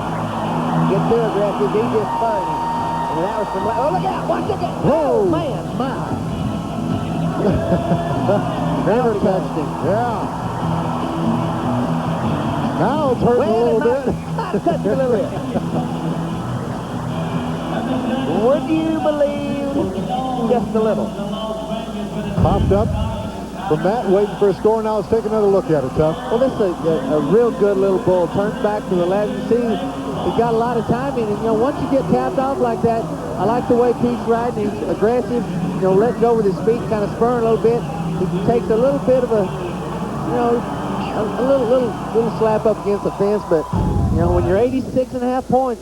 Get too aggressive. He just spun him. And that was from left. Oh, look out. Watch it. Oh, man. My. Never touched him. Yeah. Now it's hurting a little bit. Touched a little bit. Would you believe just a little. Popped up from that, waiting for a score. Now let's take another look at it, Tough. Well, this is a real good little bull. Turns back to the left. You see, he's got a lot of time in it. You know, once you get tapped off like that, I like the way Pete's riding. He's aggressive. You know, letting go with his feet, kind of spurring a little bit. He takes a little bit of a, you know, a little slap up against the fence. But, you know, when you're 86.5 points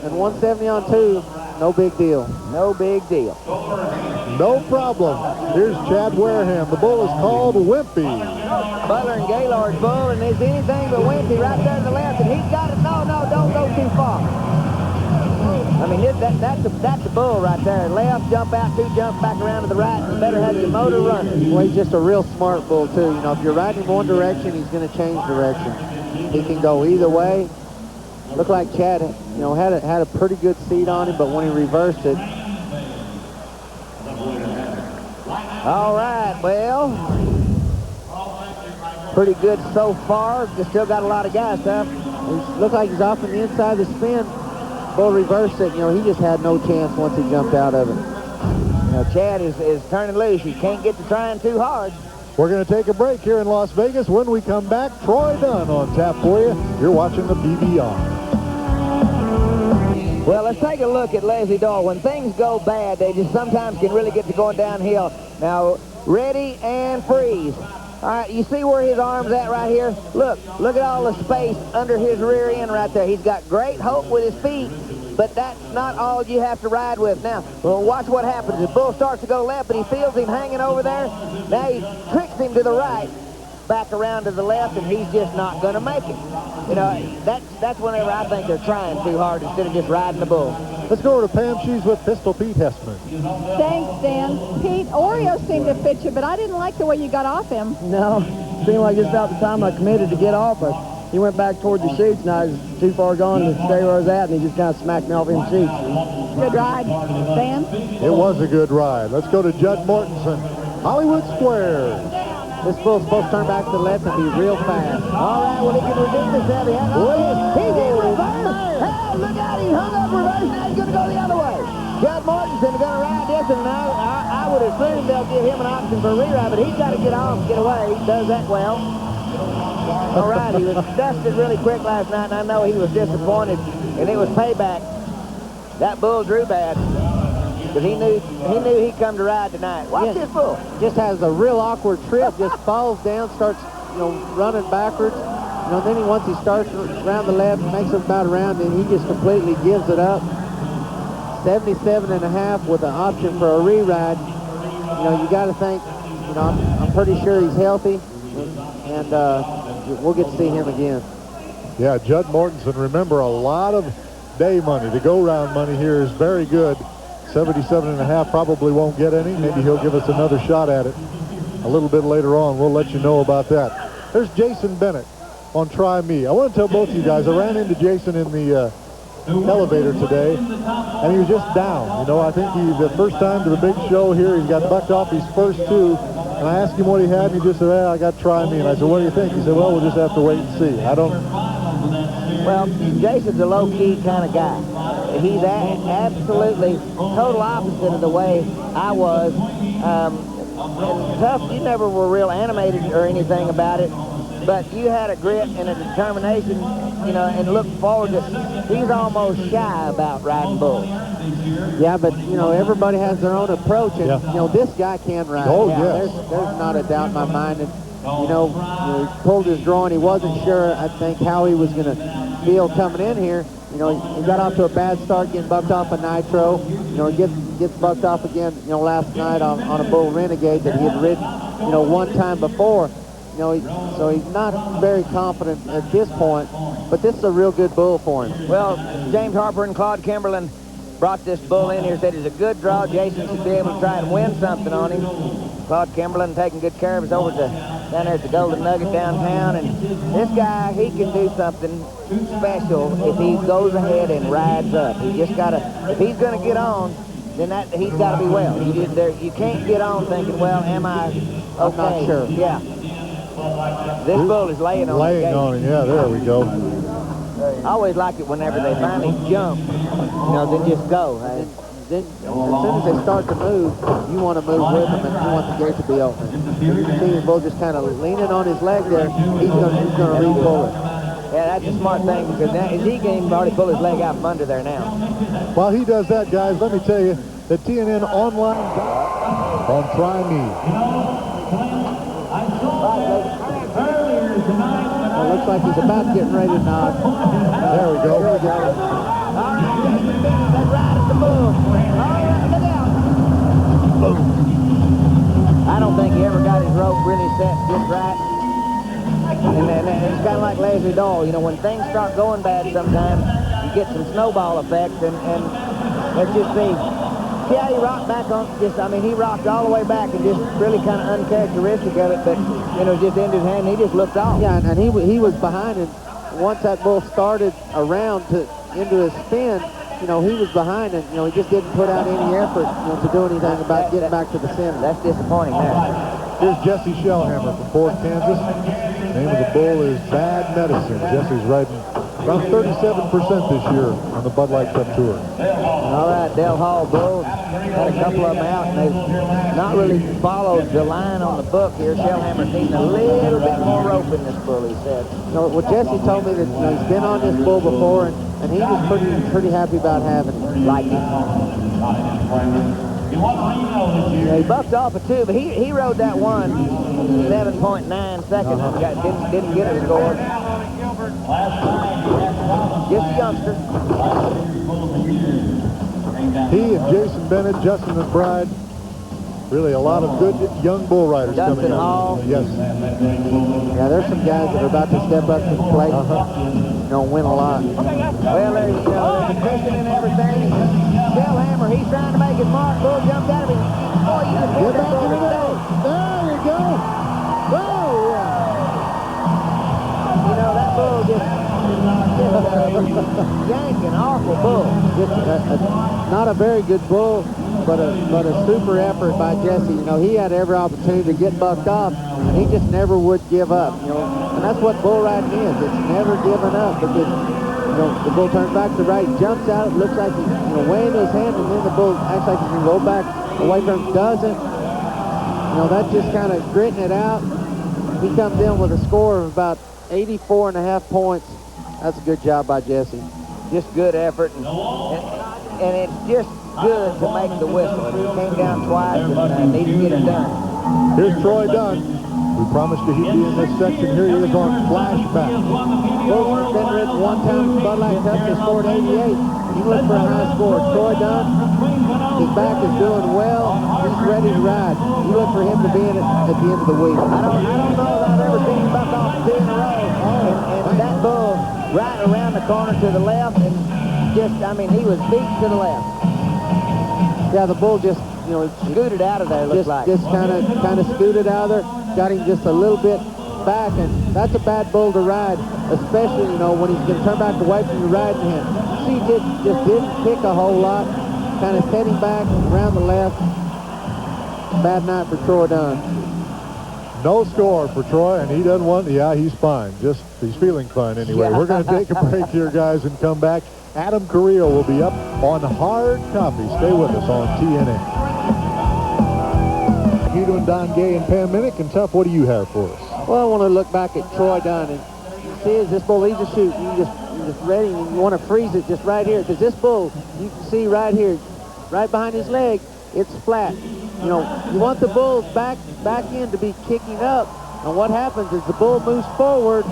and 170 on 2, no big deal. No big deal. No problem. Here's Chad Wareham. The bull is called Wimpy. Butler and Gaylord's bull, and there's anything but Wimpy right there to the left, and he's got it. No, don't go too far. I mean, that's a bull right there. Left, jump out, 2 jumps back around to the right, and you better have your motor running. Well, he's just a real smart bull, too. You know, if you're riding him one direction, he's going to change direction. He can go either way. Looked like Chad, you know, had a pretty good seat on him, but when he reversed it. All right, well, pretty good so far. Just still got a lot of gas up. Looks like he's off on the inside of the spin. Bull reversed it. You know, he just had no chance once he jumped out of it. Now, Chad is turning loose. He can't get to trying too hard. We're going to take a break here in Las Vegas. When we come back, Troy Dunn on tap for you. You're watching the PBR. Well, let's take a look at Leslie Doyle. When things go bad, they just sometimes can really get to going downhill. Now, ready and freeze. All right, you see where his arm's at right here? Look at all the space under his rear end right there. He's got great hope with his feet, but that's not all you have to ride with. Now, well, watch what happens. The bull starts to go left, but he feels him hanging over there. Now he tricks him to the right, back around to the left, and he's just not going to make it. You know, that's whenever I think they're trying too hard instead of just riding the bull. Let's go over to Pam. She's with Pistol Pete Hessman. Thanks, Dan. Pete, Oreo seemed to fit you, but I didn't like the way you got off him. No, seemed like just about the time I committed to get off, but he went back toward the chutes, and I was too far gone to stay where I was at, and he just kind of smacked me off in the chutes. Good ride, Dan. It was a good ride. Let's go to Judd Mortensen, Hollywood Square. This bull's supposed to turn back to the left and be real fast. All right, well, he can reduce himself. He's in reverse. Hey, look out, he hung up reverse. Now he's going to go the other way. Judd Mortensen is going to ride this, and I would assume they'll give him an option for a reride, but he's got to get off and get away. He does that well. All right, he was dusted really quick last night, and I know he was disappointed, and it was payback. That bull drew bad. Because he knew he'd come to ride tonight. Watch this bull. Just has a real awkward trip. Just falls down, starts, you know, running backwards. You know, then once he starts around the left, makes it about around, and he just completely gives it up. 77.5 with an option for a re-ride. You know, you got to think, you know, I'm pretty sure he's healthy, and we'll get to see him again. Yeah, Judd Mortensen. Remember, a lot of day money. The go-round money here is very good. 77.5 probably won't get any. Maybe he'll give us another shot at it a little bit later on. We'll let you know about that. There's Jason Bennett on Try Me. I want to tell both of you guys, I ran into Jason in the elevator today, and he was just down. You know, I think the first time to the big show here, he's got bucked off his first 2, and I asked him what he had, and he just said, I got Try Me. And I said, what do you think? He said, well, we'll just have to wait and see. Well, Jason's a low-key kind of guy. He's absolutely total opposite of the way I was. And Tough, you never were real animated or anything about it, but you had a grit and a determination, you know, and looked forward to. He's almost shy about riding bulls. Yeah, but, you know, everybody has their own approach, and, yeah, you know, this guy can ride. Oh, yeah, yes. There's not a doubt in my mind. And, you know, he pulled his drawing. He wasn't sure, I think, how he was going to feel coming in here. You know, he got off to a bad start getting bucked off a Nitro. You know, he gets bucked off again, you know, last night on a Bull Renegade that he had ridden, you know, one time before. You know, so he's not very confident at this point, but this is a real good bull for him. Well, James Harper and Claude Kimberlin brought this bull in here, said it's a good draw. Jason should be able to try and win something on him. Claude Kimberlin taking good care of us over down there at the Golden Nugget downtown, and this guy, he can do something special if he goes ahead and rides up. He just got to, if he's going to get on, then he's got to be well. You can't get on thinking, well, am I okay? I'm not sure. Yeah. This bull is laying on him. Yeah, there we go. I always like it whenever they finally jump, you know, then just go. then as soon as they start to move, you want to move with them and you want the gate to be open. So you can see the bull just kind of leaning on his leg there. He's going to re-pull it. Yeah, that's a smart thing because now he can already pull his leg out from under there now. While he does that, guys, let me tell you that TNN online on Try Me. Well, looks like he's about getting ready to nod. There we go. All right, Jason Bennett, that ride at the bull. All right, look out. Boom. I don't think he ever got his rope really set just right. And it's kind of like Leslie Dahl. You know, when things start going bad sometimes, you get some snowball effects, and let's just see. See how he rocked back on, he rocked all the way back and just really kind of uncharacteristic of it, but, you know, just ended his hand, he just looked off. Yeah, and he was behind, and once that bull started around into his spin, you know, he was behind, and, you know, he just didn't put out any effort, you know, to do anything about getting back to the center. That's disappointing there. Here's Jesse Shellhammer from Fort Kansas. The name of the bull is Bad Medicine. Jesse's riding around 37% this year on the Bud Light Cup Tour. All right, Del Hall bull had a couple of them out, and they've not really followed the line on the book here. Shellhammer's needing a little bit more rope in this bull, he said. You know, well, Jesse told me that, you know, he's been on this bull before, and he was pretty happy about having it. Like it. Yeah, he bucked off a 2, but he rode that one 7.9 seconds and didn't get a score. Just a youngster. He and Jason Bennett, Justin McBride, really a lot of good young bull riders coming Dustin up. Hall. Yes. Yeah, there's some guys that are about to step up to the plate and, you know, win a lot. Well, there's a cushion and everything. Shellhammer, he's trying to make his mark. Bull jumped out of him. Boy, you just Get back into there. There you go. Oh, yeah. You know, that bull just yanking, awful bull. Just not a very good bull, but a super effort by Jesse. You know, he had every opportunity to get bucked off, and he just never would give up. You know, and that's what bull riding is. It's never giving up because, you know, the bull turns back to the right, jumps out. It looks like he's, you know, weighing his hand, and then the bull acts like he can go back away from him. Doesn't. You know, that's just kind of gritting it out. He comes in with a score of about 84.5 points. That's a good job by Jesse. Just good effort, and it's just good to make the whistle. And he came down twice and needed to get it done. Here's Troy Dunn. We promised you he'd be in this section. Here he is on flashback. Bull's been ridden one time in Bud Light Cup. He scored 88. You look for a high score. Troy Dunn, his back is doing well. He's ready to ride. You look for him to be in it at the end of the week. I don't know that I've ever seen him buck off 2 in a row. And that bull right around the corner to the left, and just, he was beat to the left. Yeah, the bull just, you know, scooted out of there, looks like. Just kind of scooted out of there, got him just a little bit back, and that's a bad bull to ride, especially, you know, when he's going to turn back away from your riding hand. See, just didn't kick a whole lot, kind of heading back around the left. Bad night for Troy Dunn. No score for Troy, and he doesn't want, he's fine. Just, he's feeling fine anyway. Yeah. We're going to take a break here, guys, and come back. Adam Carrillo will be up on hard copy. Stay with us on TNN. You doing Don Gay and Pam Minnick, and Tough, what do you have for us? Well, I want to look back at Troy Dunn, and you see, as this bull leaves a shoot, you're just ready, and you want to freeze it just right here, because this bull, you can see right here, right behind his leg, it's flat. You know, you want the bull back end to be kicking up, and what happens is the bull moves forward,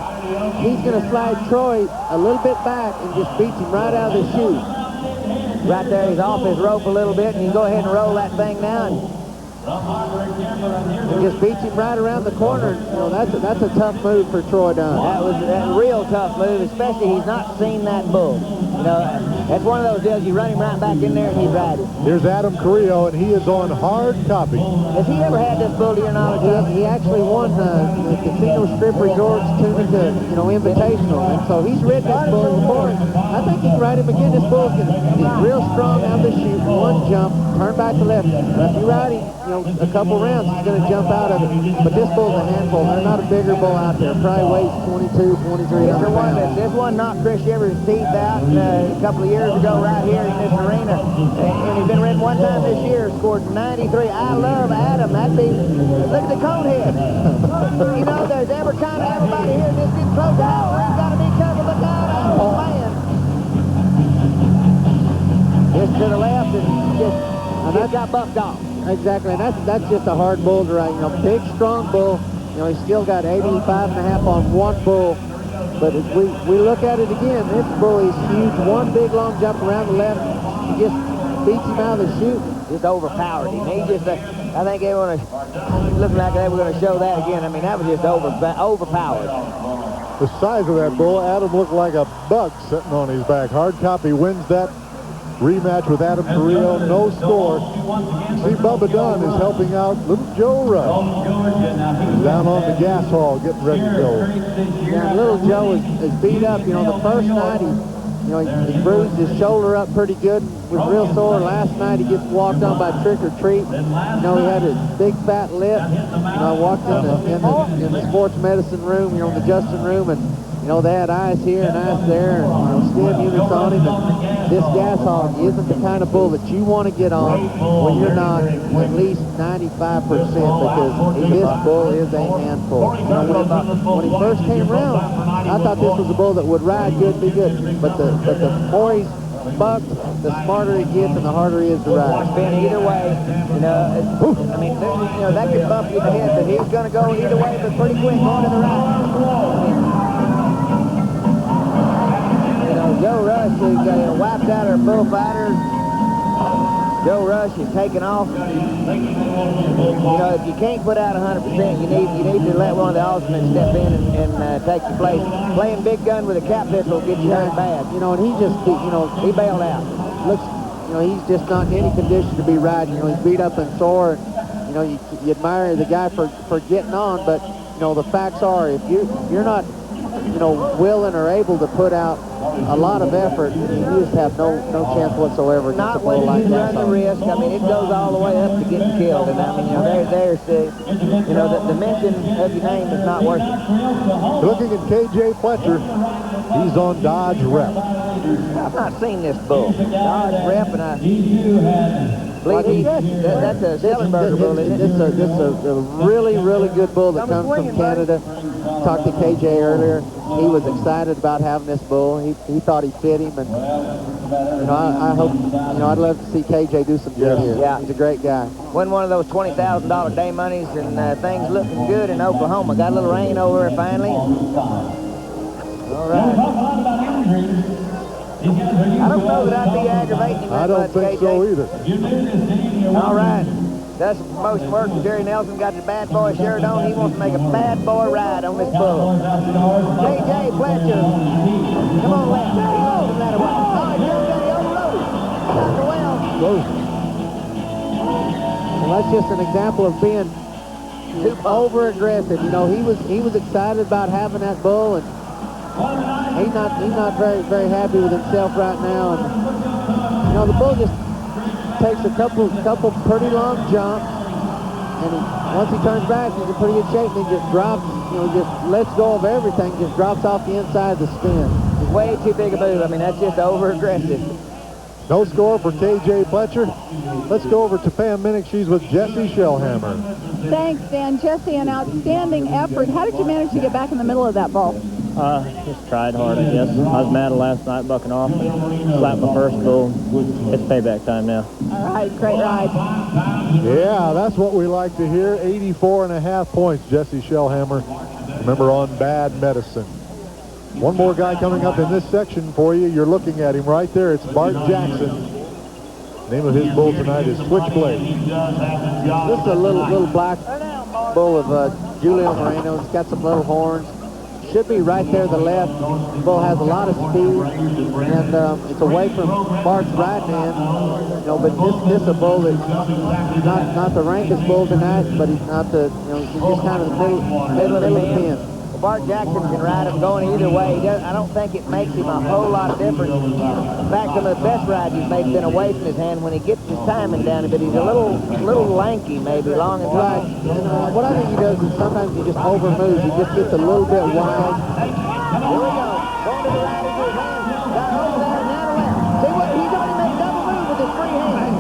he's going to slide Troy a little bit back and just beats him right out of the chute. Right there, he's off his rope a little bit, and you can go ahead and roll that thing now. And just beats him right around the corner. You know, that's a tough move for Troy Dunn. That was a real tough move, especially he's not seen that bull. You know, that's one of those deals, you run him right back in there and he's riding. Here's Adam Carrillo, and he is on hard copy. Has he ever had this bull to your knowledge? He actually won the Casino Strip Resorts Tunica, you know, Invitational, and so he's ridden this bull before. I think he can ride him again. This bull's he's real strong out of the chute. One jump, turn back to left. If you ride him, you know, a couple rounds, he's going to jump out of it. But this bull's a handful. They're not a bigger bull out there. Probably weighs 22, 2300 pounds. This one knocked Chris Shivers' teeth out a couple of years ago right here in this arena. And he's been ridden one time this year, scored 93. I love Adam. That'd be, look at the cone head. You know, there's every kind of everybody here just getting close to Howard. We've got to be careful. Look out. Oh, man. Just to the left and just got bucked off. Exactly, and that's just a hard bull to ride. You know, big, strong bull. You know, he's still got 85.5 on one bull. But if we look at it again, this bull is huge. One big, long jump around the left. He just beats him out of the chute. Just overpowered him. He just, I think everyone looking like they were going to show that again. I mean, that was just overpowered. The size of that bull, Adam looked like a bug sitting on his back. Hard copy wins that rematch with Adam Carrillo, no score. See, Bubba Dunn is helping out little Joe Rush. He's down on the gas hall getting ready to go. Yeah, little Joe is beat up. You know, the first night he bruised his shoulder up pretty good, was real sore. Last night he gets walked on by Trick or Treat. You know, he had his big fat lip. You know, I walked in the sports medicine room, you know, in the Justin room, and you know, they had eyes here and eyes there, and you know, stem units on him. And this gas hog isn't the kind of bull that you want to get on when you're not at least 95%, because this bull is a handful. You know, when he first came around, I thought this was a bull that would ride good, be good. But the more he's bucked, the smarter he gets and the harder he is to ride. Ben, either way, you know, I mean, you know, that could bump you in the head, but he's going to go either way, but pretty quick going to the right. Joe Rush is wiped out our bullfighters. Joe Rush is taking off. You know, if you can't put out 100%, you need to let one of the alternates step in and take your place. Playing big gun with a cap pistol will get you hurt bad. You know, and he just, you know, he bailed out. Looks, you know, he's just not in any condition to be riding. You know, he's beat up and sore. And, you know, you admire the guy for getting on, but you know, the facts are, if you're not, you know, willing or able to put out a lot of effort, you just have no chance whatsoever against a bull like that. Not when you run the risk. I mean, it goes all the way up to getting killed. And I mean, you know, there's you know, the mention of your name is not worth it. Looking at KJ Fletcher, he's on Dodge Rep. I've not seen this bull. Dodge Rep, and I believe that's a Schellenberger bull, isn't it? It's a really, really good bull that comes from Canada. Talked to KJ earlier. He was excited about having this bull. He thought he fit him, and you know, I hope, you know, I'd love to see KJ do some good here. Yeah, he's a great guy. Won one of those $20,000 day monies, and things looking good in Oklahoma. Got a little rain over here finally. All right. I don't know that I'd be aggravating him. I don't think so either. All right. That's motion work. Jerry Nelson got the bad boy shirt on. He wants to make a bad boy ride on this bull. KJ Fletcher. Come on, left. No matter what. Oh, Joe overloaded. Dr. Wells. Well, that's just an example of being over aggressive. You know, he was excited about having that bull, and he's not very, very happy with himself right now. And you know, the bull just takes a couple pretty long jumps, and once he turns back, he's in pretty good shape, and he just drops, you know, just lets go of everything, just drops off the inside of the spin. It's way too big a move. I mean, that's just over aggressive. No score for KJ Fletcher. Let's go over to Pam Minnick. She's with Jesse Shellhammer. Thanks, Dan. Jesse, an outstanding effort. How did you manage to get back in the middle of that bull? Just tried hard, I guess. I was mad last night bucking off. Slapped my first bull. It's payback time now. All right, great ride. Yeah, that's what we like to hear. 84.5 points, Jesse Shellhammer. Remember, on Bad Medicine. One more guy coming up in this section for you. You're looking at him right there. It's Bart Jackson. The name of his bull tonight is Switchblade. This is a little black bull of Julio Moreno. It's got some little horns. Should be right there to the left. The bull has a lot of speed, and it's away from Bart's right hand. You know, but this is a bull that's not the rankest bull tonight, but he's not the, you know, he's just kind of the middle of the pen. Bart Jackson can ride him going either way. I don't think it makes him a whole lot of difference. In fact, some of the best rides he's made have been away from his hand when he gets his timing down, but he's a little lanky, maybe, long and Right. And what I think he does is sometimes he just overmoves. He just gets a little bit wild. Here we go. Going to the right into his hand. Got over there, now to left. See what? He's already made a double move with his free hand.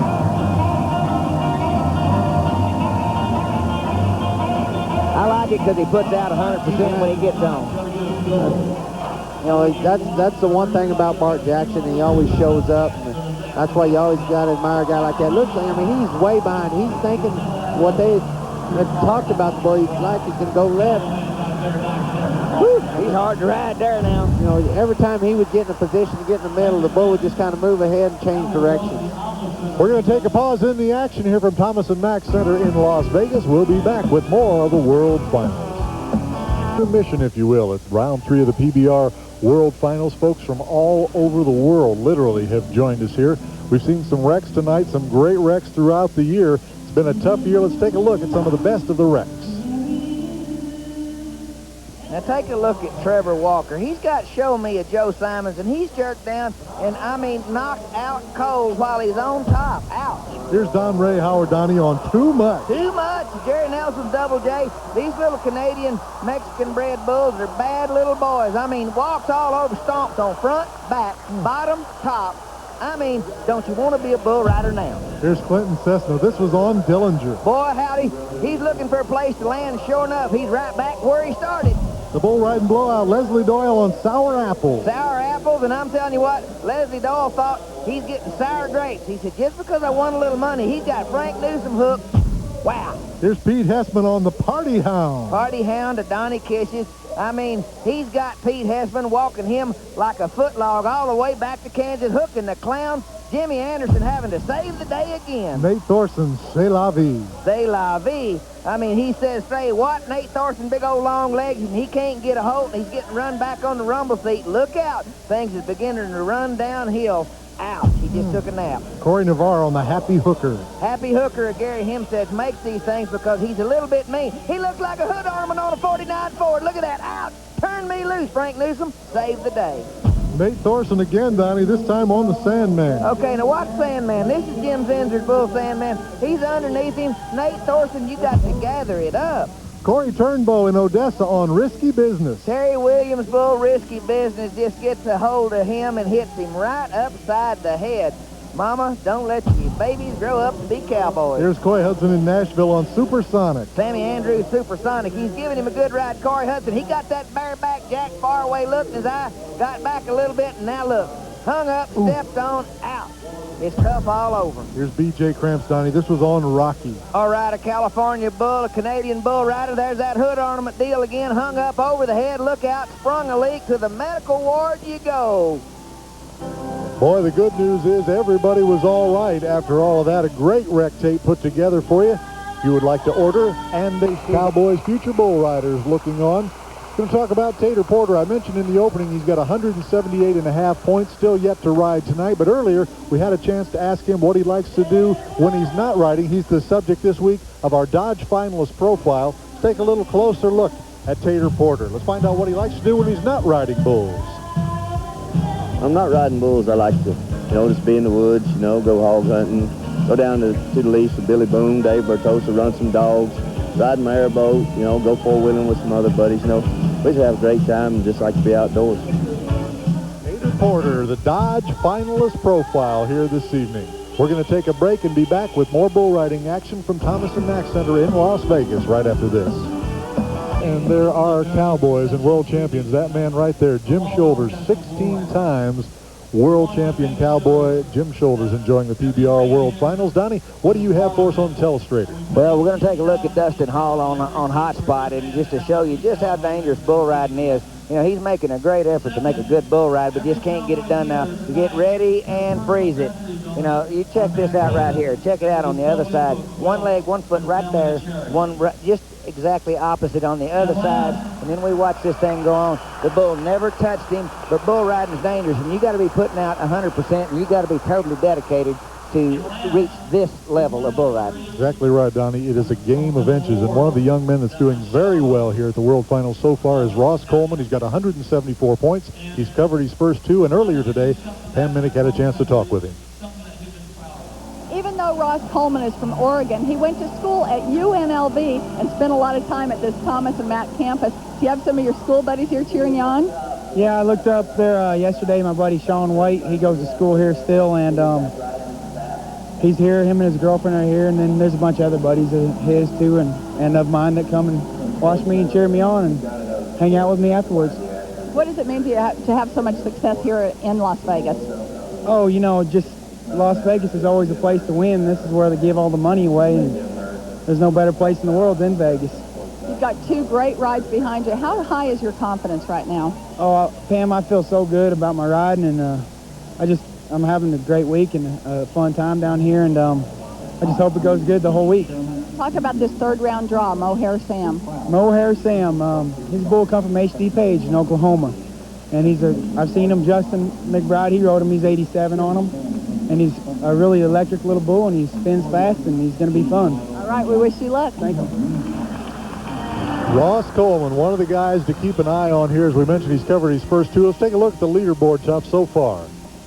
I like it because he puts out 100% when he gets on. You know, that's the one thing about Bart Jackson. He always shows up. And that's why you always got to admire a guy like that. Look, I mean, he's way behind. He's thinking what they had talked about the boy. He's like he's going to go left. Whew, he's hard to ride there now. You know, every time he would get in a position to get in the middle, the bull would just kind of move ahead and change directions. We're going to take a pause in the action here from Thomas & Mack Center in Las Vegas. We'll be back with more of the World Finals. Mission, if you will. It's round 3 of the PBR World Finals. Folks from all over the world literally have joined us here. We've seen some wrecks tonight, some great wrecks throughout the year. It's been a tough year. Let's take a look at some of the best of the wrecks. Now take a look at Trevor Walker. He's got Show Me a Joe Simons, and he's jerked down and, I mean, knocked out cold while he's on top. Ouch. Here's Don Ray Howard Donnie on Too Much. Too much. Jerry Nelson, Double J. These little Canadian Mexican-bred bulls are bad little boys. I mean, walks all over, stomps on front, back, bottom, top. I mean, don't you want to be a bull rider now? Here's Clinton Cessna. This was on Dillinger. Boy, howdy. He's looking for a place to land. Sure enough, he's right back where he started. The bull riding blowout, Leslie Doyle on Sour Apples. Sour apples, and I'm telling you what, Leslie Doyle thought he's getting sour grapes. He said, just because I won a little money, he's got Frank Newsom hooked. Wow. Here's Pete Hessman on the Party Hound. Party Hound to Donnie Kishes. I mean, he's got Pete Hessman walking him like a footlog all the way back to Kansas, hooking the clown. Jimmy Anderson having to save the day again. Nate Thorson, C'est La Vie. C'est La Vie. I mean, he says, say what? Nate Thorson, big old long legs, and he can't get a hold, and he's getting run back on the rumble seat. Look out. Things is beginning to run downhill. Ouch. He just took a nap. Corey Navarre on the Happy Hooker. Happy Hooker, Gary Hempstead, makes these things because he's a little bit mean. He looks like a hood ornament on a 49 Ford. Look at that. Out. Turn me loose, Frank Newsom. Save the day. Nate Thorson again, Donnie, this time on the Sandman. Okay, now watch Sandman. This is Jim Zinser's bull Sandman. He's underneath him. Nate Thorson, you got to gather it up. Corey Turnbow in Odessa on Risky Business. Terry Williams' bull Risky Business just gets a hold of him and hits him right upside the head. Mama, don't let your babies grow up to be cowboys. Here's Coy Hudson in Nashville on Supersonic. Sammy Andrews, Supersonic. He's giving him a good ride. Corey Hudson, he got that bareback Jack faraway look in his eye, got back a little bit, and now look. Hung up, stepped on, out. It's tough all over. Here's B.J. Cramps, Donnie. This was on Rocky. All right, a California bull, a Canadian bull rider. There's that hood ornament deal again. Hung up over the head. Look out, sprung a leak. To the medical ward you go. Boy, the good news is everybody was all right after all of that. A great rec tape put together for you. If you would like to order, and the Cowboys Future Bull Riders looking on. Going to talk about Tater Porter. I mentioned in the opening he's got 178.5 points, still yet to ride tonight. But earlier we had a chance to ask him what he likes to do when he's not riding. He's the subject this week of our Dodge Finalist Profile. Let's take a little closer look at Tater Porter. Let's find out what he likes to do when he's not riding bulls. I'm not riding bulls. I like to, just be in the woods, go hog hunting, go down to the lease with Billy Boone, Dave Bertosa, run some dogs, ride my airboat, go four-wheeling with some other buddies, We just have a great time and just like to be outdoors. Tater Porter, the Dodge Finalist Profile here this evening. We're going to take a break and be back with more bull riding action from Thomas & Mack Center in Las Vegas right after this. And there are Cowboys and world champions. That man right there, Jim Shoulders, 16 times world champion cowboy. Jim Shoulders enjoying the PBR World Finals. Donnie, what do you have for us on Telestrator? Well, we're going to take a look at Dustin Hall on Hot Spot, and just to show you just how dangerous bull riding is. He's making a great effort to make a good bull ride, but just can't get it done now. You get ready and freeze it. You check this out right here. Check it out on the other side. One leg, 1 foot right there, just exactly opposite on the other side, and then we watch this thing go on. The bull never touched him, but bull riding is dangerous, and you got to be putting out 100%, and you got to be totally dedicated. to reach this level of bull riding. Exactly right, Donnie. It is a game of inches, and one of the young men that's doing very well here at the World Finals so far is Ross Coleman. He's got 174 points. He's covered his first 2, and earlier today, Pam Minnick had a chance to talk with him. Even though Ross Coleman is from Oregon, he went to school at UNLV and spent a lot of time at this Thomas and Mack campus. Do you have some of your school buddies here cheering you on? Yeah, I looked up there yesterday. My buddy Sean White, he goes to school here still, and he's here. Him and his girlfriend are here, and then there's a bunch of other buddies of his too, and of mine that come and watch me and cheer me on and hang out with me afterwards. What does it mean to you to have so much success here in Las Vegas? Oh, you know, just Las Vegas is always a place to win. This is where they give all the money away, and there's no better place in the world than Vegas. You've got 2 great rides behind you. How high is your confidence right now? Oh, Pam, I feel so good about my riding, and I'm having a great week and a fun time down here, and I just hope it goes good the whole week. Talk about this 3rd round draw, Mohair Sam. Mohair Sam, his bull come from HD Page in Oklahoma, and I've seen him, Justin McBride, he rode him, he's 87 on him, and he's a really electric little bull, and he spins fast, and he's going to be fun. All right, we wish you luck. Thank you. Ross Coleman, one of the guys to keep an eye on here. As we mentioned, he's covered his first 2. Let's take a look at the leaderboard, Tough, so far.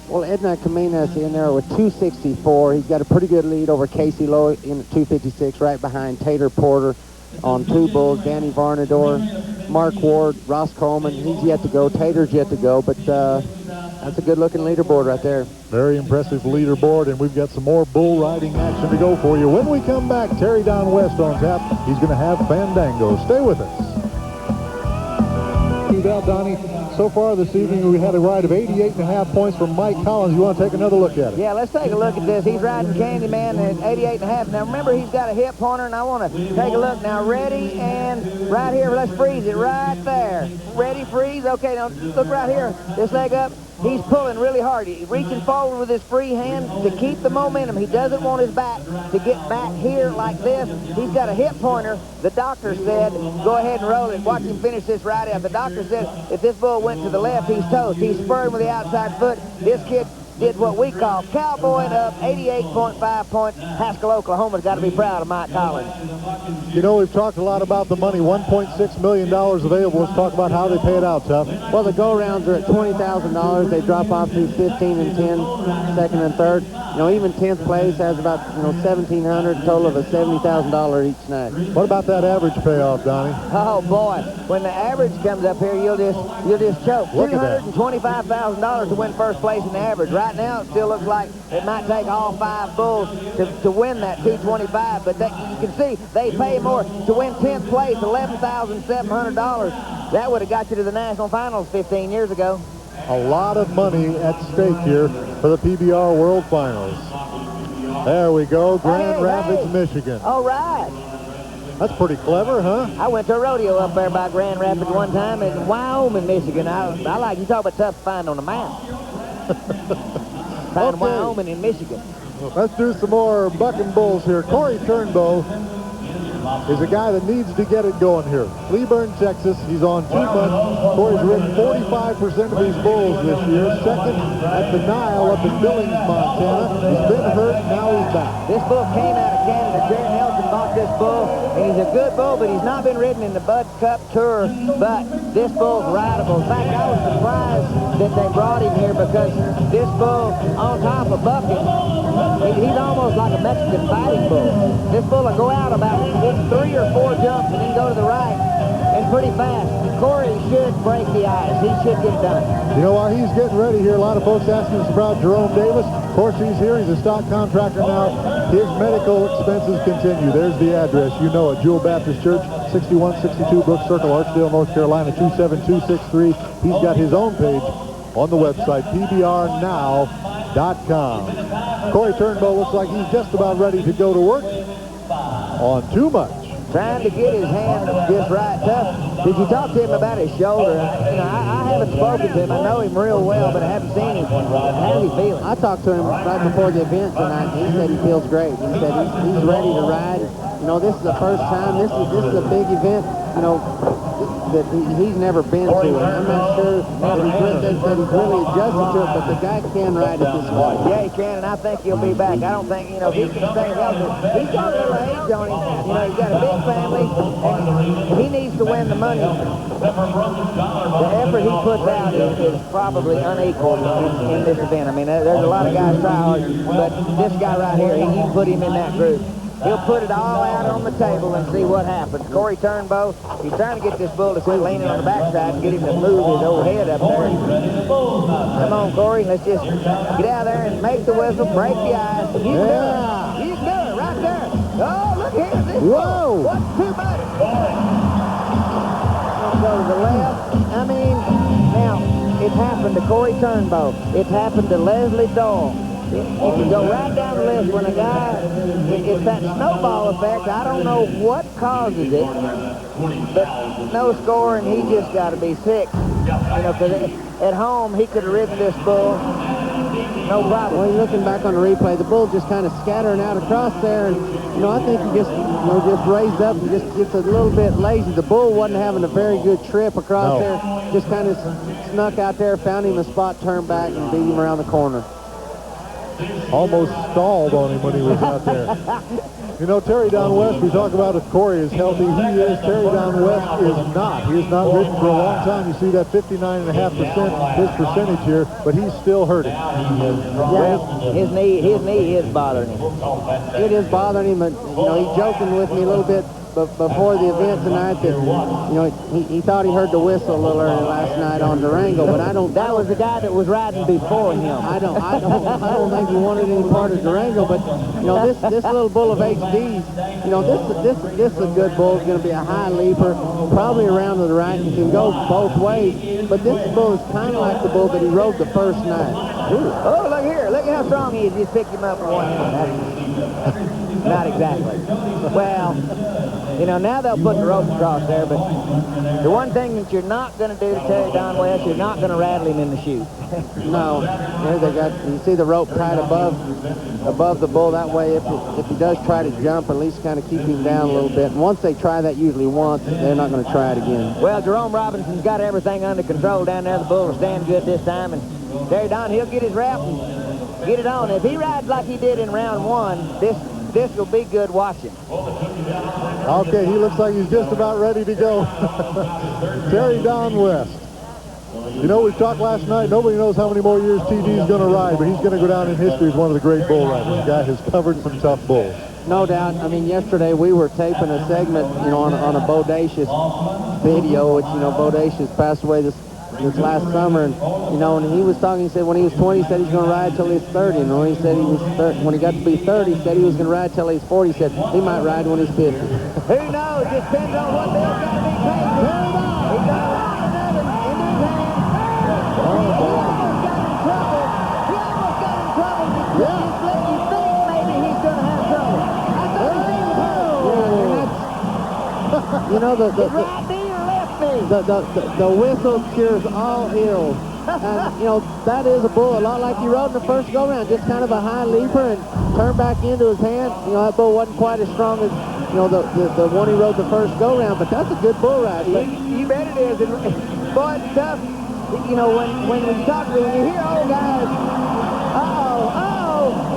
Well, Edna Caminas in there with 264. He's got a pretty good lead over Casey Lowe in at 256, right behind Tater Porter on 2 bulls. Danny Varnador, Mark Ward, Ross Coleman. He's yet to go. Tater's yet to go, but that's a good-looking leaderboard right there. Very impressive leaderboard, and we've got some more bull riding action to go for you. When we come back, Terry Don West on tap. He's going to have Fandango. Stay with us. That, Donnie, so far this evening we had a ride of 88.5 points from Mike Collins. You want to take another look at it? Yeah, let's take a look at this. He's riding Candyman at 88.5. Now remember, he's got a hip pointer, and I want to take a look now. Ready, and right here, let's freeze it right there. Ready, freeze. Okay, now look right here. This leg up. He's pulling really hard. He's reaching forward with his free hand to keep the momentum. He doesn't want his back to get back here like this. He's got a hip pointer. The doctor said, go ahead and roll it. Watch him finish this right out. The doctor said if this bull went to the left, he's toast. He's spurring with the outside foot. This kid did what we call cowboying up, 88.5 points. Haskell, Oklahoma's got to be proud of Mike Collins. You know, we've talked a lot about the money, $1.6 million available. Let's talk about how they pay it out, Tough. Well, the go-rounds are at $20,000. They drop off to 15 and 10, second and third. You know, even 10th place has about, $1,700, total of a $70,000 each night. What about that average payoff, Donnie? Oh boy, when the average comes up here, you'll just choke. Look at that. $225,000 to win first place in the average. Right now, it still looks like it might take all 5 bulls to win that 225, but you can see they pay more. To win 10th place, $11,700. That would have got you to the national finals 15 years ago. A lot of money at stake here for the PBR World Finals. There we go, Grand Rapids, Michigan. All right. That's pretty clever, huh? I went to a rodeo up there by Grand Rapids one time in Wyoming, Michigan. I like, you talk about tough to find on the map. Find Wyoming and Michigan. Let's do some more bucking bulls here. Corey Turnbow is a guy that needs to get it going here. Cleburne, Texas. He's on 2 months. Corey's ridden 45% of his bulls this year. Second at the Nile up in Billings, Montana. He's been hurt, now he's back. This bull came out of Canada. Jared Nelson bought this bull, and he's a good bull, but he's not been ridden in the Bud Cup Tour. But this bull's rideable. In fact, I was surprised that they brought him here because this bull, on top of bucking, he's almost like a Mexican fighting bull. This bull will go out about 3 or 4 jumps and then go to the right, and pretty fast. Corey should break the ice. He should get it done. You know, while he's getting ready here, a lot of folks asking us about Jerome Davis. Of course, he's here. He's a stock contractor now. His medical expenses continue. There's the address. You know it. Jewel Baptist Church, 6162 Brook Circle, Archdale, North Carolina, 27263. He's got his own page on the website, pbrnow.com. Corey Turnbow looks like he's just about ready to go to work on 2 months. Trying to get his hand just right. Tough. Did you talk to him about his shoulder? I haven't spoken to him. I know him real well, but I haven't seen him. How's he feeling? I talked to him right before the event tonight, and he said he feels great. He said he's ready to ride. You know, this is the first time. This is a big event. You know, that he's never been to it. I'm not sure that he's really adjusted to it, but the guy can ride it this way. Yeah, he can, and I think he'll be back. I don't think, you know, if he can stay healthy. He's got a little age on him. You know, he's got a big family, and he needs to win the money. The effort he puts out is probably unequaled in this event. I mean, there's a lot of guys try hard, but this guy right here, you can put him in that group. He'll put it all out on the table and see what happens. Corey Turnbow, he's trying to get this bull to quit leaning on the backside and get him to move his old head up there. Come on, Corey, let's just get out there and make the whistle, break the ice. You can do it. You can do it right there. Oh, look here. This Whoa! What's too much? Go to the left. I mean, now, it's happened to Corey Turnbow. It's happened to Leslie Doyle. If you go right down the list, when a guy, it's that snowball effect. I don't know what causes it, but no score, and he just got to be sick. You know, because at home, he could have ridden this bull, no problem. Well, looking back on the replay, the bull just kind of scattering out across there, and, you know, I think he just, you know, just raised up and just gets a little bit lazy. The bull wasn't having a very good trip across there. Just kind of snuck out there, found him a spot, turned back, and beat him around the corner. Almost stalled on him when he was out there. You know, Terry Down West, we talk about if Corey is healthy, he is. Terry Down West is not. He has not ridden for a long time. You see that 59.5%, his percentage here, but he's still hurting. Yeah, his knee is bothering him. It is bothering him, but, you know, he's joking with me a little bit before the event tonight that, you know, he thought he heard the whistle a little early last night on Durango, but I don't. That was the guy that was riding before him. I don't think he wanted any part of Durango, but, you know, this little bull of HD's, you know, this is a good bull. It's going to be a high leaper, probably around to the right. He can go both ways, but this bull is kind of like the bull that he rode the first night. Ooh. Oh, look here. Look at how strong he is. You picked him up for one hand. Not exactly. Well, you know, now they'll put the rope across there, but the one thing that you're not going to do to Terry Don West, you're not going to rattle him in the chute. No. There they got, you see the rope tied above the bull. That way, if he does try to jump, at least kind of keep him down a little bit. And once they try that, usually once, they're not going to try it again. Well, Jerome Robinson's got everything under control down there. The bull will stand good this time, and Terry Don, he'll get his wrap and get it on. If he rides like he did in round one, this will be good watching. Okay, he looks like he's just about ready to go. Terry Don West. You know, we talked last night, nobody knows how many more years TD's going to ride, but he's going to go down in history as one of the great bull riders. The guy has covered some tough bulls. No doubt. I mean, yesterday we were taping a segment, you know, on a Bodacious video, which, you know, Bodacious passed away this last summer, and, you know, and he was talking, he said when he was 20, he said he's going to ride till he's 30, and when he said he was when he got to be 30, he said he was going to ride till he's 40. He said he might ride when he's 50. Who knows? It depends on what they'll got to be paid. He's got a lot of in his hand. He almost got in trouble. Yeah. You think maybe he's going to have trouble. I thought he was. You know, right knee or left knee? The whistle cures all ills. And, you know, that is a bull, a lot like he rode in the first go-round, just kind of a high leaper and turned back into his hand. You know, that bull wasn't quite as strong as, you know, the one he rode the first go-round, but that's a good bull ride. You bet it is. And, boy, it's tough. You know, when you hear old guys,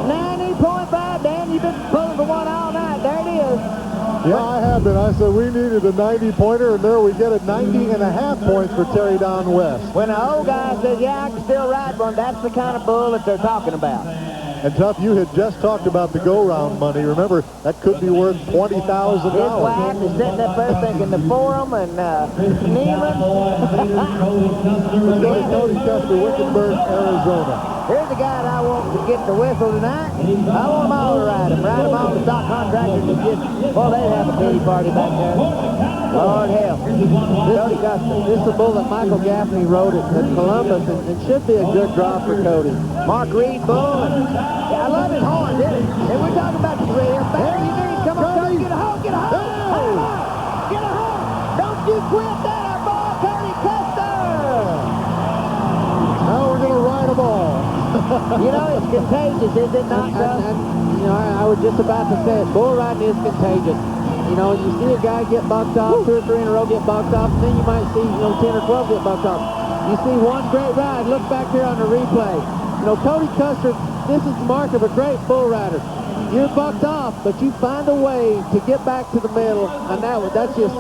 90.5, Dan, you've been pulling for one all night. There it is. Yeah, I have been. I said we needed a 90-pointer, and there we get it, 90.5 points for Terry Don West. When an old guy says, yeah, I can still ride one, that's the kind of bull that they're talking about. And Tuff, you had just talked about the go-round money. Remember, that could be worth $20,000. His wife is sitting up there thinking the Forum and Neiman. Let's go to Cody Custer, Wickenburg, Arizona. Here's a guy that I want to get the whistle tonight. I want them all to ride him. Ride them all to stock contractors and just, well, they'd have a pity party back there. Lord hell. Cody Custer. This is a bull that Michael Gaffney rode at Columbus, and should be a good draw for Cody. Mark Reed bull. I love his horn, didn't he? And we're talking about the rear. Back you need. Come on, Cody, get a hold, get a hold. Get a hold. Don't you quit that, our boy, Cody Custer. Now we're going to ride them all. You know, it's contagious, is it not, Gus? You know, I was just about to say it. Bull riding is contagious. You know, you see a guy get bucked off, 2 or 3 in a row get bucked off, and then you might see, 10 or 12 get bucked off. You see one great ride. Look back here on the replay. Cody Custer, this is the mark of a great bull rider. You're bucked off, but you find a way to get back to the middle, and that's just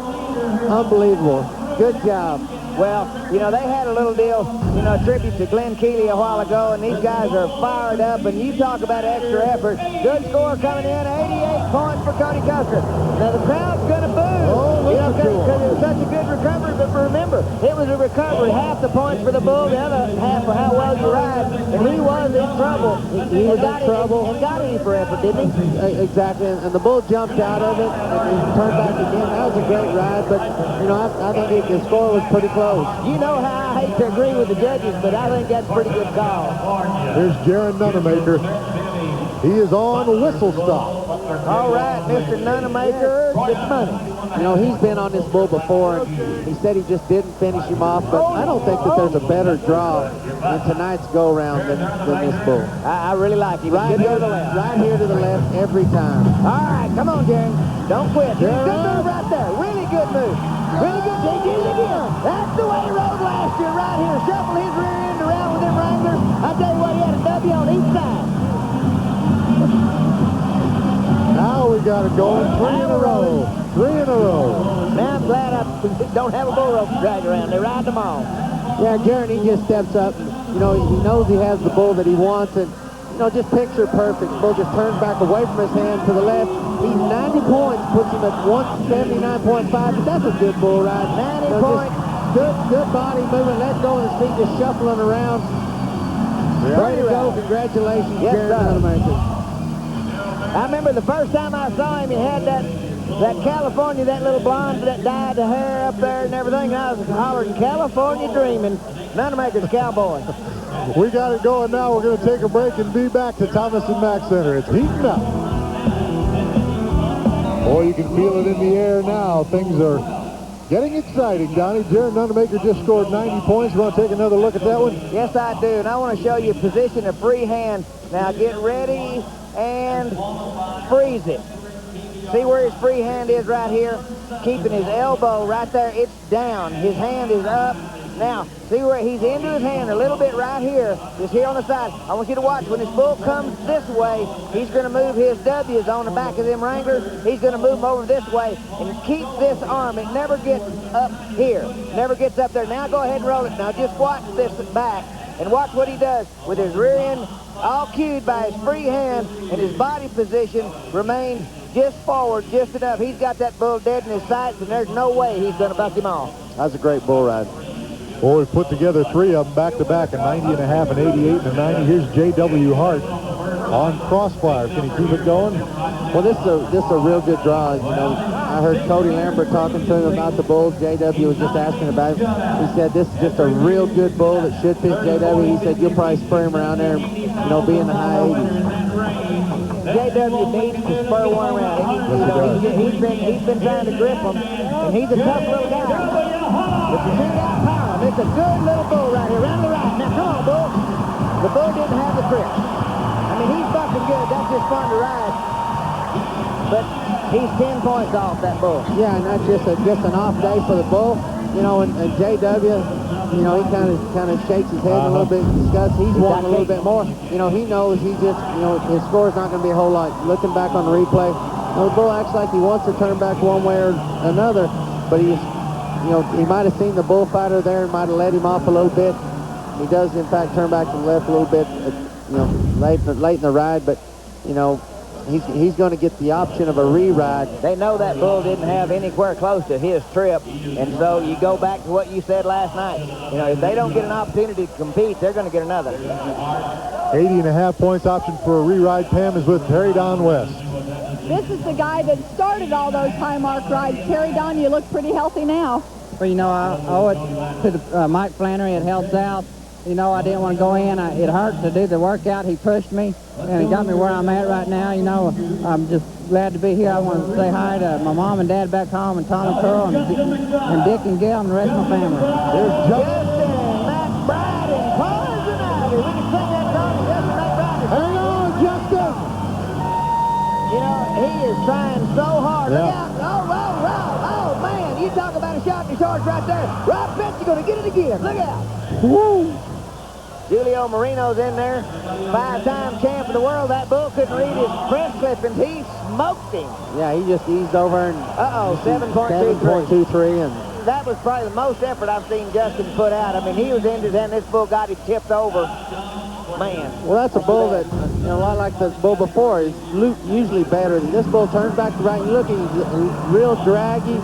unbelievable. Good job. Well, they had a little deal, a tribute to Glenn Keeley a while ago, and these guys are fired up, and you talk about extra effort. Good score coming in, 88 points for Cody Custer. Now, the crowd's going to boo, because it was such a good recovery, but remember, it was a recovery. Half the points for the bull, the other half for how well you ride, and he was in trouble. He was in trouble. And got him for effort, didn't he? Exactly, and the bull jumped out of it, and he turned back again. That was a great ride, but, I think the score was pretty close. You know how I hate to agree with the judges, but I think that's a pretty good call. Here's Jaron Nunemaker. He is on whistle stop. All right, Mr. Nunemaker, get money. He's been on this bull before, and he said he just didn't finish him off, but I don't think that there's a better draw in tonight's go-around than this bull. I really like him. Right here to the left. Right here to the left every time. All right, come on, Jaron. Don't quit. Good move right there. Really good move. Really good. He did it again. That's the way he rode last year right here. Shuffle his rear end around with them Wranglers. I tell you what, he had a W on each side. Now we got it going. 3 in a row. 3 in a row. Now I'm glad I don't have a bull rope to drag around. They ride them all. Yeah, Jaron, he just steps up. And, he knows he has the bull that he wants, and just picture perfect. The bull just turns back away from his hand to the left. He's 90 points, puts him at 179.5, but that's a good bull ride. 90 points. Good body movement. Let go of his feet, just shuffling around. Way to go. Congratulations, Yes, Jaron Nunemaker. I remember the first time I saw him, he had that California, that little blonde that dyed the hair up there and everything, and I was hollering, California dreaming. Nunemaker's cowboy. We got it going now. We're going to take a break and be back to Thomas and Mack Center. It's heating up. Boy, you can feel it in the air now. Things are getting exciting, Donnie. Jaron Nunemaker just scored 90 points. You want to take another look at that one? Yes, I do. And I want to show you a position of free hand. Now get ready and freeze it. See where his free hand is right here? Keeping his elbow right there. It's down. His hand is up. Now, see where he's into his hand a little bit right here, just here on the side. I want you to watch. When this bull comes this way, he's going to move his W's on the back of them Wranglers. He's going to move them over this way and keep this arm. It never gets up here. Never gets up there. Now go ahead and roll it. Now just watch this back and watch what he does with his rear end all cued by his free hand, and his body position remains just forward, just enough. He's got that bull dead in his sights, and there's no way he's going to buck him off. That's a great bull ride. Well, we've put together 3 of them back-to-back, a 90.5, an 88, and a 90. Here's J.W. Hart on Crossfire. Can he keep it going? Well, this is a real good draw. I heard Cody Lambert talking to him about the bull. J.W. was just asking about it. He said this is just a real good bull that should fit J.W. He said you'll probably spur him around there and, be in the high 80s. J.W. needs to spur one around. He's been trying to grip him, and he's a tough little guy. But you see that power? It's a good little bull right here, around the right. Now, come on, bull. The bull didn't have the grip. I mean, he's bucking good. That's just fun to ride. But he's 10 points off that bull. Yeah, and that's just an off day for the bull. And J.W., he kind of shakes his head a little bit in disgust. He's wanting a little bit more. He knows his score's not going to be a whole lot. Looking back on the replay, the bull acts like he wants to turn back one way or another, but he might have seen the bullfighter there and might have let him off a little bit. He does, in fact, turn back to the left a little bit, late in the ride, but, he's going to get the option of a re-ride. They know that bull didn't have anywhere close to his trip, and so you go back to what you said last night. If they don't get an opportunity to compete, they're going to get another. 80.5 points option for a re-ride. Pam is with Terry Don West. This is the guy that started all those high mark rides. Terry Don, you look pretty healthy now. Well, I owe it to Mike Flannery at Hell South. I didn't want to go in. It hurt to do the workout. He pushed me, and he got me where I'm at right now. I'm just glad to be here. I want to say hi to my mom and dad back home, and Tom and Carl, and Dick and Gail, and the rest of my family. There's Justin McBride and Poison Ivy. We can sing that song, Justin McBride. Hang on, Justin! He is trying so hard. Yeah. Look out. Oh, Talk about a shot in the charge right there. Rob Fitz going to get it again. Look out. Woo! Julio Marino's in there. 5-time champ of the world. That bull couldn't read his press clippings. He smoked him. Yeah, he just eased over and 7.23. 7.23 and That was probably the most effort I've seen Justin put out. I mean, he was injured and this bull got him tipped over. Man. well, that's a bull that, you know, a lot like the bull before, is usually better. This bull turns back to right. You look, he's real draggy,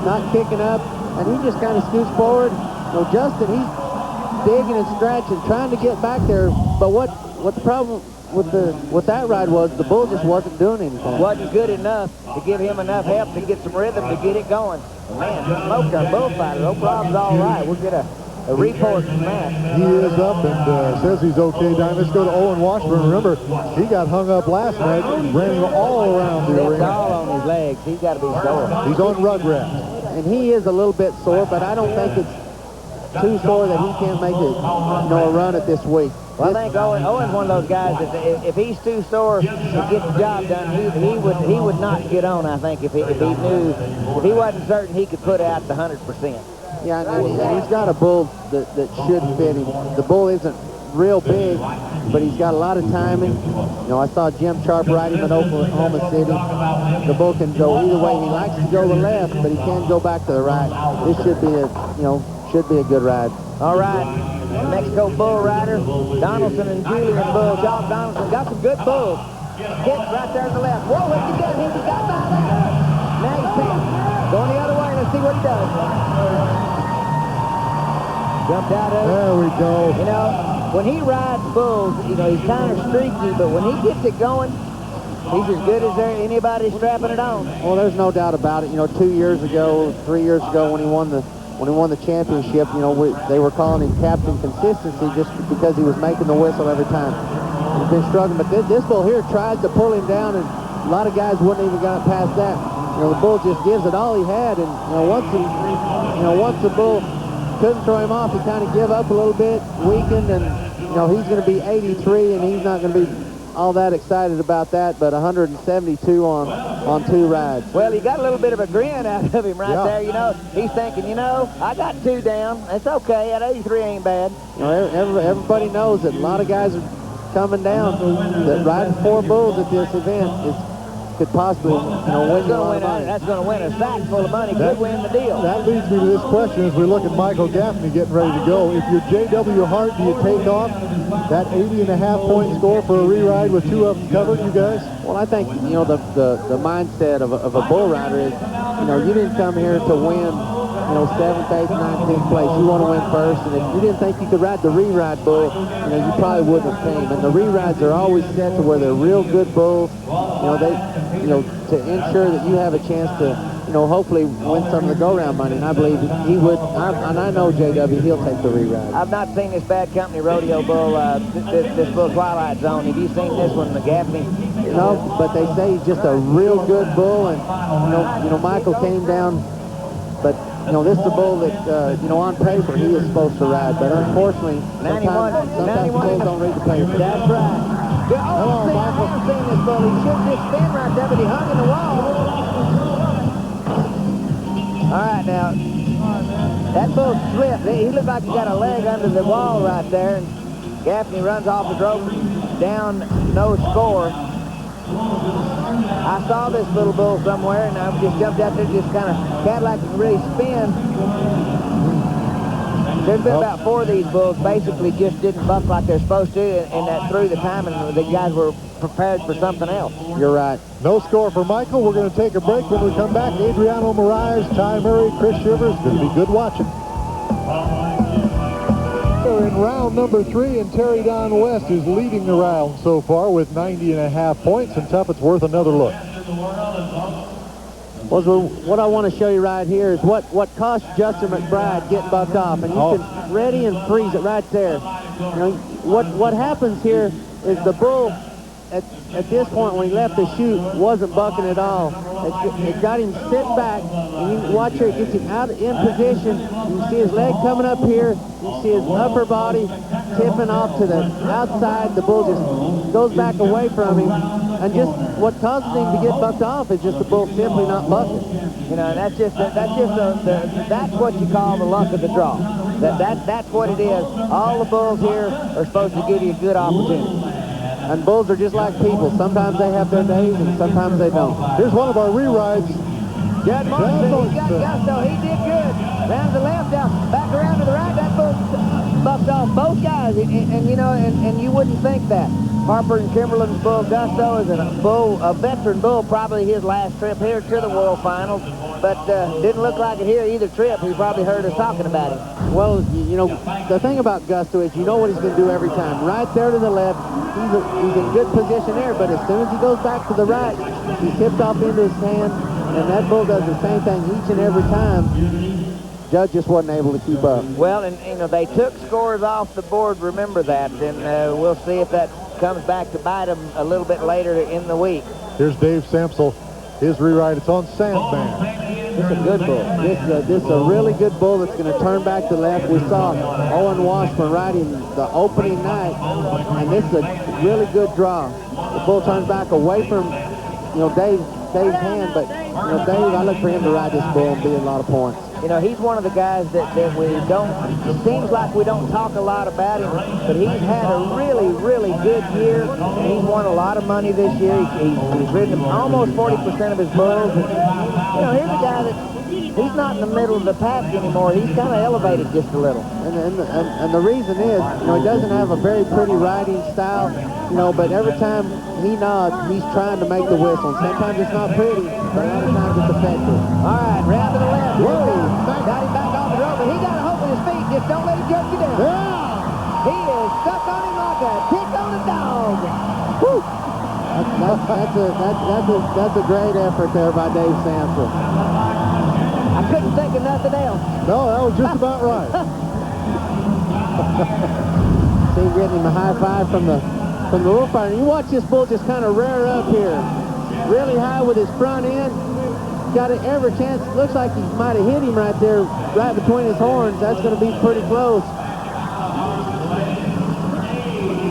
not kicking up, and he just kind of scoots forward. You know, Justin, he's digging and scratching, trying to get back there. But what the problem with that ride was, the bull just wasn't doing anything. Wasn't good enough to give him enough help to get some rhythm to get it going. Man, smoked our bullfighter. No problem's all right. We'll get a report from that. He is up and says he's okay. Now let's go to Owen Washburn. Remember, he got hung up last night, ran all around the arena. All on his legs. He's got to be sore. He's on Rugrats. And he is a little bit sore, but I don't think it's too sore that he can't make it, a run at this week. Well, I think Owen's one of those guys that if he's too sore to get the job done, he would not get on, I think, if he he wasn't certain he could put out the 100%. Yeah, and he's got a bull that should fit him. The bull isn't real big, but he's got a lot of timing. I saw Jim Sharp ride him at Oklahoma City. The bull can go either way. He likes to go to the left, but he can go back to the right. This should be a good ride. All right. Mexico bull rider, Donaldson and Julian bull. Job Donaldson got some good bulls. Hits right there to the left. Whoa, what's he done? He got by there. Now he's passed. Going the other way. Let's see what he does. Jumped out of it. There we go. When he rides bulls, he's kind of streaky, but when he gets it going, he's as good as anybody strapping it on. Well, there's no doubt about it. 2 years ago, 3 years ago, when he won the championship, they were calling him Captain Consistency just because he was making the whistle every time. He's been struggling, but this bull here tried to pull him down, and a lot of guys wouldn't even got past that. The bull just gives it all he had, and once the bull couldn't throw him off, he kind of gave up a little bit, weakened, and he's going to be 83, and he's not going to be all that excited about that, but 172 on 2 rides. Well, he got a little bit of a grin out of him right there. He's thinking, I got 2 down. That's okay. That 83 ain't bad. Everybody knows that a lot of guys are coming down. That riding 4 bulls at this event could possibly, win a lot of money. That's going to win a sack full of money. Could win the deal. That leads me to this question as we look at Michael Gaffney getting ready to go. If you're J.W. Hart, do you take off that 80.5-point score for a re-ride with 2 of them covered, you guys? Well, I think, the mindset of a bull rider is, you didn't come here to win, 7th, 8th, 9th, 10th place. You want to win first, and if you didn't think you could ride the re-ride bull, you probably wouldn't have came. And the re-rides are always set to where they're real good bulls. To ensure that you have a chance to, hopefully win some of the go-round money. And I believe he would, and I know JW, he'll take the re-ride. I've not seen this Bad Company rodeo bull, this bull Twilight Zone. Have you seen this one, the Gaffney? No, but they say he's just a real good bull, and, Michael came down, but, this is a bull that, on paper, he is supposed to ride, but unfortunately, sometimes bulls don't read the paper. That's right. I have seen this bull. He should just spin right there, but he hung in the wall. All right, now, that bull slipped. He looked like he got a leg under the wall right there, and Gaffney runs off the rope, down, no score. I saw this little bull somewhere, and I just jumped out there, just kind of Cadillac can really spin. There's been about 4 of these bulls basically just didn't buck like they're supposed to, and that threw the time, and the guys were prepared for something else. You're right. No score for Michael. We're going to take a break. When we come back, Adriano Moraes, Ty Murray, Chris Shivers. Going to be good watching. We're in round number 3, and Terry Don West is leading the round so far with 90.5 points, and Tuffat's worth another look. Well, what I want to show you right here is what cost Justin McBride getting bucked off, and you can ready and freeze it right there. What happens here is the bull at this point when he left the chute wasn't bucking at all. It got him sitting back, and you watch here, it gets him out in position. You see his leg coming up here. You see his upper body tipping off to the outside. The bull just goes back away from him. And just what causes him to get bucked off is just the bull simply not bucking. You know, and that's what you call the luck of the draw. That's what it is. All the bulls here are supposed to give you a good opportunity. And bulls are just like people. Sometimes they have their days and sometimes they don't. Here's one of our re-rides. Judd Morrison, he got gusto. He did good. Round to the left, down, back around to the right. That bull bucked off both guys. And you know, and you wouldn't think that. Harper and Kimberlin's bull Gusto is a veteran bull, probably his last trip here to the World Finals, but didn't look like it here either trip. He probably heard us talking about him. Well, you know, the thing about Gusto is you know what he's going to do every time. Right there to the left, he's in good position there, but as soon as he goes back to the right, he's tipped off into his hand, and that bull does the same thing each and every time. Judd just wasn't able to keep up. Well, and you know, they took scores off the board, remember that, and we'll see if that comes back to bite him a little bit later in the week. Here's Dave Samsel, his re-ride. It's on Sandman. It's a good bull. This is a really good bull that's going to turn back to left. We saw Owen Washburn ride him the opening night, and this is a really good draw. The bull turns back away from, you know, Dave's hand, but you know, Dave, I look for him to ride this bull and be a lot of points. You know, he's one of the guys that we don't, it seems like we don't talk a lot about him, but he's had a really, really good year. He's won a lot of money this year. He's ridden almost 40% of his bulls. And, you know, here's a guy that, he's not in the middle of the pack anymore. He's kind of elevated just a little. And the reason is, you know, he doesn't have a very pretty riding style, you know, but every time he nods, he's trying to make the whistle. And sometimes it's not pretty, but other times it's effective. All right, round to the left. Got him back off the rope, but he got a hold of his feet. Just don't let him jerk you down. Yeah! He is stuck on him like a tick on a dog. Woo! That's a great effort there by Dave Samsel. I couldn't think of nothing else. No, that was just about right. See, getting him a high five from the bullfighter. You watch this bull just kind of rear up here, really high with his front end. Got every chance. Looks like he might have hit him right there, right between his horns. That's going to be pretty close.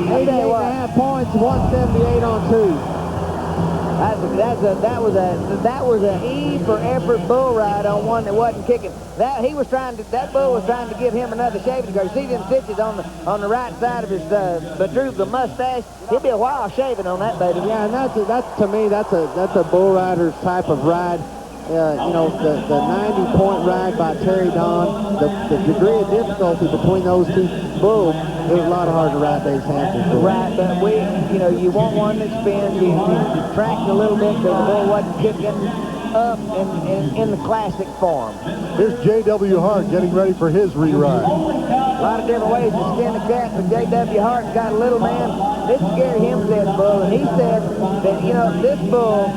88.5 points, 178 on 2. That was an E for effort bull ride on one that wasn't kicking. That bull was trying to give him another shaving because you see them stitches on the right side of his Madruga mustache. He'll be a while shaving on that baby. Yeah, and that's to me that's a bull rider's type of ride. You know, the 90-point ride by Terry Don, the degree of difficulty between those two bulls, it was a lot harder to ride Dave Samsel. Right, but you want one that spins, you tracked a little bit because the bull wasn't kicking up in the classic form. Here's J.W. Hart getting ready for his re-ride. A lot of different ways to skin the cat, but J.W. Hart's got a little man. This is Gary Hempstead's bull, and he said that, you know, this bull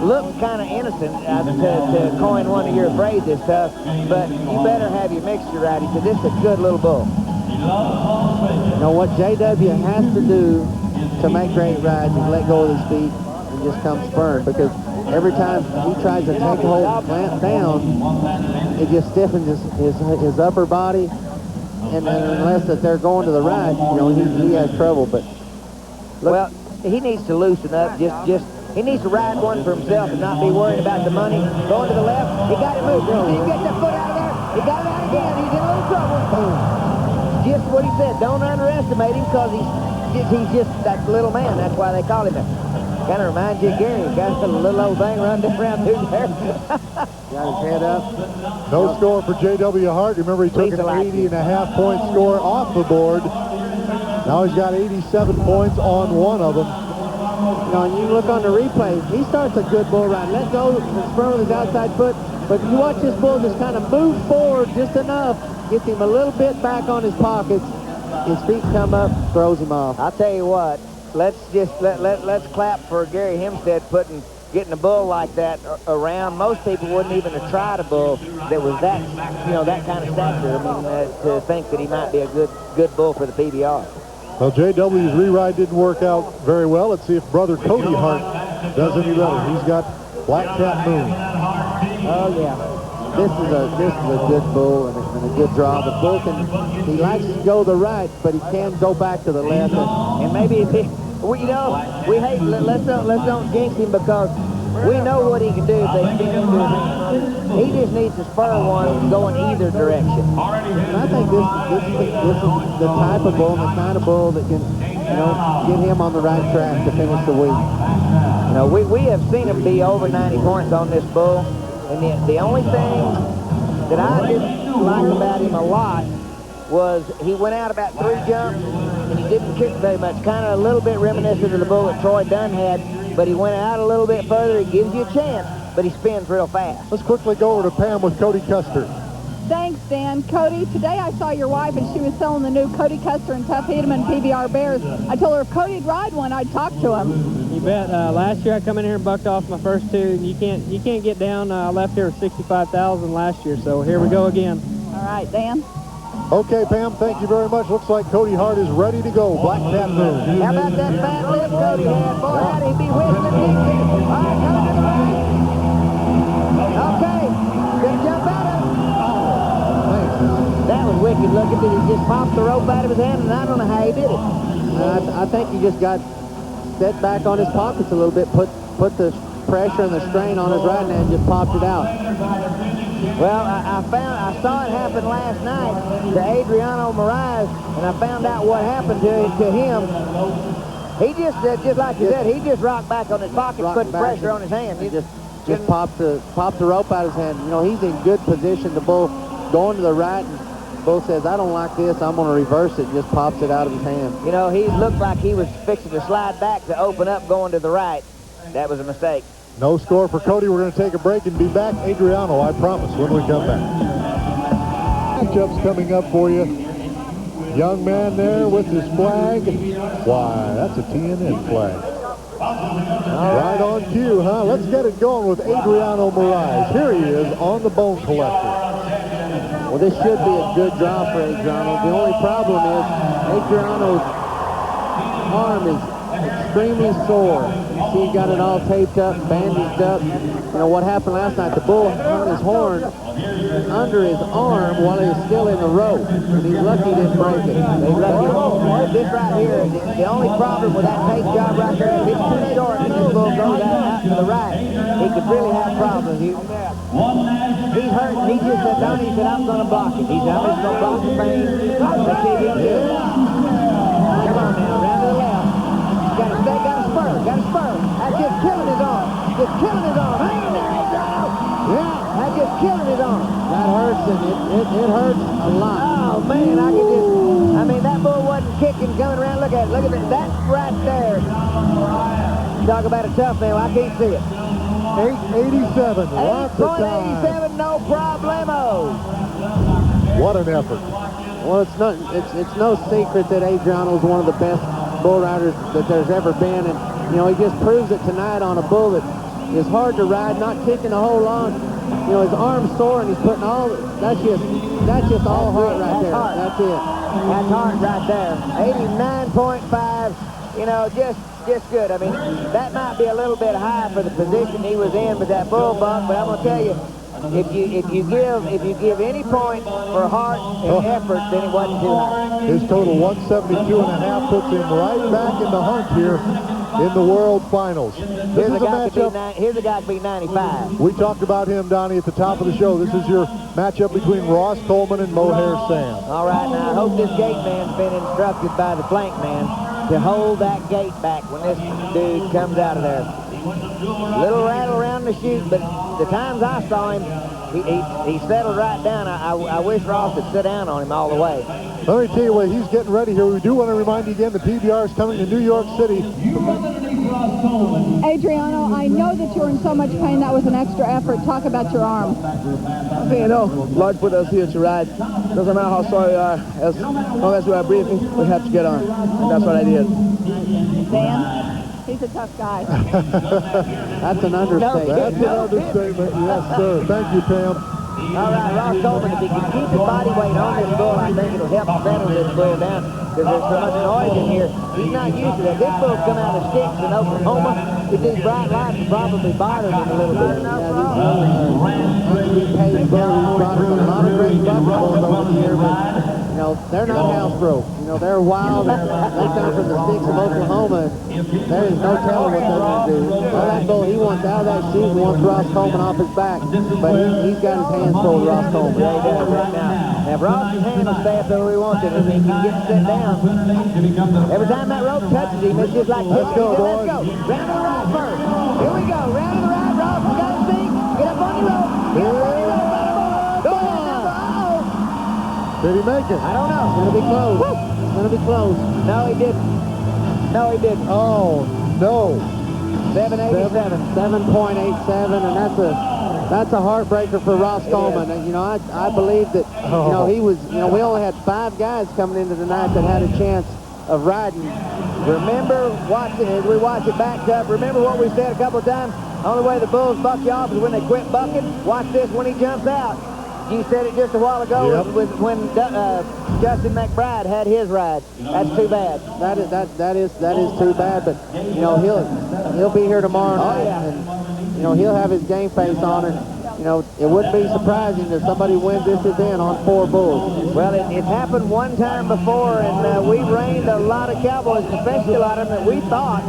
looks kind of innocent, to coin one of your phrases, Tuff, but you better have your mixture right. He said, this is a good little bull. You know, what J.W. has to do to make great rides is let go of his feet and just come spurring, because every time he tries to take a hold clamp down, it just stiffens his upper body, and unless that they're going to the right, you know, he has trouble. But look, well, he needs to loosen up. He needs to ride one for himself and not be worried about the money. Going to the left, he got it moved. See him get that foot out of there? He got it out again. He's in a little trouble. Just what he said. Don't underestimate him because he's just that little man. That's why they call him that. Kind of reminds you of Gary. He got a little old thing running around through there. got his head up. No score for J.W. Hart. Remember, he took an 80.5-point score off the board. Now he's got 87 points on one of them. You know, and you look on the replay, he starts a good bull ride. Let go and spur with his outside foot, but you watch this bull just kind of move forward just enough, gets him a little bit back on his pockets, his feet come up, throws him off. I'll tell you what, let's clap for Gary Hempstead getting a bull like that around. Most people wouldn't even have tried a bull that was that, you know, that kind of stature. I mean, to think that he might be a good bull for the PBR. Well, J.W.'s re-ride didn't work out very well. Let's see if brother Cody Hart does any better. He's got Black Cat Moon. Oh, yeah. this is a good bull and a good draw. The bull he likes to go the right, but he can go back to the left. And maybe if he, we hate, let's don't jinx him, because we know what he can do if they spin into his hand. He just needs to spur one going either direction. And I think this is the type of bull, the kind of bull that can, get him on the right track to finish the week. We have seen him be over 90 points on this bull, and the only thing that I didn't like about him a lot was he went out about 3 jumps, and he didn't kick very much, kind of a little bit reminiscent of the bull that Troy Dunn had, but he went out a little bit further. He gives you a chance, but he spins real fast. Let's quickly go over to Pam with Cody Custer. Thanks, Dan. Cody, today I saw your wife, and she was selling the new Cody Custer and Tough Hedeman PBR Bears. I told her if Cody'd ride one, I'd talk to him. You bet. Last year I come in here and bucked off my first 2. You can't get down. I left here with 65,000 last year, so here we go again. All right, Dan. Okay, Pam, thank you very much. Looks like Cody Hart is ready to go. Black Cat Moon. How about that fat lip Cody had? Boy, how'd he be whistling Dixie. All right, coming to the race. Okay, gonna jump at him. That was wicked looking. Did he just pop the rope out of his hand? And I don't know how he did it. I think he just got set back on his pockets a little bit, put the pressure and the strain on his right hand and just popped it out. Well, I saw it happen last night to Adriano Moraes, and I found out what happened to him. He just like you said, he just rocked back on his pocket, put pressure on his hand. He just popped the rope out of his hand. He's in good position. The bull going to the right, and the bull says, I don't like this, I'm going to reverse it, and just pops it out of his hand. He looked like he was fixing to slide back to open up going to the right. That was a mistake. No score for Cody. We're going to take a break and be back. Adriano, I promise, when we come back. Matchups coming up for you. Young man there with his flag. Why, that's a TNN flag. Right on cue, huh? Let's get it going with Adriano Moraes. Here he is on the Bone Collector. Well, this should be a good draw for Adriano. The only problem is Adriano's arm is extremely sore. You see, he got it all taped up, bandaged up. What happened last night, the bull hung his horn under his arm while he was still in the rope, and he's lucky he didn't break it. This right here, the only problem with that tape job right there, if it's too short and this bull goes out to the right, he could really have problems. He's hurt, and he just said, Donnie, he said, I'm going to block it. He said, I'm just going to block the pain. Let's see if he can do it. Come on now, round to the left. Got a spur. That's just killing his arm. Just killing his arm. Hang in there, Adriano. Yeah, that's just killing his arm. That hurts, and it hurts a lot. Oh, man, that bull wasn't kicking, coming around. Look at it. That's right there. Talk about a tough man. Well, I can't see it. 8.87. Lots of time. 8.87, no problemo. What an effort. Well, it's no secret that Adriano is one of the best bull riders that there's ever been, and he just proves it tonight on a bull that is hard to ride, not kicking a whole lot. His arm's sore, and he's putting all. That's just all heart right there. Heart. That's it. That's heart right there. 89.5. Just good. That might be a little bit high for the position he was in with that bull buck, but I'm gonna tell you, if you give any point for heart and effort, then it wasn't too high. His total 172.5 puts him right back in the hunt here in the World Finals. This is a matchup. Here's a guy to beat 95. We talked about him, Donnie, at the top of the show. This is your matchup between Ross Coleman and Mohair Sam. All right, now I hope this gate man's been instructed by the flank man to hold that gate back when this dude comes out of there. Little rattle around the chute, but the times I saw him, he settled right down. I wish Ross had sit down on him all the way. Let me tell you what, he's getting ready here. We do want to remind you again, the PBR is coming to New York City. Adriano, I know that you're in so much pain. That was an extra effort. Talk about your arm. Okay, Lord put us here to ride. Doesn't matter how sorry we are. As long as we are breathing, we have to get on. And that's what I did. Dan? He's a tough guy. That's an understatement. That's an understatement. Yes, sir. Thank you, Pam. All right, Ross Coleman, if he can keep his body weight on this bull, I think it'll help settle this bull down because there's so much noise in here. He's not used to that. This bull's come out of sticks in Oklahoma. With these bright lights, will probably bother him a little bit. He's paid bull. He's brought us a lot of great buck bulls over the year, but you know they're not house broke. You know they're wild. And they come from the sticks of Oklahoma. There is no telling what they're going to do. Well, that bull, he wants out of that chute and wants Ross Coleman off his back, but he's got his hands full with Ross Coleman. Yeah, he does right now. Now, if Ross's hand will stay up there where he wants it, and he can get set down. Every time that rope touches him, it's just like, let's go, boys. Let's go. Round to the right first. Here we go. Round to the right. Ross has got his feet. Get up on your rope. Get up on your rope. Go on. Uh-oh. Did he make it? I don't know. It's going to be close. It's going to be close. No, he didn't. No, he didn't. Oh, no. 787. 7.87, and that's a heartbreaker for Ross Coleman. And, you know, I believe that, you know, he was, you know, we only had 5 guys coming into the night that had a chance of riding. Remember watching, as we watch it backed up, remember what we said a couple of times? Only way the bulls buck you off is when they quit bucking. Watch this when he jumps out. You said it just a while ago. Yep. when Justin McBride had his ride. That's too bad. That is too bad. But you know he'll be here tomorrow night, and you know he'll have his game face on, and you know it wouldn't be surprising if somebody wins this event on 4 bulls. Well, it's happened one time before, and we reigned a lot of cowboys, especially a lot of them that we thought,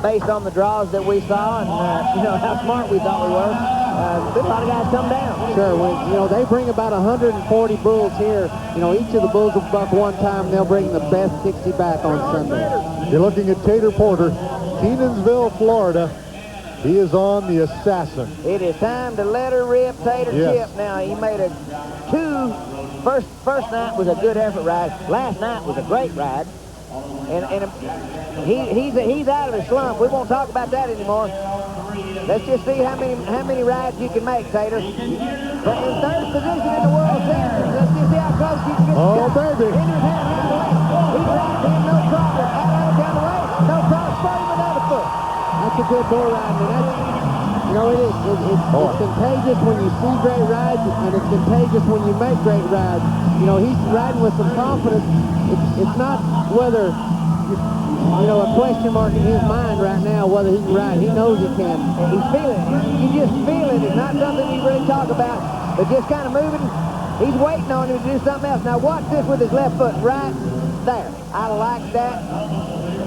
based on the draws that we saw, and you know how smart we thought we were. A lot of guys come down. Sure, you know, they bring about 140 bulls here. You know, each of the bulls will buck one time, and they'll bring the best 60 back on Sunday. You're looking at Tater Porter, Kenansville, Florida. He is on the Assassin. It is time to let her rip, Tater Chip. Now, he made a first night was a good effort ride. Last night was a great ride. And he's out of his slump. We won't talk about that anymore. Let's just see how many rides you can make, Tater. In 3rd position in the World Series. Let's just see how close you can get. Oh, baby. Henry's heading around the way. He's riding him, no problem. Out down the way. No problem. Spot him another foot. That's a good bull ride, and that's, you know, it's contagious when you see great rides, and it's contagious when you make great rides. You know, he's riding with some confidence. It's not whether, you know, a question mark in his mind right now whether he can ride. He knows he can. He's feeling it. You just feel it. It's not something you really talk about, but just kind of moving. He's waiting on him to do something else. Now watch this with his left foot right there. I like that.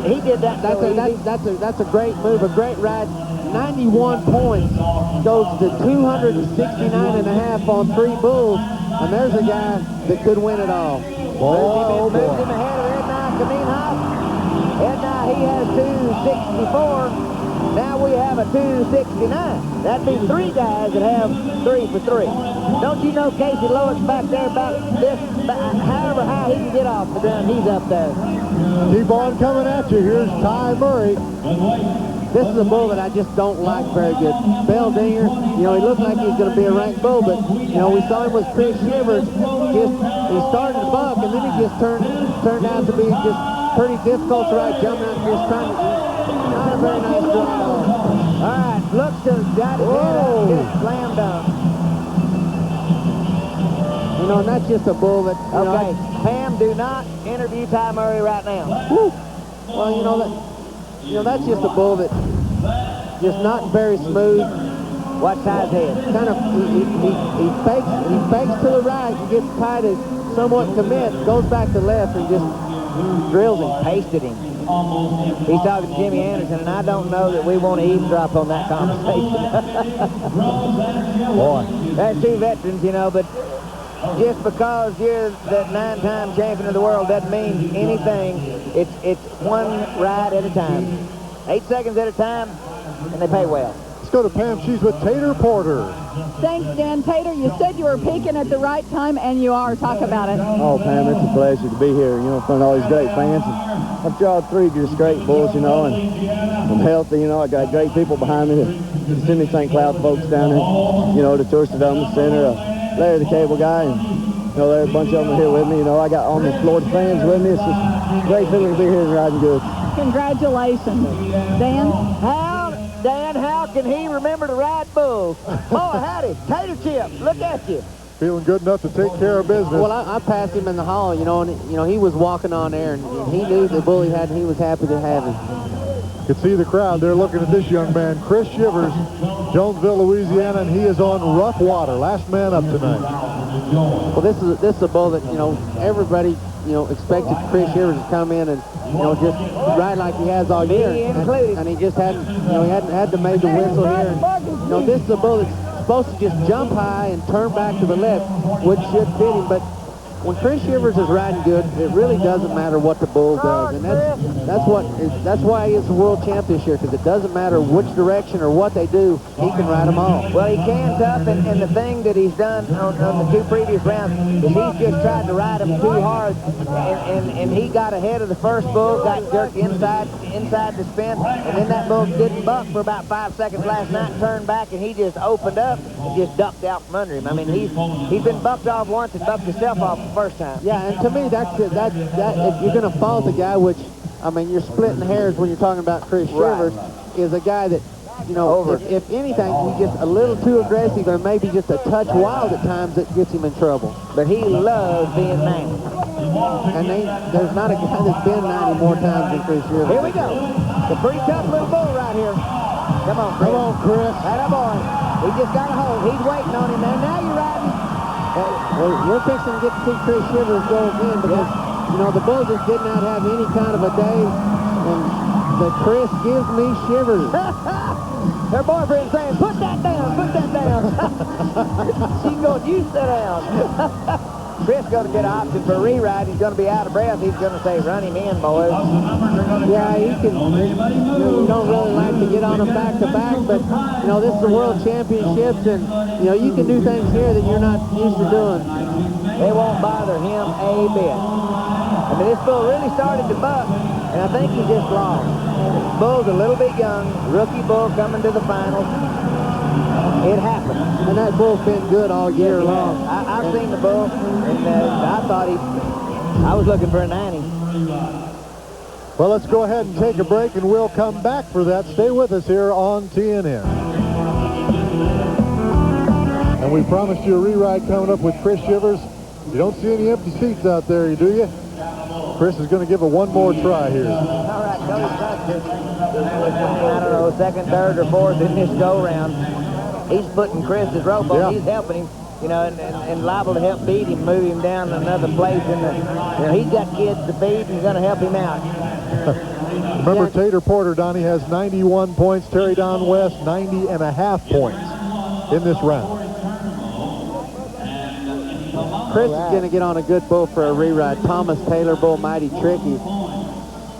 He did that. That's a great move, a great ride. 91 points goes to 269.5 on 3 bulls, and there's a guy that could win it all. Moves him ahead of Edna Kaminhoff. Edna, he has 264. Now we have a 269. That'd be 3 guys that have 3 for 3. Don't you know Casey Lowick's back there about this? However high he can get off the ground, he's up there. Keep on coming at you. Here's Ty Murray. This is a bull that I just don't like very good. Beldinger, you know, he looked like he's going to be a ranked bull, but, you know, we saw him with Chris Shivers. He started to buck, and then he just turned out to be just pretty difficult to ride, jumping out and just trying to, not a very nice ride on. All right, looks to got his head up, just slam dunk. You know, and that's just a bull that, you okay, know, Pam, do not interview Ty Murray right now. Woo. Well, you know, that's just a bull that just not very smooth. Watch Ty's head. Kind of, he fakes to the right and gets Ty to somewhat commit, goes back to left and just drills him. Pasted him. He's talking to Jimmy Anderson, and I don't know that we want to eavesdrop on that conversation. Boy. That's 2 veterans, you know, but just because you're the 9-time champion of the world doesn't mean anything. It's one ride at a time. 8 seconds at a time, and they pay well. Let's go to Pam. She's with Tater Porter. Thanks, Dan. Tater, you said you were peaking at the right time, and you are. Talk about it. Oh, Pam, it's a pleasure to be here, you know, in front of all these great fans. And I've drawed 3 just great bulls, you know, and I'm healthy, you know. I got great people behind me. The Sidney St. Cloud folks down there, you know, the Tourist Development Center, Larry the Cable Guy, and, you know, there are a bunch of them here with me. You know, I got all the Florida fans with me. It's just a great feeling to be here and riding good. Congratulations. Dan? How Dan, how can he remember to ride bulls? Oh, howdy, Tater Chip, look at you. Feeling good enough to take care of business. Well, I passed him in the hall, you know, and he was walking on there, and he knew the bull he had, and he was happy to have him. You can see the crowd. They're looking at this young man, Chris Shivers, Jonesville, Louisiana, and he is on rough water. Last man up tonight. Well, this is a bull that, you know, everybody, you know, expected Chris Shivers to come in and, you know, just ride like he has all year. And he just hadn't, you know, he hadn't had to make the whistle here. And, you know, this is a bull that's supposed to just jump high and turn back to the left, which should fit him. But when Chris Shivers is riding good, it really doesn't matter what the bull does, and that's why he is the world champ this year, because it doesn't matter which direction or what they do, he can ride them all. Well, he can, Tough, and the thing that he's done on the 2 previous rounds is he's just tried to ride them too hard, and he got ahead of the first bull, got jerked inside the spin, and then that bull didn't buck for about 5 seconds last night, turned back, and he just opened up and just ducked out from under him. I mean, he's been bucked off once and bucked himself off the first time. Yeah, and to me, that if you're going to fault a guy, which, I mean, you're splitting hairs when you're talking about Chris Shivers, is a guy that, you know, if anything, he's just a little too aggressive or maybe just a touch wild at times that gets him in trouble. But he loves being 90. And there's not a guy that's been 90 more times than Chris Shivers. Here we go. It's a pretty tough little bull right here. Come on, Chris. Come on, Chris. Atta boy. He just got a hold. He's waiting on him there. Now you're riding. Well, we're fixing to get to see Chris Shivers go again because, you know, the bull just did not have any kind of a day, and the Chris gives me shivers. Her boyfriend's saying, put that down, put that down. She's going, you sit down. Chris going to get an option for a re-ride. He's going to be out of breath. He's going to say, run him in, boys. Yeah, he can. You don't really like to get on him back-to-back, but, you know, this is the World Championships, and, you know, you can do things here that you're not used to doing. They won't bother him a bit. I mean, this bull really started to buck, and I think he just lost. This bull's a little bit young, rookie bull coming to the finals. It happened. And that bull's been good all year long. I've seen the bull, and I thought I was looking for a 90. Well, let's go ahead and take a break, and we'll come back for that. Stay with us here on TNN. And we promised you a re-ride coming up with Chris Shivers. You don't see any empty seats out there, do you? Chris is going to give it one more try here. All right, Cody's got this. I don't know, second, third, or fourth in this go-round. He's putting Chris's rope on. Yeah. He's helping him, you know, and liable to help beat him, move him down to another place. You know, he's got kids to feed, and he's going to help him out. Remember, Tater Porter, Donnie, has 91 points. Terry Don West, 90.5 points in this round. Chris is going to get on a good bull for a re-ride. Thomas Taylor bull, Mighty Tricky.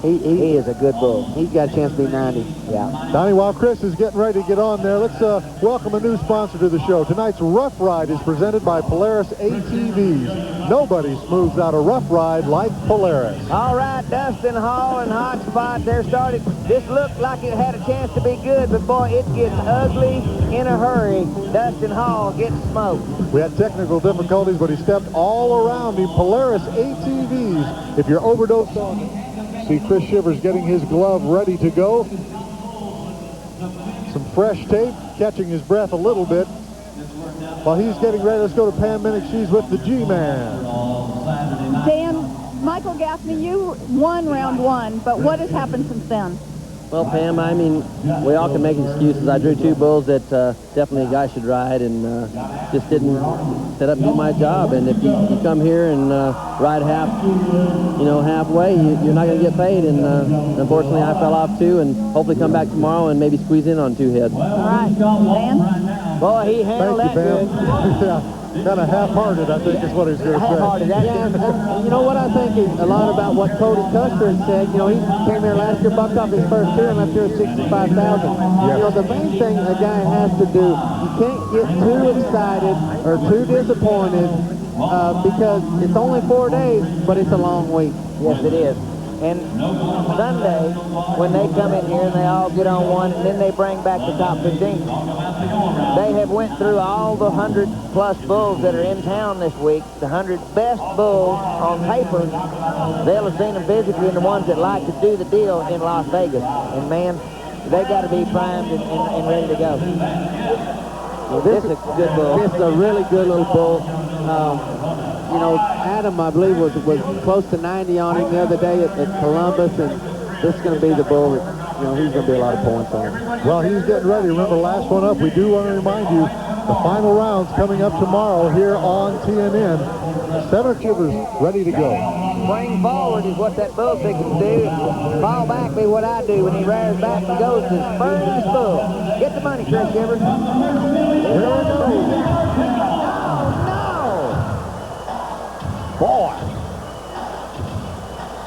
He is a good bull. He's got a chance to be 90. Yeah. Donnie, while Chris is getting ready to get on there, let's welcome a new sponsor to the show. Tonight's Rough Ride is presented by Polaris ATVs. Nobody smooths out a rough ride like Polaris. All right, Dustin Hall and Hot Spot, they're started. This looked like it had a chance to be good, but boy, it gets ugly in a hurry. Dustin Hall gets smoked. We had technical difficulties, but he stepped all around the Polaris ATVs. If you're overdosed on it, see Chris Shivers getting his glove ready to go. Some fresh tape, catching his breath a little bit. While he's getting ready, let's go to Pam Minnick. She's with the G-Man. Dan, Michael Gaffney, you won round 1, but what has happened since then? Well, Pam, I mean, we all can make excuses. I drew 2 bulls that definitely a guy should ride, and just didn't set up to do my job. And if you come here and ride halfway, you're not going to get paid. And unfortunately, I fell off 2, and hopefully come back tomorrow and maybe squeeze in on 2 heads. All right, Dan? Boy, he handled that good. Yeah. Kind of half-hearted, I think, is what he's going to say. Half-hearted, you know what I think is a lot about what Cody Custer had said. You know, he came here last year, bucked off his first 2, and left here at 65,000. You know, the main thing a guy has to do, you can't get too excited or too disappointed because it's only 4 days, but it's a long week. Yes, it is. And Sunday, when they come in here and they all get on one, and then they bring back the top 15, they have went through all the 100-plus bulls that are in town this week, the 100 best bulls on paper. They'll have seen them physically, and the ones that like to do the deal in Las Vegas. And, man, they've got to be primed and ready to go. Well, this is a good bull. This is a really good little bull. You know, Adam, I believe, was close to 90 on him the other day at Columbus, and this is going to be the bull that, you know, he's going to be a lot of points on. Well, he's getting ready. Remember, last one up, we do want to remind you, the final round's coming up tomorrow here on TNN. 7 givers ready to go. Spring forward is what that bull fixing to do. Fall back be what I do when he rears back and goes to spur his bull. Get the money, Chris Shivers. Here it goes. Boy.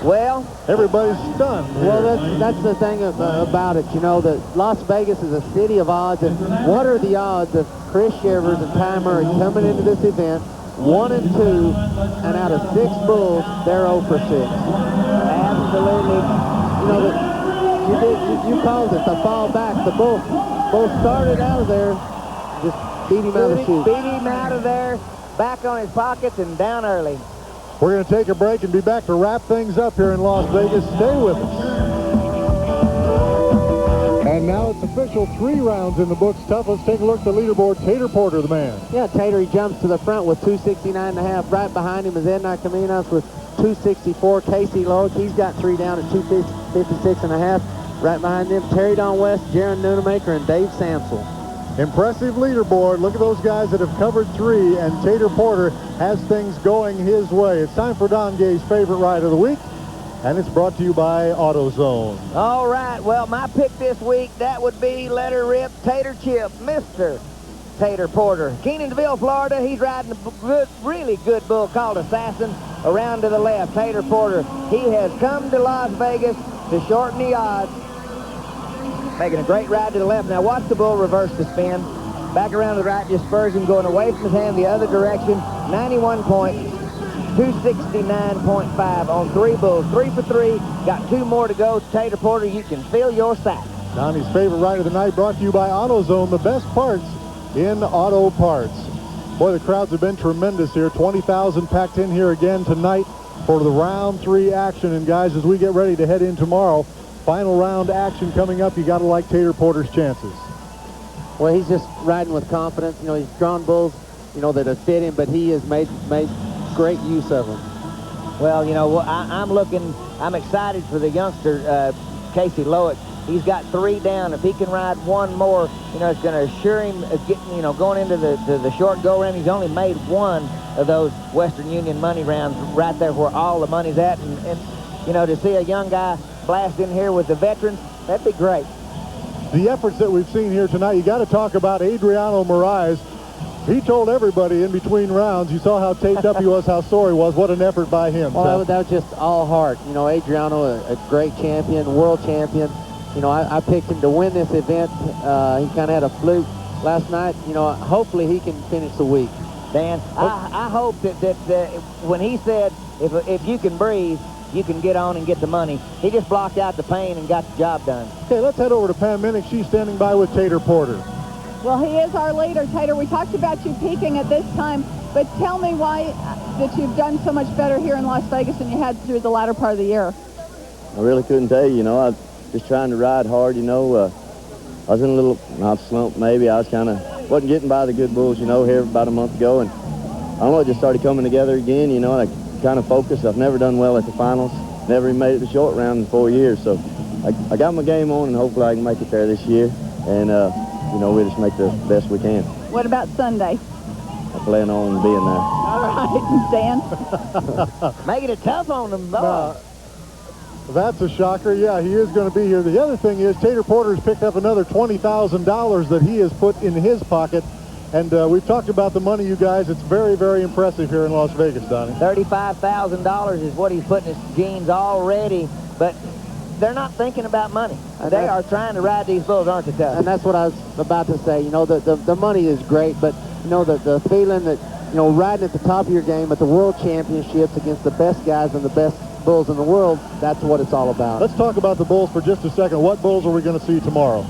Well, everybody's stunned. Well, that's the thing about it. You know, that Las Vegas is a city of odds, and what are the odds of Chris Shivers and Ty Murray coming into this event 1-2, and out of 6 bulls, they're 0 for 6. Absolutely. You know, you called it the fall back. The bull started out of there, just beat him out of the chute. Beat him out of there, back on his pockets, and down early. We're going to take a break and be back to wrap things up here in Las Vegas. Stay with us. And now it's official, 3 rounds in the books. Tough. Let's take a look at the leaderboard. Tater Porter, the man. Yeah, Tater, he jumps to the front with 269.5. Right behind him is Edna Caminos with 264. Casey Loic, he's got 3 down at 256.5. Right behind them, Terry Don West, Jaron Nunemaker, and Dave Samsel. Impressive leaderboard. Look at those guys that have covered 3, and Tater Porter has things going his way. It's time for Don Gay's favorite ride of the week, and it's brought to you by AutoZone. All right, well, my pick this week, that would be Let Her Rip Tater Chip, Mr. Tater Porter. Keenansville, Florida, he's riding a really good bull called Assassin around to the left. Tater Porter, he has come to Las Vegas to shorten the odds. Making a great ride to the left. Now watch the bull reverse the spin. Back around to the right, just spurs him, going away from his hand the other direction. 91 points, 269.5 on 3 bulls. 3 for 3, got 2 more to go. Tater Porter, you can fill your sack. Donnie's favorite ride of the night brought to you by AutoZone, the best parts in auto parts. Boy, the crowds have been tremendous here. 20,000 packed in here again tonight for the round 3 action. And guys, as we get ready to head in tomorrow, final round action coming up. You got to like Tater Porter's chances. Well, he's just riding with confidence. You know, he's drawn bulls, you know, that have fit him, but he has made great use of them. Well, you know, I'm excited for the youngster, Casey Loic. He's got 3 down. If he can ride 1 more, you know, it's going to assure him, going into the short go-round. He's only made 1 of those Western Union money rounds right there where all the money's at. And you know, to see a young guy blast in here with the veterans, that'd be great. The efforts that we've seen here tonight, you got to talk about Adriano Moraes. He told everybody in between rounds, you saw how taped up he was, how sore he was. What an effort by him. Well, that was just all heart. You know, Adriano, a great champion, world champion. You know, I picked him to win this event. He kind of had a fluke last night. You know, hopefully he can finish the week. Dan, I hope that when he said, if you can breathe, you can get on and get the money, he just blocked out the pain and got the job done. Okay, let's head over to Pam Minnick. She's standing by with Tater Porter. Well, he is our leader, Tater. We talked about you peaking at this time, but tell me why that you've done so much better here in Las Vegas than you had through the latter part of the year. I really couldn't tell you. You know, I was just trying to ride hard. You know, I was in a little, not slump maybe. I was wasn't getting by the good bulls, you know, here about a month ago, and I don't know, it just started coming together again, you know, and I kind of focused. I've never done well at the finals, never even made it to short round in 4 years, so I got my game on, and hopefully I can make it there this year, and you know, we'll just make the best we can. What about Sunday? I plan on being there. All right, Dan. Making it tough on them, boy. That's a shocker. Yeah, he is going to be here. The other thing is Tater Porter's picked up another $20,000 that he has put in his pocket. And we've talked about the money, you guys. It's very, very impressive here in Las Vegas, Donnie. $35,000 is what he's put in his jeans already. But they're not thinking about money. They are trying to ride these bulls, aren't they, Tuck? And that's what I was about to say. You know, the money is great, but, you know, the feeling that, you know, riding at the top of your game at the World Championships against the best guys and the best bulls in the world, that's what it's all about. Let's talk about the bulls for just a second. What bulls are we going to see tomorrow?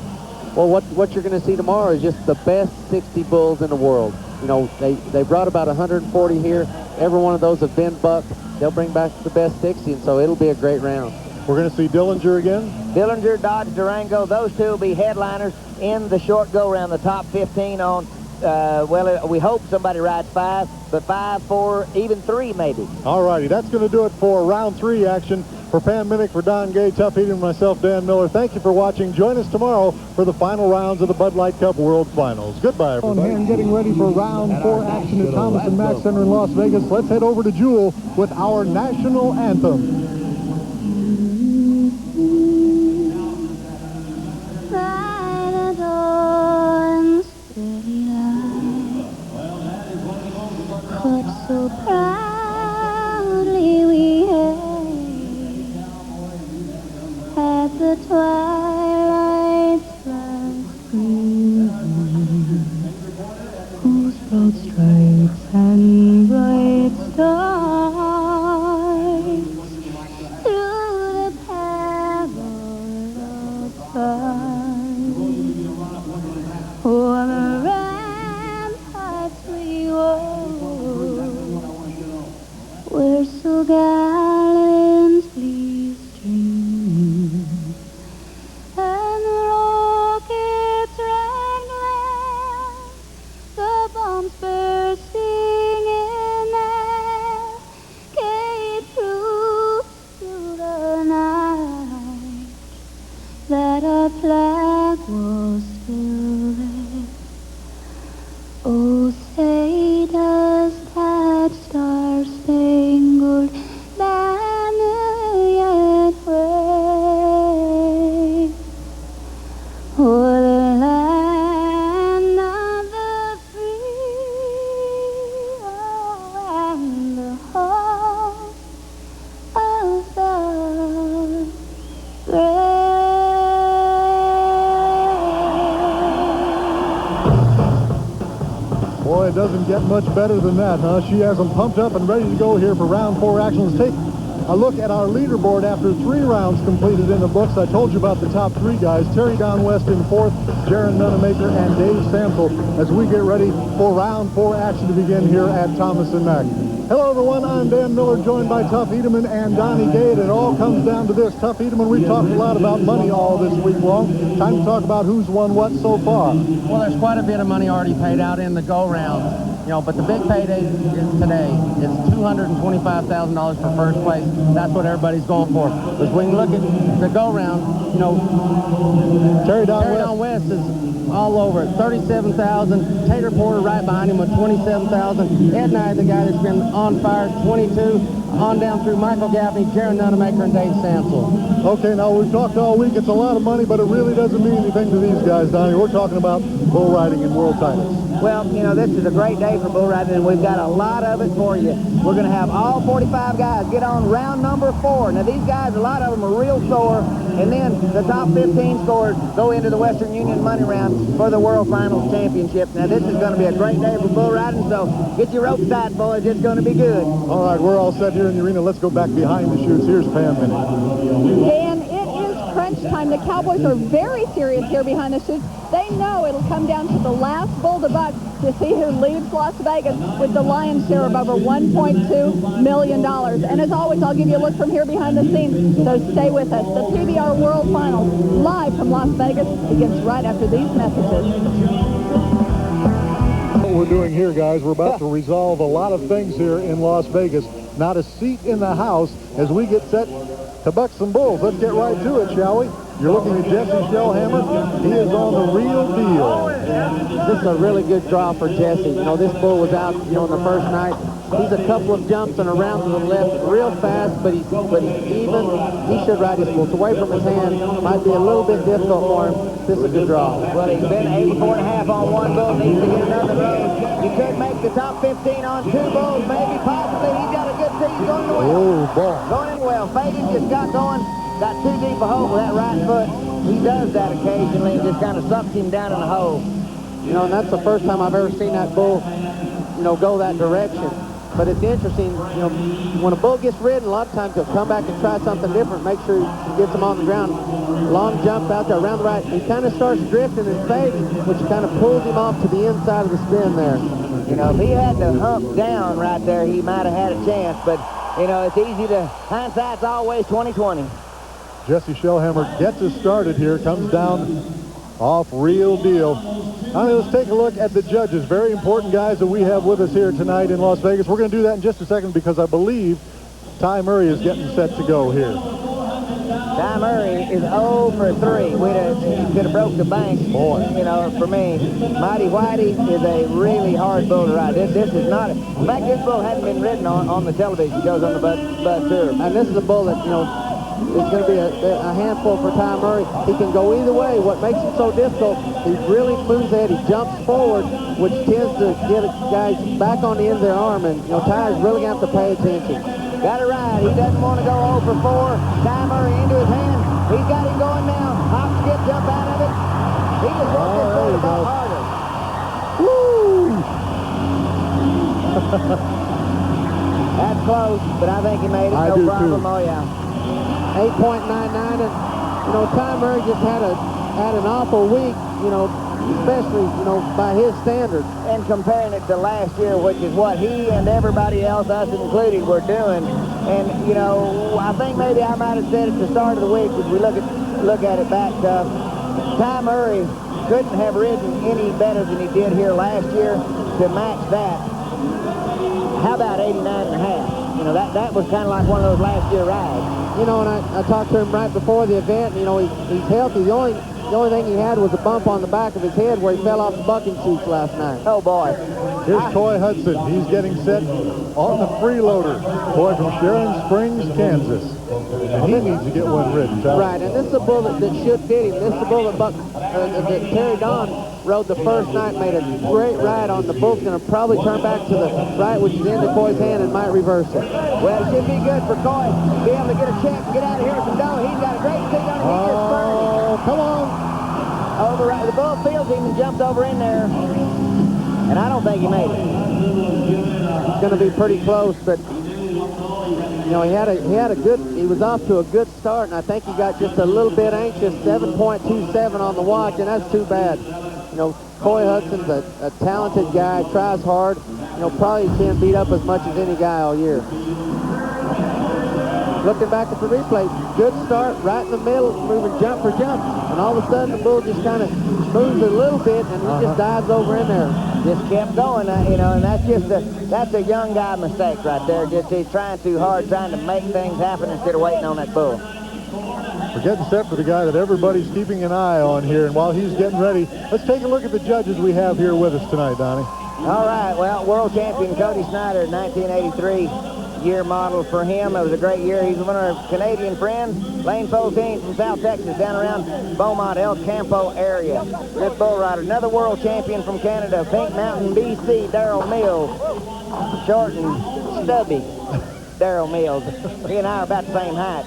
Well, what you're going to see tomorrow is just the best 60 bulls in the world. You know, they brought about 140 here. Every one of those have been bucked. They'll bring back the best 60, and so it'll be a great round. We're going to see Dillinger again. Dillinger, Dodge, Durango, those two will be headliners in the short go-round, the top 15 on, well, we hope somebody rides 5, but 5, 4, even 3 maybe. All righty, that's going to do it for round 3 action. For Pam Minnick, for Don Gay, Tough Eaton, and myself, Dan Miller, thank you for watching. Join us tomorrow for the final rounds of the Bud Light Cup World Finals. Goodbye, everybody. And getting ready for round 4 action at Thomas and Mack Center in Las Vegas. Let's head over to Jewel with our national anthem. So proudly we hailed at the twilight's last gleaming, whose broad stripes and bright stars through the perilous fight o'er the ramparts we we're so gallantly streaming, and the rockets' red glare, the bombs bursting in air, gave proof through the night that our flag was still there. Oh, say does that star-spangled banner yet wave o'er the land of the free, oh, and the home of the brave? Boy, it doesn't get much better than that, huh? She has them pumped up and ready to go here for round 4 action. Let's take a look at our leaderboard after 3 rounds completed in the books. I told you about the top 3 guys. Terry Don West in 4th, Jaron Nunemaker, and Dave Samsel as we get ready for round 4 action to begin here at Thomas and Mack. Hello, everyone. I'm Dan Miller, joined by Tough Eateman and Donnie Gay. And it all comes down to this. Tough Eateman, we've talked a lot about money all this week long. Time to talk about who's won what so far. Well, there's quite a bit of money already paid out in the go-rounds. You know, but the big payday is today. It's $225,000 for first place. That's what everybody's going for. Because when you look at the go-round, you know, Terry Don West is all over it. 37,000. Tater Porter right behind him with 27,000. Ed Nye, the guy that's been on fire, 22. On down through Michael Gaffney, Jaron Nunemaker, and Dave Samsel. Okay, now we've talked all week. It's a lot of money, but it really doesn't mean anything to these guys, Donnie. We're talking about bull riding and world titles. Well, you know, this is a great day for bull riding, and we've got a lot of it for you. We're going to have all 45 guys get on round number 4. Now, these guys, a lot of them are real sore, and then the top 15 scores go into the Western Union money round for the World Finals Championship. Now, this is going to be a great day for bull riding, so get your ropes tight, boys. It's going to be good. All right, we're all set here in the arena. Let's go back behind the chutes. Here's Pam Minnick. And it is crunch time. The Cowboys are very serious here behind the chutes. They know it'll come down to the last bull to buck to see who leaves Las Vegas with the lion's share of over $1.2 million. And as always, I'll give you a look from here behind the scenes, so stay with us. The PBR World Finals, live from Las Vegas, begins right after these messages. What we're doing here, guys, we're about to resolve a lot of things here in Las Vegas. Not a seat in the house as we get set to buck some bulls. Let's get right to it, shall we? You're looking at Jesse Shellhammer. He is on the real deal. This is a really good draw for Jesse. You know, this bull was out, you know, on the first night. He's a couple of jumps and around to the left, real fast, but he's even. He should ride his bull. It's away from his hand. Might be a little bit difficult for him. This is a good draw. Well, he's been 84.5 on one bull. Needs to get another road. He could make the top 15 on 2 bulls, maybe, possibly. He's got a good seat. He's going well. Oh, boy. Going in well. Fading just got going. Got too deep a hole with that right foot. He does that occasionally. Just kind of sucks him down in the hole. You know, and that's the first time I've ever seen that bull, you know, go that direction. But it's interesting, you know, when a bull gets ridden, a lot of times he'll come back and try something different, make sure he gets him on the ground. Long jump out there around the right. He kind of starts drifting and fading, which kind of pulls him off to the inside of the spin there. You know, if he had to hump down right there, he might have had a chance. But, you know, it's easy to, hindsight's always 20/20. Jesse Shellhammer gets us started here, comes down off Real Deal. Let's take a look at the judges. Very important guys that we have with us here tonight in Las Vegas. We're going to do that in just a second because I believe Ty Murray is getting set to go here. Ty Murray is 0 for 3. He could have broke the bank. Boy. You know, for me. Mighty Whitey is a really hard bull to ride. This is not... In fact, this bull hadn't been ridden on the television shows on the Bud Tour. And this is a bull that, you know, is going to be a handful for Ty Murray. He can go either way. What makes him so difficult, he really moves ahead. He jumps forward, which tends to get guys back on the end of their arm. And, you know, Ty's really going to have to pay attention. Got it right. He doesn't want to go 0 for 4. Ty Murray into his hand. He's got him going now. Hop, skip, jump out of it. He just wants this bull to go harder. Woo! That's close, but I think he made it. I No do problem. too. Oh, yeah. 8.99, and, you know, Ty Murray just had an awful week, you know, especially, you know, by his standards. And comparing it to last year, which is what he and everybody else, us included, were doing. And, you know, I think maybe I might have said at the start of the week, as we look at it back, Ty Murray couldn't have ridden any better than he did here last year to match that. How about 89.5? You know, that was kind of like one of those last year rides. You know, and I talked to him right before the event. You know, he's healthy. The only thing he had was a bump on the back of his head where he fell off the bucking seats last night. Oh, boy. Here's Coy Hudson. He's getting set on the freeloader. Boy from Sharon Springs, Kansas. And he needs to get one ridden, Tom. Right, and this is a bull that should fit him. This is a bull that Terry Don rode the first night, made a great ride on. The bull's going to probably turn back to the right, which is into Coy's hand, and might reverse it. Well, it should be good for Coy to be able to get a check and get out of here with some dough. He's got a great seat on him. He just spurned him. Oh, come on. Over, the bull feels him and jumped over in there. And I don't think he made it. It's going to be pretty close, but you know, he was off to a good start, and I think he got just a little bit anxious. 7.27 on the watch, and that's too bad. You know, Coy Hudson's a talented guy, tries hard. You know, probably can't beat up as much as any guy all year. Looking back at the replay, good start, right in the middle, moving jump for jump, and all of a sudden the bull just kind of moves a little bit, and he just dives over in there. Just kept going, you know, and that's a young guy mistake right there. Just he's trying too hard, trying to make things happen instead of waiting on that bull. We're getting set for the guy that everybody's keeping an eye on here, and while he's getting ready, let's take a look at the judges we have here with us tonight, Donnie. All right, well, world champion Cody Snyder, 1983 year model for him. It was a great year. He's one of our Canadian friends. Lane Foltine from South Texas, down around Beaumont, El Campo area. Good bull rider. Another world champion from Canada, Pink Mountain, BC, Darrell Mills. Short and stubby Darrell Mills. He and I are about the same height.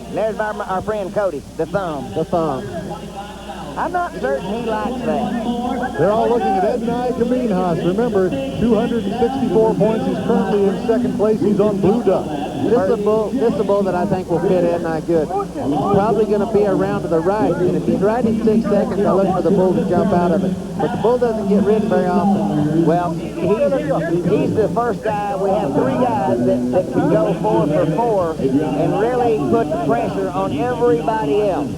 And there's our friend Cody, the thumb. The thumb. I'm not certain he likes that. They're all looking at Ednai Kaminhas. Remember, 264 points. He's currently in second place. He's on Blue Duck. This is a bull that I think will fit Ednai good. He's probably going to be around to the right, and if he's right in 6 seconds, I look for the bull to jump out of it. But the bull doesn't get ridden very often. Well, he's the first guy. We have 3 guys that can go 4 for 4 and really put the pressure on everybody else.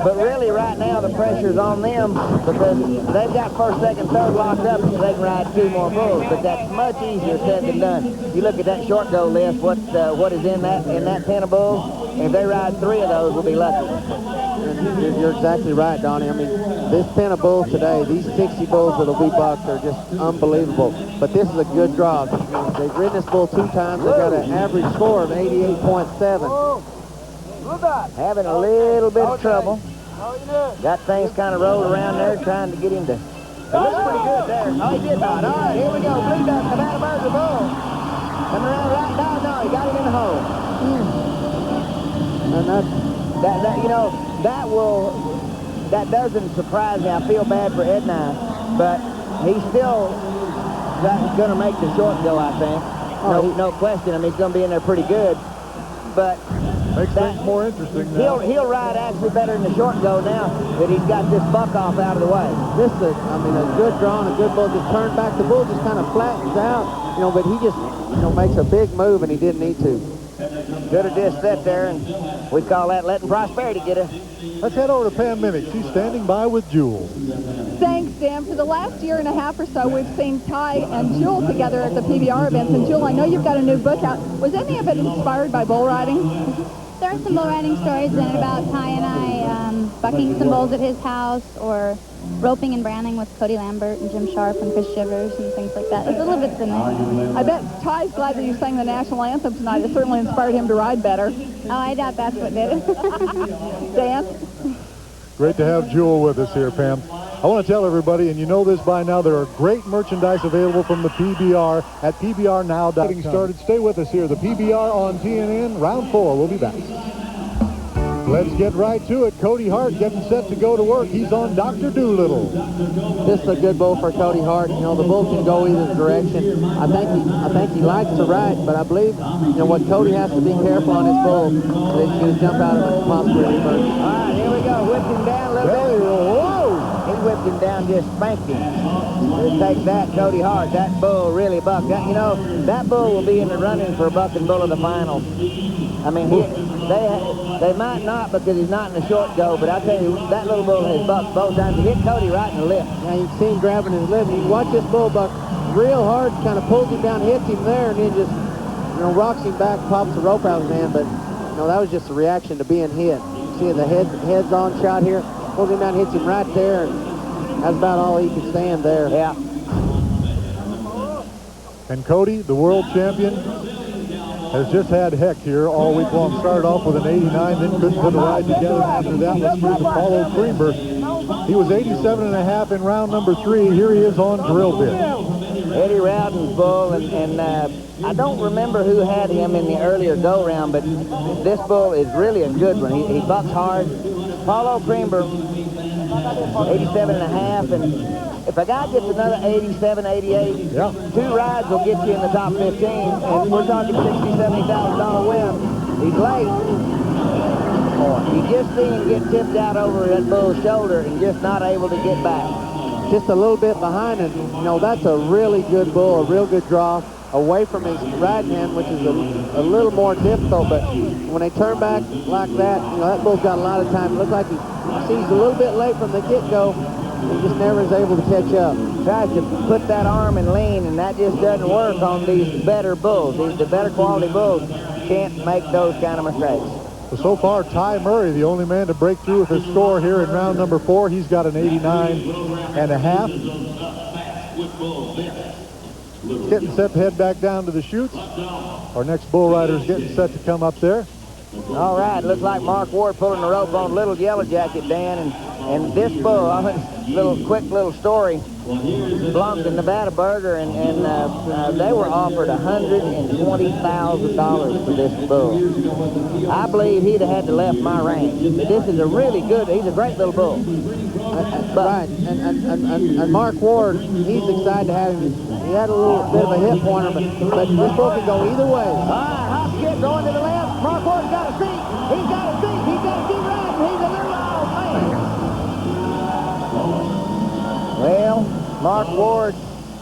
But really, right now, the pressure's on them because they've got first, second, third locked up, so they can ride 2 more bulls. But that's much easier said than done. You look at that short go list, what is in that pen of bulls, and if they ride 3 of those, we'll be lucky. You're exactly right, Donnie. I mean, this pen of bulls today, these 60 bulls that'll be bucked are just unbelievable. But this is a good draw. They've ridden this bull 2 times. They've got an average score of 88.7. Having a little bit of trouble. Got things kind of rolled around there, trying to get him to... It looks pretty good there. Oh, he did not. All right, here we go. Blue Duck, Nevada Burger Bull. Coming around right now. No, he got him in the hole. And that you know, that doesn't surprise me. I feel bad for Ednai, but he's still going to make the short go, I think. No question. I mean, he's going to be in there pretty good, but makes things more interesting now. He'll ride actually better in the short go now that he's got this buck off out of the way. This is, I mean, a good draw and a good bull. Just turned back. The bull just kind of flattens out, you know, but he just, you know, makes a big move and he didn't need to. Should have just sat there, and we call that letting prosperity get her. Let's head over to Pam Minnick. She's standing by with Jewel. Thanks, Dan. For the last year and a half or so, we've seen Ty and Jewel together at the PBR events. And Jewel, I know you've got a new book out. Was any of it inspired by bull riding? There are some bull riding stories in it about Ty and I bucking some bulls at his house, or roping and branding with Cody Lambert and Jim Sharp and Chris Shivers and things like that. There's a little bit in there. I bet Ty's glad that you sang the national anthem tonight. It certainly inspired him to ride better. Oh, I doubt that's what did it. Dan? Great to have Jewel with us here, Pam. I want to tell everybody, and you know this by now, there are great merchandise available from the PBR at PBRnow.com. Getting started. Stay with us here. The PBR on TNN, round 4. We'll be back. Let's get right to it. Cody Hart getting set to go to work. He's on Dr. Doolittle. This is a good bull for Cody Hart. You know, the bull can go either direction. I think he likes to ride, but I believe, you know, what Cody has to be careful on his bull is that he's going to jump out of a possible reverse. All right, here we go. Whipped him down a little bit. Whoa! He whipped him down, just spanked him. Just take that, Cody Hart. That bull really bucked. That, you know, that bull will be in the running for bucking bull of the final. I mean, they might not because he's not in the short go, but I tell you, that little bull has bucked both times. He hit Cody right in the lip. Yeah, you can see him grabbing his lip. You watch this bull buck real hard, kind of pulls him down, hits him there, and then just, you know, rocks him back, pops the rope out of his hand. But, you know, that was just a reaction to being hit. You see the head's on shot here, pulls him down, hits him right there, and that's about all he could stand there. Yeah. And Cody, the world champion, has just had heck here all week long. Started off with an 89, then couldn't put a ride together. After that was through the Paulo Creamer. He was 87.5 in round number 3. Here he is on drill bit. Eddie Rowden's bull, and I don't remember who had him in the earlier go-round, but this bull is really a good one. He bucks hard. Paulo Creamer, 87.5, and if a guy gets another 87, 88, yeah, 2 rides will get you in the top 15, and we're talking $60,000, $70,000 win. He's late. You just see him get tipped out over that bull's shoulder and just not able to get back. Just a little bit behind him. You know, that's a really good bull, a real good draw away from his right hand, which is a little more difficult, but when they turn back like that, you know, that bull's got a lot of time. It looks like he's a little bit late from the get-go. He just never is able to catch up. Tries to put that arm and lean, and that just doesn't work on these better bulls. The better quality bulls can't make those kind of mistakes. Well, so far, Ty Murray, the only man to break through with his score here in round number 4. He's got an 89.5. Getting set to head back down to the chutes. Our next bull rider is getting set to come up there. All right, looks like Mark Ward pulling the rope on Little Yellow Jacket, Dan, and this bull, quick little story, belongs to Nevada Burger, and they were offered $120,000 for this bull. I believe he'd have had to left my ranch. This is a really good, he's a great little bull. Right, and Mark Ward, he's excited to have him. He had a little bit of a hip pointer, but this bull can go either way. All right, Hopkins going to the left. Mark Ward's got a seat. He's got a seat. He's got to keep riding. He's a little old man. Well, Mark Ward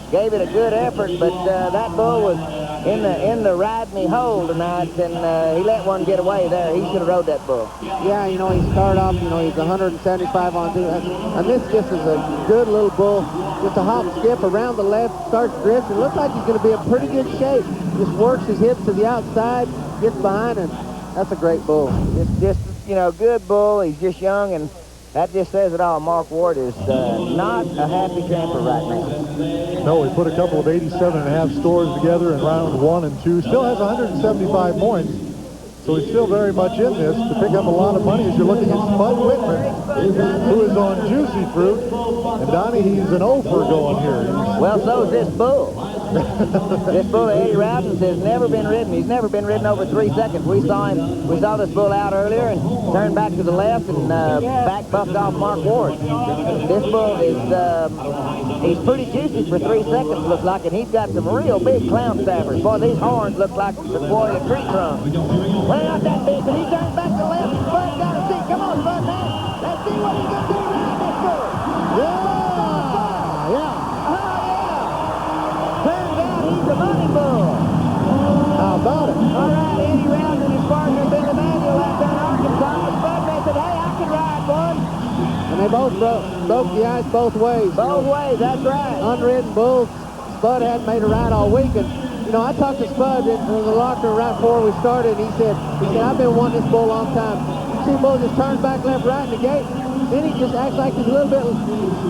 gave it a good effort, but that bull was in the ride me hole tonight, and he let one get away there. He should have rode that bull. Yeah, you know, he started off, you know, he's 175 on 2, and this just is a good little bull. Just a hop, skip around the left, starts drifting. Looks like he's going to be in pretty good shape. Just works his hips to the outside, gets behind, and that's a great bull. Just you know, good bull. He's just young, and that just says it all. Mark Ward is not a happy camper right now. No, he put a couple of 87.5 scores together in round 1 and 2. Still has 175 points, so he's still very much in this to pick up a lot of money as you're looking at Spud Whitman, who is on Juicy Fruit. And Donnie, he's an over going here. Well, so is this bull. This bull, Eddie Rowden's, has never been ridden. He's never been ridden over 3 seconds. We saw this bull out earlier and turned back to the left and back bucked off Mark Ward. This bull is, he's pretty juicy for 3 seconds, looks like, and he's got some real big clown stabbers. Boy, these horns look like the Sequoia Creek drum. Well, not that big, but he turns back to the left. Spud's got a seat. Come on, Spud, man. Let's see what he's going to do around this bull. Yeah. Turns out he's a money bull. How about it? All right, Eddie Rowden is broke the ice both ways. Both ways, that's right. Unridden bulls. Spud hadn't made a ride all week, and you know, I talked to Spud in the locker room right before we started, and he said, I've been wanting this bull a long time. You see, bull just turns back left, right in the gate. Then he just acts like he's a little bit,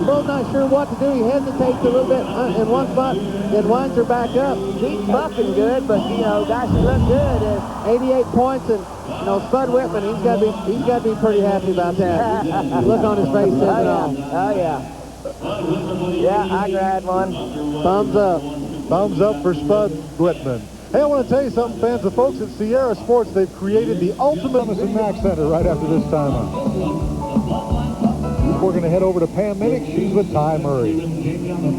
bull's not sure what to do. He hesitates a little bit in one spot, then winds her back up. Keeps bucking good, but you know, gosh, he looked good. 88 points, and you know, Spud Whitman, he's got to be pretty happy about that. Look on his face says it all. Oh yeah. Yeah, I grabbed one. Thumbs up. Thumbs up for Spud Whitman. Hey, I want to tell you something, fans. The folks at Sierra Sports, they've created the ultimate Mac Center right after this timeout. We're going to head over to Pam Minnick. She's with Ty Murray.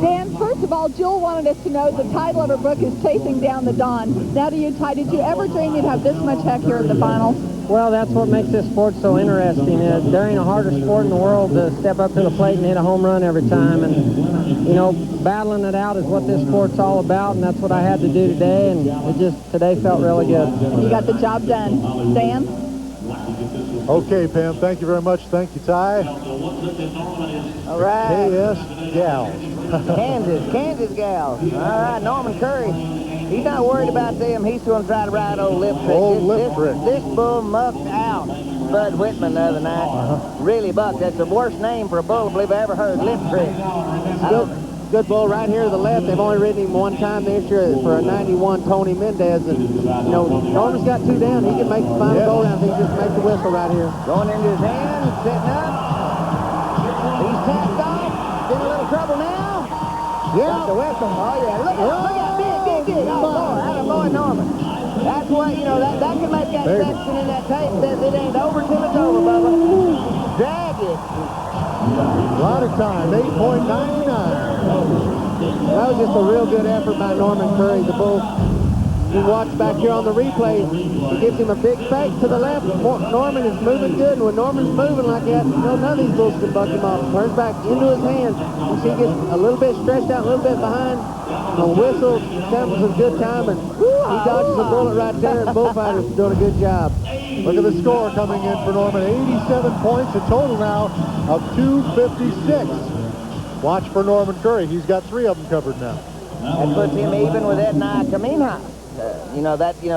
Dan, first of all, Jill wanted us to know the title of her book is Chasing Down the Dawn. Now to you, Ty, did you ever dream you'd have this much heck here at the finals? Well, that's what makes this sport so interesting. There ain't a harder sport in the world to step up to the plate and hit a home run every time. And, you know, battling it out is what this sport's all about, and that's what I had to do today, and today felt really good. You got the job done. Dan? Okay, Pam, thank you very much. Thank you, Ty. All right. KS Gals. Kansas gals. All right, Norman Curry. He's not worried about them. He's going to try to ride old Lip Trick. This bull mucked out Spud Whitman the other night. Really bucked. That's the worst name for a bull I believe I ever heard, Lip Trick. Good bull right here to the left. They've only ridden him one time this year for a 91 Tony Mendez. And, you know, Norman's got two down. He can make the final go down if he just makes the whistle right here. Going into his hand, sitting up. He's tapped off. In a little trouble now. Yeah. Got the whistle. Oh, yeah. Look at big. Oh, boy, Norman. That's what, you know, that can make that section in that tape says it ain't over till it's over, Bubba. Drag it. A lot of time, 8.99. That was just a real good effort by Norman Curry. The bull, you watch back here on the replay, he gives him a big fake to the left. Norman is moving good, and when Norman's moving like that, you know, none of these bulls can buck him off. Turns back into his hands. You see he gets a little bit stretched out, a little bit behind. The whistle comes a good time, and he dodges a bullet right there, and Bullfighter's doing a good job. Look at the score coming in for Norman. 87 points, a total now of 256. Watch for Norman Curry. He's got 3 of them covered now. That puts him even with Ed and Camina.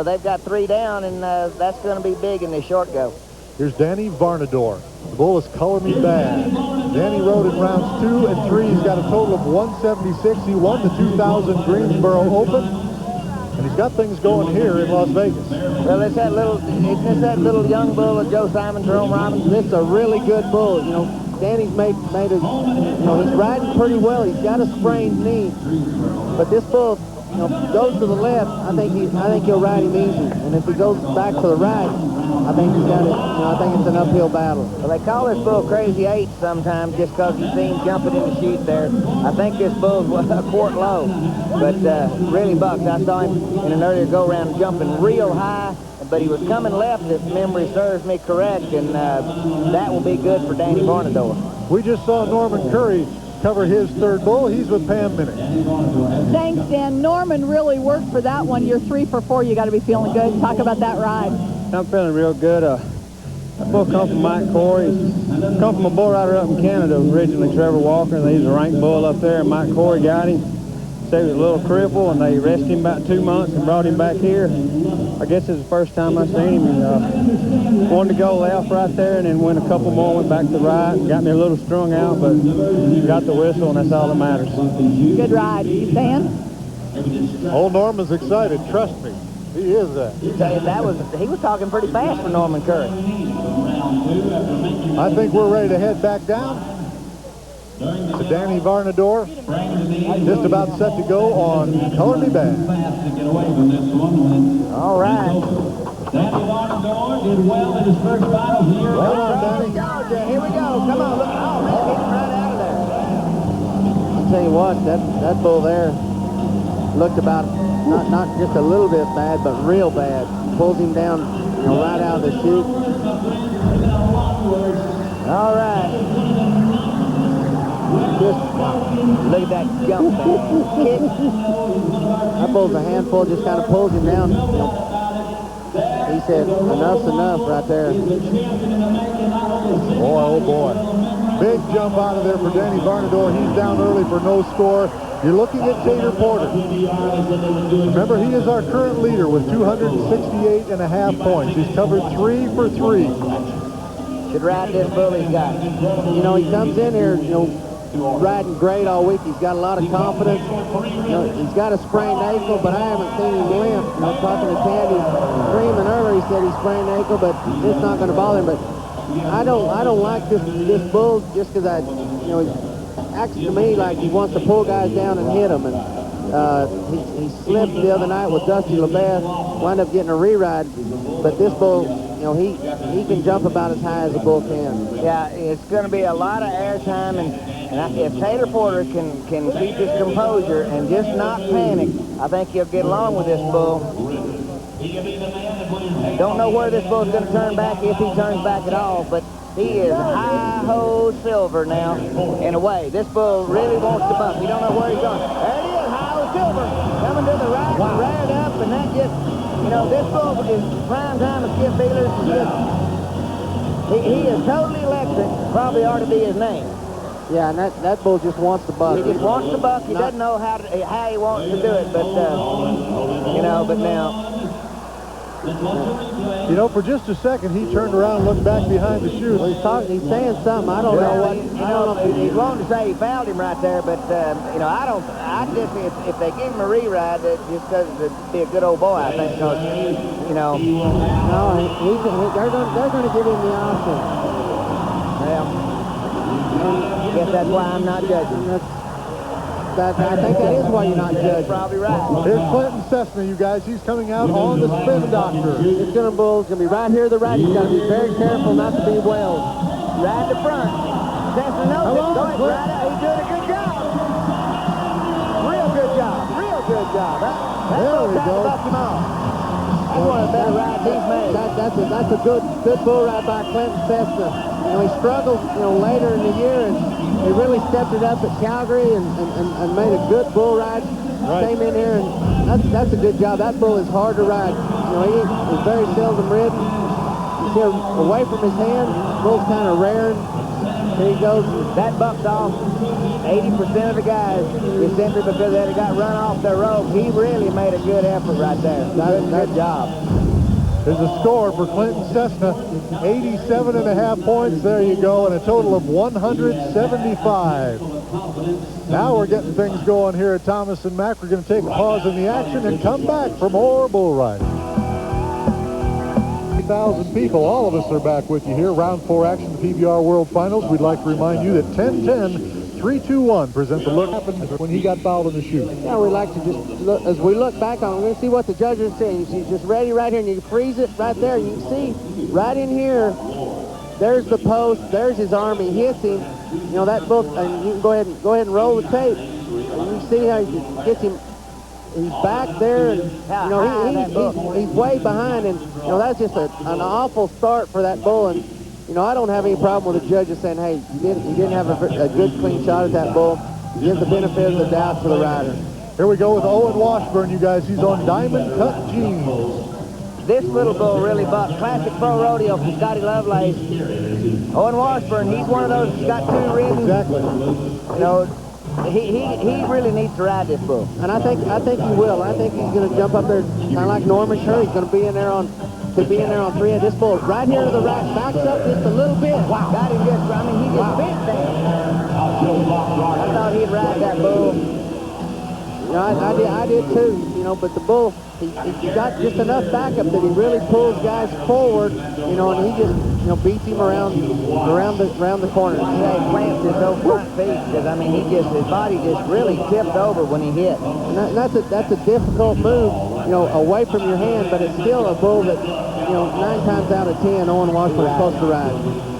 They've got 3 down, and that's going to be big in this short go. Here's Danny Varnador. The bull is Color Me Bad. Danny rode in rounds 2 and 3. He's got a total of 176. He won the 2000 Greensboro Open. And he's got things going here in Las Vegas. Well, isn't that little young bull of Joe Simon, Jerome Robbins? This is a really good bull. You know, Danny's made a, you know, he's riding pretty well. He's got a sprained knee. But this bull, you know, goes to the left, I think he'll ride him easy. And if he goes back to the right, I think he's got it. You know, I think it's an uphill battle. Well, they call this bull Crazy 8 sometimes just because you see him jumping in the chute there. I think this bull's a quart low, but really bucks. I saw him in an earlier go-round jumping real high, but he was coming left if memory serves me correct, and that will be good for Danny Varnador. We just saw Norman Curry cover his 3rd bull. He's with Pam Minnick. Thanks, Dan. Norman really worked for that one. You're 3 for 4. You got to be feeling good. Talk about that ride. I'm feeling real good. That bull come from Mike Corey. He's come from a bull rider up in Canada, originally Trevor Walker, and he's a ranked bull up there, and Mike Corey got him. Said he was a little cripple, and they rested him about 2 months and brought him back here. I guess it's the first time I've seen him. And, wanted to go left right there, and then went a couple more, went back to the right, and got me a little strung out, but got the whistle, and that's all that matters. Good ride. Dan? Old Norman's excited. Trust me. He is that. He was talking pretty fast for Norman Curry. I think we're ready to head back down to Danny Varnador. Just about set to go on Color Me Bad. All right. Danny Varnador did well in his first battle here. Come on, Danny. Georgia, here we go. Come on, look. Oh, man, he's right out of there. I'll tell you what, that bull there looked about not just a little bit bad, but real bad. Pulls him down, you know, right out of the chute. All right. Just look at that jump back. Kick. That bull's a handful, just kind of pulls him down. You know, he said, enough's enough right there. Boy, oh boy. Big jump out of there for Danny Varnador. He's down early for no score. You're looking at Tater Porter. Remember, he is our current leader with 268.5 points. He's covered 3 for 3. Should ride this bull he's got. You know, he comes in here, you know, riding great all week. He's got a lot of confidence. You know, he's got a sprained ankle, but I haven't seen him limp. You know, talking to Tandy, screaming earlier, he said he's sprained ankle, but it's not going to bother him. But I don't like this bull just because you know, he acts to me like he wants to pull guys down and hit them. And he slipped the other night with Dusty LeBeth, wound up getting a re-ride. But this bull, you know, he can jump about as high as a bull can. Yeah, it's going to be a lot of air time, and if Tater Porter can keep his composure and just not panic, I think he'll get along with this bull. Don't know where this bull's going to turn back, if he turns back at all, but he is high-ho silver now, in a way. This bull really wants to buck. You don't know where he's going. There it is, high-ho silver, coming to the right, right up, and that just, you know, this bull is prime time of Skip Beeler's. He is totally electric. Probably ought to be his name. Yeah, and that bull just wants to buck. He just wants to buck. He doesn't know how he wants to do it, but, you know, but now... You know, for just a second, he turned around and looked back behind the chute. Well, he's saying something. I don't know what. You know, he's wanting to say he fouled him right there, but, you know, I just, if they give him a re-ride, just because it'd be a good old boy, I think, because, you know. No, they're going to give him the option. Well, I guess that's why I'm not judging. I think that is why you're not judging. Probably right. Here's Clinton Cessna, you guys. He's coming out on the spin doctor. This bull's going to be right here to the right. He's got to be very careful not to be welled. Right to front. Cessna knows it. Going right out. He's doing a good job. Real good job. Real good job. There we go. That's one of the better rides he's made. That's a good bull ride by Clinton Cessna. You know, he struggled, you know, later in the year, and he really stepped it up at Calgary and made a good bull ride. Right. Came in here, and that's a good job. That bull is hard to ride. You know, he's very seldom ridden. You see away from his hand, the bull's kind of raring. Here he goes. That bucked off 80% of the guys is simply because they got run off their rope. He really made a good effort right there. Good job. There's a score for Clinton Cessna, 87.5 points. There you go, and a total of 175. Now we're getting things going here at Thomas and Mack. We're going to take a pause in the action and come back for more bull riding. 3,000 people, all of us are back with you here. Round 4 action, the PBR World Finals. We'd like to remind you that 10-10. 3-2-1 presents a look what happened when he got fouled in the chute. Yeah, we like to just look, as we look back on it, we're going to see what the judges are saying. He's just ready right here, and you can freeze it right there. You can see right in here, there's the post, there's his arm, he hits him. You know, that bull, and you can go ahead and roll the tape. And you see how he gets him. He's back there, and you know he's way behind, and you know that's just an awful start for that bull. And you know, I don't have any problem with the judges saying, hey, you didn't have a good, clean shot at that bull. Give the benefit of the doubt to the rider. Here we go with Owen Washburn, you guys. He's on diamond cut jeans. This little bull really bucked. Classic Pro Rodeo from Scotty Lovelace. Owen Washburn, he's one of those that's got 2 ridden. Exactly. You know, he really needs to ride this bull. And I think he will. I think he's going to jump up there kind of like Norman Sure. He's going to be in there on 3. This bull right here to the right, backs up just a little bit. Wow. Got him just, I mean, he just bent there. I thought he'd ride that bull. You know, I did too, you know, but the bull, he got just enough backup that he really pulls guys forward, you know, and he just, you know, beats him around the corner. Yeah, he plants his own front feet, because, I mean, his body just really tipped over when he hit. And that's a difficult move, you know, away from your hand, but it's still a bull that, you know, 9 times out of 10, Owen Washburn is supposed to ride.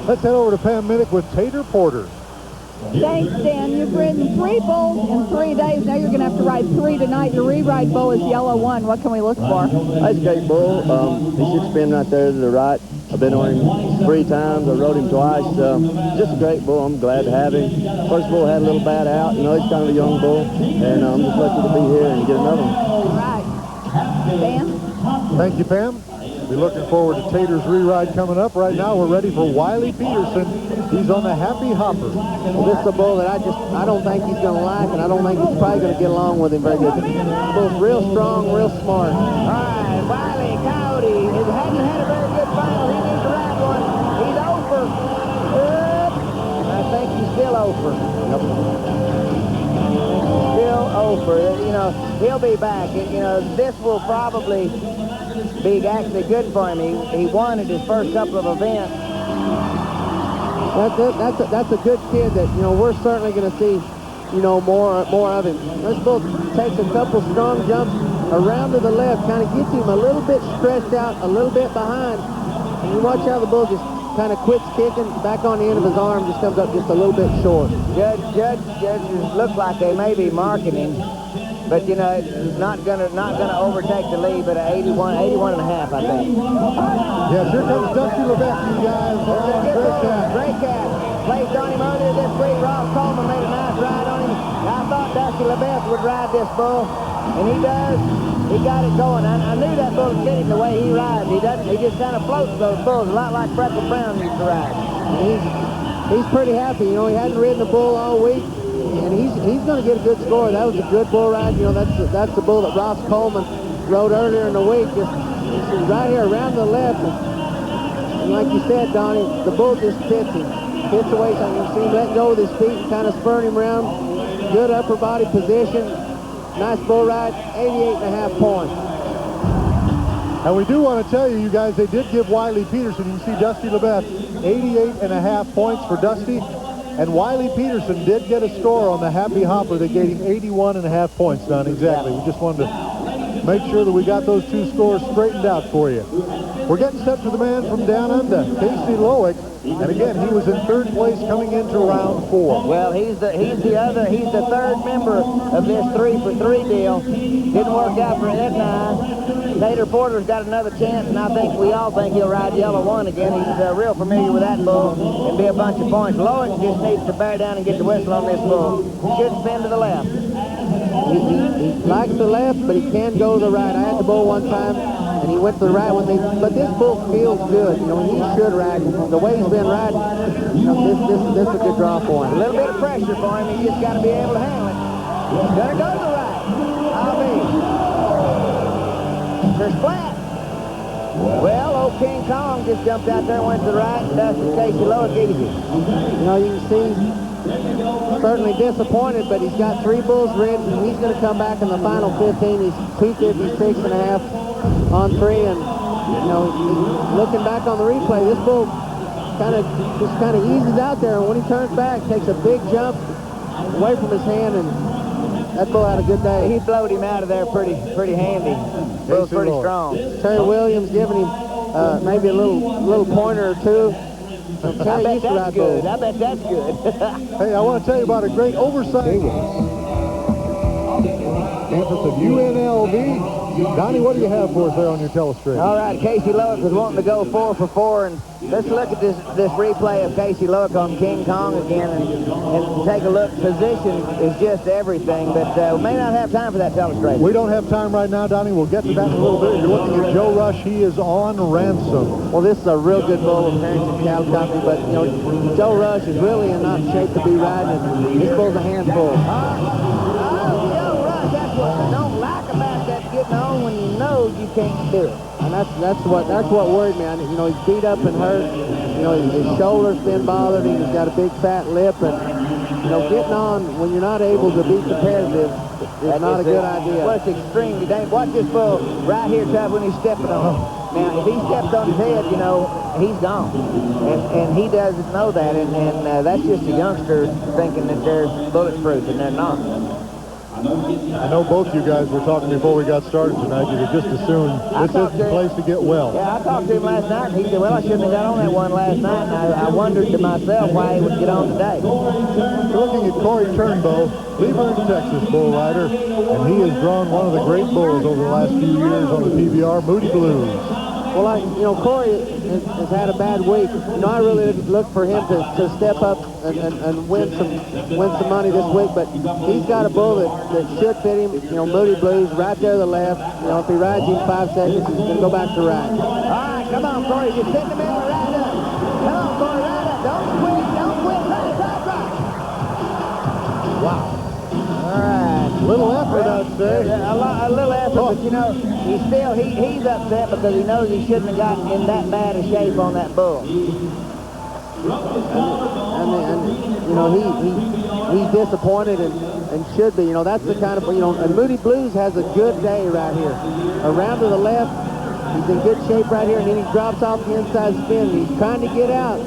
Let's head over to Pam Minnick with Tater Porter. Thanks, Dan. You've ridden 3 bulls in 3 days. Now you're going to have to ride 3 tonight. Your re-ride bull is Yellow 1. What can we look for? That's a great bull. He should spin right there to the right. I've been on him 3 times. I rode him twice. Just a great bull. I'm glad to have him. First bull had a little bad out. You know, he's kind of a young bull. And I'm just lucky to be here and get another one. All right. Dan? Thank you, Pam. Be looking forward to Tater's re-ride coming up. Right now, we're ready for Wiley Peterson. He's on the Happy Hopper. Well, this is a bull that I don't think he's going to like, and I don't think he's probably going to get along with him very good. Bull's real strong, real smart. All right, Wiley Coyote hasn't had a very good final. He needs to ride one. He's over. I think he's still over. Still over. You know, he'll be back. You know, this will probably be actually good for him. He won at his first couple of events. That's a good kid that, you know, we're certainly going to see, you know, more of him. This bull takes a couple strong jumps around to the left, kind of gets him a little bit stretched out, a little bit behind. And you watch how the bull just kind of quits kicking, back on the end of his arm, just comes up just a little bit short. Judges look like they may be marking him, but you know, it's not gonna overtake the lead, but 81 and a half, I think. Yes, here comes Dusty LeBeck, you guys. Great cat. Placed on him earlier this week. Ross Coleman made a nice ride on him. I thought Dusty LeBeck would ride this bull, and he does. He got it going. I knew that bull would fit him the way he rides. He doesn't. He just kind of floats those bulls, a lot like Freckle Brown used to ride. He's pretty happy. You know, he hadn't ridden a bull all week, and he's going to get a good score. That was a good bull ride. You know, that's the bull that Ross Coleman rode earlier in the week. Just right here around the left. And like you said, Donnie, the bull just fits him. Fits away, so you can see him letting go with his feet and kind of spurring him around. Good upper body position. Nice bull ride, 88.5 points. And we do want to tell you guys, they did give Wiley Peterson, you can see Dusty LeBeck, 88.5 points for Dusty. And Wiley Peterson did get a score on the Happy Hopper that gave him 81.5 points, Don. Exactly. We just wanted to make sure that we got those two scores straightened out for you. We're getting set for the man from down under, Casey Lowick. And again, he was in third place coming into round 4. Well, he's the third member of this 3-for-3 deal. Didn't work out for Ed and I. Tater Porter's got another chance, and we all think he'll ride Yellow 1 again. He's real familiar with that bull and be a bunch of points. Lowick just needs to bear down and get the whistle on this bull. Should spin to the left. He likes the left, but he can go to the right. I had the bull one time, and he went to the right but this bull feels good. You know, he should ride. The way he's been riding, you know, this is a good draw for him. A little bit of pressure for him. He just got to be able to handle it. He's going to go to the right. I'll be. There's flat. Well, old King Kong just jumped out there and went to the right, and Dusty Casey Lowick easy. You know, you can see certainly disappointed, but he's got 3 bulls ridden, and he's going to come back in the final 15. He's 256.5 on 3, and you know, looking back on the replay, this bull kind of eases out there, and when he turns back, takes a big jump away from his hand, and that bull had a good day. He blowed him out of there pretty handy. Bull's pretty strong. Terry Williams giving him maybe a little pointer or two. I bet that's good. I bet that's good. Hey, I want to tell you about a great oversight. Campus of UNLV. Donnie, what do you have for us there on your telestrate? All right, Casey Lowick was wanting to go 4 for 4, and let's look at this replay of Casey Lowick on King Kong again and take a look. Position is just everything, but we may not have time for that telestrate. We don't have time right now, Donnie. We'll get to that in a little bit. You're looking at Joe Rush. He is on ransom. Well, this is a real good bull with Harrington Cattle Company, but you know, Joe Rush is really in not shape to be riding, and this bull's a handful. Joe Rush, that's what I don't like about that getting on when you know you can't do it. And that's what worried me. You know, he's beat up and hurt. You know, his shoulder's been bothered. He's got a big fat lip, and you know, getting on when you're not able to be competitive is not a good idea. Well, it's extremely dangerous. Watch this bull right here, Tub, when he's stepping on. Now, if he steps on his head, you know, he's gone. And he doesn't know that, and that's just a youngster thinking that they're bulletproof, and they're not. I know both you guys were talking before we got started tonight. You could just assume this isn't the place to get well. Yeah, I talked to him last night, and he said, well, I shouldn't have got on that one last night, and I wondered to myself why he would get on today. We're looking at Corey Turnbow, Cleveland, Texas bull rider, and he has drawn one of the great bulls over the last few years on the PBR, Moody Blues. Well, you know, Corey has had a bad week. You know, I really look for him to step up and win some money this week, but he's got a bull that should fit him. You know, Moody Blues right there to the left. You know, if he rides him 5 seconds, he's going to go back to right. All right, come on, Corey. Just sit in the middle and ride up. Come on, Corey, ride up. Don't quit. Don't quit. Right, right, right. Wow. All right. Little effort, I'd say. A little effort, but you know, he's upset because he knows he shouldn't have gotten in that bad a shape on that bull. And you know, he's disappointed and should be. You know, that's the kind of, you know, and Moody Blues has a good day right here. Around to the left, he's in good shape right here, and then he drops off the inside spin. He's trying to get out.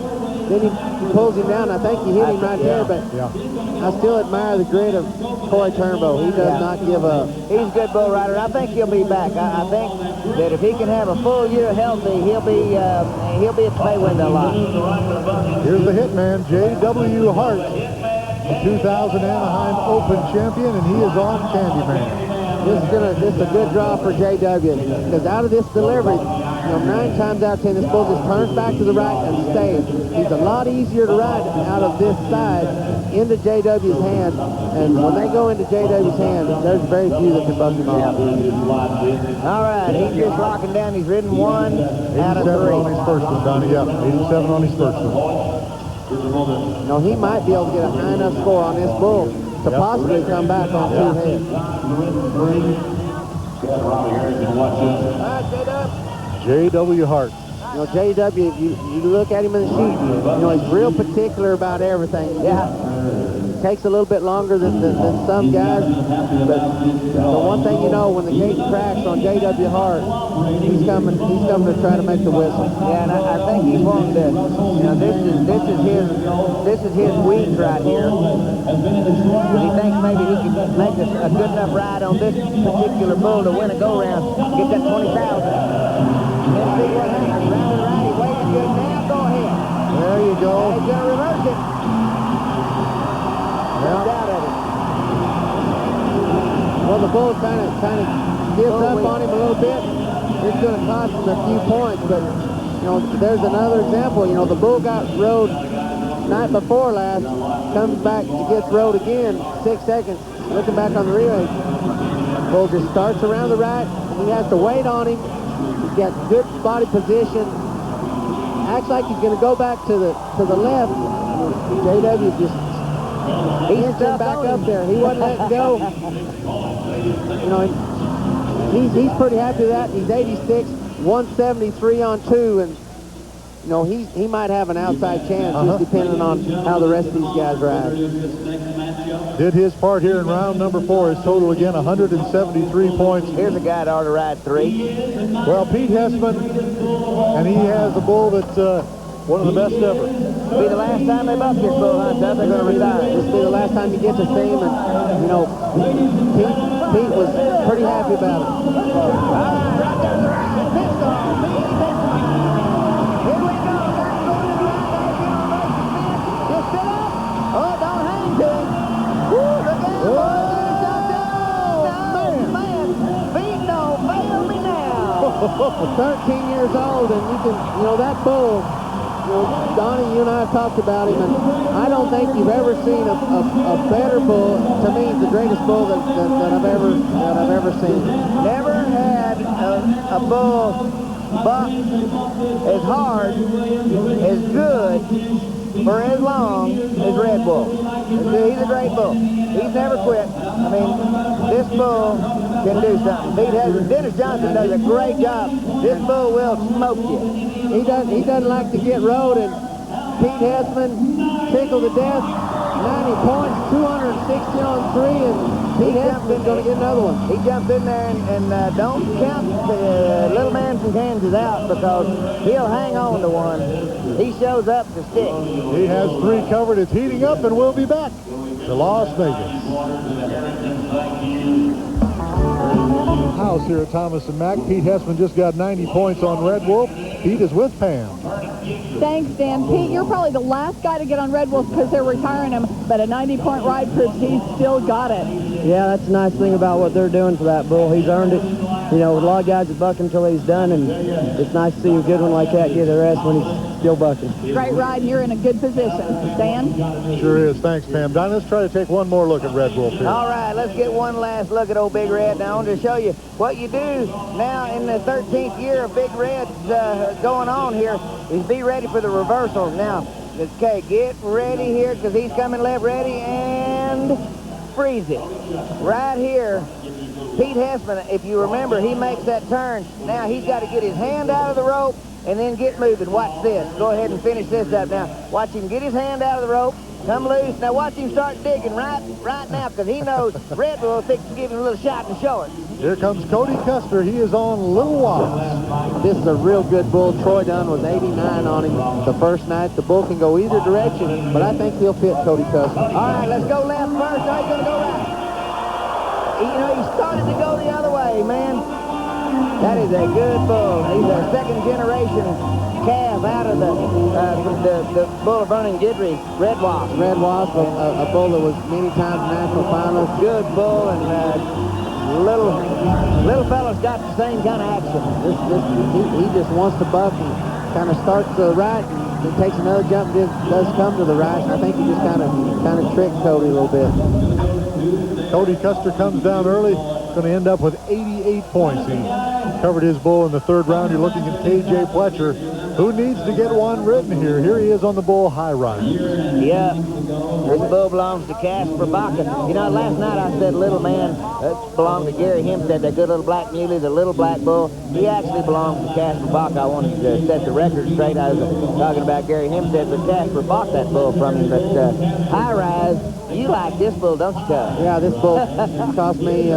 Then he pulls him down. I think he hit him right there, but I still admire the grit of Corey Turnbow. He does not give up. He's a good bull rider. I think he'll be back. I think that if he can have a full year healthy, he'll be at the pay window a lot. Here's the hitman, J.W. Hart, the 2000 Anaheim Open champion, and he is on Candyman. This is a good draw for J.W. because out of this delivery, you know, 9 times out of 10, this bull just turns back to the right and stays. He's a lot easier to ride out of this side into J.W.'s hand, and when they go into J.W.'s hand, there's very few that can buck him off. All right, he's just locking down. He's ridden 1 out of 3. 87 on his first one, Donnie. Yeah, 87 on his first one. You know, he might be able to get a high enough score on this bull to possibly come back on 2 heads. J.W. Hart. You know, J.W., you look at him in the chute, you know, he's real particular about everything. Yeah. It takes a little bit longer than some guys, but the one thing you know, when the gate cracks on J.W. Hart, he's coming to try to make the whistle. Yeah, and I think he's wanting to, you know, this is his week right here. Because he thinks maybe he can make a good enough ride on this particular bull to win a go-round, get that 20,000. Then see what happens. Round and right, he waited good. Now go ahead. There you go. He's going to reverse it. No doubt of it. Well, the bull kind of gives up on him a little bit. It's going to cost him a few points, but, you know, there's another example. You know, the bull got rode night before last, comes back, gets rode again, 6 seconds, looking back on the relay. Bull just starts around the right, and he has to wait on him. He's got good body position. Acts like he's going to go back to the left. J.W. just instant back up there. He wasn't letting go. You know, he's pretty happy with that. He's 86, 173 on 2, and you know, he might have an outside chance just depending on how the rest of these guys ride. Did his part here in round number 4. His total again 173 points. Here's a guy that ought to ride 3. Well, Pete Hessman, and he has a bull that's one of the best ever. It'll be the last time they buck this bull, huh? They're going to retire. This will be the last time you get to see him, and you know, Pete was pretty happy about it. All right, right there to the right. Pistol. Here we go. Just sit up. Oh, don't hang to him. Woo, look at him. Oh, man. Feet don't fail me now. 13 years old, and you know, that bull, you know, Donnie, you and I have talked about him, and I don't think you've ever seen a better bull. To me, the greatest bull that I've ever seen. Never had a bull buck as hard, as good, for as long as Red Bull. He's a great bull. He's never quit. I mean, this bull can do something. Dennis Johnson does a great job. This bull will smoke you. He doesn't like to get rode, and Pete Hessman tickled to death. 90 points, 260 on 3, and Pete Hessman's going to get another one. He jumps in there and don't count the little man from Kansas out, because he'll hang on to one. He shows up to stick. He has 3 covered. It's heating up, and we'll be back to Las Vegas. House here at Thomas & Mack. Pete Hessman just got 90 points on Red Wolf. Pete is with Pam. Thanks, Dan. Pete, you're probably the last guy to get on Red Wolf because they're retiring him, but a 90-point ride proves he's still got it. Yeah, that's the nice thing about what they're doing for that bull. He's earned it. You know, a lot of guys that buck until he's done, and it's nice to see a good one like that get a rest when he's still bucking. Great ride, and you're in a good position. Dan? Sure is. Thanks, Pam. Don, let's try to take one more look at Red Wolf here. All right, let's get one last look at old Big Red. Now, I want to show you what you do now in the 13th year of Big Red's going on here is be ready for the reversals. Now, okay, get ready here because he's coming left, ready, and freeze it. Right here, Pete Hessman, if you remember, he makes that turn. Now, he's got to get his hand out of the rope and then get moving. Watch this. Go ahead and finish this up now. Watch him get his hand out of the rope. Come loose. Now watch him start digging right now because he knows Red will think to give him a little shot in the short. Here comes Cody Custer. He is on Little Watts. This is a real good bull. Troy Dunn was 89 on him the first night. The bull can go either direction, but I think he'll fit Cody Custer. All right, let's go left first. Now he's going to go right. You know, he started to go the other way, man. That is a good bull. He's a second-generation calf out of the bull of Vernon Guidry, Red Wasp. Red Wasp, a bull that was many times national finalist. Good bull, and little fella's got the same kind of action. He just wants to buck and kind of starts to the right and he takes another jump and does come to the right. And I think he just kind of tricked Cody a little bit. Cody Custer comes down early. Going to end up with 88 points. He covered his bull in the third round. You're looking at KJ Fletcher, who needs to get one ridden here. Here he is on the bull high ride. Yeah, this bull belongs to Casper Baca. You know, last night I said little man belonged to Gary Hempstead, that good little black muley, the little black bull. He actually belongs to Casper Baca. I wanted to set the record straight. I was talking about Gary Hempstead, but Casper bought that bull from him. But high rise, you like this bull, don't you, Cuz? Yeah, this bull cost me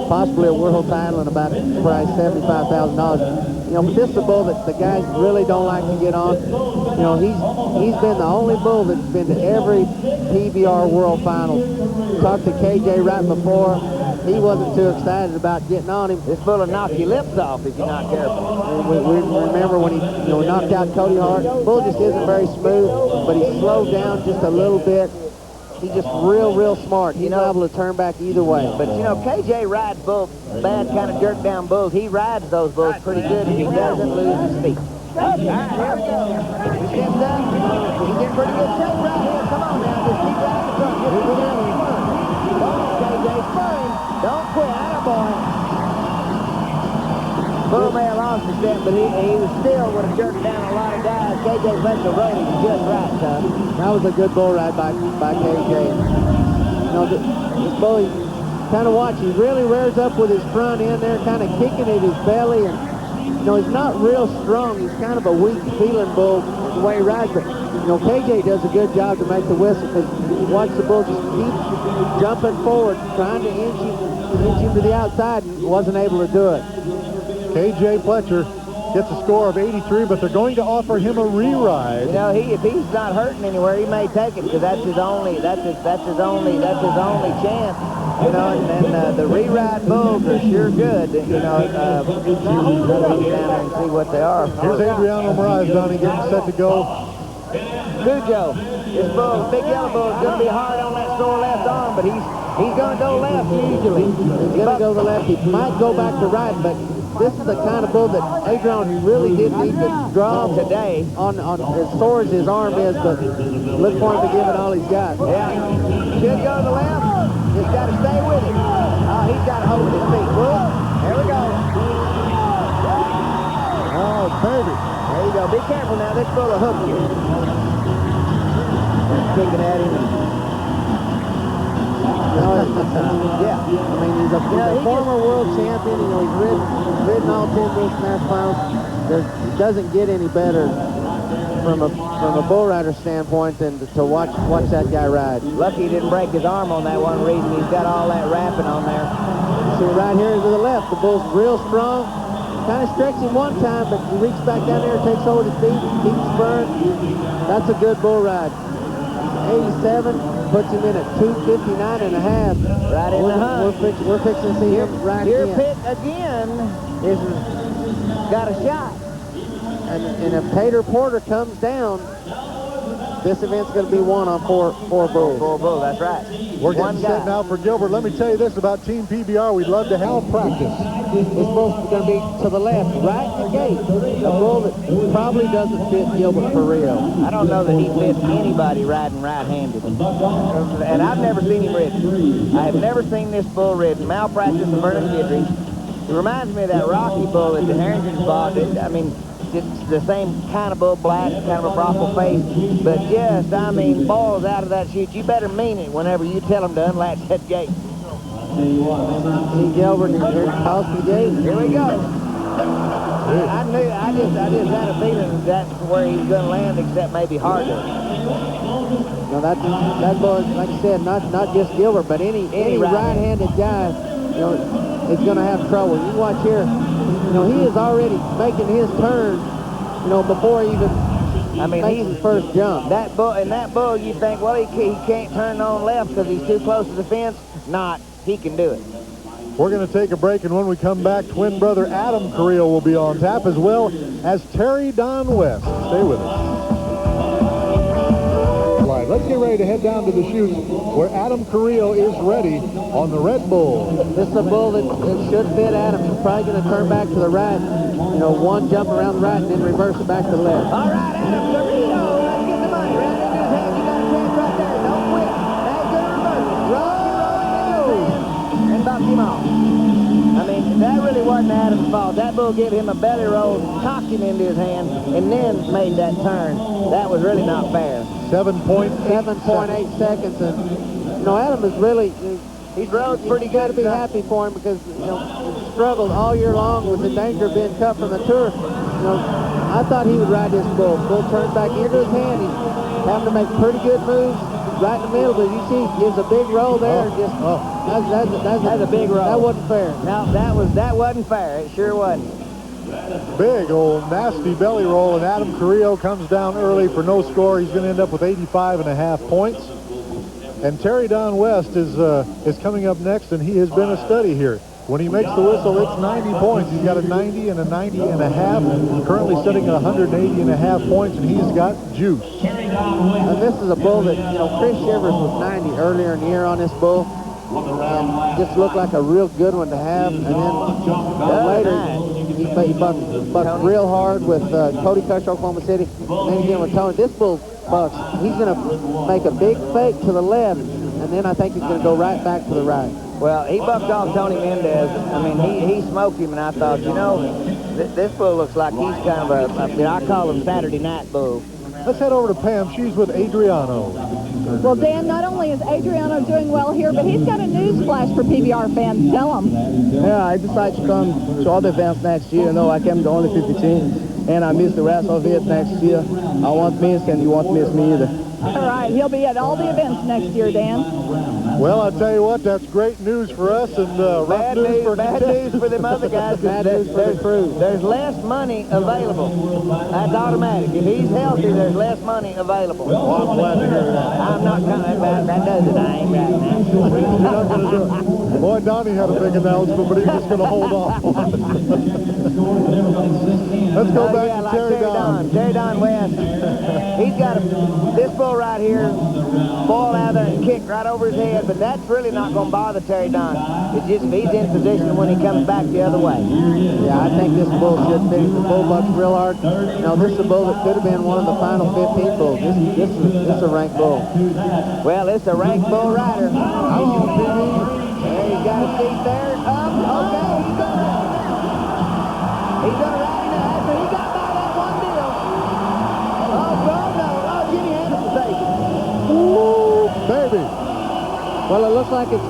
possibly a world title and about price $75,000. You know, but this is a bull that the guys really don't like to get on. You know, he's been the only bull that's been to every PBR World Final. Talked to KJ right before. He wasn't too excited about getting on him. This bull will knock your lips off if you're not careful. We remember when he knocked out Cody Hart. Bull just isn't very smooth, but he slowed down just a little bit. He's just real smart. He's able to turn back either way. But, you know, KJ rides bulls, bad kind of jerk-down bulls. He rides those bulls pretty good if he doesn't lose his feet. All right, here we go. He steps up. He's in pretty good shape right here. Come on now, just keep right in front. Just keep right in front. Come on, KJ, spur him. Don't quit. Attaboy. Bull may have lost a step, but he still would have jerked down a lot of guys. KJ Fletcher rode him just right, son. That was a good bull ride by KJ. You know, this bull, you kind of watch, he really rears up with his front end there, kind of kicking at his belly, and you know, he's not real strong. He's kind of a weak feeling bull the way he rides, but you know, KJ does a good job to make the whistle because watch the bull just keep jumping forward, trying to inch him to the outside, and wasn't able to do it. KJ Fletcher gets a score of 83, but they're going to offer him a re-ride. You know, if he's not hurting anywhere, he may take it because that's his only chance. You know, and then the re-ride bulls are sure good. You know, look down there and see what they are. Here's Adriano Moraes, Donnie, getting set to go. Cujo, this bull, big yellow bull, is going to be hard on that sore left arm, but he's going to go left usually. He's going to go to the left. He might go back to right, but this is the kind of bull that Adrian really did need to draw today on as sore as his arm is, but look for him to give it all he's got. Yeah, should go to the left. Just got to stay with him. He's got to hold his feet. Whoop. There we go. Oh, baby. There you go. Be careful now. This bull will hook you. Kicking at him. Yeah, I mean, he's a former world champion. You know, he's ridden all 10 Bulls National Finals. It doesn't get any better from a bull rider standpoint than to watch that guy ride. Lucky he didn't break his arm on that one reason. He's got all that wrapping on there. See, right here to the left, the bull's real strong. Kind of stretched him one time, but he reaches back down there, takes hold of his feet, keeps spurring. That's a good bull ride. 87, puts him in at 259 and a half. Right in the hunt. We're fixing to see him right Your again. pick again is got a shot. And if Tater Porter comes down, this event's going to be won on four bulls. Four bulls, that's right. We're getting set now for Gilbert. Let me tell you this about Team PBR. We'd love to have practice. This bull's going to be to the left, right at the gate. A bull that probably doesn't fit Gilbert for real. I don't know that he fits anybody riding right-handed. And I've never seen him ridden. I have never seen this bull ridden. Malpractice and Vernon Goodrich. It reminds me of that Rocky bull that the Harringtons bought. I mean, it's the same kind of bull, black, kind of a brothel face. But just, I mean, balls out of that chute. You better mean it whenever you tell them to unlatch that gate. See Gilbert here across the gate. Here we go. I just had a feeling that's where he was going to land, except maybe harder. No, that bull, like I said, not just Gilbert, but any right-handed guy, you know, is going to have trouble. You watch here, you know, he is already making his turn, you know, before he even makes his first jump. That bull, you think, well, he can't turn on left because he's too close to the fence. Not. He can do it. We're going to take a break, and when we come back, twin brother Adam Carrillo will be on tap, as well as Terry Don West. Stay with us. Right, let's get ready to head down to the chute where Adam Carrillo is ready on the Red Bull. This is a bull that should fit Adam. He's probably going to turn back to the right. You know, one jump around the right and then reverse it back to the left. All right, Adam Carrillo, let's get the money. Right into his hand. You got a chance right there. Don't quit. Now he's going to reverse it. Rolling and bumped him off. I mean, that really wasn't Adam's fault. That bull gave him a belly roll, cocked him into his hand, and then made that turn. That was really not fair. 7.8 seconds. And, you know, Adam is really... He's rode pretty good. To be happy for him because, you know, he struggled all year long with the danger of being cut from the turf. You know, I thought he would ride this bull. Bull turned back into his hand. He's having to make pretty good moves right in the middle, but you see, gives a big roll there. That's a big roll. That wasn't fair. No, that wasn't fair. It sure wasn't. Big old nasty belly roll, and Adam Carrillo comes down early for no score. He's going to end up with 85.5 points. And Terry Don West is coming up next, and he has been a study here. When he makes the whistle, it's 90 points. He's got a 90 and a 90.5. Currently sitting at 180.5 points, and he's got juice. And this is a bull that, you know, Chris Shivers was 90 earlier in the year on this bull. And just looked like a real good one to have. And then later, he bucked real hard with Cody Custer, Oklahoma City. And then again with Tony. This bull bucks. He's going to make a big fake to the left, and then I think he's going to go right back to the right. Well, he bucked off Tony Mendez. I mean, he smoked him, and I thought, you know, this bull looks like he's kind of I call him Saturday night bull. Let's head over to Pam. She's with Adriano. Well, Dan, not only is Adriano doing well here, but he's got a news flash for PBR fans. Tell them. Yeah, I decided to come to all the events next year. You know, I came to only 15, and I missed the rest of it next year. I won't miss, and you won't miss me either. All right, he'll be at all the events next year, Dan. Well, I'll tell you what, that's great news for us, and bad news for them other guys. Bad news for the crew. There's less money available. That's automatic. If he's healthy, there's less money available. Well, I'm glad to hear that. I'm not coming back. That does it. I ain't right now. You're not going to do it. Boy, Donnie had a big announcement, but he was just going to hold off. Let's go back to Terry Don. Terry Don West. He's got this bull right here, ball out there and kick right over his head, but that's really not going to bother Terry Don. It's just if he's in position when he comes back the other way. Yeah, I think this bull should fit. The bull bucks real hard. Now, this is a bull that could have been one of the final 15 bulls. This is a ranked bull. Well, it's a ranked bull rider. Come on, PD. There, he's got a seat there. Up. Okay, he's going to ride him now. He's going to ride him now after he got by that one deal. Oh, no. Oh, Jimmy Anderson takes it. Ooh, baby. Well, it looks like it's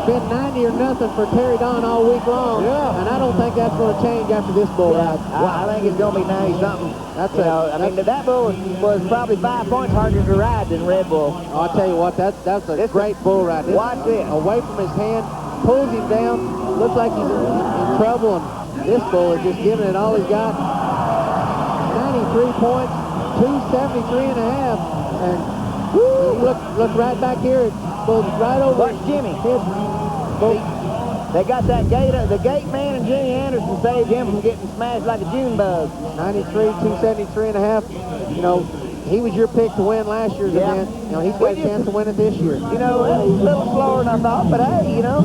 been 90 or nothing for Terry Don all week long. Yeah. And I don't think that's going to change after this bull ride. I think it's going to be 90-something. That bull was probably 5 points harder to ride than Red Bull. I'll tell you what, that's a great bull ride. Watch this. Away from his hand, pulls him down, looks like he's in trouble, and this bull is just giving it all he's got. 93 points, 273.5, and look right back here. Bull's right over. Watch Jimmy. They got that gate, the gate man and Jimmy Anderson saved him from getting smashed like a June bug. 93, 273.5. You know, he was your pick to win last year's event. You know, he's got a chance to win it this year. You know, he's a little slower than I thought, but hey, you know.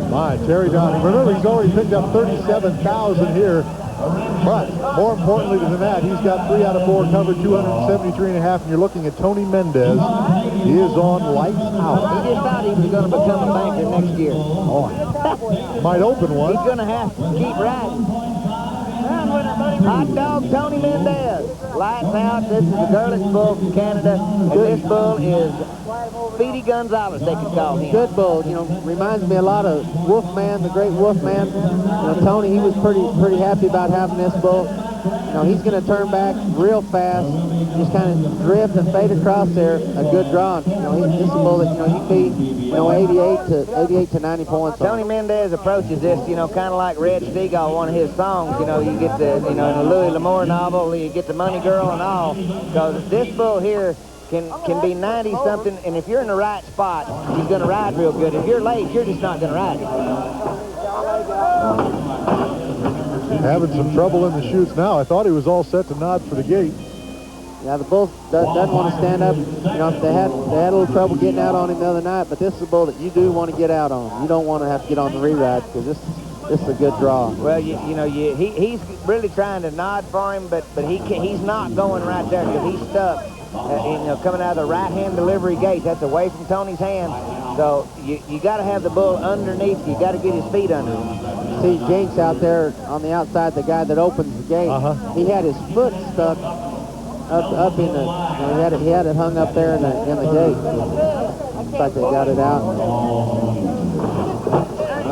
My, Terry Don. Remember, he's already picked up 37,000 here. But more importantly than that, he's got 3 out of 4 covered, 273.5, and you're looking at Tony Mendez. He is on lights out. He just thought he was going to become a banker next year. Might open one. He's going to have to keep riding. Hot dog Tony Mendez. Lights out. This is the girlish bull from Canada. And this bull is Speedy Gonzalez, they could call him. Good bull. You know, reminds me a lot of Wolfman, the great Wolfman. You know, Tony, he was pretty happy about having this bull. You know, he's going to turn back real fast, just kind of drift and fade across there. A good draw. You know, this is a bull that, you know, he'd be, you know, 88 to 90 points. Tony Mendez approaches this, you know, kind of like Red Steagall, one of his songs. You know, you get the, you know, in the Louis L'Amour novel, you get the Money Girl and all. Because this bull here can be 90-something, and if you're in the right spot, he's going to ride real good. If you're late, you're just not going to ride it. Having some trouble in the chutes now. I thought he was all set to nod for the gate. Yeah, the bull doesn't want to stand up. You know, they had a little trouble getting out on him the other night, but this is a bull that you do want to get out on. You don't want to have to get on the re-ride because this is a good draw. Well, you know, he's really trying to nod for him, but he's not going right there because he's stuck. You know, coming out of the right-hand delivery gate, that's away from Tony's hand. So you got to have the bull underneath. You got to get his feet under him. See Jinx out there on the outside, the guy that opens the gate. He had his foot stuck up in the. You know, he had it hung up there in the gate. Looks like they got it out.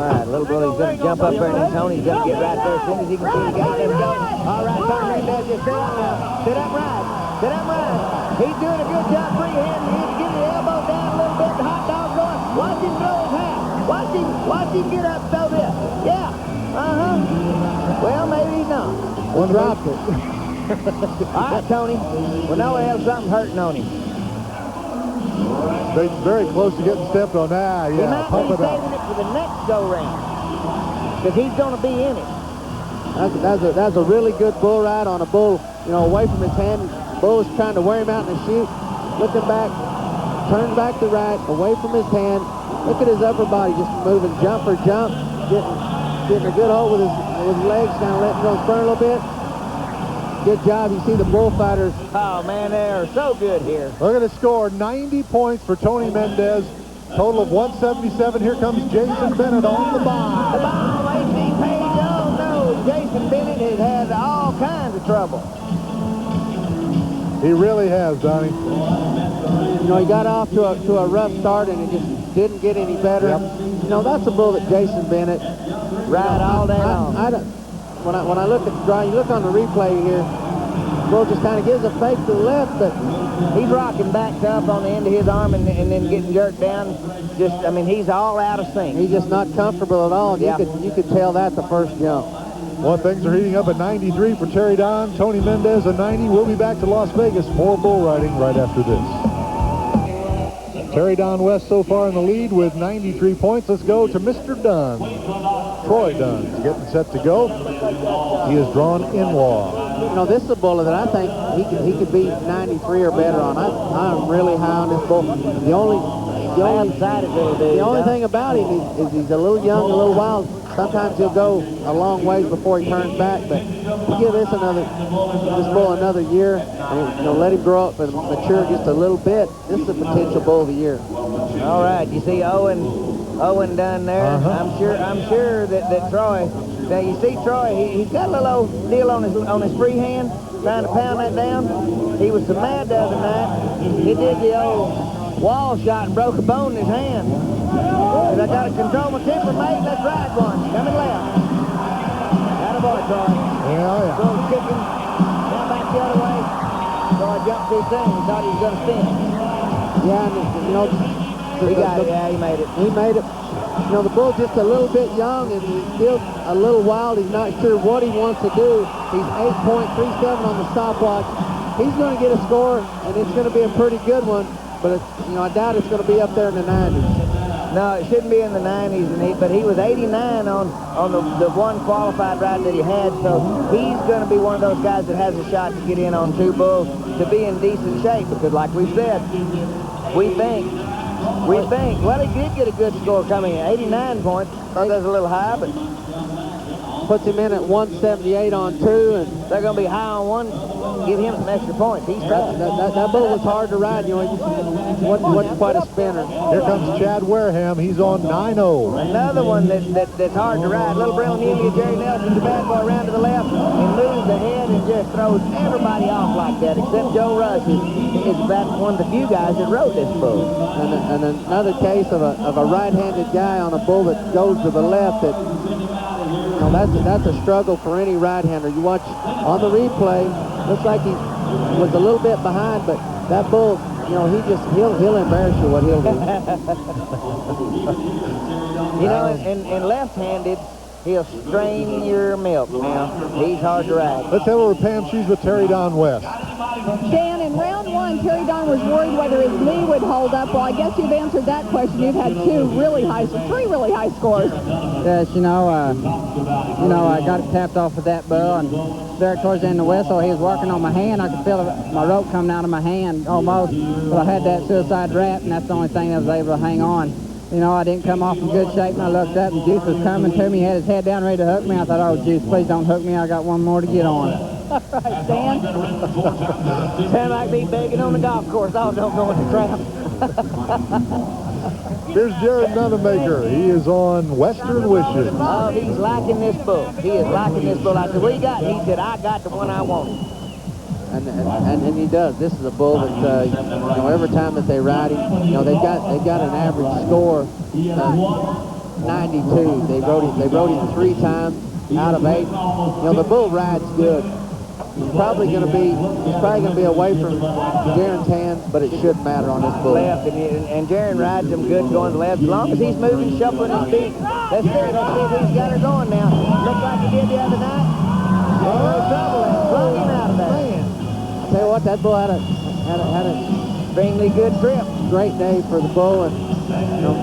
All right, little Billy's going to jump up there, and then Tony's going to get right there as soon as he can see the gate. There we go. All right, Tony Mendez, just sit up now. Sit up right. Sit up right. He's doing a good job freehand. You need to get his elbow down a little bit. The hot dog going. Watch him throw his hat. Watch him get up, throw this. Yeah. Well, maybe he's not. We'll drop it. All right, Tony. Well, now we have something hurting on him. They're very close to getting stepped on. He might pump be it up. saving it for the next go-round because he's going to be in it. That's a really good bull ride on a bull, you know, away from his hand. Bull is trying to wear him out in the chute. Looking back, turns back to right, away from his hand. Look at his upper body, just moving jump for jump, getting a good hold with his legs, kind of letting go spur a little bit. Good job. You see the bullfighters. Oh, man, they are so good here. We're going to score 90 points for Tony Mendez. Total of 177. Here comes Jason Bennett on the bomb. The bomb, AC Page. Oh, no. Jason Bennett has had all kinds of trouble. He really has, Donnie. You know, he got off to a rough start, and it just didn't get any better. You know, that's a bull that Jason Bennett ride all day long. When I look at the draw, you look on the replay here, the bull just kind of gives a fake to the left, but he's rocking back up on the end of his arm and then getting jerked down. Just, I mean, he's all out of sync. He's just not comfortable at all. Yeah. You could tell that the first jump. Well, things are heating up at 93 for Terry Don. Tony Mendez at 90. We'll be back to Las Vegas. More bull riding right after this. Terry Don West so far in the lead with 93 points. Let's go to Mr. Dunn. Troy Dunn is getting set to go. He is drawn in law. You know, this is a bull that I think he could be 93 or better on. I'm really high on this bull. The only thing about him is he's a little young, a little wild. Sometimes he'll go a long ways before he turns back, but you give this bull another year, and, you know, let him grow up and mature just a little bit. This is a potential bull of the year. All right, you see Owen Dunn there. I'm sure that Troy. Now you see Troy. He's got a little old deal on his free hand, trying to pound that down. He was so mad the other night. He did the old wall shot and broke a bone in his hand. Said, I got to control my temper, mate. Let's ride one. Coming left. Attaboy, Troy. Yeah. Go kicking. Now back the other way. Troy jumped too soon. He thought he was going to spin. Yeah, and, you know, he got it. Yeah, he made it. He made it. You know, the bull's just a little bit young and he's still a little wild. He's not sure what he wants to do. He's 8.37 on the stopwatch. He's going to get a score, and it's going to be a pretty good one. But, you know, I doubt it's going to be up there in the 90s. No, it shouldn't be in the 90s, but he was 89 on the one qualified ride that he had, so he's going to be one of those guys that has a shot to get in on 2 bulls to be in decent shape, because like we said, we think, well, he did get a good score coming in, 89 points. Thought that was a little high, but puts him in at 178 on 2, and they're going to be high on 1, give him some extra points. He's fast. That bull was hard to ride, you know, he wasn't quite a spinner. Here comes Chad Wareham. He's on 9-0. Another one that's hard to ride. Little Brill Neely, Jerry Nelson, the bad boy around to the left, and moves ahead and just throws everybody off like that, except Joe Rush is about one of the few guys that rode this bull. And another case of a right-handed guy on a bull that goes to the left that, you know, that's a struggle for any right-hander. You watch on the replay, looks like he was a little bit behind, but that bull, you know, he'll embarrass you what he'll do. You know, and left-handed, he'll strain your milk now. He's hard to ride. Let's have over Pam. She's with Terry Don West. Dan, in round 1, Terry Don was worried whether his knee would hold up. Well, I guess you've answered that question. You've had 3 really high scores. Yes, you know, I got it tapped off with that bull, and there towards the end of the whistle, he was working on my hand. I could feel my rope coming out of my hand almost, but I had that suicide wrap, and that's the only thing that was able to hang on. You know, I didn't come off in good shape, and I looked up, and Juice was coming to me. He had his head down, ready to hook me. I thought, oh, Juice, please don't hook me. I got one more to get on. All right, Dan. Sound like me begging on the golf course. Oh, don't go in the trap. Here's Jared Nunemaker. He is on Western Wishes. Oh, he's liking this bull. He is liking this bull. I said, what you got? He said, I got the one I wanted. And he does. This is a bull that you know, every time that they ride him, you know, they've got an average score of 92. They rode him 3 times out of 8. You know, the bull rides good. He's probably going to be away from Jaron's hands, but it shouldn't matter on this bull. Left, and Jaron rides him good going to the left. As long as he's moving, shuffling his feet. Let's see if he's got her going now. Looks like he did the other night. No trouble, and flung him out of there. Tell you what, that bull had a extremely good trip. Great day for the bull, and you know,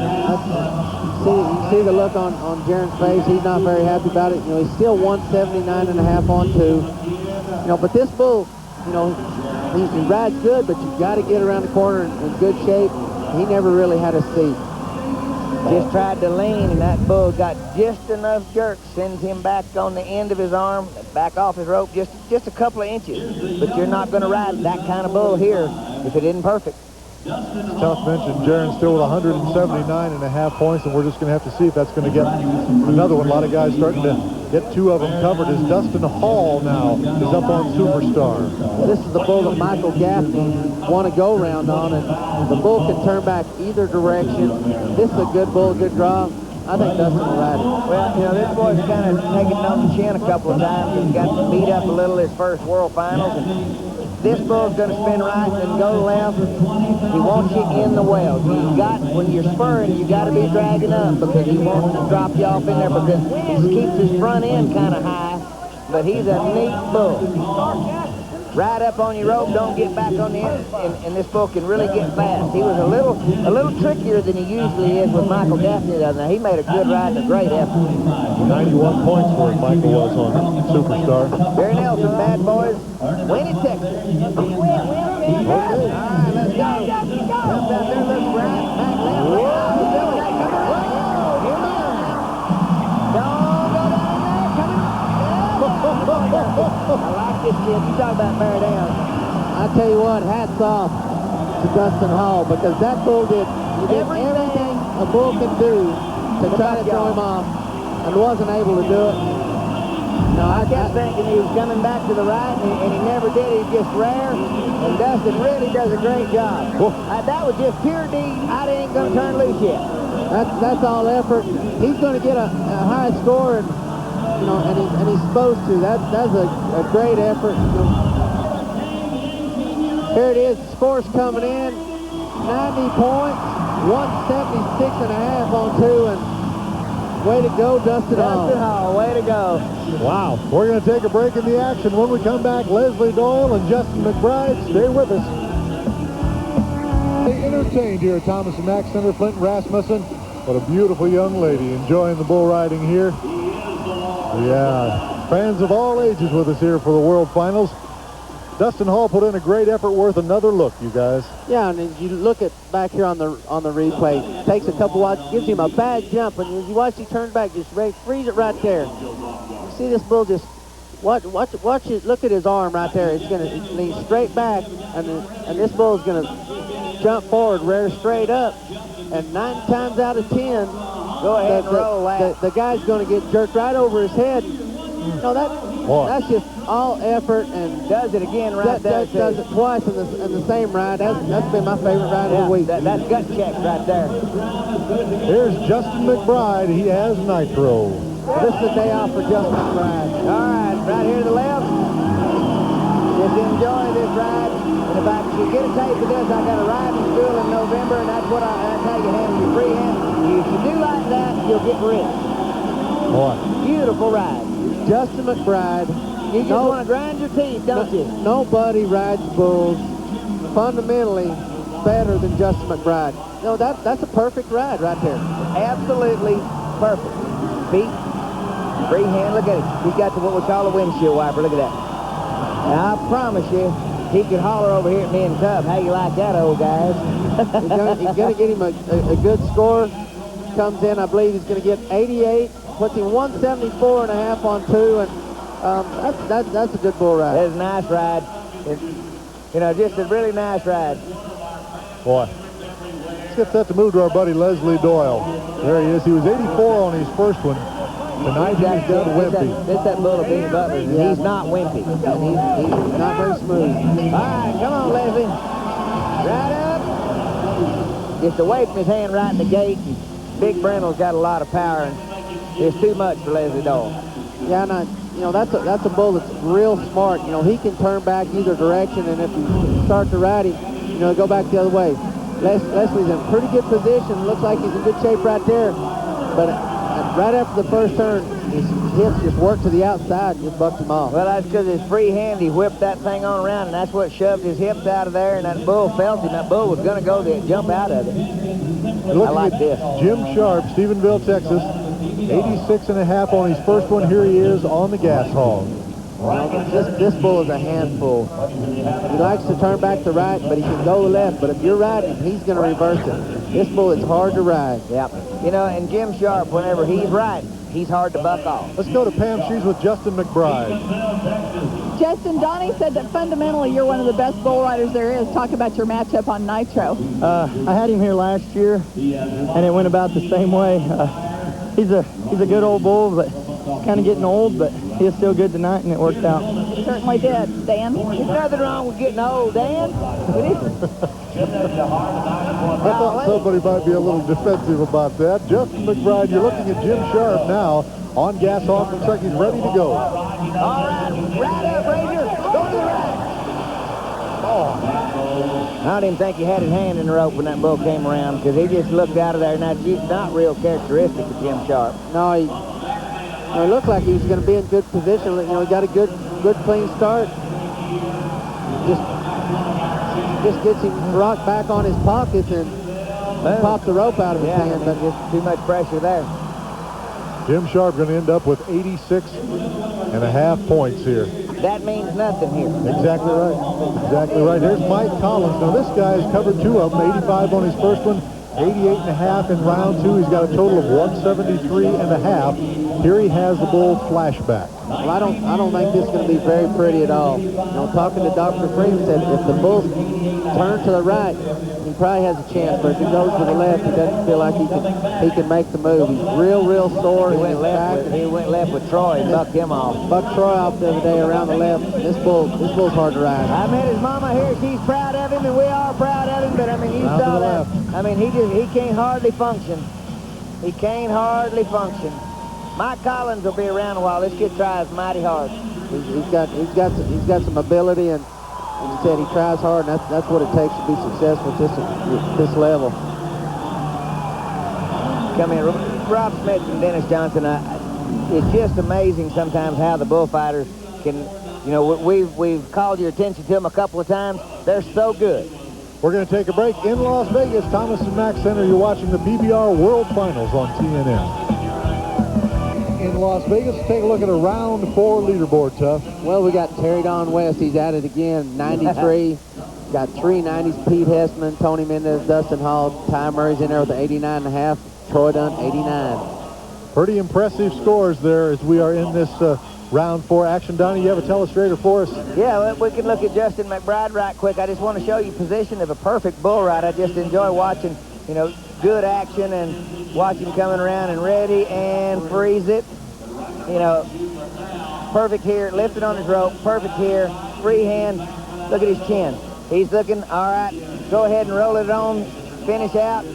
you see the look on Jaron's face. He's not very happy about it. You know, he's still 179.5 on 2. You know, but this bull, you know, he rides good, but you've got to get around the corner in good shape. He never really had a seat. Just tried to lean, and that bull got just enough jerk, sends him back on the end of his arm, back off his rope just a couple of inches. But you're not going to ride that kind of bull here if it isn't perfect. Tough mention, Jaron still with 179.5 points, and we're just going to have to see if that's going to get another one. A lot of guys starting to get 2 of them covered as Dustin Hall now is up on Superstar. This is the bull that Michael Gaffney won a go-round on, and the bull can turn back either direction. This is a good bull, good draw. I think Dustin will ride it. Well, you know, this boy's kind of taken it on the chin a couple of times and got beat up a little his first World Finals. And this bull's going to spin right and go left. He wants you in the well. When you're spurring, you got to be dragging up because he wants to drop you off in there because he keeps his front end kind of high. But he's a neat bull. Ride up on your rope, don't get back on the end, and this bull can really get fast. He was a little trickier than he usually is with Michael Gaffney the other night. He made a good ride and a great effort. 91 points for it, Michael was on Superstar. Jerry Nelson, Bad Boys, Winnie, Texas. Okay. All right, let's go. Jump out there, looks right, back left. Whoa. I like this kid. You talk about bear down. I tell you what, hats off to Dustin Hall, because that bull did everything a bull can do to try to throw him off and wasn't able to do it. No, I kept thinking he was coming back to the right, and he never did. He's just rare, and Dustin really does a great job. That was just pure D. I ain't going to turn loose yet. That's all effort. He's going to get a high score, and you know, and he's supposed to. That's a great effort. You know. Here it is. The score's coming in. 90 points, 176.5 on 2, and way to go, Dustin Hall. Dustin Hall, way to go. Wow. We're going to take a break in the action. When we come back, Leslie Doyle and Justin McBride, stay with us. They entertained here at Thomas and Mack Center. Flint Rasmussen What a beautiful young lady enjoying the bull riding here. Yeah, fans of all ages with us here for the World Finals. Dustin Hall put in a great effort, worth another look, you guys. Yeah, and as you look at back here on the replay, takes a couple watts, gives him a bad jump, and as you watch, he turns back, just freeze it right there. You see this bull just watch it. Look at his arm right there. It's gonna lean straight back, and this bull is gonna jump forward, rear straight up, and 9 times out of 10, go ahead and roll that. The guy's gonna get jerked right over his head. You know that's just all effort, and does it again right there. Does it twice in the same ride. That's been my favorite ride of the week. That's gut check right there. Here's Justin McBride. He has nitro. Well, this is the day off for Justin McBride. All right, right here to the left. Just enjoy this ride. And if I could get a taste of this, I got a riding school in November, and that's how you handle your free hand. If you do like that, you'll get rich. Boy. Beautiful ride. Justin McBride. You just want to grind your teeth, don't you? Nobody rides bulls fundamentally better than Justin McBride. No, that's a perfect ride right there. Absolutely perfect. Feet, free hand, look at it. He's got what we call a windshield wiper. Look at that. Now, I promise you, he could holler over here at me and Cub. How you like that, old guys? He's going to get him a good score. Comes in, I believe he's going to get 88. Puts him 174.5 on 2, and that's a good bull ride. It's a nice ride. It's, just a really nice ride. Boy. Let's get set to move to our buddy Leslie Doyle. There he is. He was 84 on his first one. Tonight he's down to wimpy. That's that bull of Bean Butler. Yeah. He's not wimpy. And he's not very smooth. All right, come on, Leslie. Right up. Just away from his hand right in the gate. Big Brindle's got a lot of power, and it's too much for Leslie Doyle. Yeah, and that's a bull that's real smart. He can turn back either direction, and if you start to ride him, go back the other way. Leslie's in pretty good position. Looks like he's in good shape right there. But right after the first turn, his hips just worked to the outside and just bucked him off. Well, that's because his free hand, he whipped that thing on around, and that's what shoved his hips out of there, and that bull felt him. That bull was going to go there, jump out of it. I like this. Jim Sharp, Stephenville, Texas. 86.5 on his first one. Here he is on the gas hog. This bull is a handful. He likes to turn back to right, but he can go left. But if you're riding him, he's going to reverse it. This bull is hard to ride. Yep. And Jim Sharp, whenever he's riding, he's hard to buck off. Let's go to Pam. She's with Justin McBride. Justin, Donnie said that fundamentally you're one of the best bull riders there is. Talk about your matchup on Nitro. I had him here last year, and it went about the same way. He's a good old bull, but kind of getting old, but he was still good tonight, and it worked out. It certainly did. Dan? There's nothing wrong with getting old, Dan. I thought somebody might be a little defensive about that. Justin McBride, you're looking at Jim Sharp now on gas hog. Looks like he's ready to go. All right, right up, Ranger. Go to the right. Oh. I don't even think he had his hand in the rope when that bull came around, because he just looked out of there, and that's not real characteristic of Jim Sharp. No, he looked like he was going to be in good position. He got a good clean start. Just gets him rocked back on his pockets and popped the rope out of his hand. But just too much pressure there. Jim Sharp going to end up with 86.5 points here. That means nothing here. Exactly right. Exactly right. Here's Mike Collins. Now this guy's covered 2 of them. 85 on his first one, 88.5 in round 2. He's got a total of 173.5. Here he has the bull flashback. Well, I don't think this is going to be very pretty at all. Talking to Dr. Freeman said if the bull turns to the right, he probably has a chance. But if he goes to the left, he doesn't feel like he can make the move. He's real sore. He went left with Troy and bucked him off. Bucked Troy off the other day around the left. This bull's hard to ride. I met his mama here. She's proud of him, and we are proud of him. But I mean, you saw that. I mean, he can't hardly function. He can't hardly function. Mike Collins will be around a while. This kid tries mighty hard. He's got some ability, and like you said, he tries hard, and that's what it takes to be successful at this level. Come in, Rob Smith and Dennis Johnson. It's just amazing sometimes how the bullfighters can. We've called your attention to them a couple of times. They're so good. We're going to take a break in Las Vegas. Thomas and Mack Center, you're watching the PBR World Finals on TNN. In Las Vegas, take a look at a round 4 leaderboard, Tough. Well, we got Terry Don West. He's at it again, 93. Got 3 90s, Pete Hessman, Tony Mendez, Dustin Hall. Ty Murray's in there with the 89.5. Troy Dunn, 89. Pretty impressive scores there as we are in this round 4 action. Donnie, you have a telestrator for us? Yeah, well, we can look at Justin McBride right quick. I just want to show you position of a perfect bull ride. I just enjoy watching, you know, good action and watch him coming around and ready and freeze it. You know, perfect here, lifted on his rope, perfect here, free hand. Look at his chin. He's looking, all right, go ahead and roll it on, finish out.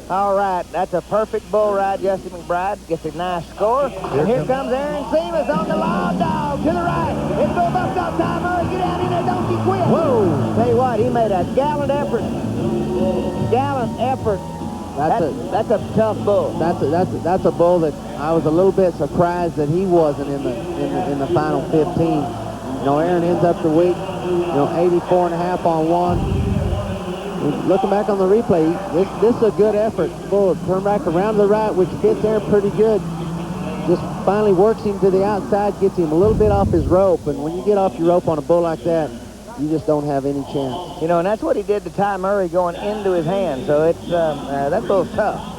All right, that's a perfect bull ride. Justin McBride gets a nice score. And here comes Aaron Seamus on the law dog to the right. It's go bucked up, Ty Murray. Get out in there, don't you quit. Whoa. Tell you what, he made a gallant effort. Gallant effort. That's a tough bull. That's a bull that I was a little bit surprised that he wasn't in the final 15. You know, Aaron ends up the week, you know, 84.5 on one. Looking back on the replay, this is a good effort. Bull turn back around to the right, which fits Aaron pretty good. Just finally works him to the outside, gets him a little bit off his rope. And when you get off your rope on a bull like that, you just don't have any chance. You know, and that's what he did to Ty Murray going into his hand. So it's that bull's tough.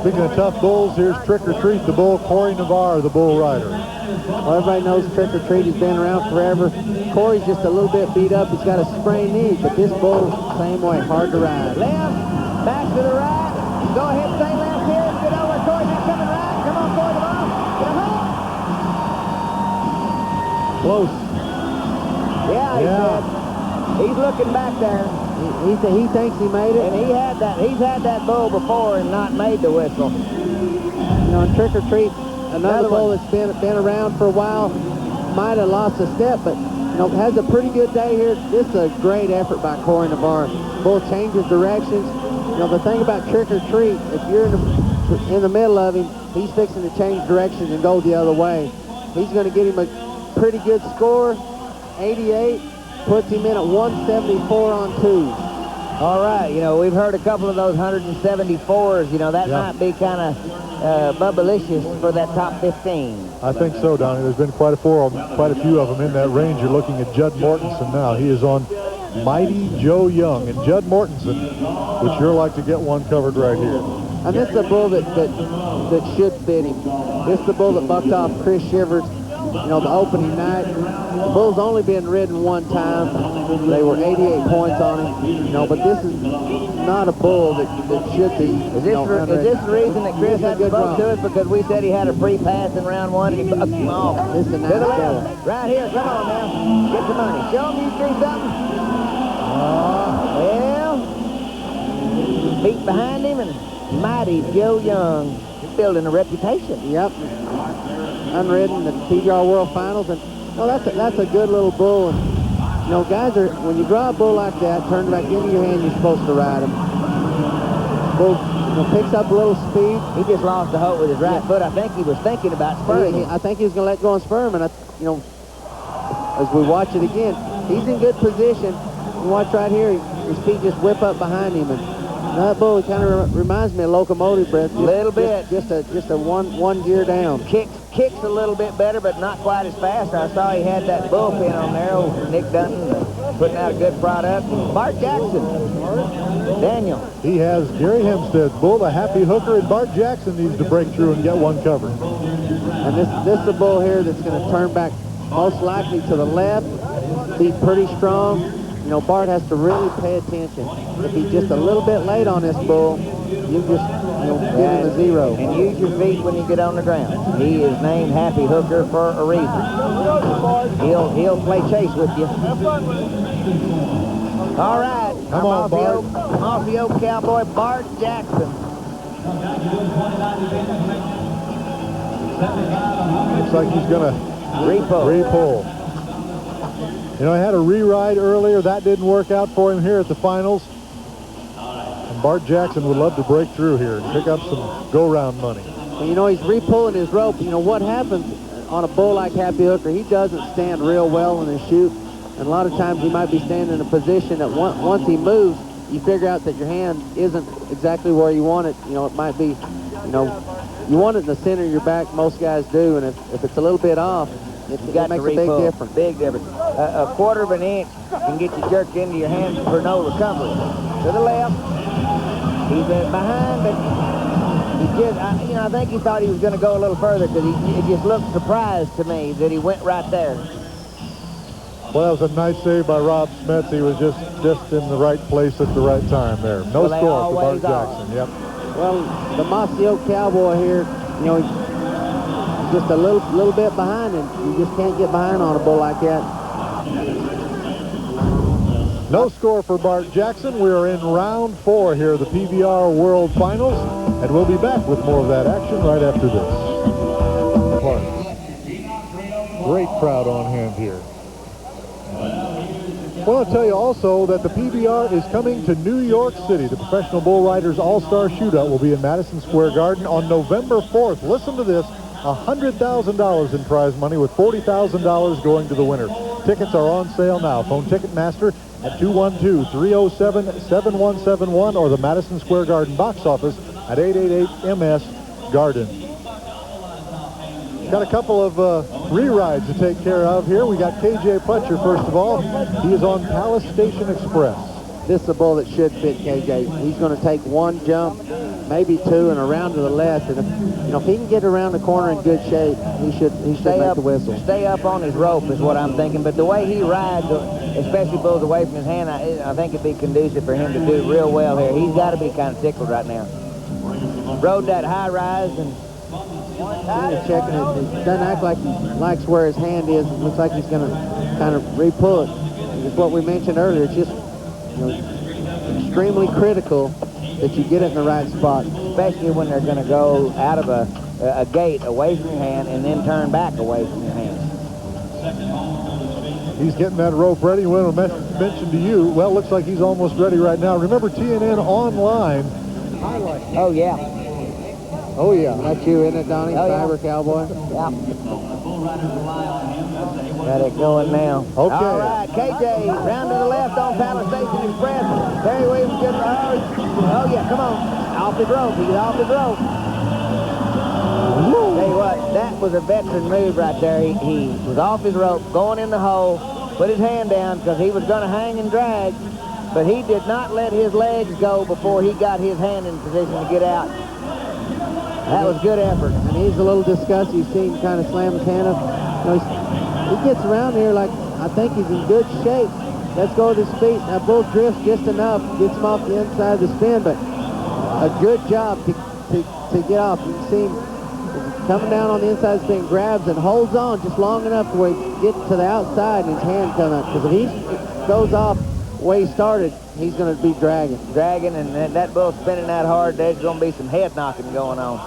Speaking of tough bulls, here's Trick or Treat, the bull. Corey Navarre, the bull rider. Well, everybody knows Trick or Treat. He's been around forever. Corey's just a little bit beat up. He's got a sprained knee, but this bull, same way, hard to ride. Left, back to the right. Go ahead, stay left here. Get over. Corey, now coming right. Come on, Corey, Navarre. Get him home. Close. Yeah, he said. He's looking back there. He thinks he made it. And he's had that bull before and not made the whistle. You know, and Trick or Treat, another bull that's been around for a while, might have lost a step, but you know, has a pretty good day here. This is a great effort by Corey Navarre. Bull changes directions. You know, the thing about Trick or Treat, if you're in the middle of him, he's fixing to change directions and go the other way. He's going to get him a pretty good score, 88. Puts him in at 174 on 2. All right, you know, we've heard a couple of those 174s. You know, that might be kind of bubblicious for that top 15. I think so, Donnie. There's been quite a few of them in that range. You're looking at Judd Mortensen now. He is on Mighty Joe Young. And Judd Mortensen would sure like to get one covered right here. And this is a bull that should fit him. This is the bull that bucked off Chris Shivers, you know, the opening night. The bull's only been ridden one time. They were 88 points on him, you know, but this is not a bull that should be. Is this the reason that Chris hadn't spoke to us? Because we said he had a free pass in round 1 and he bucked him off. This is a nice bull. Right here, come on now. Get the money. Show him you do something. Well, feet behind him and Mighty Joe Young. He's building a reputation. Yep. Unridden the PBR World Finals, and well, that's a good little bull. And you know, guys, when you draw a bull like that, turn it back into your hand, you're supposed to ride him. Bull, you know, picks up a little speed. He just lost the hope with his right foot. I think he was thinking about spurring him. I think he was going to let go and spur him, and you know, as we watch it again, he's in good position. You watch right here, his feet just whip up behind him, and that bull kind of reminds me of Locomotive Breath. A little bit. Just a one gear down. Kicks a little bit better, but not quite as fast. I saw he had that bullpen on there, old Nick Dunton, putting out a good product. Bart Jackson. Daniel. He has Gary Hempstead's bull, the Happy Hooker, and Bart Jackson needs to break through and get one covered. And this is a bull here that's going to turn back most likely to the left, be pretty strong. You know, Bart has to really pay attention. If he's just a little bit late on this bull, you just give him a 0. And use your feet when you get on the ground. He is named Happy Hooker for a reason. He'll play chase with you. All right. Come on, Bart. Off the old cowboy, Bart Jackson. Looks like he's going to repull. You know, I had a re-ride earlier. That didn't work out for him here at the finals. And Bart Jackson would love to break through here and pick up some go-round money. Well, you know, he's re-pulling his rope. You know, what happens on a bull like Happy Hooker, he doesn't stand real well in his chute. And a lot of times he might be standing in a position that once he moves, you figure out that your hand isn't exactly where you want it. You know, it might be, you know, you want it in the center of your back. Most guys do, and if it's a little bit off, it makes a big difference. Big difference. A quarter of an inch can get you jerked into your hand for no recovery. To the left. He's behind, but he just, I think he thought he was going to go a little further because it just looked surprised to me that he went right there. Well, that was a nice save by Rob Smets. He was just in the right place at the right time there. No score for Bart Jackson. Yep. Well, the Mossy Oak Cowboy here, you know, he's just a little bit behind him. You just can't get behind on a bull like that. No score for Bart Jackson. We are in round 4 here of the PBR World Finals, and we'll be back with more of that action right after this. Great crowd on hand here. I want to tell you also that the PBR is coming to New York City. The Professional Bull Riders All-Star Shootout will be in Madison Square Garden on November 4th. Listen to this, $100,000 in prize money with $40,000 going to the winner. Tickets are on sale now. Phone Ticketmaster at 212-307-7171 or the Madison Square Garden box office at 888-MS-GARDEN. Got a couple of re-rides to take care of here. We got KJ Pletcher, first of all. He is on Palace Station Express. This is a bull that should fit KJ. He's going to take one jump, maybe two, and around to the left. And if he can get around the corner in good shape, he should make the whistle. Stay up on his rope is what I'm thinking. But the way he rides, especially bulls away from his hand, I think it'd be conducive for him to do real well here. He's got to be kind of tickled right now. Rode that high rise and checking it. It doesn't act like he likes where his hand is. It looks like he's going to kind of re-pull it. It's what we mentioned earlier. It's just extremely critical that you get it in the right spot, especially when they're going to go out of a gate away from your hand and then turn back away from your hand. He's getting that rope ready. We want to mention to you, well, it looks like he's almost ready right now. Remember TNN Online. Oh, yeah. Oh, yeah. That's you, isn't it, Donnie? Cyber Cowboy? Yeah. Got it going now. Okay. All right, KJ, round to the left on Palace Station Express. Terry Williams just, oh, yeah, come on. Off his rope. He's off his rope. Tell you what, that was a veteran move right there. He was off his rope, going in the hole, put his hand down because he was going to hang and drag, but he did not let his legs go before he got his hand in position to get out. That was good effort. And he's a little disgusted. You see him kind of slam his hand up. He gets around here like, I think he's in good shape. Let's go to his feet. That bull drifts just enough, gets him off the inside of the spin, but a good job to get off. You can see him coming down on the inside of the spin, grabs and holds on just long enough to where he gets to the outside and his hand comes up. Because if he goes off the way he started, he's going to be dragging. And that bull spinning that hard, there's going to be some head knocking going on.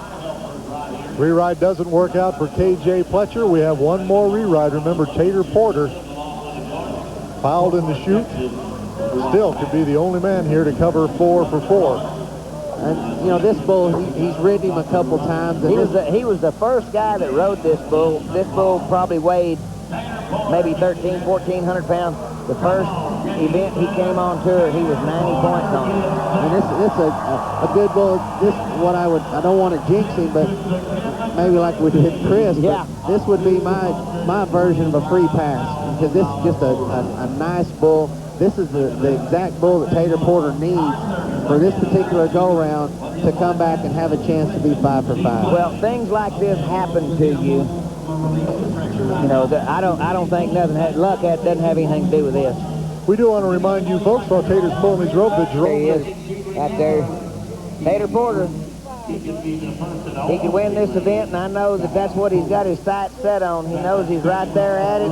Re-ride doesn't work out for KJ Pletcher. We have one more re-ride. Remember, Tater Porter fouled in the chute. Still could be the only man here to cover 4 for 4. And, this bull, he's ridden him a couple times. He was the first guy that rode this bull. This bull probably weighed maybe 1,400 pounds. The first event he came on tour, he was 90 points on it. And this is a good bull. This what I don't want to jinx him, but maybe like we did Chris. Yeah. This would be my version of a free pass because this is just a nice bull. This is the exact bull that Tater Porter needs for this particular go-round to come back and have a chance to be 5 for 5. Well, things like this happen to you. I don't think luck doesn't have anything to do with this. We do want to remind you folks while Tater's pulling his rope that There he is, out there. Tater Porter. He could win this event, and I know that's what he's got his sights set on. He knows he's right there at it,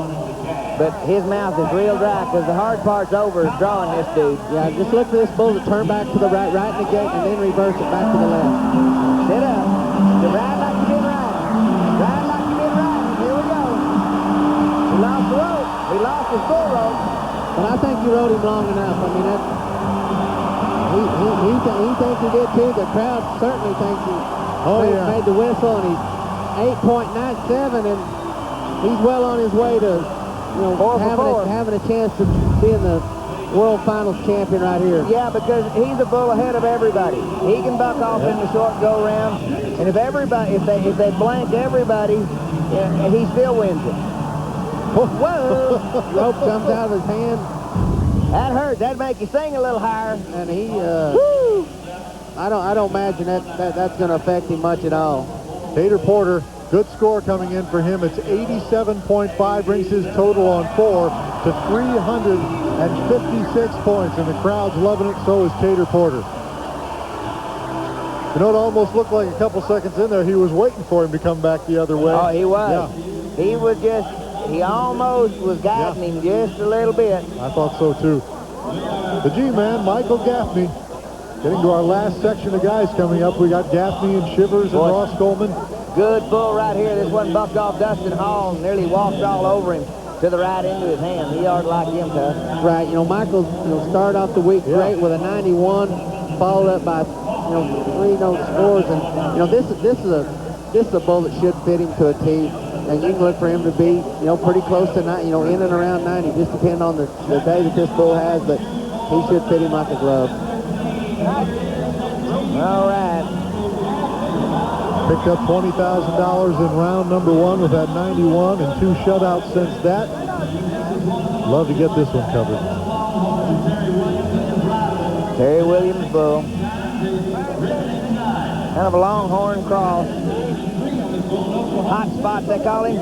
but his mouth is real dry because the hard part's over is drawing this dude. Yeah, just look for this bull to turn back to the right in the gate, and then reverse it back to the left. Sit up. You ride like you've been riding. Ride like you've been riding. Here we go. He lost the rope. He lost his full rope. But I think you rode him long enough. I mean, he thinks he did too. The crowd certainly thinks he made the whistle, and he's 8.97, and he's well on his way to having a chance to be in the World Finals champion right here. Yeah, because he's a bull ahead of everybody. He can buck off in the short go round, and if they blank everybody, he still wins it. Whoa! Rope comes out of his hand. That hurt. That'd make you sing a little higher. And he, I don't imagine that's going to affect him much at all. Tater Porter, good score coming in for him. It's 87.5, brings his total on 4 to 356 points, and the crowd's loving it. So is Tater Porter. You know, it almost looked like a couple seconds in there he was waiting for him to come back the other way. Oh, he was. Yeah. He almost was guiding him just a little bit. I thought so too. The G-Man, Michael Gaffney. Getting to our last section of guys coming up. We got Gaffney and Shivers and Ross Coleman. Good bull right here. This one bucked off Dustin Hall and nearly walked all over him to the right into his hand. He ought to like him, tough. Right. You know, Michael, started off the week great with a 91, followed up by, 3 note scores. And, this is a bull that should fit him to a tee. And you can look for him to be, pretty close to, in and around 90, just depending on the day that this bull has. But he should fit him like a glove. All right. Picked up $20,000 in round number 1 with that 91 and 2 shutouts since that. Love to get this one covered. Terry Williams bull. Kind of a longhorn cross. Hot spot, they call him.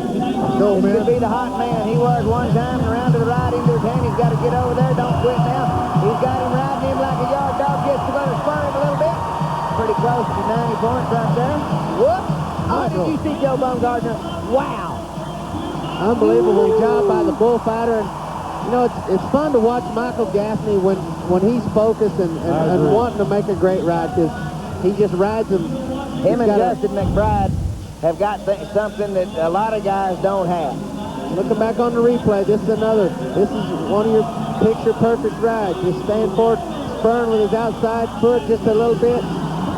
Go, man. Could be the hot man. He was one time, and around to the right into his hand. He's got to get over there. Don't quit now. He's got him riding him like a yard dog. Gets to go to spur him a little bit. Pretty close to 90 points right there. Whoops. Oh, did you see Joe Bumgardner? Wow. Unbelievable job by the bullfighter. And, it's fun to watch Michael Gaffney when he's focused and wanting to make a great ride, because he just rides him. Him and Justin McBride have got something that a lot of guys don't have. Looking back on the replay, this is one of your picture-perfect rides. Just staying forward, spurring with his outside foot just a little bit.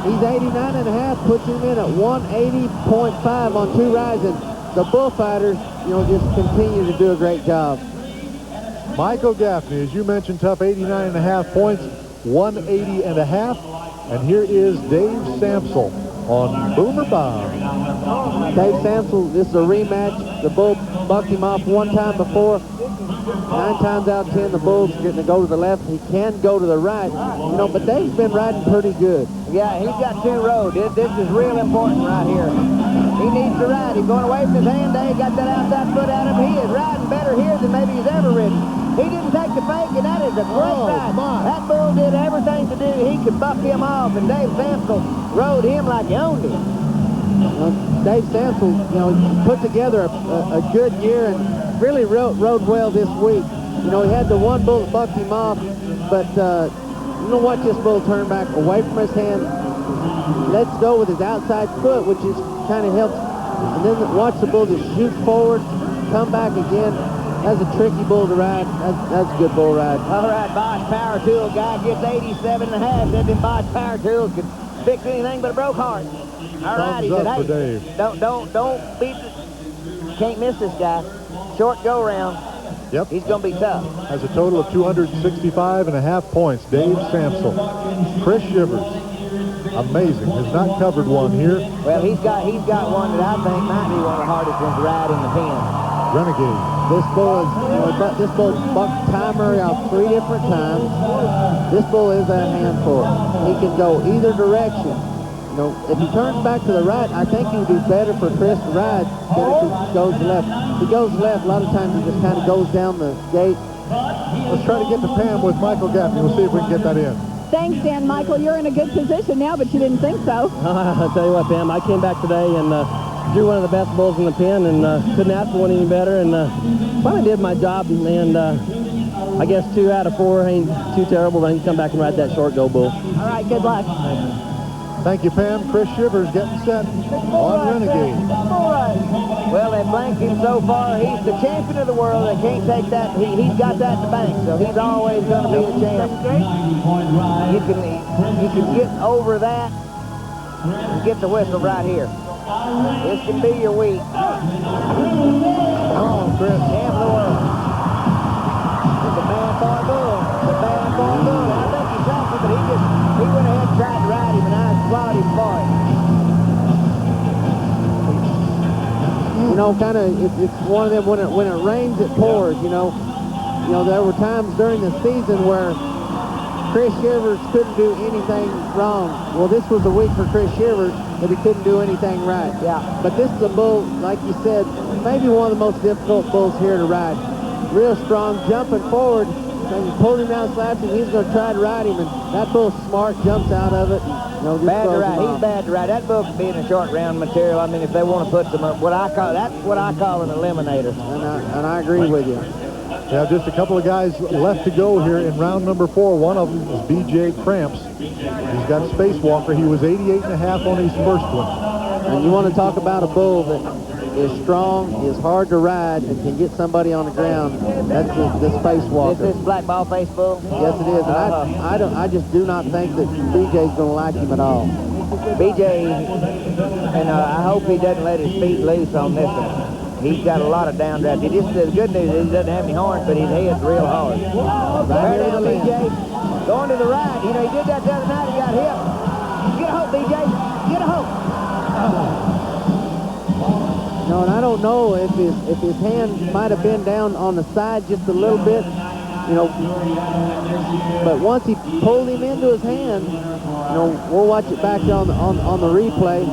He's 89.5, puts him in at 180.5 on 2 rides, and the bullfighters, just continue to do a great job. Michael Gaffney, as you mentioned, tough, 89.5 points, 180.5, and here is Dave Samsel on Boomer Bomb. Dave Samsel, this is a rematch. The bull bucked him off one time before. 9 times out of 10, the bull's getting to go to the left. He can go to the right, but Dave's been riding pretty good. Yeah, he's got 2 road. This is real important right here. He needs to ride. He's going away from his hand. Dave got that outside foot out of him. He is riding better here than maybe he's ever ridden. He didn't take the fake, and that is a great ride. That bull did everything to do. He could buck him off, and Dave Samsel rode him like he owned him. Dave Samsel, put together a good year and really rode well this week. He had the one bull that bucked him off, but watch this bull turn back away from his hand. Let's go with his outside foot, which is kind of helps. And then watch the bull just shoot forward, come back again. That's a tricky bull to ride. That's a good bull ride. All right, Bosch Power Tool guy gets 87.5. Said them Bosch Power Tools could fix anything but a broke heart. All right, he said, hey, don't beat can't miss this guy. Short go round. Yep. He's going to be tough. Has a total of 265.5 points. Dave Samsel. Chris Shivers. Amazing. Has not covered one here. Well, he's got one that I think might be one of the hardest ones to ride in the pen. Renegade. This bull is, this bull bucked Ty Murray off 3 different times. This bull is a handful. He can go either direction. If he turns back to the right, I think he would be better for Chris to ride than if he goes left. If he goes left, a lot of times he just kind of goes down the gate. Let's try to get to Pam with Michael Gaffney. We'll see if we can get that in. Thanks, Dan. Michael, you're in a good position now, but you didn't think so. I'll tell you what, Pam, I came back today and drew one of the best bulls in the pen and couldn't ask for one any better, and finally did my job, and I guess 2 out of 4 ain't too terrible, but I can come back and ride that short go bull. All right, good luck. Thank you, Pam. Chris Shivers getting set on Renegade. Well, they blanked him so far. He's the champion of the world. They can't take that. He's got that in the bank, so he's always going to be the champ. You can get over that and get the whistle right here. This can be your week. Come on, Chris. Champ of the world. It's a man for a bull. know, kind of, it's one of them, when it rains, it pours, you know. You know, there were times during the season where Chris Shivers couldn't do anything wrong. Well, this was a week for Chris Shivers that he couldn't do anything right. Yeah. But this is a bull, like you said, maybe one of the most difficult bulls here to ride. Real strong, jumping forward, and you pull him down, slaps him, he's going to try to ride him, and that bull's smart, jumps out of it. And, you know, just bad to throws him ride. off. He's bad to ride. That bull can be in a short round material. I mean, if they want to put some up, that's what I call an eliminator. And I agree with you. Yeah, just a couple of guys left to go here in round number 4. One of them is B.J. Cramps. He's got Spacewalker. He was 88.5 on his first one. And you want to talk about a bull that is strong, is hard to ride, and can get somebody on the ground. That's the Spacewalker. Is this black ball face bull? Yes, it is. And I just do not think that B.J.'s going to like him at all. B.J., and I hope he doesn't let his feet loose on this one. He's got a lot of downdraft. The good news is he doesn't have any horns, but his head's real hard. Bear down, B.J. Going to the right. You know, he did that the other night. He got hit. Get a hold, B.J. Get a hold. No, and I don't know if his hand might have been down on the side just a little bit, you know. But once he pulled him into his hand, you know, we'll watch it back on the replay.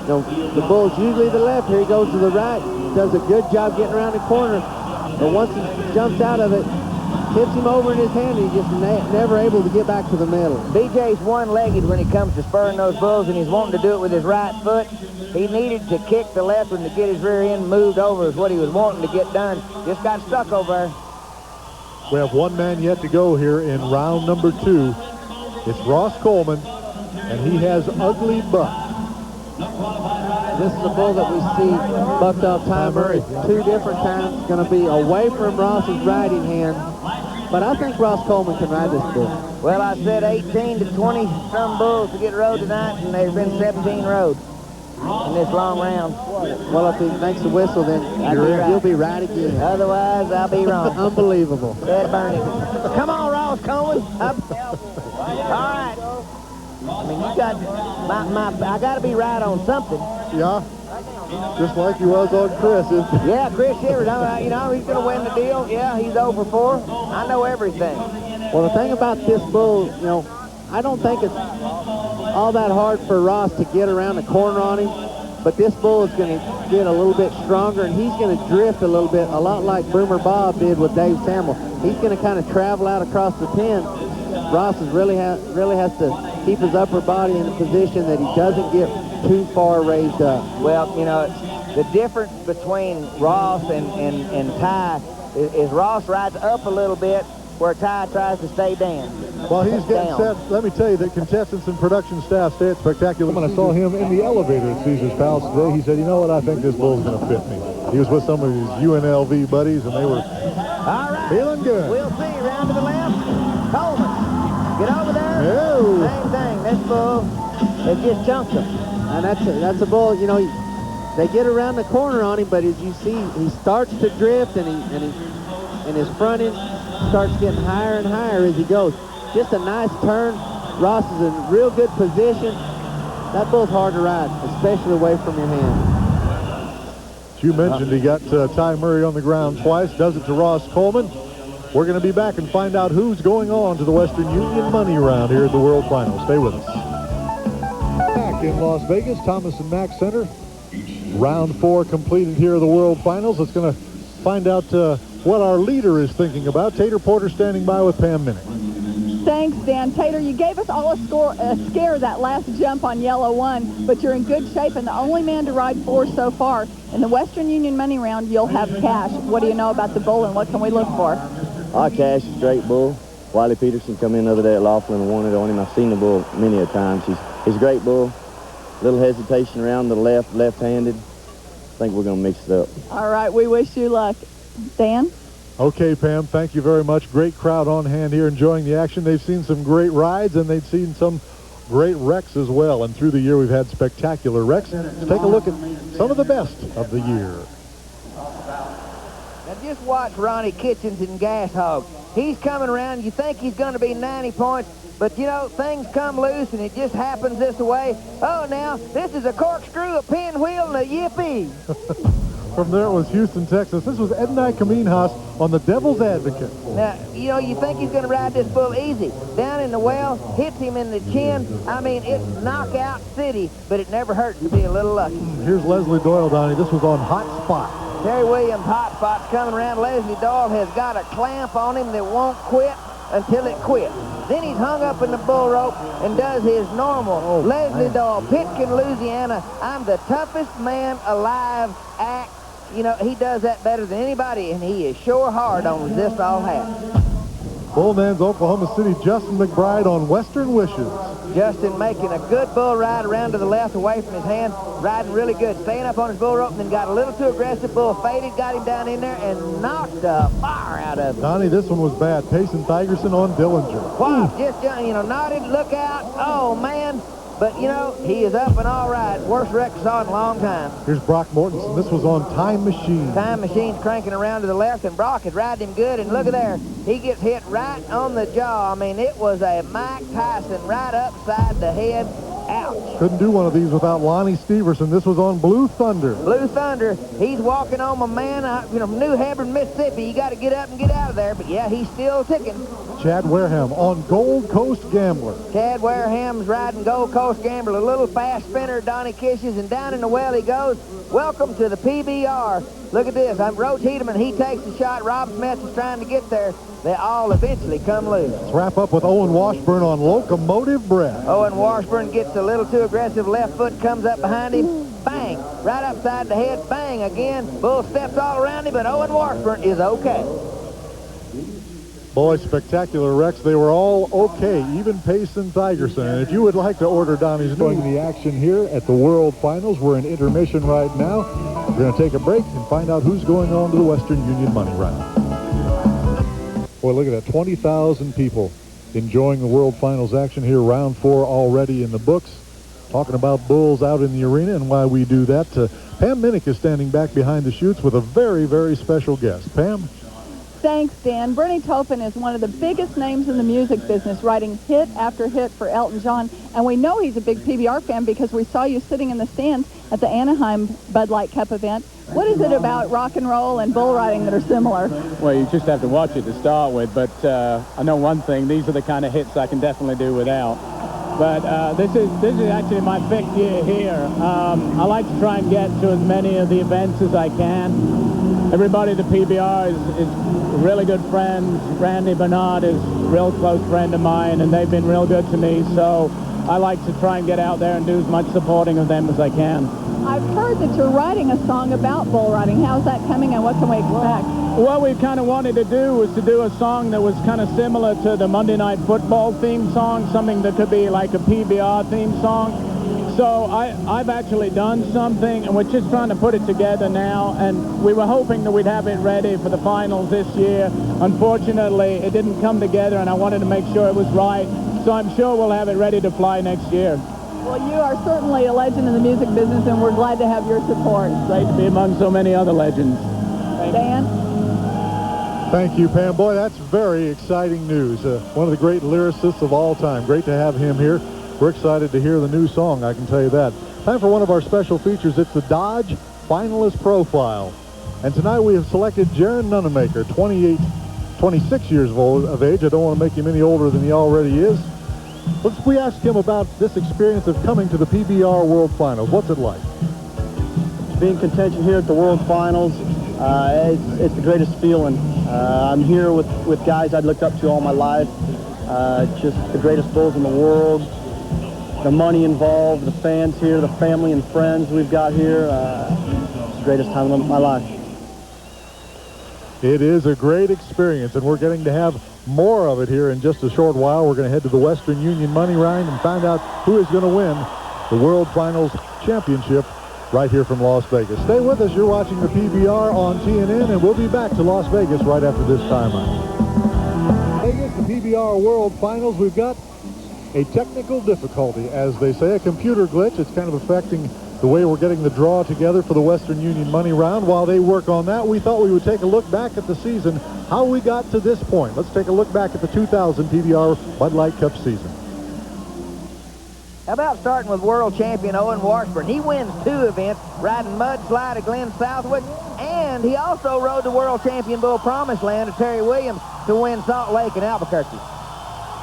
You know, the bull's usually the left. Here he goes to the right. Does a good job getting around the corner. But once he jumps out of it, tips him over in his hand, and he's just never able to get back to the middle. BJ's one-legged when he comes to spurring those bulls, and he's wanting to do it with his right foot. He needed to kick the left one to get his rear end moved over is what he was wanting to get done. Just got stuck over there. We have one man yet to go here in round number 2. It's Ross Coleman, and he has Ugly Buck. This is a bull that we see bucked off Ty Murray 2 different times. It's going to be away from Ross's riding hand. But I think Ross Coleman can ride this bull. Well, I said 18 to 20-some bulls to get rode tonight, and there's been 17 rode in this long round. Well, if he makes the whistle, then you'll be right again. Otherwise, I'll be wrong. Unbelievable. Dead burning. Come on, Ross Coleman. Up. All right. I mean, you got I got to be right on something. Yeah. Just like he was on Chris. Yeah, Chris Shivers. You know, he's going to win the deal. Yeah, he's over 4. I know everything. Well, the thing about this bull, you know, I don't think it's all that hard for Ross to get around the corner on him, but this bull is going to get a little bit stronger, and he's going to drift a little bit, a lot like Boomer Bob did with Dave Samuel. He's going to kind of travel out across the pen. Ross really has to keep his upper body in a position that he doesn't get too far raised up. Well, you know, the difference between Ross and Ty is Ross rides up a little bit where Ty tries to stay down. Well, he's getting set. Let me tell you, the contestants and production staff stay at Spectacular. When I saw him in the elevator at Caesar's Palace today, he said, you know what, I think this bull's going to fit me. He was with some of his UNLV buddies, and they were feeling good. We'll see. Round to the left. Coleman. Get over there. No. Same thing. This bull, it just chunks him. And that's a bull, you know, they get around the corner on him, but as you see, he starts to drift, and his front end starts getting higher and higher as he goes. Just a nice turn. Ross is in real good position. That bull's hard to ride, especially away from your hand. As you mentioned, he got Ty Murray on the ground twice, does it to Ross Coleman. We're going to be back and find out who's going on to the Western Union Money Round here at the World Finals. Stay with us. Back in Las Vegas, Thomas and Mack Center. Round 4 completed here at the World Finals. Let's going to find out what our leader is thinking about. Tater Porter standing by with Pam Minnick. Thanks, Dan. Tater, you gave us all a scare that last jump on yellow 1, but you're in good shape and the only man to ride 4 so far. In the Western Union Money Round, you'll have cash. What do you know about the bull, and what can we look for? Cash is a great bull. Wiley Peterson come in the other day at Laughlin and won it on him. I've seen the bull many a time. He's a great bull. Little hesitation around the left-handed. I think we're going to mix it up. All right, we wish you luck. Dan? Okay, Pam, thank you very much. Great crowd on hand here enjoying the action. They've seen some great rides, and they've seen some great wrecks as well. And through the year, we've had spectacular wrecks. Let's take a look at some of the best of the year. Now just watch Ronnie Kitchens and Gas Hog. He's coming around. You think he's going to be 90 points, but, you know, things come loose, and it just happens this way. Oh, now, this is a corkscrew, a pinwheel, and a yippee. From there it was Houston, Texas. This was Ednei Kaminhas on the Devil's Advocate. Now, you know, you think he's going to ride this bull easy. Down in the well, hits him in the chin. I mean, it's knockout city, but it never hurts to be a little lucky. Here's Leslie Doyle, Donnie. This was on Hot Spot. Terry Williams' Hot Spot's coming around. Leslie Doyle has got a clamp on him that won't quit until it quits. Then he's hung up in the bull rope and does his normal Leslie Doyle, Pitkin, Louisiana, I'm the toughest man alive act. You know, he does that better than anybody, and he is sure hard on Resist All Hats. Bullman's Oklahoma City, Justin McBride on Western Wishes. Justin making a good bull ride around to the left away from his hand, riding really good, staying up on his bull rope, and then got a little too aggressive. Bull faded, got him down in there, and knocked the fire out of him. Donnie, this one was bad. Payson Thigerson on Dillinger. Wow, just, you know, nodded, look out. Oh, man. But, you know, he is up and all right. Worst wreck I saw in a long time. Here's Brock Mortensen. This was on Time Machine. Time Machine's cranking around to the left, and Brock is riding him good. And look at there. He gets hit right on the jaw. I mean, it was a Mike Tyson right upside the head. Ouch. Couldn't do one of these without Lonnie Steverson. This was on Blue Thunder. Blue Thunder. He's walking on my man, you know, from New Hebron, Mississippi. You got to get up and get out of there. But, yeah, he's still ticking. Chad Wareham on Gold Coast Gambler. Chad Wareham's riding Gold Coast Gambler. A little fast spinner, Donnie Kishes, and down in the well he goes. Welcome to the PBR. Look at this. I'm Roach Hedeman. He takes the shot. Rob Smith is trying to get there. They all eventually come loose. Let's wrap up with Owen Washburn on Locomotive Breath. Owen Washburn gets a little too aggressive. Left foot comes up behind him. Bang. Right upside the head. Bang again. Bull steps all around him, but Owen Washburn is okay. Boy, spectacular wrecks. They were all okay, even Payson Thigerson. And if you would like to order Donnie's doing the action here at the World Finals, we're in intermission right now. We're going to take a break and find out who's going on to the Western Union Money Round. Boy, look at that, 20,000 people enjoying the World Finals action here. Round 4 already in the books. Talking about bulls out in the arena and why we do that. Pam Minnick is standing back behind the chutes with a very, very special guest. Pam? Thanks, Dan. Bernie Taupin is one of the biggest names in the music business, writing hit after hit for Elton John. And we know he's a big PBR fan because we saw you sitting in the stands at the Anaheim Bud Light Cup event. What is it about rock and roll and bull riding that are similar? Well, you just have to watch it to start with. But I know one thing. These are the kind of hits I can definitely do without. But this is actually my 5th year here. I like to try and get to as many of the events as I can. Everybody at the PBR is really good friends. Randy Bernard is a real close friend of mine, and they've been real good to me. So I like to try and get out there and do as much supporting of them as I can. I've heard that you're writing a song about bull riding. How's that coming, and what can we expect? What we kind of wanted to do was to do a song that was kind of similar to the Monday Night Football theme song, something that could be like a PBR theme song. So I've actually done something, and we're just trying to put it together now, and we were hoping that we'd have it ready for the finals this year. Unfortunately, it didn't come together, and I wanted to make sure it was right, so I'm sure we'll have it ready to fly next year. Well, you are certainly a legend in the music business, and we're glad to have your support. It's great to be among so many other legends. Dan? Thank you, Pam. Boy, that's very exciting news. One of the great lyricists of all time. Great to have him here. We're excited to hear the new song, I can tell you that. Time for one of our special features. It's the Dodge Finalist Profile. And tonight we have selected Jaron Nunemaker, 26 years of age. I don't want to make him any older than he already is. We asked him about this experience of coming to the PBR World Finals. What's it like? Being in contention here at the World Finals, it's the greatest feeling. I'm here with guys I'd looked up to all my life. Just the greatest bulls in the world. The money involved, the fans here, the family and friends we've got here. It's the greatest time of my life. It is a great experience, and we're getting to have more of it here in just a short while. We're going to head to the Western Union Money Round and find out who is going to win the World Finals Championship right here from Las Vegas. Stay with us. You're watching the PBR on TNN, and we'll be back to Las Vegas right after this timeout. Vegas, the PBR World Finals. We've got a technical difficulty, as they say, a computer glitch. It's kind of affecting the way we're getting the draw together for the Western Union Money Round. While they work on that, we thought we would take a look back at the season, how we got to this point. Let's take a look back at the 2000 PBR Bud Light Cup season. How about starting with world champion Owen Washburn? He wins 2 events, riding Mudslide at Glen Southwood, and he also rode the world champion bull Promised Land of Terry Williams to win Salt Lake and Albuquerque.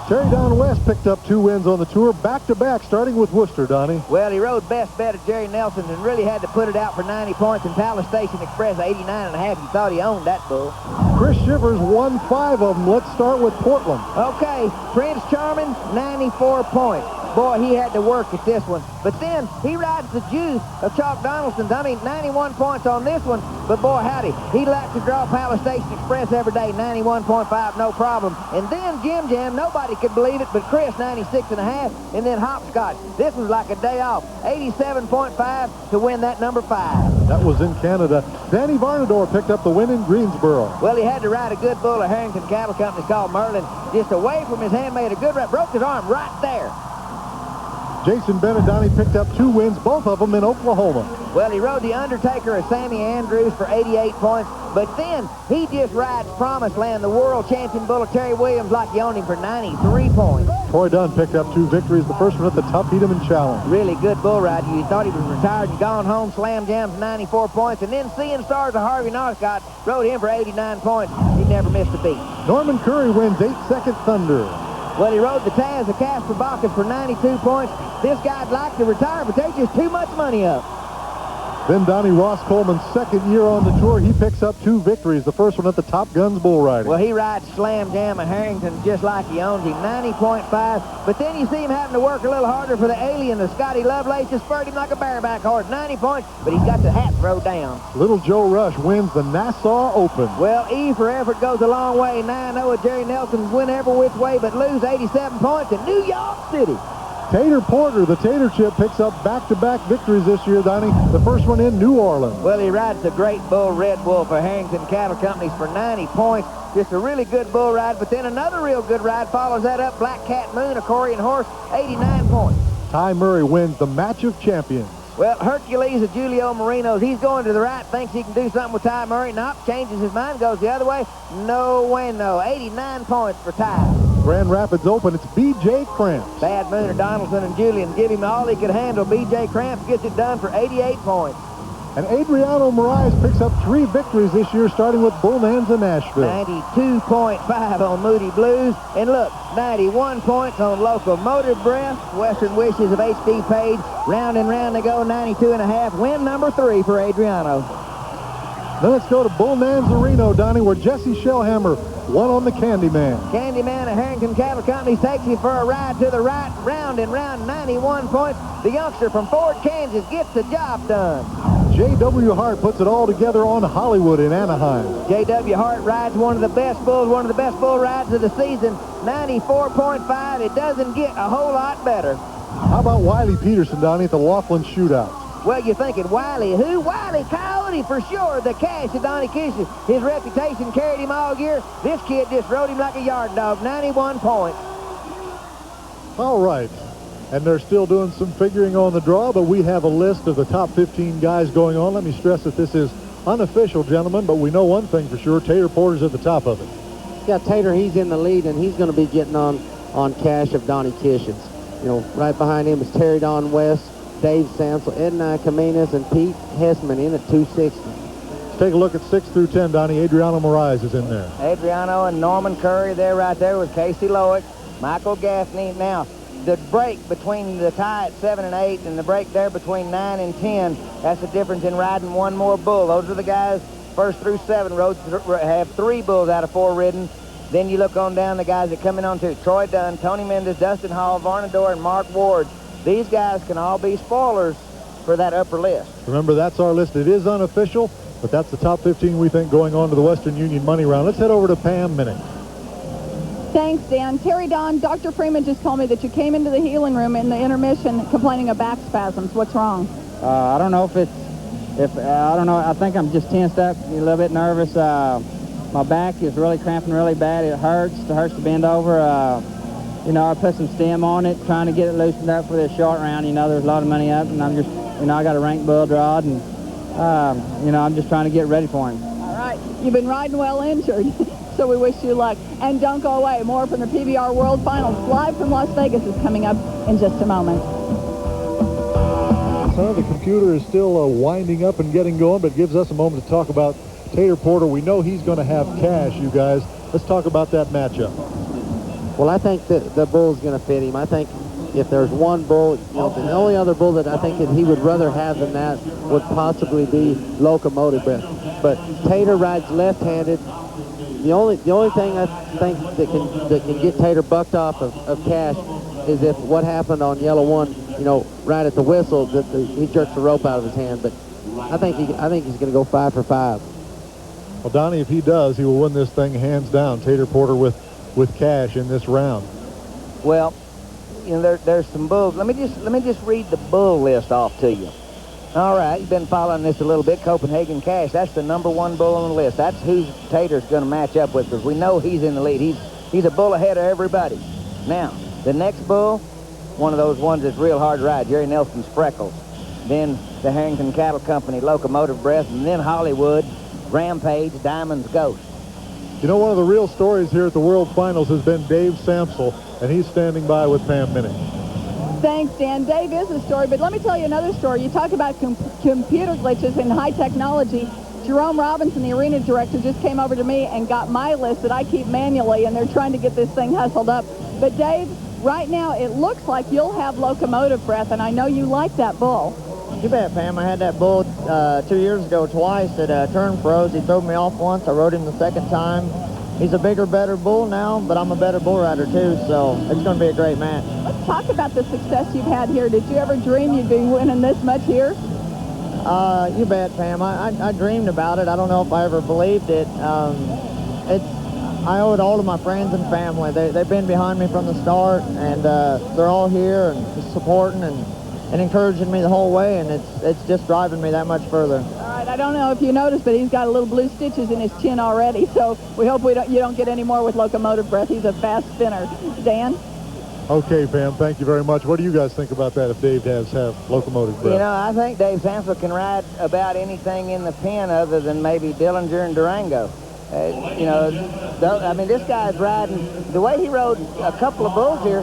Terry Don West picked up 2 wins on the tour, back-to-back, starting with Worcester, Donnie. Well, he rode best bet of Jerry Nelson and really had to put it out for 90 points, and Palace Station Express 89.5. He thought he owned that bull. Chris Shivers won 5 of them. Let's start with Portland. Okay, Prince Charming, 94 points. Boy, he had to work at this one. But then he rides the juice of Chalk Donaldson's. I mean, 91 points on this one. But boy, howdy, he likes to draw Palace Station Express every day, 91.5, no problem. And then Jim Jam, nobody could believe it but Chris, 96.5. And then Hopscotch. This was like a day off, 87.5 to win that number 5. That was in Canada. Danny Varnador picked up the win in Greensboro. Well, he had to ride a good bull of Harrington Cattle Company called Merlin. Just away from his hand, made a good ride, broke his arm right there. Jason Benedani picked up 2 wins, both of them in Oklahoma. Well, he rode the Undertaker of Sammy Andrews for 88 points, but then he just rides Promised Land, the world champion bull of Terry Williams, like he owned him for 93 points. Troy Dunn picked up 2 victories, the first one at the Tough Hedeman Challenge. Really good bull ride. You thought he was retired and gone home, Slam Jams 94 points, and then Seeing Stars of Harvey Northcott rode him for 89 points. He never missed a beat. Norman Curry wins 8-second Thunder. Well, he rode the Taz of Casper Bacchus for 92 points. This guy'd like to retire, but there's just too much money up. Then Donnie Ross Coleman's second year on the tour, he picks up 2 victories, the first one at the Top Guns Bull Riding. Well, he rides Slam Jam at Harrington just like he owns him, 90.5. But then you see him having to work a little harder for the Alien. The Scotty Lovelace just spurred him like a bareback horse, 90 points, but he's got the hat thrown down. Little Joe Rush wins the Nassau Open. Well, E for effort goes a long way. 9-0 with Jerry Nelson, win every which way but lose 87 points in New York City. Tater Porter, the Tater Chip, picks up back-to-back victories this year, Donnie. The first one in New Orleans. Well, he rides the great bull Red Bull for Harrington Cattle Companies for 90 points. Just a really good bull ride, but then another real good ride follows that up. Black Cat Moon, a Corian horse, 89 points. Ty Murray wins the Match of Champions. Well, Hercules of Julio Marino's, he's going to the right, thinks he can do something with Ty Murray. Nope, changes his mind, goes the other way. No way, no. 89 points for Ty. Grand Rapids Open, it's B.J. Cramps. Bad Moon of Donaldson and Julian give him all he could handle. B.J. Cramps gets it done for 88 points. And Adriano Moraes picks up 3 victories this year, starting with Bonanza Nashville. 92.5 on Moody Blues. And look, 91 points on Locomotive Breath. Western Wishes of H.D. Page. Round and round they go, 92.5. Win number 3 for Adriano. Then let's go to Bonanza Reno, Donnie, where Jesse Shellhammer won on the Candyman. Candyman of Harrington Cattle Company takes you for a ride to the right. Round and round, 91 points. The youngster from Ford, Kansas gets the job done. J.W. Hart puts it all together on Hollywood in Anaheim. J.W. Hart rides one of the best bulls, one of the best bull rides of the season, 94.5. It doesn't get a whole lot better. How about Wiley Peterson, Donnie, at the Laughlin Shootout? Well, you're thinking, Wiley who? Wiley Coyote for sure. The cash of Donnie Kisher. His reputation carried him all year. This kid just rode him like a yard dog, 91 points. All right. And they're still doing some figuring on the draw, but we have a list of the top 15 guys going on. Let me stress that this is unofficial, gentlemen, but we know one thing for sure. Tater Porter's at the top of it. Yeah, Tater, he's in the lead, and he's going to be getting on cash of Donnie Kish's. You know, right behind him is Terry Don West, Dave Sansel, Edna Caminas, and Pete Hessman in at 260. Let's take a look at 6 through 10, Donnie. Adriano Moraes is in there. Adriano and Norman Curry there right there with Casey Lowick, Michael Gaffney. Now, the break between the tie at 7 and 8 and the break there between 9 and 10, that's the difference in riding one more bull. Those are the guys first through 7 roads have 3 bulls out of 4 ridden. Then you look on down the guys that come in on 2. Troy Dunn, Tony Mendez, Dustin Hall, Varnador, and Mark Ward. These guys can all be spoilers for that upper list. Remember, that's our list. It is unofficial, but that's the top 15 we think going on to the Western Union Money Round. Let's head over to Pam Minnick. Thanks, Dan. Terry Don, Dr. Freeman just told me that you came into the healing room in the intermission complaining of back spasms. What's wrong? I don't know I don't know. I think I'm just tensed up, a little bit nervous. My back is really cramping really bad. It hurts to bend over. You know, I put some stem on it, trying to get it loosened up for this short round. You know, there's a lot of money up, and I'm just, you know, I got a rank bull drawed, and, you know, I'm just trying to get ready for him. All right. You've been riding well injured. So we wish you luck. And don't go away. More from the PBR World Finals live from Las Vegas is coming up in just a moment. So the computer is still winding up and getting going, but gives us a moment to talk about Tater Porter. We know he's going to have cash, you guys. Let's talk about that matchup. Well, I think that the bull's going to fit him. I think if there's one bull, you know, the only other bull that I think that he would rather have than that would possibly be Locomotive Breath. But Tater rides left-handed. The only thing I think that can get Tater bucked off of cash is if what happened on yellow 1, you know, right at the whistle, that he jerks the rope out of his hand. But I think he's going to go 5 for 5. Well, Donnie, if he does, he will win this thing hands down. Tater Porter with cash in this round. Well, you know, there's some bulls. Let me just read the bull list off to you. All right, you've been following this a little bit. Copenhagen Cash, that's the #1 bull on the list. That's who Tater's going to match up with, because we know he's in the lead. He's a bull ahead of everybody. Now, the next bull, one of those ones that's real hard to ride, Jerry Nelson's Freckles. Then the Harrington Cattle Company, Locomotive Breath, and then Hollywood, Rampage, Diamond's Ghost. You know, one of the real stories here at the World Finals has been Dave Samsel, and he's standing by with Pam Minnick. Thanks, Dan. Dave is a story, but let me tell you another story. You talk about computer glitches and high technology. Jerome Robinson, the arena director, just came over to me and got my list that I keep manually, and they're trying to get this thing hustled up. But, Dave, right now it looks like you'll have Locomotive Breath, and I know you like that bull. You bet, Pam. I had that bull 2 years ago twice at Turn Pros. He threw me off once. I rode him the second time. He's a bigger, better bull now, but I'm a better bull rider too, so it's going to be a great match. Let's talk about the success you've had here. Did you ever dream you'd be winning this much here? You bet, Pam. I dreamed about it. I don't know if I ever believed it. I owe it all to my friends and family. They've been behind me from the start, and they're all here and supporting and encouraging me the whole way, and it's just driving me that much further. All right, I don't know if you noticed, but he's got a little blue stitches in his chin already, so we hope you don't get any more with Locomotive Breath. He's a fast spinner. Dan? Okay, Pam, thank you very much. What do you guys think about that if Dave does have Locomotive Breath? You know, I think Dave Samsel can ride about anything in the pen other than maybe Dillinger and Durango. You know, I mean, this guy's riding, the way he rode a couple of bulls here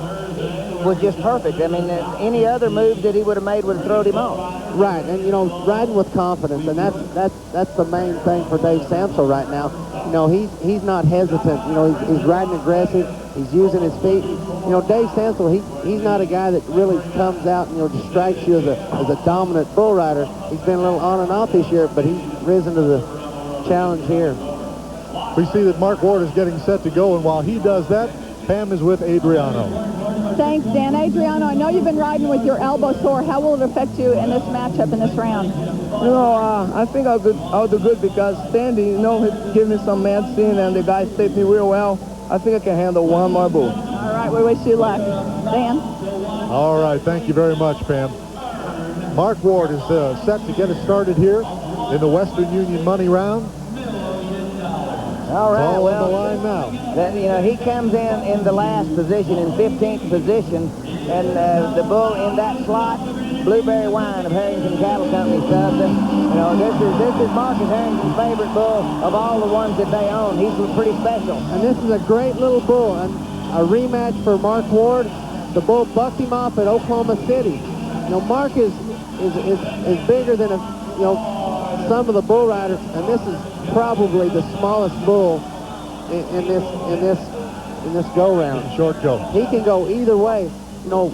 was just perfect. I mean, any other move that he would have made would have thrown him off. Right, and, you know, riding with confidence, and that's the main thing for Dave Samsel right now. You know, he's not hesitant. You know, he's riding aggressive. He's using his feet. You know, Dave Samsel, he's not a guy that really comes out and, you know, just strikes you as a dominant bull rider. He's been a little on and off this year, but he's risen to the challenge here. We see that Mark Ward is getting set to go, and while he does that, Pam is with Adriano. Thanks, Dan. Adriano, I know you've been riding with your elbow sore. How will it affect you in this matchup, in this round? You know, I think I'll do good because Sandy, you know, he gave me some medicine and the guy saved me real well. I think I can handle one more bull. All right, we wish you luck. Dan? All right, thank you very much, Pam. Mark Ward is set to get us started here in the Western Union Money Round. All right, Ball well, on the line now. You know, he comes in the last position, in 15th position, and the bull in that slot, Blueberry Wine of Harrington Cattle Company subs. And, you know, this is Marcus Harrington's favorite bull of all the ones that they own. He's pretty special. And this is a great little bull, and a rematch for Mark Ward. The bull bucked him off at Oklahoma City. You know, Mark is bigger than some of the bull riders, and this is probably the smallest bull in this go round. Short go. He can go either way. You know,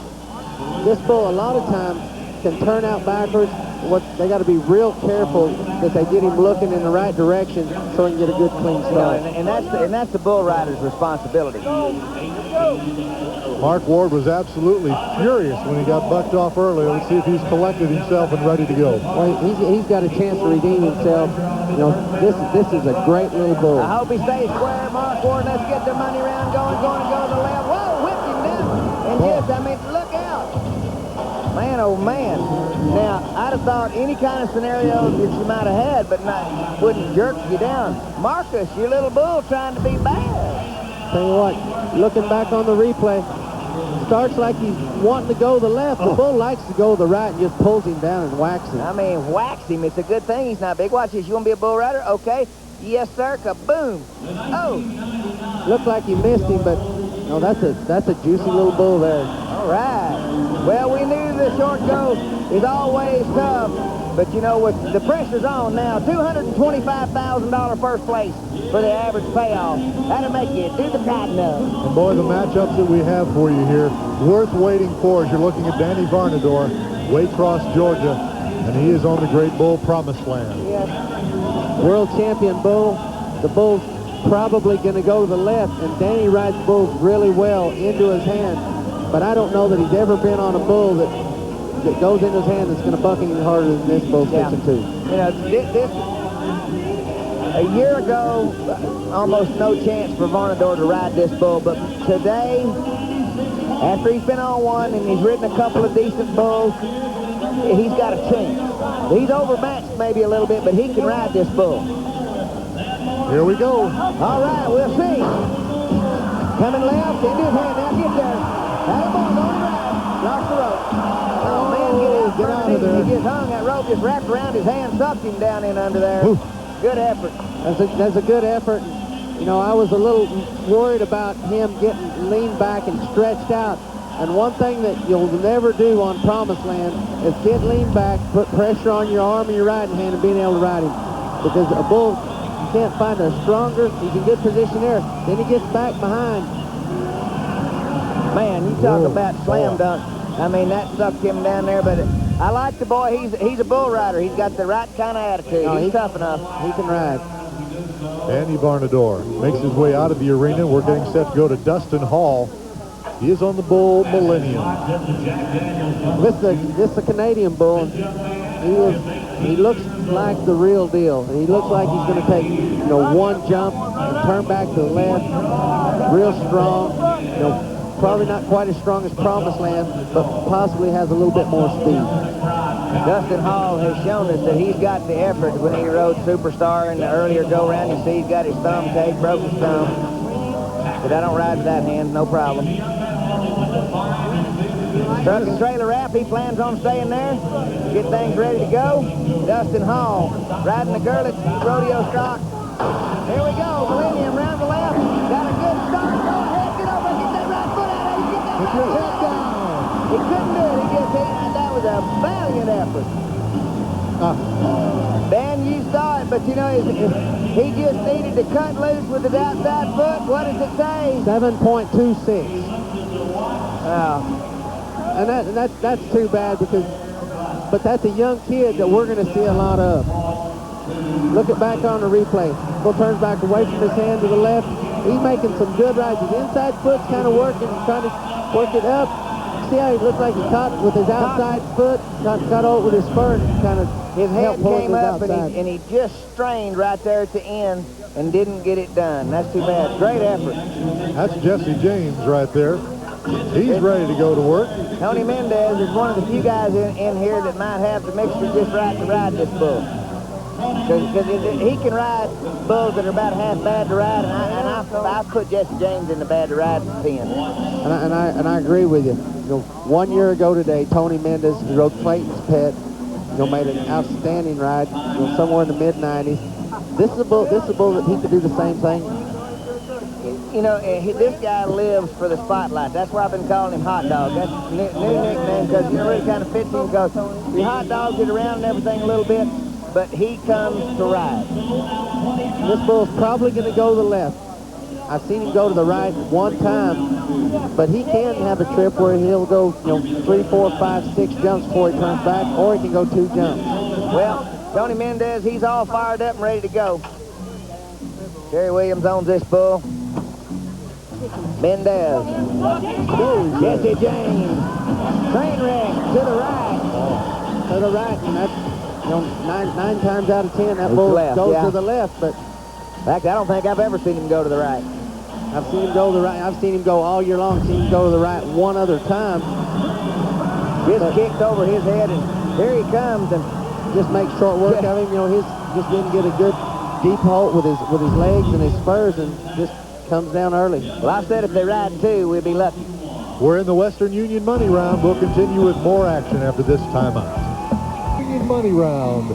this bull a lot of times can turn out backwards. They got to be real careful that they get him looking in the right direction so he can get a good clean start. You know, and that's the bull rider's responsibility. Mark Ward was absolutely furious when he got bucked off earlier. Let's see if he's collected himself and ready to go. Well, he's got a chance to redeem himself. You know, this is a great little bull. I hope he stays square, Mark Ward. Let's get the money round going to the left. Whoa, whipped him down. And just, I mean, look out. Man, oh man. Now, I'd have thought any kind of scenario that you might have had, but wouldn't jerk you down. Marcus, your little bull trying to be bad. Tell you what, looking back on the replay, starts like he's wanting to go the left. The bull likes to go the right and just pulls him down and whacks him. I mean, whacks him. It's a good thing he's not big. Watch this. You want to be a bull rider? Okay. Yes, sir. Kaboom. Oh. Looked like he missed him, but no, that's a juicy little bull there. All right. Well, we knew the short go is always tough, but you know, with the pressure's on now, $225,000 first place for the average payoff. That'll make you do the tighten up. And boy, the matchups that we have for you here, worth waiting for as you're looking at Danny Varnador, Waycross, Georgia, and he is on the great bull Promised Land. Yes. World champion bull. The bull's probably going to go to the left, and Danny rides bulls really well into his hand. But I don't know that he's ever been on a bull that goes into his hand that's going to buck any harder than this bull's fixing to. You know, this a year ago, almost no chance for Varnador to ride this bull, but today, after he's been on one and he's ridden a couple of decent bulls, he's got a chance. He's overmatched maybe a little bit, but he can ride this bull. Here we go. All right, we'll see. Coming left, into his hand, now get there. That bull's on the ride. Lost the rope. Oh, man, get out of there. He gets hung. That rope just wrapped around his hand, sucked him down in under there. Ooh. Good effort. That's a good effort. You know, I was a little worried about him getting leaned back and stretched out. And one thing that you'll never do on Promised Land is get leaned back, put pressure on your arm and your riding hand and being able to ride him. Because a bull, you can't find a stronger, he's in good position there. Then he gets back behind. Man, you talk about slam dunk. I mean, that sucked him down there, but I like the boy. He's a bull rider. He's got the right kind of attitude. No, he's tough enough. He can ride. Danny Varnador makes his way out of the arena. We're getting set to go to Dustin Hall. He is on the bull Millennium. This is a Canadian bull. He looks like the real deal. He looks like he's going to take, you know, one jump and turn back to the left. Real strong. You know, probably not quite as strong as Promised Land, but possibly has a little bit more speed. Dustin Hall has shown us that he's got the effort. When he rode Superstar in the earlier go-round, you see he's got his thumb taped, broke his thumb. But I don't ride with that hand, no problem. Truck and trailer wrap, he plans on staying there. Get things ready to go. Dustin Hall riding the Gurlitt rodeo stock. Here we go, Millennium round the left. Got a good start. Go ahead, get over, get that right foot out of it. Get that right foot down. He couldn't do it. That was a valiant effort. Dan, you saw it, but you know, he just needed to cut loose with his outside foot. What does it say? 7.26. And that's too bad but that's a young kid that we're going to see a lot of. Look at back on the replay. Bull turns back away from his hand to the left. He's making some good rides. His inside foot's kind of working, trying to work it up. See how he looks like he caught with his outside foot, cut over with his spur, and kind of his hand came up and he just strained right there at the end and didn't get it done. That's too bad. Great effort. That's Jesse James right there. He's ready to go to work. Tony Mendez is one of the few guys in here that might have the mixture just right to ride this bull. Because he can ride bulls that are about half bad to ride, and I put Jesse James in the bad to ride 10. And I agree with you. You know, 1 year ago today, Tony Mendez, who rode Clayton's pet, you know, made an outstanding ride, you know, somewhere in the mid-90s. This is a bull that he could do the same thing. You know, this guy lives for the spotlight. That's why I've been calling him Hot Dog. That's a new nickname because, you know, it really kind of fits him because the hot dogs get around and everything a little bit, but he comes to ride. This bull's probably going to go to the left. I've seen him go to the right one time, but he can have a trip where he'll go, you know, 3, 4, 5, 6 jumps before he turns back, or he can go 2 jumps. Well, Tony Mendez, he's all fired up and ready to go. Jerry Williams owns this bull. Mendez. Jesse James. Train wreck to the right. To the right, and that's, you know, nine times out of 10, that bull goes to the left, but in fact, I don't think I've ever seen him go to the right. I've seen him go to the right. I've seen him go all year long. Seen him go to the right one other time. Just kicked over his head, and here he comes, and just makes short work of him. You know, just didn't get a good deep halt with his legs and his spurs, and just comes down early. Well, I said if they ride 2, we'll be lucky. We're in the Western Union Money Round. We'll continue with more action after this timeout. Union Money Round.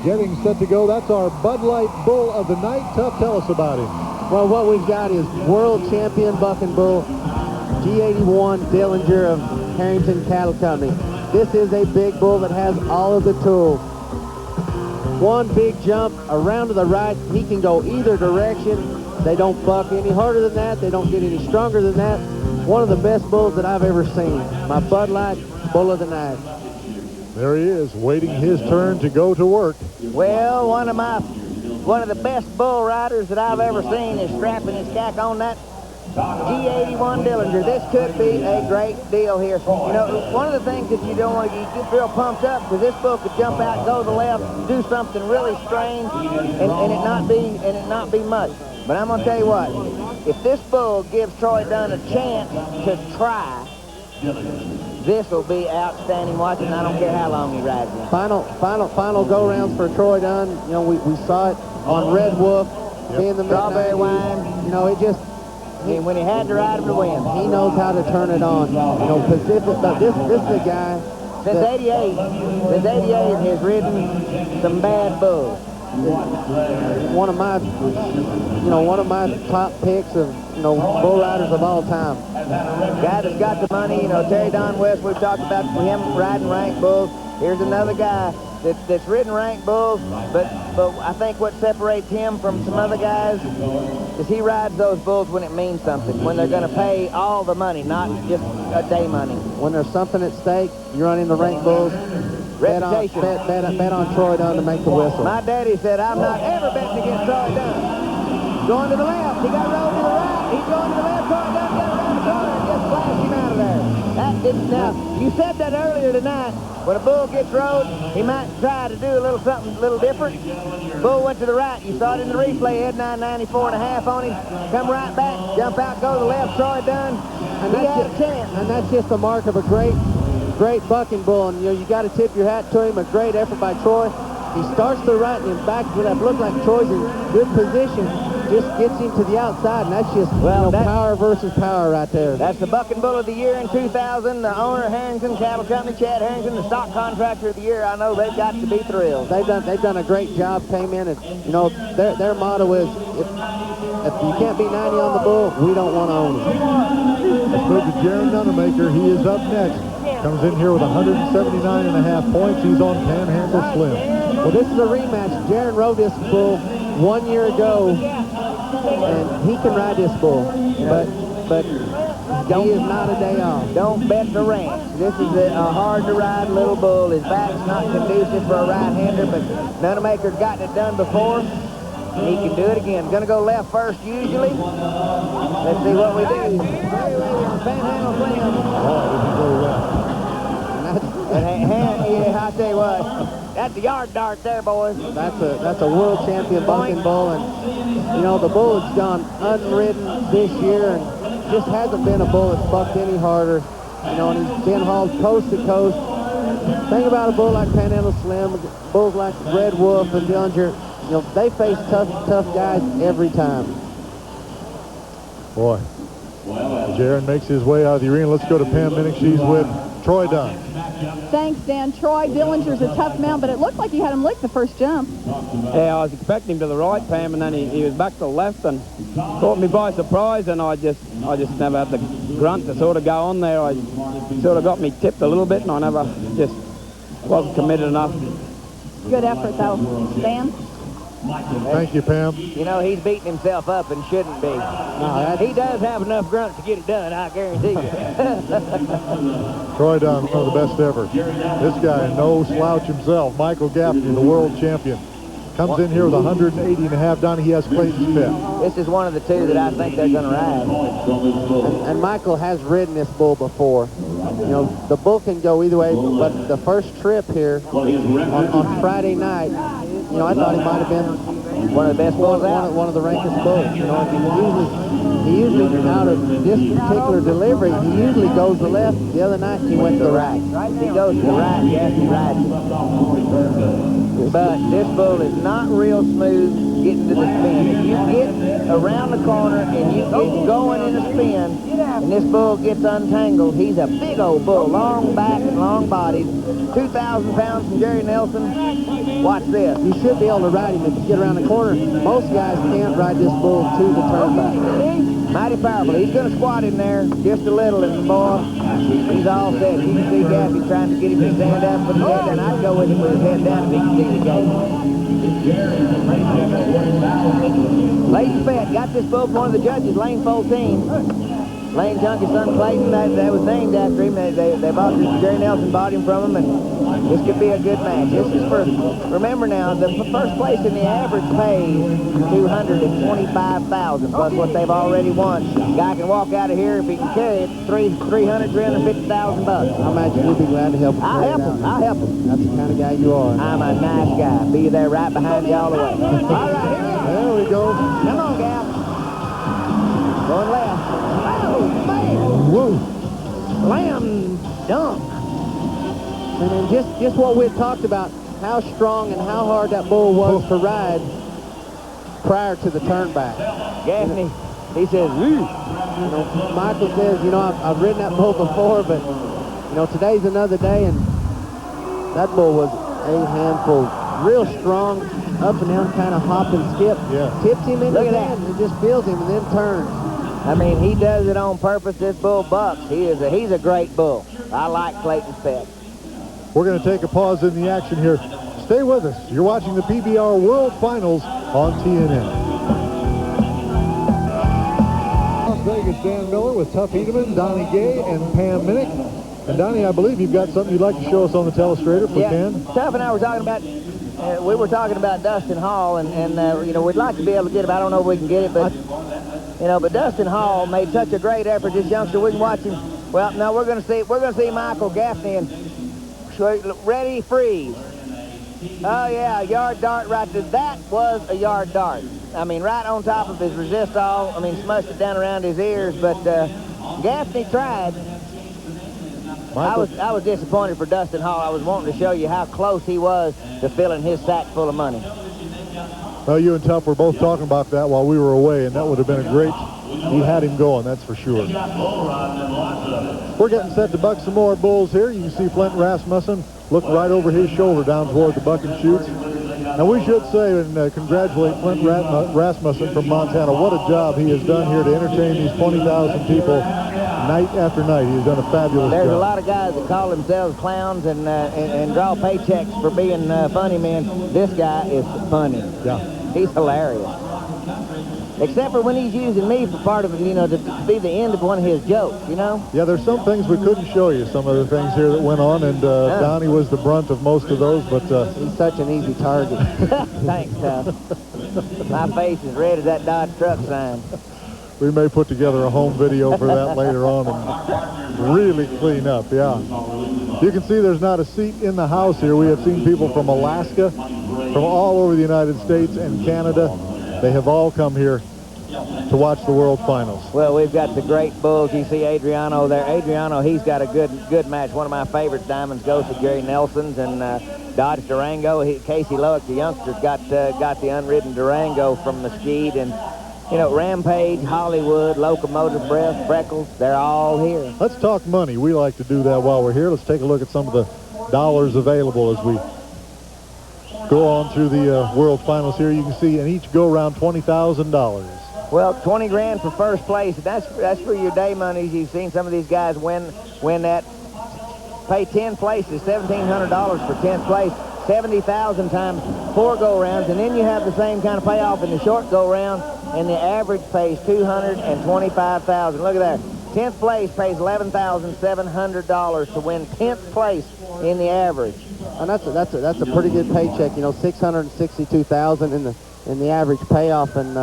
getting set to go. That's our Bud Light Bull of the night. Tough, tell us about him. Well, what we've got is world champion bucking bull, G81 Dillinger of Harrington Cattle Company. This is a big bull that has all of the tools. One big jump around to the right. He can go either direction. They don't buck any harder than that. They don't get any stronger than that. One of the best bulls that I've ever seen. My Bud Light Bull of the night. There he is, waiting his turn to go to work. Well, one of the best bull riders that I've ever seen is strapping his cack on that G81 Dillinger. This could be a great deal here. You know, one of the things that you don't want to get real pumped up, because this bull could jump out, go to the left, do something really strange, and it not be much. But I'm gonna tell you what, if this bull gives Troy Dunn a chance to try, this will be outstanding watching. I don't care how long he rides it. Final go-rounds for Troy Dunn. You know, we saw it on Red Wolf, being the Strawberry Wine. You know, it just... when he had to ride him to win. He knows how to turn it on. You know, Pacific, but this is a guy... Since 88 has ridden some bad bulls. One of my top picks of, bull riders of all time. Guy that's got the money, Terry Don West, we've talked about him riding rank bulls. Here's another guy that's ridden rank bulls, but I think what separates him from some other guys is he rides those bulls when it means something, when they're going to pay all the money, not just a day money. When there's something at stake, you run into rank bulls. Bet on Troy Dunn to make the whistle. My daddy said, I'm not ever betting against Troy Dunn. Going to the left. He got rolled to the right. He's going to the left. Troy Dunn got around the corner and just flashed him out of there. Now, you said that earlier tonight. When a bull gets rolled, he might try to do a little something a little different. Bull went to the right. You saw it in the replay. Had 994.5 on him. Come right back. Jump out. Go to the left. Troy Dunn. And he had a chance. And that's just the mark of a great bucking bull, and you got to tip your hat to him. A great effort by Troy. He starts to the right and then back to that. Look like Troy's in good position. Just gets him to the outside, and that's just power versus power right there. That's the bucking bull of the year in 2000. The owner of Harrington Cattle Company, Chad Harrington, the stock contractor of the year. I know they've got to be thrilled. They've done a great job. Came in and their motto is if you can't be 90 on the bull, we don't want to own it. Let's move to Jaron Nunemaker. He is up next. Comes in here with 179.5 points. He's on Panhandle Slim. Well, this is a rematch. Jaron rode this bull 1 year ago, and he can ride this bull, but he is not a day off. Don't bet the ranch. This is a hard-to-ride little bull. His back's not conducive for a right-hander, but Nunemaker's gotten it done before. He can do it again. Going to go left first usually. Let's see what we do. Panhandle Slim. Yeah, I tell you what, that's a yard dart there, boys. That's a world champion bucking bull, and the bull has gone unridden this year, and just hasn't been a bull that's bucked any harder. And he's been hauled coast to coast. Thing about a bull like Panhandle Slim, bulls like Red Wolf and Dillinger, they face tough guys every time. Boy, Jaron makes his way out of the arena. Let's go to Pam Minnick. She's with Troy Dunn. Thanks, Dan. Troy Dillinger's a tough man, but it looked like you had him lick the first jump. Yeah, I was expecting him to the right, Pam, and then he was back to the left and caught me by surprise, and I just never had the grunt to sort of go on there. I sort of got me tipped a little bit, and I never just wasn't committed enough. Good effort, though. Dan? Thank you, Pam. He's beating himself up and shouldn't be. No, he does have enough grunt to get it done, I guarantee you. Troy Dunn, one of the best ever. This guy, no slouch himself, Michael Gaffney, the world champion. Comes in here with 180.5. Donnie, he has Clayton's bet. This is one of the two that I think they're going to ride. And Michael has ridden this bull before. The bull can go either way, but the first trip here on Friday night, I thought he might have been one of the best bulls out. One of the rankest bulls. He usually out of this particular delivery, he usually goes to the left. The other night he went to the right. He goes to the right, yes, he rides it. But this bull is not real smooth get into the spin. If you get around the corner and you get going in a spin, and this bull gets untangled, he's a big old bull, long back and long bodied, 2,000 pounds from Jerry Nelson. Watch this. You should be able to ride him if you get around the corner. Most guys can't ride this bull to the turnback. Mighty powerful. He's going to squat in there just a little, and the boy, he's all set. You can see Gaffney trying to get him to stand up, put his head down. I'd go with him with his head down if he can see the gate. Leighton Fett got this bull from one of the judges, Lane 14. Lane Junkie's son Clayton, that was named after him. They bought this, Jerry Nelson bought him from him, and this could be a good match. This is for, remember now, the first place in the average pays $225,000 plus what they've already won. Guy can walk out of here if he can carry it, $350,000. I imagine you'd be glad to help him. I'll help him. I'll help him. That's the kind of guy you are. I'm a nice guy. Be there right behind you all the way. All right, here we go. There we go. Come on, Gal. Going left. Oh, man. Whoa. Slam dunk. And then just what we had talked about, how strong and how hard that bull was to ride prior to the turnback. Gaffney, he says, woo. You know, Michael says, you know, I've ridden that bull before, but, you know, today's another day, and that bull was a handful. Real strong, up and down, kind of hop and skip. Yeah. Tips him in Look the at hand and just feels him and then turns. I mean, he does it on purpose. This bull bucks. He's a great bull. I like Clayton Fett. We're going to take a pause in the action here. Stay with us. You're watching the PBR World Finals on TNN. Las Vegas, Dan Miller with Tuff Edeman, Donnie Gay, and Pam Minnick. And Donnie, I believe you've got something you'd like to show us on the telestrator if we can. Tuff and I were talking about, we were talking about Dustin Hall, and you know, we'd like to be able to get him. I don't know if we can get it, but you know, but Dustin Hall made such a great effort. This youngster, we can watch him. Well, no, we're going to see Michael Gaffney, and ready, freeze. Oh yeah, a yard dart right there. That was a yard dart. I mean, right on top of his resistol. I mean, smushed it down around his ears, but Gaffney tried. I was disappointed for Dustin Hall. I was wanting to show you how close he was to filling his sack full of money. Well, you and Tuff were both talking about that while we were away, and that would have been a great, he had him going, that's for sure. We're getting set to buck some more bulls here. You can see Flint Rasmussen look right over his shoulder down toward the buck and shoots. And we should say and congratulate Flint Rasmussen from Montana. What a job he has done here to entertain these 20,000 people night after night. He's done a fabulous job. There's a lot of guys that call themselves clowns and draw paychecks for being funny men. This guy is funny. Yeah. He's hilarious. Except for when he's using me for part of it, you know, to be the end of one of his jokes, you know? Yeah, there's some things we couldn't show you, some of the things here that went on, and Donnie was the brunt of most of those, but... he's such an easy target. Thanks, Tuff. My face is red as that Dodge truck sign. We may put together a home video for that later on and really clean up, yeah. You can see there's not a seat in the house here. We have seen people from Alaska, from all over the United States and Canada. They have all come here to watch the World Finals. Well, we've got the great bulls. You see Adriano there. Adriano, he's got a good match. One of my favorite diamonds goes to Jerry Nelson's, and Dodge Durango. Casey Lowick, the youngster's got the unridden Durango from Mesquite, and you know, Rampage, Hollywood, Locomotive Breath, Freckles, they're all here. Let's talk money. We like to do that while we're here. Let's take a look at some of the dollars available as we go on through the World Finals here. You can see in each go-round $20,000. Well, 20 grand for first place. That's for your day monies. You've seen some of these guys win that. Pay 10 places, $1,700 for 10th place. 70,000 times 4 go-rounds, and then you have the same kind of payoff in the short go-round, and the average pays $225,000. Look at that. 10th place pays $11,700 to win 10th place in the average. And that's a pretty good paycheck, you know, $662,000 in the average payoff, and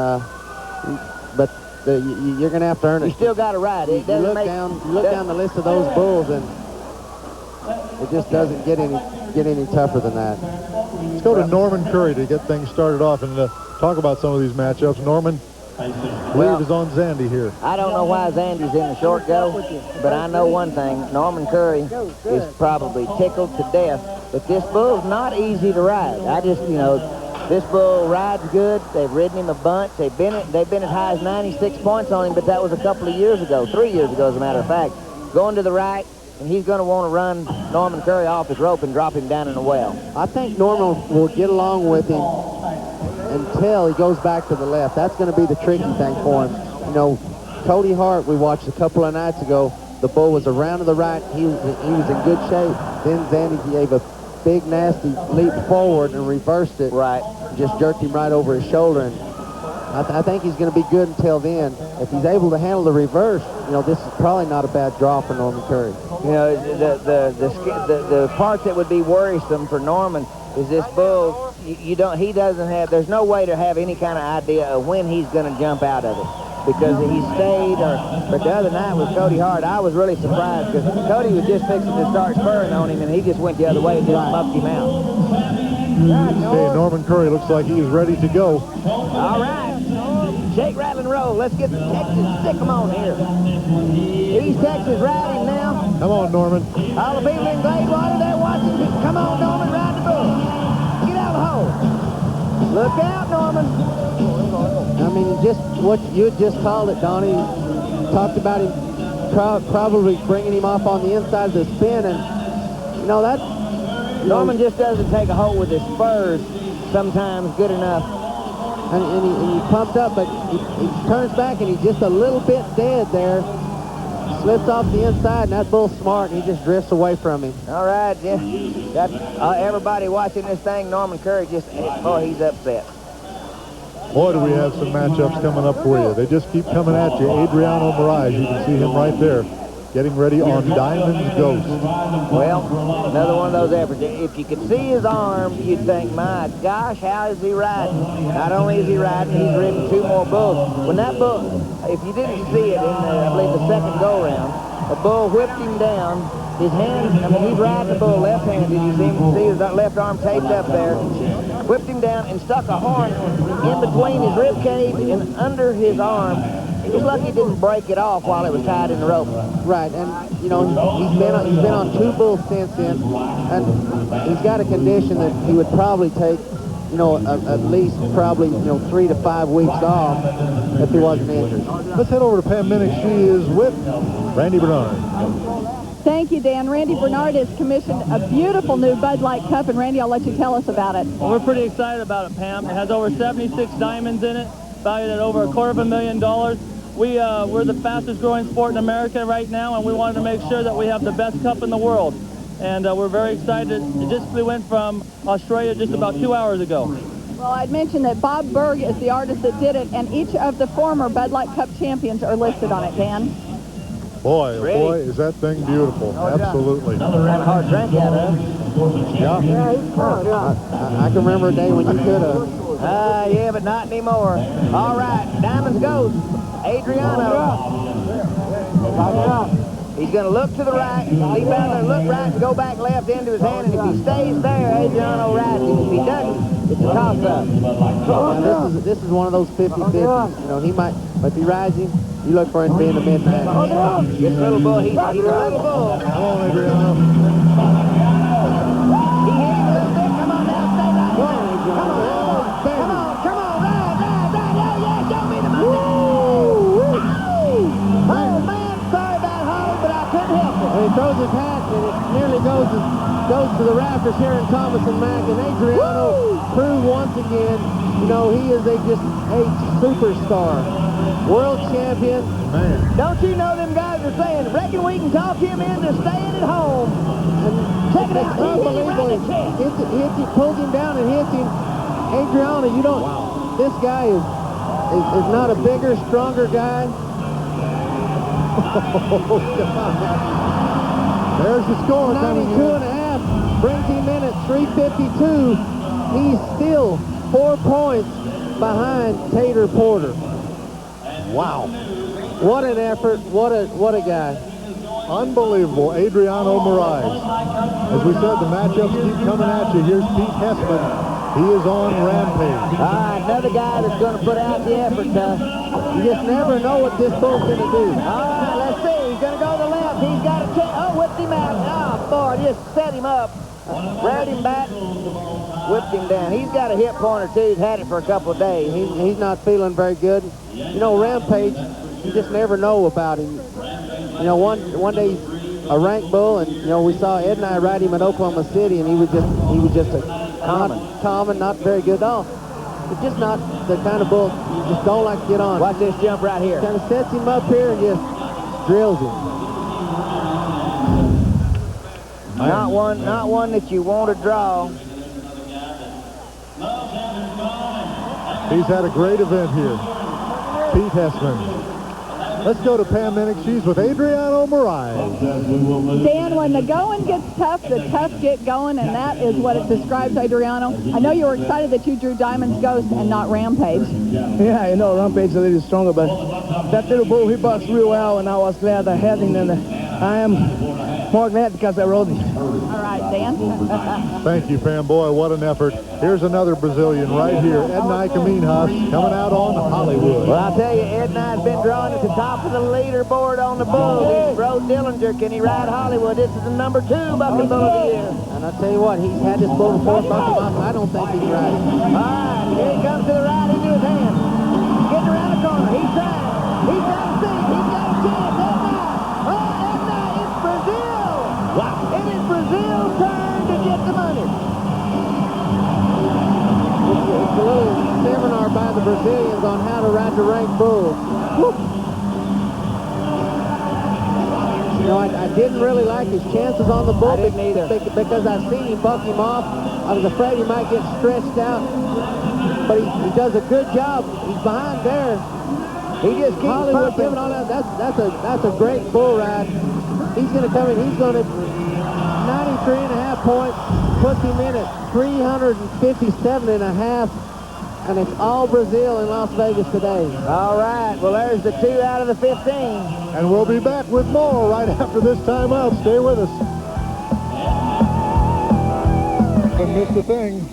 but you're going to have to earn it. You still got to ride it. You look down the list of those bulls, and it just doesn't get any tougher than that. Let's go to Norman Curry to get things started off and talk about some of these matchups. Norman, I believe is on Zandy here. I don't know why Zandy's in the short go, but I know one thing. Norman Curry is probably tickled to death. But this bull's not easy to ride. I just, you know, This bull rides good. They've ridden him a bunch. They've been as high as 96 points on him, but that was a couple of years ago, 3 years ago, as a matter of fact. Going to the right, and he's going to want to run Norman Curry off his rope and drop him down in the well. I think Norman will get along with him until he goes back to the left. That's going to be the tricky thing for him. You know, Cody Hart, we watched a couple of nights ago. The bull was around to the right. He was in good shape. Then he gave a big, nasty leap forward and reversed it. Right. Just jerked him right over his shoulder. And I think he's going to be good until then. If he's able to handle the reverse, you know, this is probably not a bad draw for Norman Curry. You know, the part that would be worrisome for Norman is this bull. There's no way to have any kind of idea of when he's going to jump out of it, because he stayed. But the other night with Cody Hart, I was really surprised because Cody was just fixing to start spurring on him, and he just went the other way and just muffed him out. Okay, Norman Curry looks like he is ready to go. All right. Shake, rattle, and roll. Let's get the Texas stick 'em on here. East Texas riding now. Come on, Norman. All the people in Gladewater, they're watching. Come on, Norman, ride the bull. Get out of the hole. Look out, Norman. I mean, just what you just called it, Donnie. Talked about him probably bringing him off on the inside of the spin, and you know that's. Norman just doesn't take a hold with his spurs sometimes good enough. And he pumped up, but he turns back and he's just a little bit dead there. Slips off the inside, and that bull's smart, and he just drifts away from him. All right, yeah. Got everybody watching this thing. Norman Curry he's upset. Boy, do we have some matchups coming up for you. They just keep coming at you. Adriano Mirage, you can see him right there, getting ready on Diamond's Ghost. Well, another one of those efforts. If you could see his arm, you'd think, my gosh, how is he riding? Not only is he riding, he's ridden 2 more bulls. When that bull, if you didn't see it in, I believe, the second go-round, the bull whipped him down. His hand, he's riding the bull left-handed. You see his left arm taped up there. Whipped him down and stuck a horn in between his rib cage and under his arm. He was lucky he didn't break it off while it was tied in the rope. Right, and you know he's been on 2 bulls since then, and he's got a condition that he would probably take, you know, at least probably 3 to 5 weeks off if he wasn't injured. Let's head over to Pam Minnick. She is with Randy Bernard. Thank you, Dan. Randy Bernard has commissioned a beautiful new Bud Light Cup, and Randy, I'll let you tell us about it. Well, we're pretty excited about it, Pam. It has over 76 diamonds in it, valued at over $250,000. We're the fastest growing sport in America right now, and we wanted to make sure that we have the best cup in the world. And we're very excited. It just went from Australia just about 2 hours ago. Well, I'd mentioned that Bob Berg is the artist that did it, and each of the former Bud Light Cup champions are listed on it, Dan. Boy, oh boy, is that thing beautiful. Absolutely. Another hard drink out of it. Yeah. I can remember a day when you could have. Yeah, but not anymore. All right, Diamond's Ghost. Adriano. He's going to look to the right, leap out there, look right, and go back left into his hand. And if he stays there, Adriano rides him. If he doesn't, it's a toss-up. This is one of those 50-50s. You know, he might, but if he rides him, you look for him to be in the mid-90s. This little bull, he's a little bull. Come on, Adriano. He hit him a little bit. Come on now, stay right there. Come on, ride. Yeah, show me the money. Oh, man, sorry about Holly, but I couldn't help it. And he throws his hat, and it nearly goes to the rafters here in Thomas and Mack. And Adriano proved once again, you know, he is just a superstar. World champion. Man. Don't you know them guys are saying, reckon we can talk him into staying at home. And check it out. Unbelievable. He pulls him down and hits him. Adriano, you don't, this guy is not a bigger, stronger guy. There's the score. 92.5 brings him in at 352. He's still 4 points behind Tater Porter. Wow. What an effort. What a guy. Unbelievable. Adriano Mirage. As we said, the matchups keep coming at you. Here's Pete Hessman. He is on rampage. All right, another guy that's going to put out the effort. You just never know what this bull's going to do. All right, let's see. He's going to go to the left. He's got a chance. Oh, whipped him out. Oh, boy, just set him up. reared him back, whipped him down. He's got a hip point or two. He's had it for a couple of days. He's not feeling very good. You know, Rampage, you just never know about him. You know, one day he's a rank bull, and you know, we saw Ed and I ride him in Oklahoma City, and he was just a common, not very good dog. It's just not the kind of bull you just don't like to get on. Watch this jump right here. Kind of sets him up here and just drills him. Not one that you want to draw. He's had a great event here. Pete Hessman. Let's go to Pam Minnick. She's with Adriano Moraes. Dan, when the going gets tough, the tough get going, and that is what it describes, Adriano. I know you were excited that you drew Diamond's Ghost and not Rampage. Yeah, you know, Rampage is a little stronger, but that little bull, he bucks real well, and I was glad I had him, and I am more glad because I rode him. All right, Dan. Thank you, Pam. Boy, what an effort. Here's another Brazilian right here, Ednai Caminhas, coming out on Hollywood. Well, I'll tell you, Ednai's been drawn at the top of the leaderboard on the bull. He rode Dillinger. Can he ride Hollywood? This is the number 2 bucking bull of the year. And I'll tell you what, he's had this bull before, bucked him off. I don't think he can ride it. All right, here he comes to the right into his hand. Getting around the corner. He's trying. He's got a seat. He's got a chance. Ednai. Oh, Ednai, it's Brazil. Wow. It is Brazil's turn to get the money. It's a little seminar by the Brazilians on how to ride the rank bull. You know, I didn't really like his chances on the bull. I didn't either. Because I seen him buck him off. I was afraid he might get stretched out. But he does a good job. He's behind there. He just keeps Hollywood pumping. giving all that. That's a great bull ride. He's going to come in. He's going to 93.5 points. Puts him in at 357.5. And it's all Brazil in Las Vegas today. All right. Well, there's the 2 out of the 15. And we'll be back with more right after this timeout. Stay with us. Haven't missed a thing.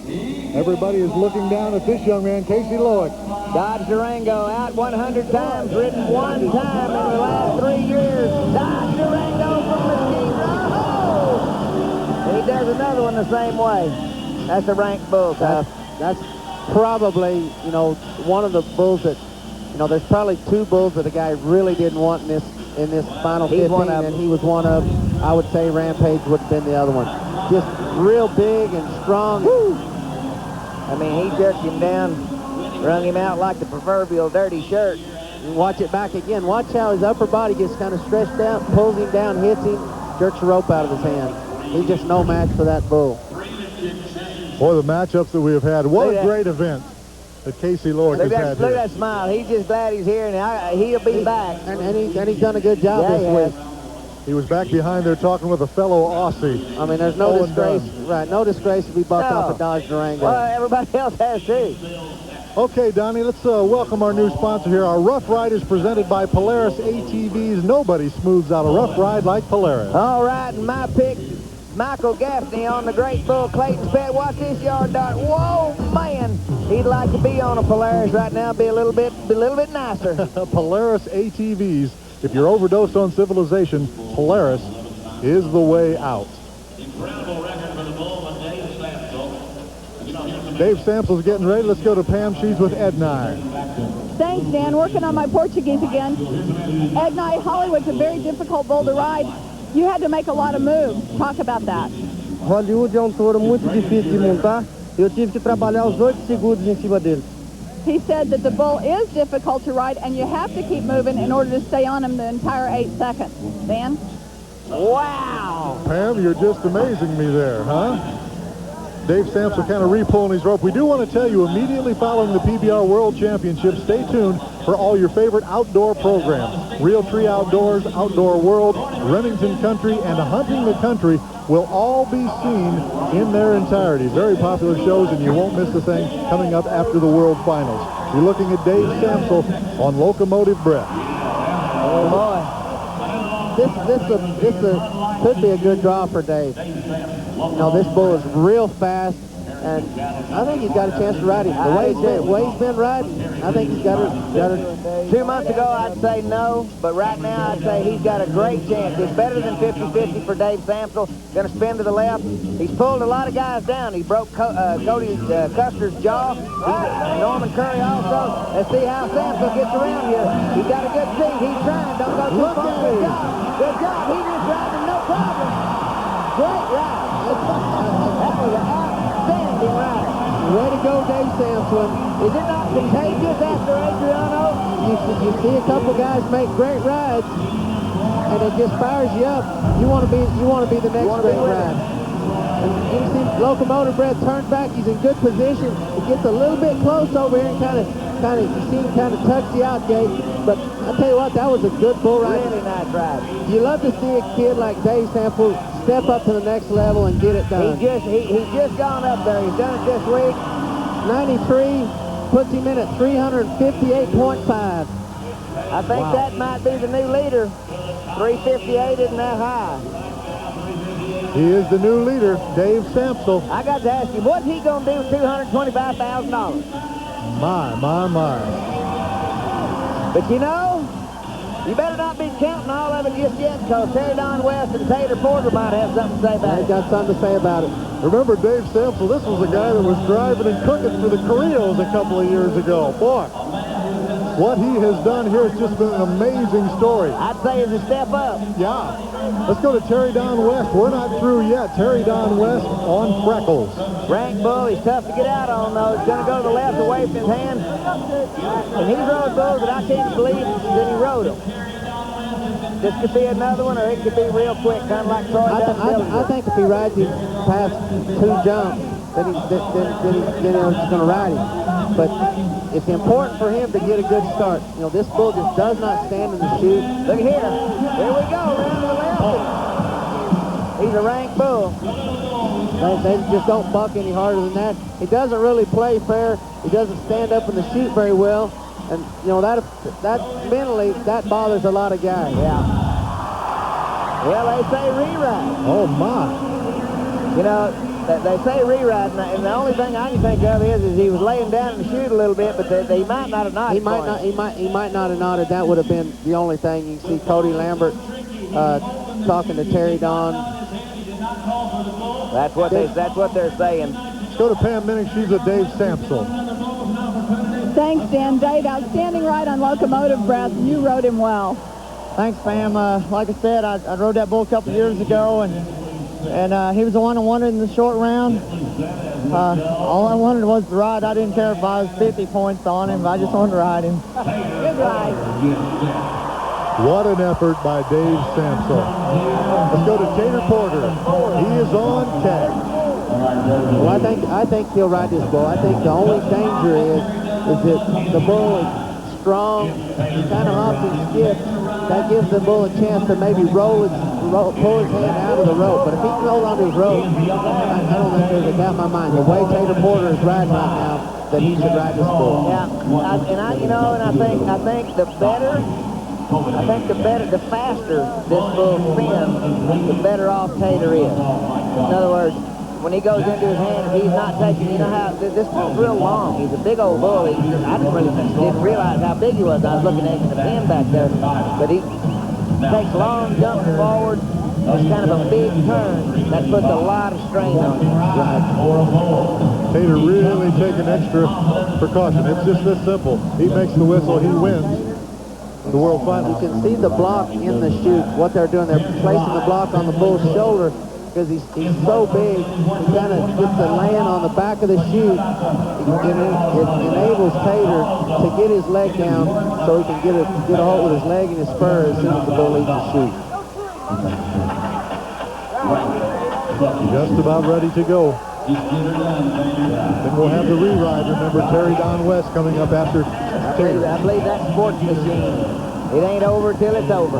Everybody is looking down at this young man, Casey Loic. Dodge Durango out 100 times, ridden 1 time in the last 3 years. Dodge Durango from Mesquite. Oh! He does another one the same way. That's a ranked bull, Tough. That's probably, you know, one of the bulls that, you know, there's probably 2 bulls that the guy really didn't want in this final 15, and he was one of them. I would say Rampage would have been the other one. Just real big and strong. Woo! I mean, he jerked him down, wrung him out like the proverbial dirty shirt. Watch it back again. Watch how his upper body gets kind of stretched out, pulls him down, hits him, jerks the rope out of his hand. He's just no match for that bull. Boy, the matchups that we have had. What a great event that Casey Loic has had Look here. at that smile. He's just glad he's here, and he'll be back. And he's done a good job this week. He was back behind there talking with a fellow Aussie. I mean, there's no disgrace. Right, no disgrace to be bucked off a Dodge Durango. Well, everybody else has too. Okay, Donnie, let's welcome our new sponsor here. Our Rough Ride is presented by Polaris ATVs. Nobody smooths out a rough ride like Polaris. All right, and my pick, Michael Gaffney on the Great Bull Clayton's pet. Watch this yard dart. Whoa, man. He'd like to be on a Polaris right now, be a little bit nicer. Polaris ATVs. If you're overdosed on civilization, Polaris is the way out. Dave Samsel's getting ready. Let's go to Pam. She's with Ednai. Thanks, Dan. Working on my Portuguese again. Ednai, Hollywood's a very difficult bull to ride. You had to make a lot of moves. Talk about that. Hollywood é touro muito difícil de montar. Eu tive que trabalhar os 8 segundos em cima dele. He said that the bull is difficult to ride, and you have to keep moving in order to stay on him the entire 8 seconds. Dan? Wow! Pam, you're just amazing me there, huh? Dave Samsel kind of re-pulling his rope. We do want to tell you, immediately following the PBR World Championship, stay tuned for all your favorite outdoor programs. Real Tree Outdoors, Outdoor World, Remington Country, and Hunting the Country will all be seen in their entirety. Very popular shows, and you won't miss a thing coming up after the World Finals. You're looking at Dave Samsel on Locomotive Breath. Oh, boy. This could be a good draw for Dave. You know, this bull is real fast, And I think he's got a chance to ride him. The way he's been riding, I think he's got a 2 months ago, I'd say no, but right now, I'd say he's got a great chance. It's better than 50-50 for Dave Samsel. Going to spin to the left. He's pulled a lot of guys down. He broke Cody Custer's jaw. Norman Curry also. Let's see how Samsel gets around here. He's got a good seat. He's trying. Don't go too far. Good job. Good job. He just riding no problem. Great ride. That was an outstanding ride. Way to go, Dave Samson. Is it not contagious after Adriano? You see a couple guys make great rides, and it just fires you up. You want to be the next great ride. And you see Locomotive Breath turn back. He's in good position. He gets a little bit close over here and kind of you see him kind of tucks the out gate. But I tell you what, that was a good bull ride. Really nice ride. You love to see a kid like Dave Sample step up to the next level and get it done. He's just gone up there. He's done it this week. 93 puts him in at 358.5. I think that might be the new leader. 358 isn't that high. He is the new leader, Dave Samsel. I got to ask you, what's he going to do with $225,000? My. But you know, you better not be counting all of it just yet, because Terry Don West and Taylor Porter might have something to say about it. They got something to say about it. Remember Dave Samsel, this was a guy that was driving and cooking for the Carrillos a couple of years ago. Boy, what he has done here has just been an amazing story. I'd say it's a step up. Yeah. Let's go to Terry Don West. We're not through yet. Terry Don West on Freckles. Rank bull, he's tough to get out on, though. He's going to go to the left away from his hand. And he rode bulls that I can't believe that he rode them. This could be another one, or it could be real quick, kind of like Troy I think if he rides him past 2 jumps, then he's just going to ride him. But it's important for him to get a good start. You know, this bull just does not stand in the chute. Look here. Here we go, around to the left. He's a rank bull. They just don't buck any harder than that. He doesn't really play fair. He doesn't stand up in the chute very well. And, you know, that mentally, that bothers a lot of guys. Yeah. Well, they say reride. Oh, my. You know, they say reride, and the only thing I can think of is he was laying down in the chute a little bit, but they might not have nodded. He might not have nodded. That would have been the only thing. You can see Cody Lambert talking to Terry Don. That's what they're saying. Let's go to Pam Minnick. She's a Dave Samsel. Thanks, Dan. Dave, outstanding ride on Locomotive Breath. You rode him well. Thanks, Pam. Like I said, I rode that bull a couple years ago, and he was the one I wanted in the short round. All I wanted was to ride. I didn't care if I was 50 points on him. I just wanted to ride him. Good ride. What an effort by Dave Samsel. Let's go to Tater Porter. He is on tag. Well, I think he'll ride this bull. I think the only danger is that the bull is strong. He kind of hops and skips. That gives the bull a chance to maybe pull his hand out of the rope. But if he can hold on to his rope, I don't think there's a doubt in my mind. The way Tater Porter is riding right now, that he should ride this bull. Yeah, I think the faster this bull spins, the better off Tater is. In other words, when he goes into his hand, he's not taking, you know how, this bull's real long. He's a big old bull. I didn't realize how big he was. I was looking at him in the pen back there. But he takes long jumps forward. It's kind of a big turn. That puts a lot of strain on him. Tater really taking extra precaution. It's just this simple. He makes the whistle, he wins the World Final. You can see the block in the chute. What they're doing, they're placing the block on the bull's shoulder because he's so big. He kind of gets the land on the back of the chute. It enables Tater to get his leg down so he can get a hold with his leg and his spur as soon as the bull leaves the chute. Just about ready to go. Then we'll have the re-ride. Remember, Terry Don West coming up after Tater. I believe that's sports machine. It ain't over till it's over.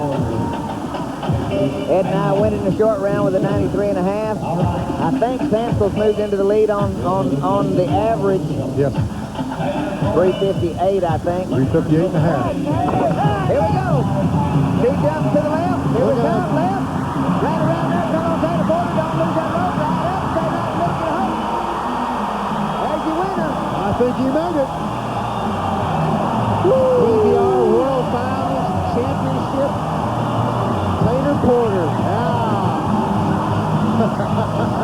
Ed and I went in the short round with a 93.5. I think Samsel's moved into the lead on the average. Yes. 358, I think. 358.5. Here we go. Two jumps to the left. Here we come, left. Right around there. Come on, Tater Porter. Don't lose that rope. Right up. Stay back and look at the hole. think he made it. PBR World Finals Championship. Tater Porter.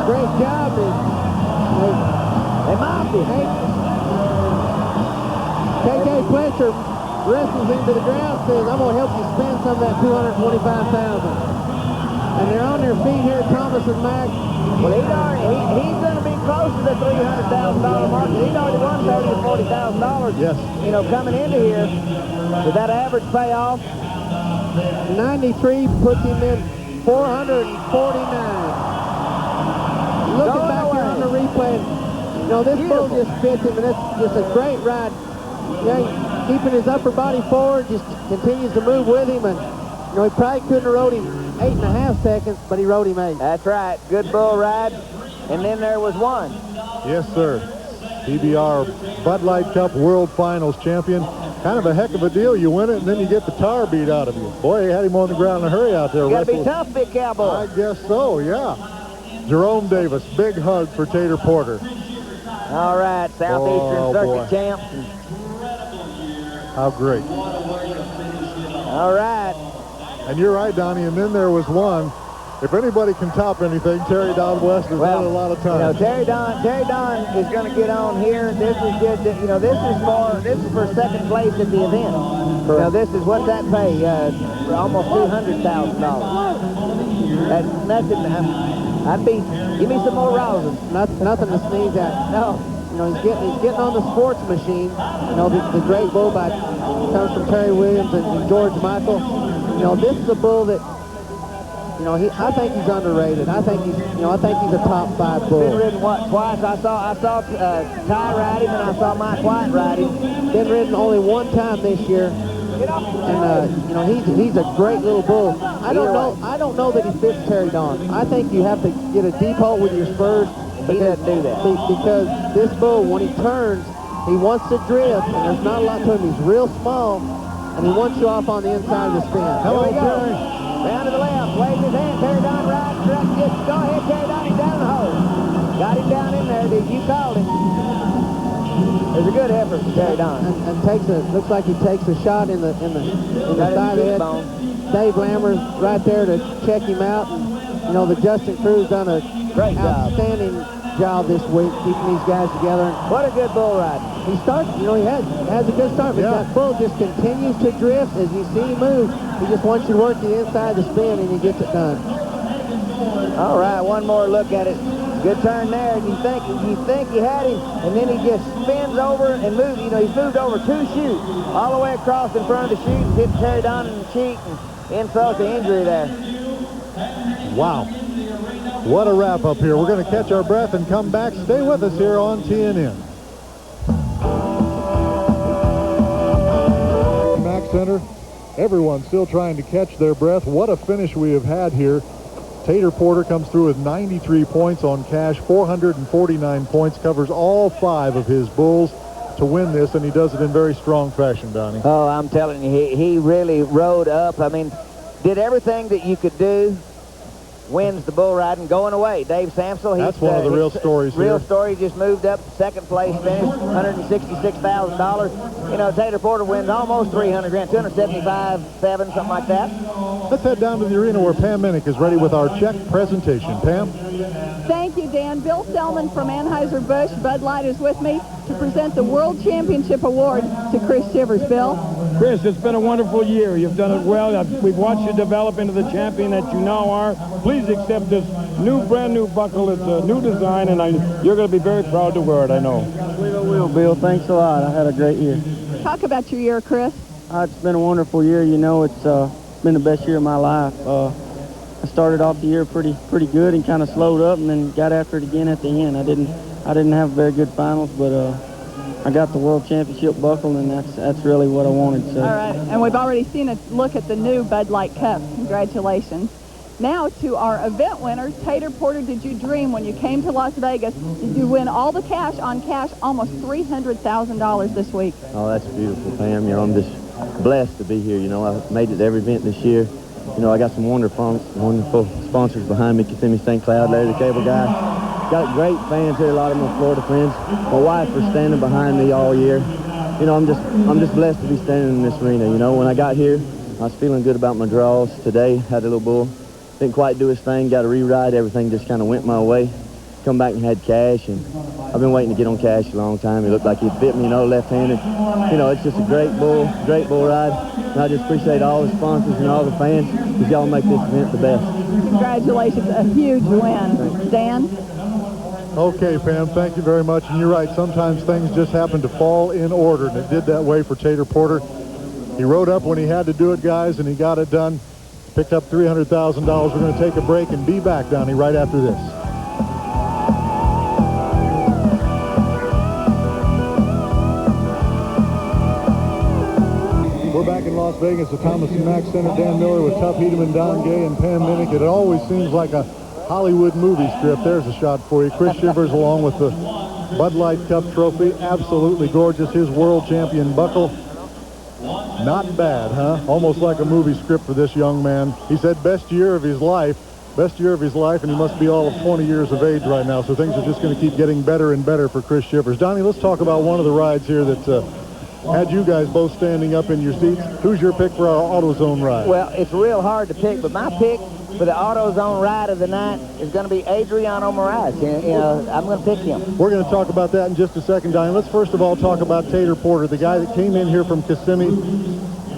Great job. They mopped him. KJ Fletcher wrestles him to the ground, says, I'm going to help you spend some of that $225,000. And they're on their feet here, Thomas and Mac. Well, he's going to be close to the $300,000 mark. He's already won $30,000 to $40,000. Yes. You know, coming into here, did that average pay off? 93 puts him in 449. Looking back here on the replay, you know, this bull just fits him, and it's just a great ride. Yeah, keeping his upper body forward, just continues to move with him, and you know, he probably couldn't have rode him 8.5 seconds, but he rode him 8. That's right. Good bull ride. And then there was one. Yes, sir. PBR Bud Light Cup World Finals champion. Kind of a heck of a deal. You win it, and then you get the tar beat out of you. Boy, he had him on the ground in a hurry out there. You got to be tough, big cowboy. I guess so, yeah. Jerome Davis, big hug for Tater Porter. All right, Southeastern Circuit champs. How great. All right. And you're right, Donnie, and then there was one. If anybody can top anything, Terry Don West has had a lot of time. You know, Terry Don is going to get on here. This is just, you know, this is for second place at the event. Now, this is what's that pay? For almost $200,000. That's nothing. Give me some more rousing. Nothing to sneeze at. No. You know, he's getting on the sports machine. You know, the great bull by comes from Terry Williams and George Michael. You know, this is a bull that, you know, I think he's underrated. I think he's a top 5 bull. Been ridden what, twice? I saw Ty ride him and I saw Mike White ride him. Been ridden only one time this year. And you know, he's a great little bull. I don't know that he fits Terry Don. I think you have to get a deep hole with your spurs. He doesn't do that. Because this bull, when he turns, he wants to drift, and there's not a lot to him. He's real small, and he wants you off on the inside of the spin. Hello, Terry. Down to the left, waving his hand. Terry Don rides, truck, gets, go ahead, Terry Don, he's down the hole. Got him down in there, dude. You called him. There's a good effort from Terry Don. And looks like he takes a shot in the side of the head. Dave Lammer's right there to check him out. And, you know, the Justin Crew's done a great outstanding job this week keeping these guys together. What a good bull ride. He starts, you know, he has a good start, but that bull just continues to drift as you see him move. He just wants you to work the inside of the spin, and he gets it done. All right, one more look at it. Good turn there, and you think you had him, and then he just spins over and moves. You know, he's moved over 2 chutes, all the way across in front of the chute, and hit Terry Don in the cheek and insult the injury there. Wow. What a wrap up here. We're going to catch our breath and come back. Stay with us here on TNN. Mac Center. Everyone's still trying to catch their breath. What a finish we have had here. Tater Porter comes through with 93 points on cash, 449 points, covers all 5 of his bulls to win this, and he does it in very strong fashion, Donnie. Oh, I'm telling you, he really rode up. I mean, did everything that you could do. Wins the bull riding going away. Dave Samsel. That's one of the real stories here. Real story. Just moved up, second place finish, $166,000. You know, Tater Porter wins almost $300 grand, $275,700, something like that. Let's head down to the arena where Pam Minnick is ready with our check presentation. Pam? Thank you, Dan. Bill Selman from Anheuser-Busch Bud Light is with me to present the World Championship Award to Chris Shivers. Bill? Chris, it's been a wonderful year. You've done it well. We've watched you develop into the champion that you now are. Please accept this brand new buckle. It's a new design, and you're going to be very proud to wear it, I know. I believe I will, Bill. Thanks a lot. I had a great year. Talk about your year, Chris. It's been a wonderful year. You know, it's been the best year of my life. I started off the year pretty good and kind of slowed up, and then got after it again at the end. I didn't have very good finals, but I got the World Championship buckle, and that's really what I wanted. So. All right, and we've already seen a look at the new Bud Light Cup. Congratulations. Now to our event winners. Tater Porter, did you dream when you came to Las Vegas? Did you win all the cash on cash, almost $300,000 this week? Oh, that's beautiful, Pam. You know, I'm just blessed to be here. You know, I made it to every event this year. You know, I got some wonderful sponsors behind me. Kissimmee St. Cloud, Larry the Cable Guy. Got great fans here, a lot of my Florida friends. My wife was standing behind me all year. You know, I'm just blessed to be standing in this arena. You know, when I got here, I was feeling good about my draws. Today, had a little bull. Didn't quite do his thing, got a re-ride. Everything just kind of went my way. Come back and had Cash, and I've been waiting to get on Cash a long time. He looked like he'd fit me, you know, left-handed. You know, it's just a great bull ride. And I just appreciate all the sponsors and all the fans, because y'all make this event the best. Congratulations, a huge win. Dan? Okay, Pam, thank you very much. And you're right, sometimes things just happen to fall in order, and it did that way for Tater Porter. He rode up when he had to do it, guys, and he got it done. Picked up $300,000. We're going to take a break and be back, Donnie, right after this. We're back in Las Vegas at Thomas & Mack Center. Dan Miller with Tuff Hedeman, Don Gay, and Pam Minnick. It always seems like a Hollywood movie strip. There's a shot for you. Chris Shivers along with the Bud Light Cup trophy. Absolutely gorgeous. His world champion buckle. Not bad, huh? Almost like a movie script for this young man. He said best year of his life, and he must be all of 20 years of age right now, so things are just going to keep getting better and better for Chris Shivers. Donnie, let's talk about one of the rides here that had you guys both standing up in your seats. Who's your pick for our AutoZone ride? Well, it's real hard to pick, but my pick for the AutoZone ride of the night is going to be Adriano Moraes. You know, I'm going to pick him. We're going to talk about that in just a second, Donnie. Let's first of all talk about Tater Porter, the guy that came in here from Kissimmee.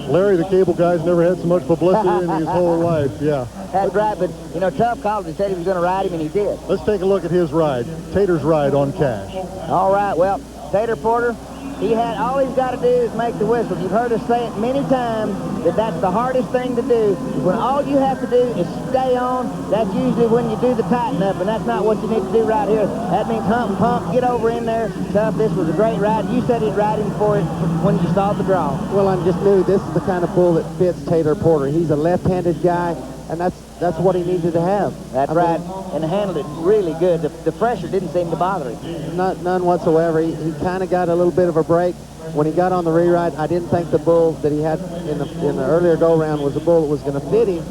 Larry, the cable guy's never had so much publicity in his whole life. Yeah. That's right, but, you know, Tuff called and said he was going to ride him, and he did. Let's take a look at his ride, Tater's ride on Cash. All right, well, Tater Porter, all he's got to do is make the whistle. You've heard us say it many times that that's the hardest thing to do. When all you have to do is stay on, that's usually when you do the tighten up, and that's not what you need to do right here. That means hump and pump, get over in there. Tuff, this was a great ride. You said he'd ride him for it when you saw the draw. Well, I just knew this is the kind of bull that fits Tater Porter. He's a left-handed guy, and that's what he needed to have. That's right, and handled it really good. The pressure didn't seem to bother him. None whatsoever. He kind of got a little bit of a break. When he got on the re-ride, I didn't think the bull that he had in the earlier go-round was a bull that was going to fit him.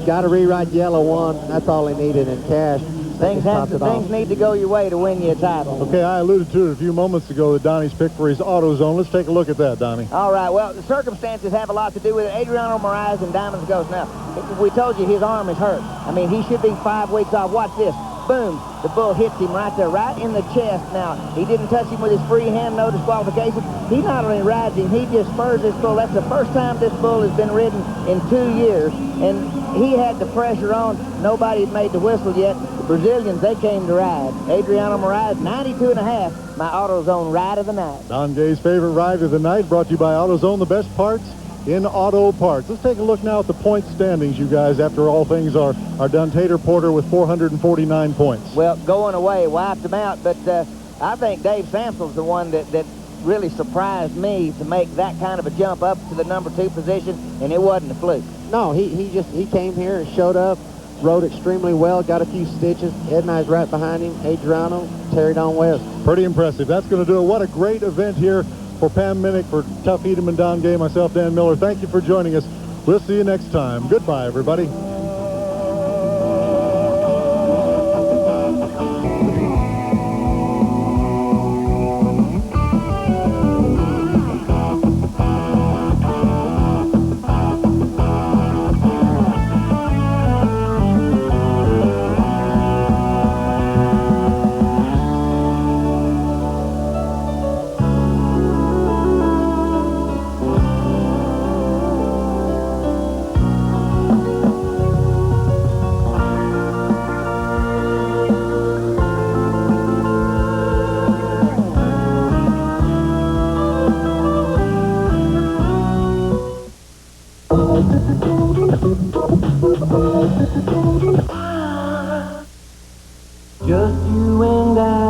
Got a re-ride, yellow one. That's all he needed in Cash. Things need to go your way to win you a title. Okay, I alluded to it a few moments ago that Donnie's pick for his AutoZone. Let's take a look at that, Donnie. All right, well, the circumstances have a lot to do with it. Adriano Moraes and Diamonds Ghost. Now, we told you his arm is hurt. I mean, he should be 5 weeks off. Watch this. Boom. The bull hits him right there, right in the chest. Now, he didn't touch him with his free hand, no disqualification. He not only rides him, he just spurs this bull. That's the first time this bull has been ridden in 2 years. And he had the pressure on. Nobody had made the whistle yet. The Brazilians, they came to ride. Adriano Moraes, 92.5, my AutoZone ride of the night. Don Gay's favorite ride of the night, brought to you by AutoZone, the best parts in auto parts. Let's take a look now at the point standings, you guys, after all things are done. Tater Porter with 449 points. Well, going away, wiped them out, but I think Dave Sampson's the one that really surprised me to make that kind of a jump up to the number 2 position, and it wasn't a fluke. No, he came here and showed up, rode extremely well, got a few stitches. Ed and I was right behind him. Adriano carried on west. Pretty impressive. That's going to do it. What a great event here for Pam Minnick, for Tuff Hedeman, Don Gay, myself, Dan Miller. Thank you for joining us. We'll see you next time. Goodbye, everybody. Just you and I.